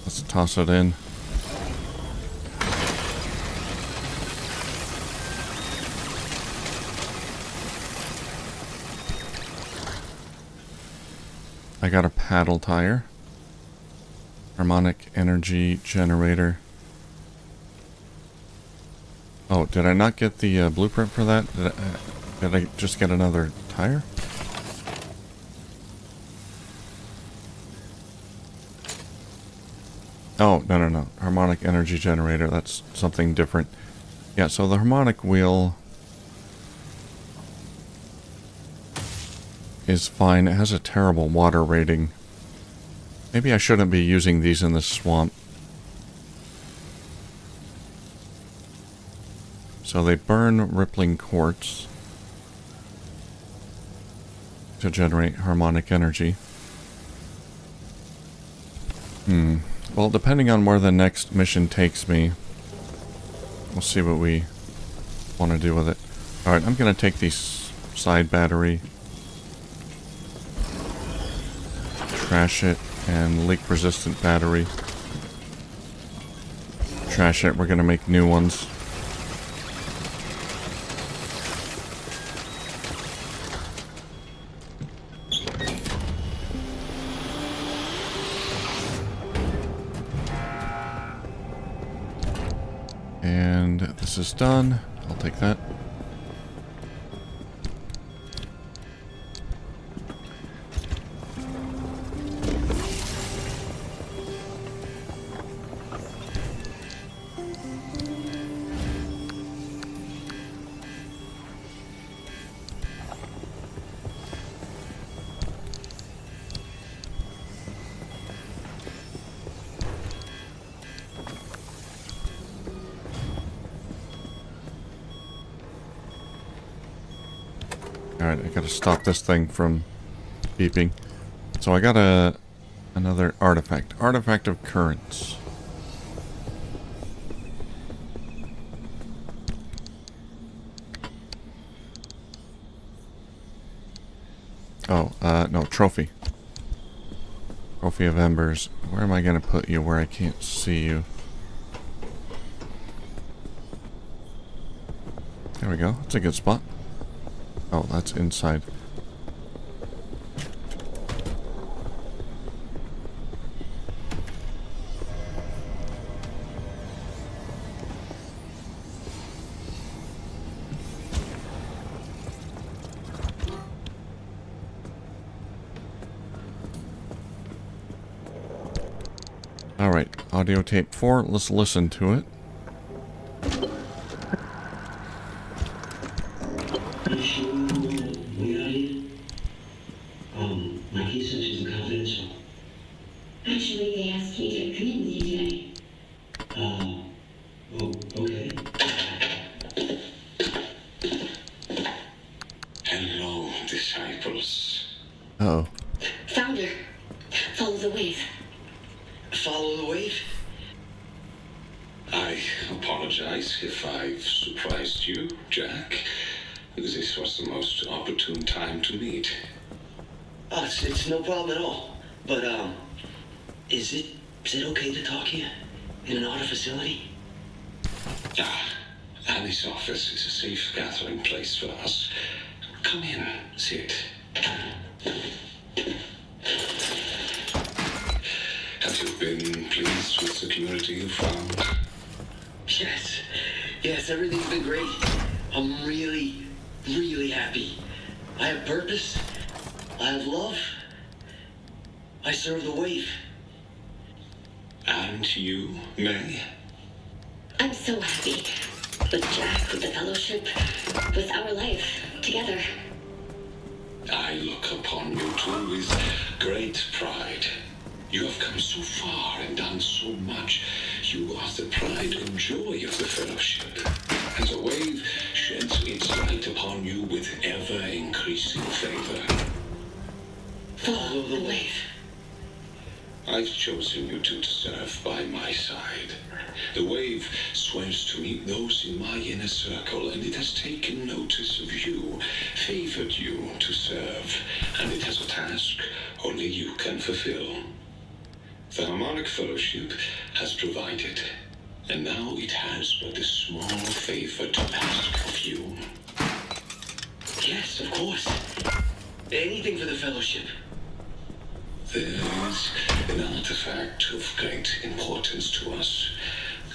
Let's toss it in. I got a paddle tire. Harmonic energy generator. Oh, did I not get the blueprint for that? Did I just get another tire? Oh, no. Harmonic energy generator. That's something different. Yeah, so the harmonic wheel is fine. It has a terrible water rating. Maybe I shouldn't be using these in the swamp. So they burn rippling quartz to generate harmonic energy. Well, depending on where the next mission takes me, we'll see what we want to do with it. Alright, I'm going to take these side battery, trash it, and leak resistant battery. Trash it, we're going to make new ones. And this is done. I'll take that. Alright, I gotta stop this thing from beeping. So I got another artifact. Artifact of Currents. Oh, no, trophy. Trophy of Embers. Where am I gonna put you where I can't see you? There we go. That's a good spot. Oh, that's inside. Alright, audio tape 4. Let's listen to it. Mikey said she's confidential. Actually, they asked me to come in with you today. Oh, okay. Hello, disciples. Uh-oh. Founder, follow the wave. Follow the wave? I apologize if I've surprised you, Jack. This was the most opportune time to meet. Oh, it's no problem at all. But, is it okay to talk here? In an auto facility? Annie's office is a safe gathering place for us. Come in, sit. Have you been pleased with the community you found? Yes, everything's been great. I'm really, really happy. I have purpose. I have love. I serve the wave. And you, May? I'm so happy. With Jack, with the fellowship, with our life together. I look upon you two with great pride. You have come so far and done so much. You are the pride and joy of the fellowship. And the wave sheds its light upon you with ever-increasing favor. Follow the wave. I've chosen you two to serve by my side. The wave swears to meet those in my inner circle, and it has taken notice of you, favored you to serve, and it has a task only you can fulfill. The Harmonic Fellowship has provided, and now it has but a small favor to ask of you. Yes, of course. Anything for the fellowship. There's an artifact of great importance to us.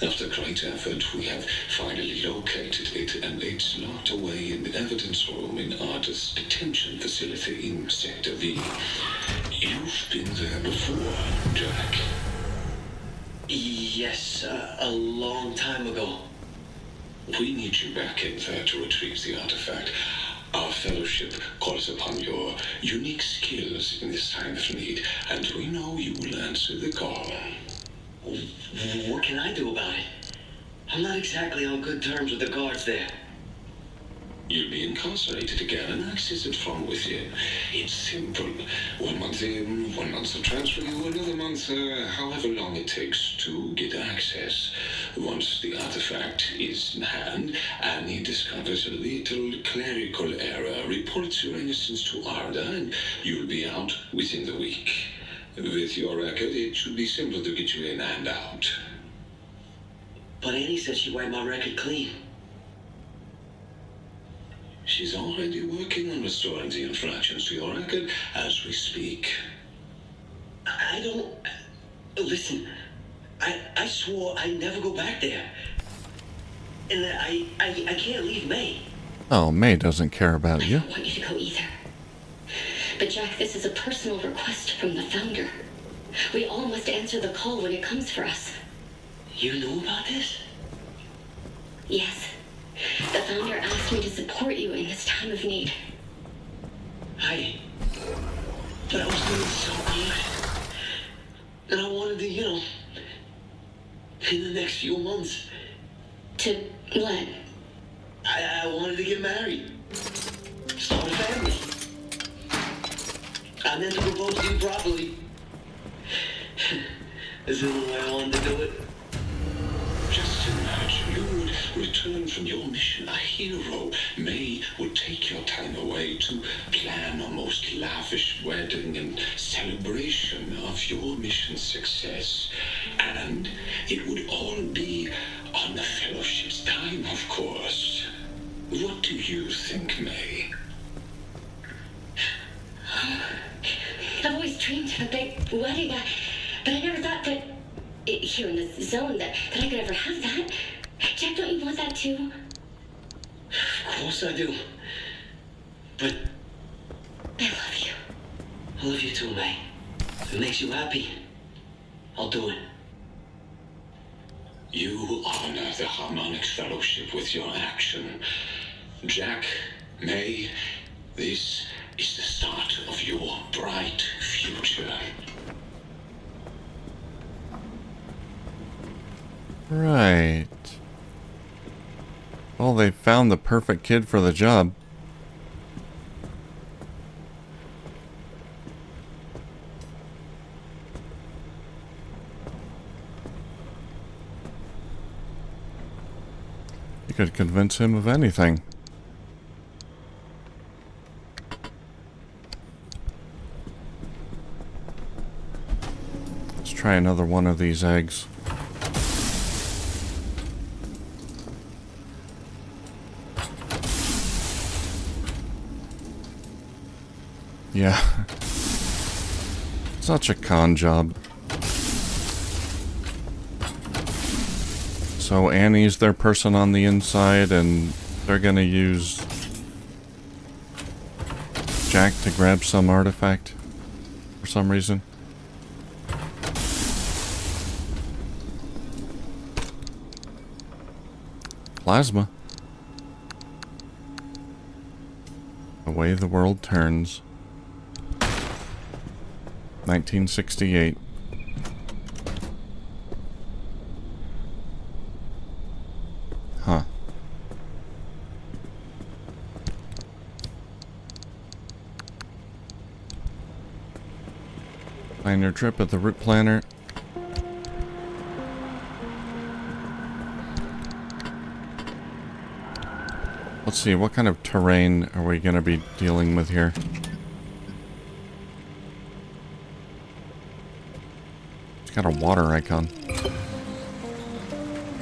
After great effort, we have finally located it, and it's locked away in the evidence room in Artist's detention facility in Sector V. You've been there before, Jack. Yes, a long time ago. We need you back in there to retrieve the artifact. Our fellowship calls upon your unique skills in this time of need, and we know you will answer the call. What can I do about it? I'm not exactly on good terms with the guards there. You'll be incarcerated again and access it from within. It's simple. 1 month in, 1 month to transfer you, another month, however long it takes to get access. Once the artifact is in hand, Annie discovers a little clerical error, reports your innocence to Arda, and you'll be out within the week. With your record, it should be simple to get you in and out. But Annie said she wiped my record clean. She's already working on restoring the infractions to your record as we speak. I don't... Listen, I swore I'd never go back there. And I can't leave May. Oh, May doesn't care about I you. don't want you to go either. But Jack, this is a personal request from the Founder. We all must answer the call when it comes for us. You knew about this? Yes. The Founder asked me to support you in this time of need. But I was doing so good. And I wanted to, in the next few months, To what? I wanted to get married. Start a family. I meant to propose to you properly. This is the way I wanted to do it. Just imagine you would return from your mission a hero. May would take your time away to plan a most lavish wedding and celebration of your mission's success. And it would all be on the Fellowship's time, of course. What do you think, May? I've always dreamed of a big wedding, but I never thought that here in this zone that I could ever have that. Jack, don't you want that too? Of course I do. But I love you. I love you too, May. If it makes you happy, I'll do it. You honor the Harmonic Fellowship with your action. Jack, May, this is the start of your bright future. Right. Well, they found the perfect kid for the job. You could convince him of anything. Let's try another one of these eggs. Yeah. Such a con job. So Annie's their person on the inside, and they're gonna use Jack to grab some artifact for some reason. Plasma. The way the world turns. 1968. Huh. Find your trip at the route planner. Let's see, what kind of terrain are we going to be dealing with here? Got a water icon.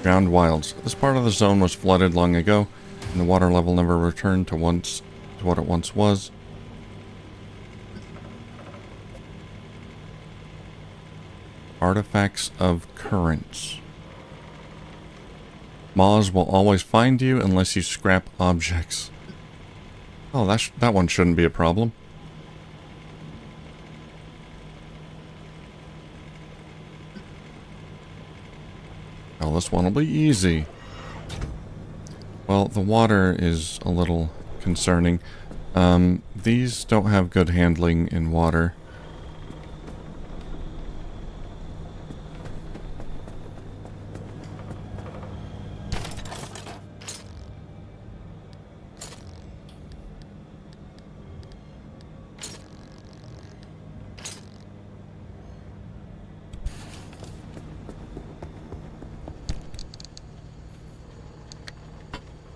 Drowned wilds. This part of the zone was flooded long ago, and the water level never returned to what it once was. Artifacts of currents. Maws will always find you unless you scrap objects. Oh, that one shouldn't be a problem. Well, this one will be easy. Well, the water is a little concerning. These don't have good handling in water.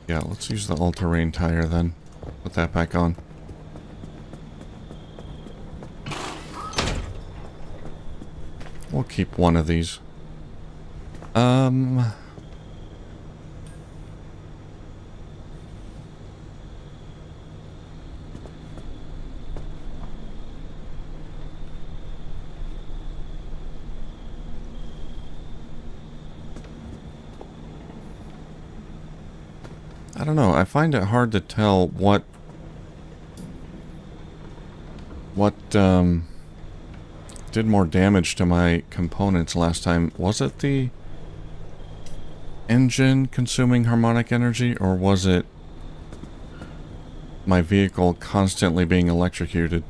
Yeah, let's use the all-terrain tire then. Put that back on. We'll keep one of these. I don't know. I find it hard to tell what did more damage to my components last time. Was it the engine consuming harmonic energy, or was it my vehicle constantly being electrocuted?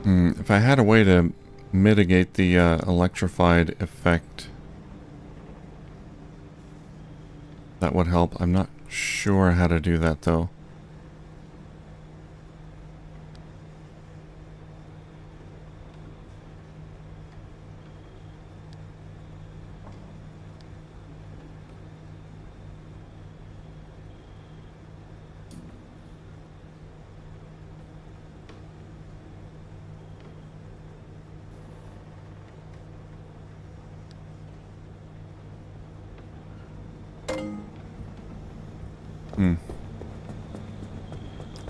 If I had a way to mitigate the electrified effect, that would help. I'm not sure how to do that though.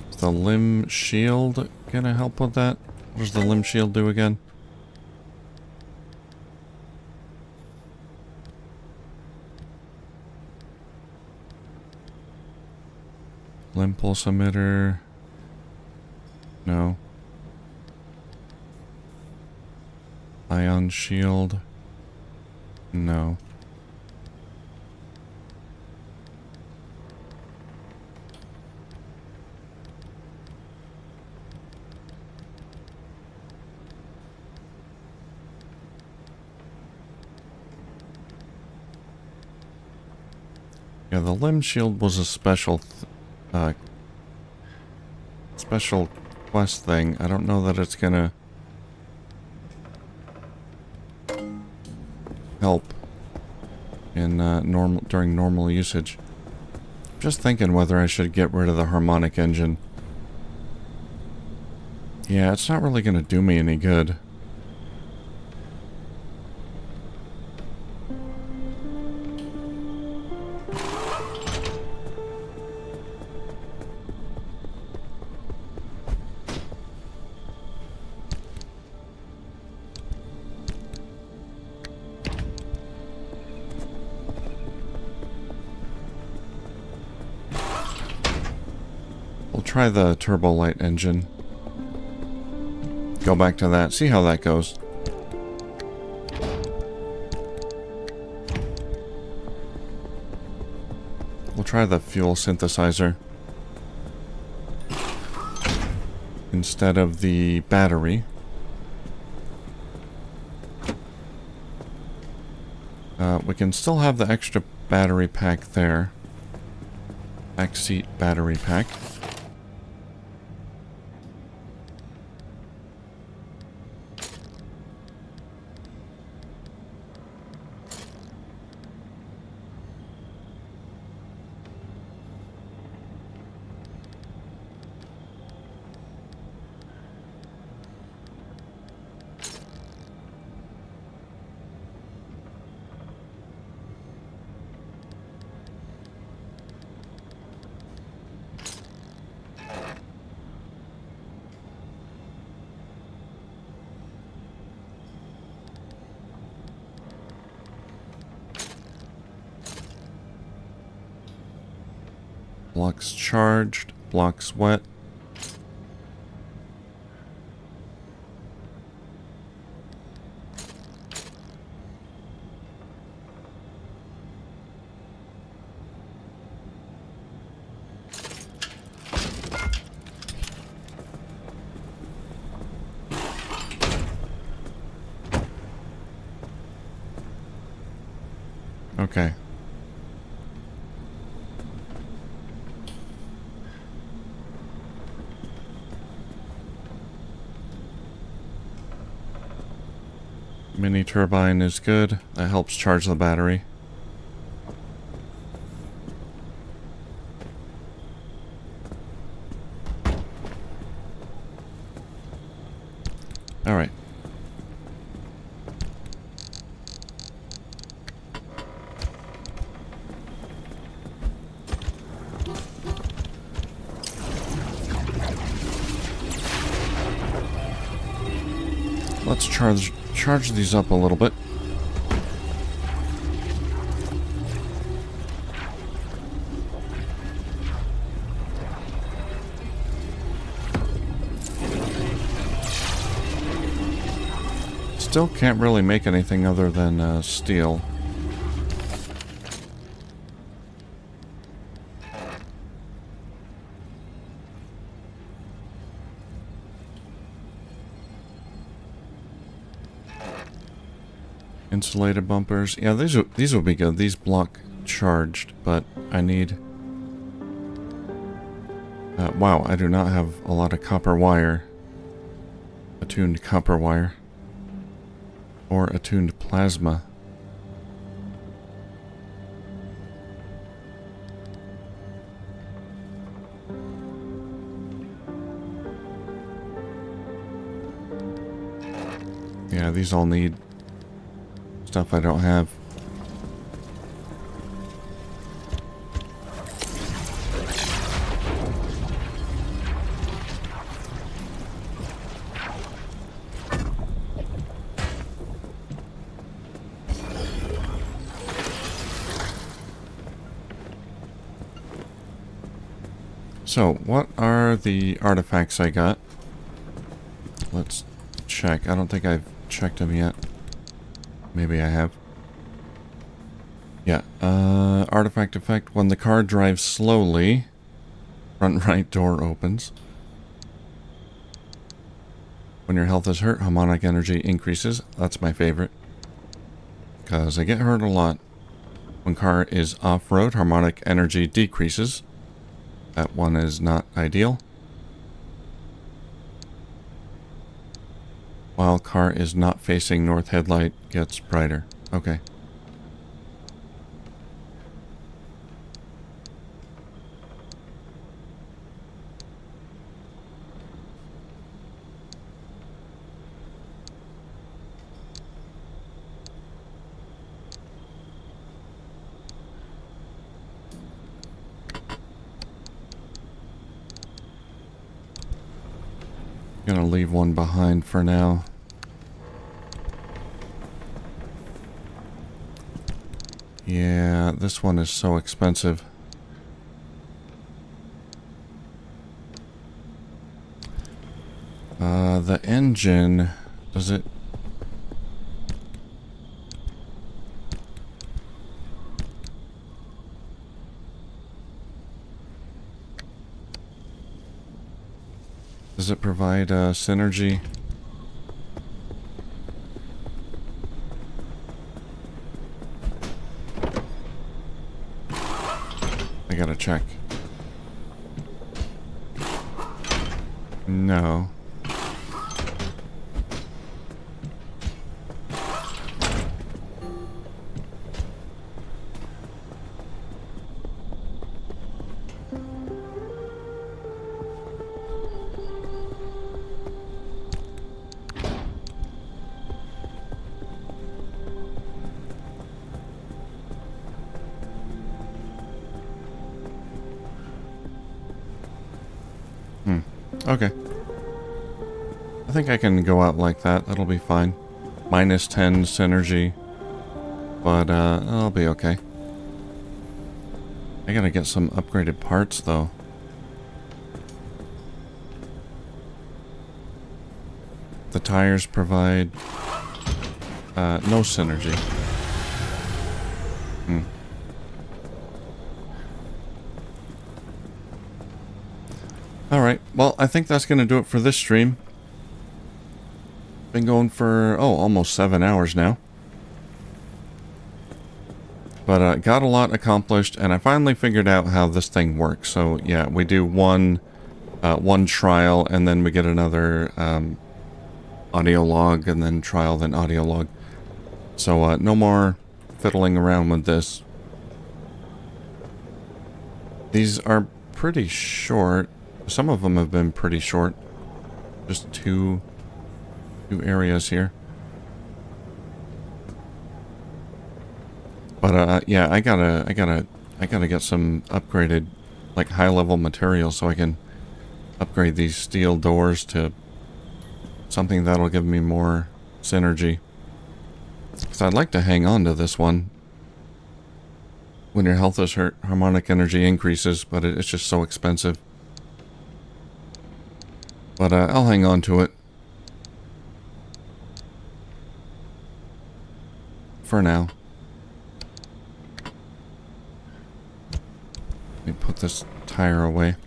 Is the limb shield gonna help with that? What does the limb shield do again? Limb pulse emitter. No. Ion shield. No. Yeah, the limb shield was a special special quest thing. I don't know that it's gonna help in during normal usage. Just thinking whether I should get rid of the harmonic engine. Yeah, it's not really gonna do me any good. We'll try the turbo light engine. Go back to that, see how that goes. We'll try the fuel synthesizer instead of the battery. We can still have the extra battery pack there. Backseat battery pack. Blocks charged, blocks wet. Okay. Mini turbine is good. That helps charge the battery. All right. Let's charge these up a little bit. Still can't really make anything other than steel. Insulated bumpers. Yeah, these will be good. These block charged, but I need... wow, I do not have a lot of copper wire. Attuned copper wire. Or attuned plasma. Yeah, these all need stuff I don't have. So, what are the artifacts I got? Let's check. I don't think I've checked them yet. Maybe I have. Yeah, artifact effect. When the car drives slowly, front right door opens. When your health is hurt, harmonic energy increases. That's my favorite. Because I get hurt a lot. When car is off-road, harmonic energy decreases. That one is not ideal. While car is not facing north, headlight gets brighter. Okay. Gonna leave one behind for now. Yeah, this one is so expensive. The engine, does it... Does it provide synergy? I gotta check. No. Okay. I think I can go out like that. That'll be fine. Minus 10 synergy. But, I'll be okay. I gotta get some upgraded parts, though. The tires provide, no synergy. Alright, well, I think that's going to do it for this stream. Been going for, almost 7 hours now. But got a lot accomplished, and I finally figured out how this thing works. So, yeah, we do one trial, and then we get another audio log, and then trial, then audio log. So, no more fiddling around with this. These are pretty short. Some of them have been pretty short. Just two areas here. But yeah, I gotta get some upgraded, like, high-level materials so I can upgrade these steel doors to something that'll give me more synergy. Because I'd like to hang on to this one. When your health is hurt, harmonic energy increases, but it's just so expensive. But I'll hang on to it. For now. Let me put this tire away.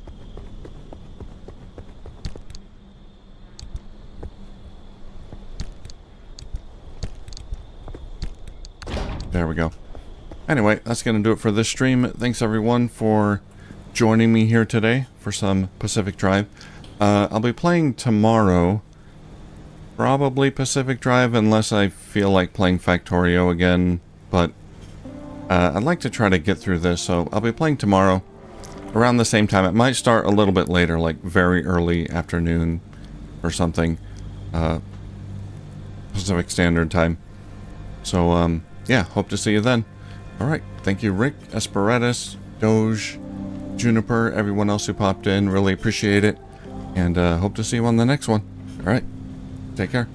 There we go. Anyway, that's going to do it for this stream. Thanks everyone for joining me here today for some Pacific Drive. I'll be playing tomorrow, probably Pacific Drive, unless I feel like playing Factorio again, but I'd like to try to get through this, so I'll be playing tomorrow around the same time. It might start a little bit later, like very early afternoon or something, Pacific Standard Time. So, yeah, hope to see you then. Alright, thank you Rick, Esperatus, Doge, Juniper, everyone else who popped in. Really appreciate it. And hope to see you on the next one. Alright, take care.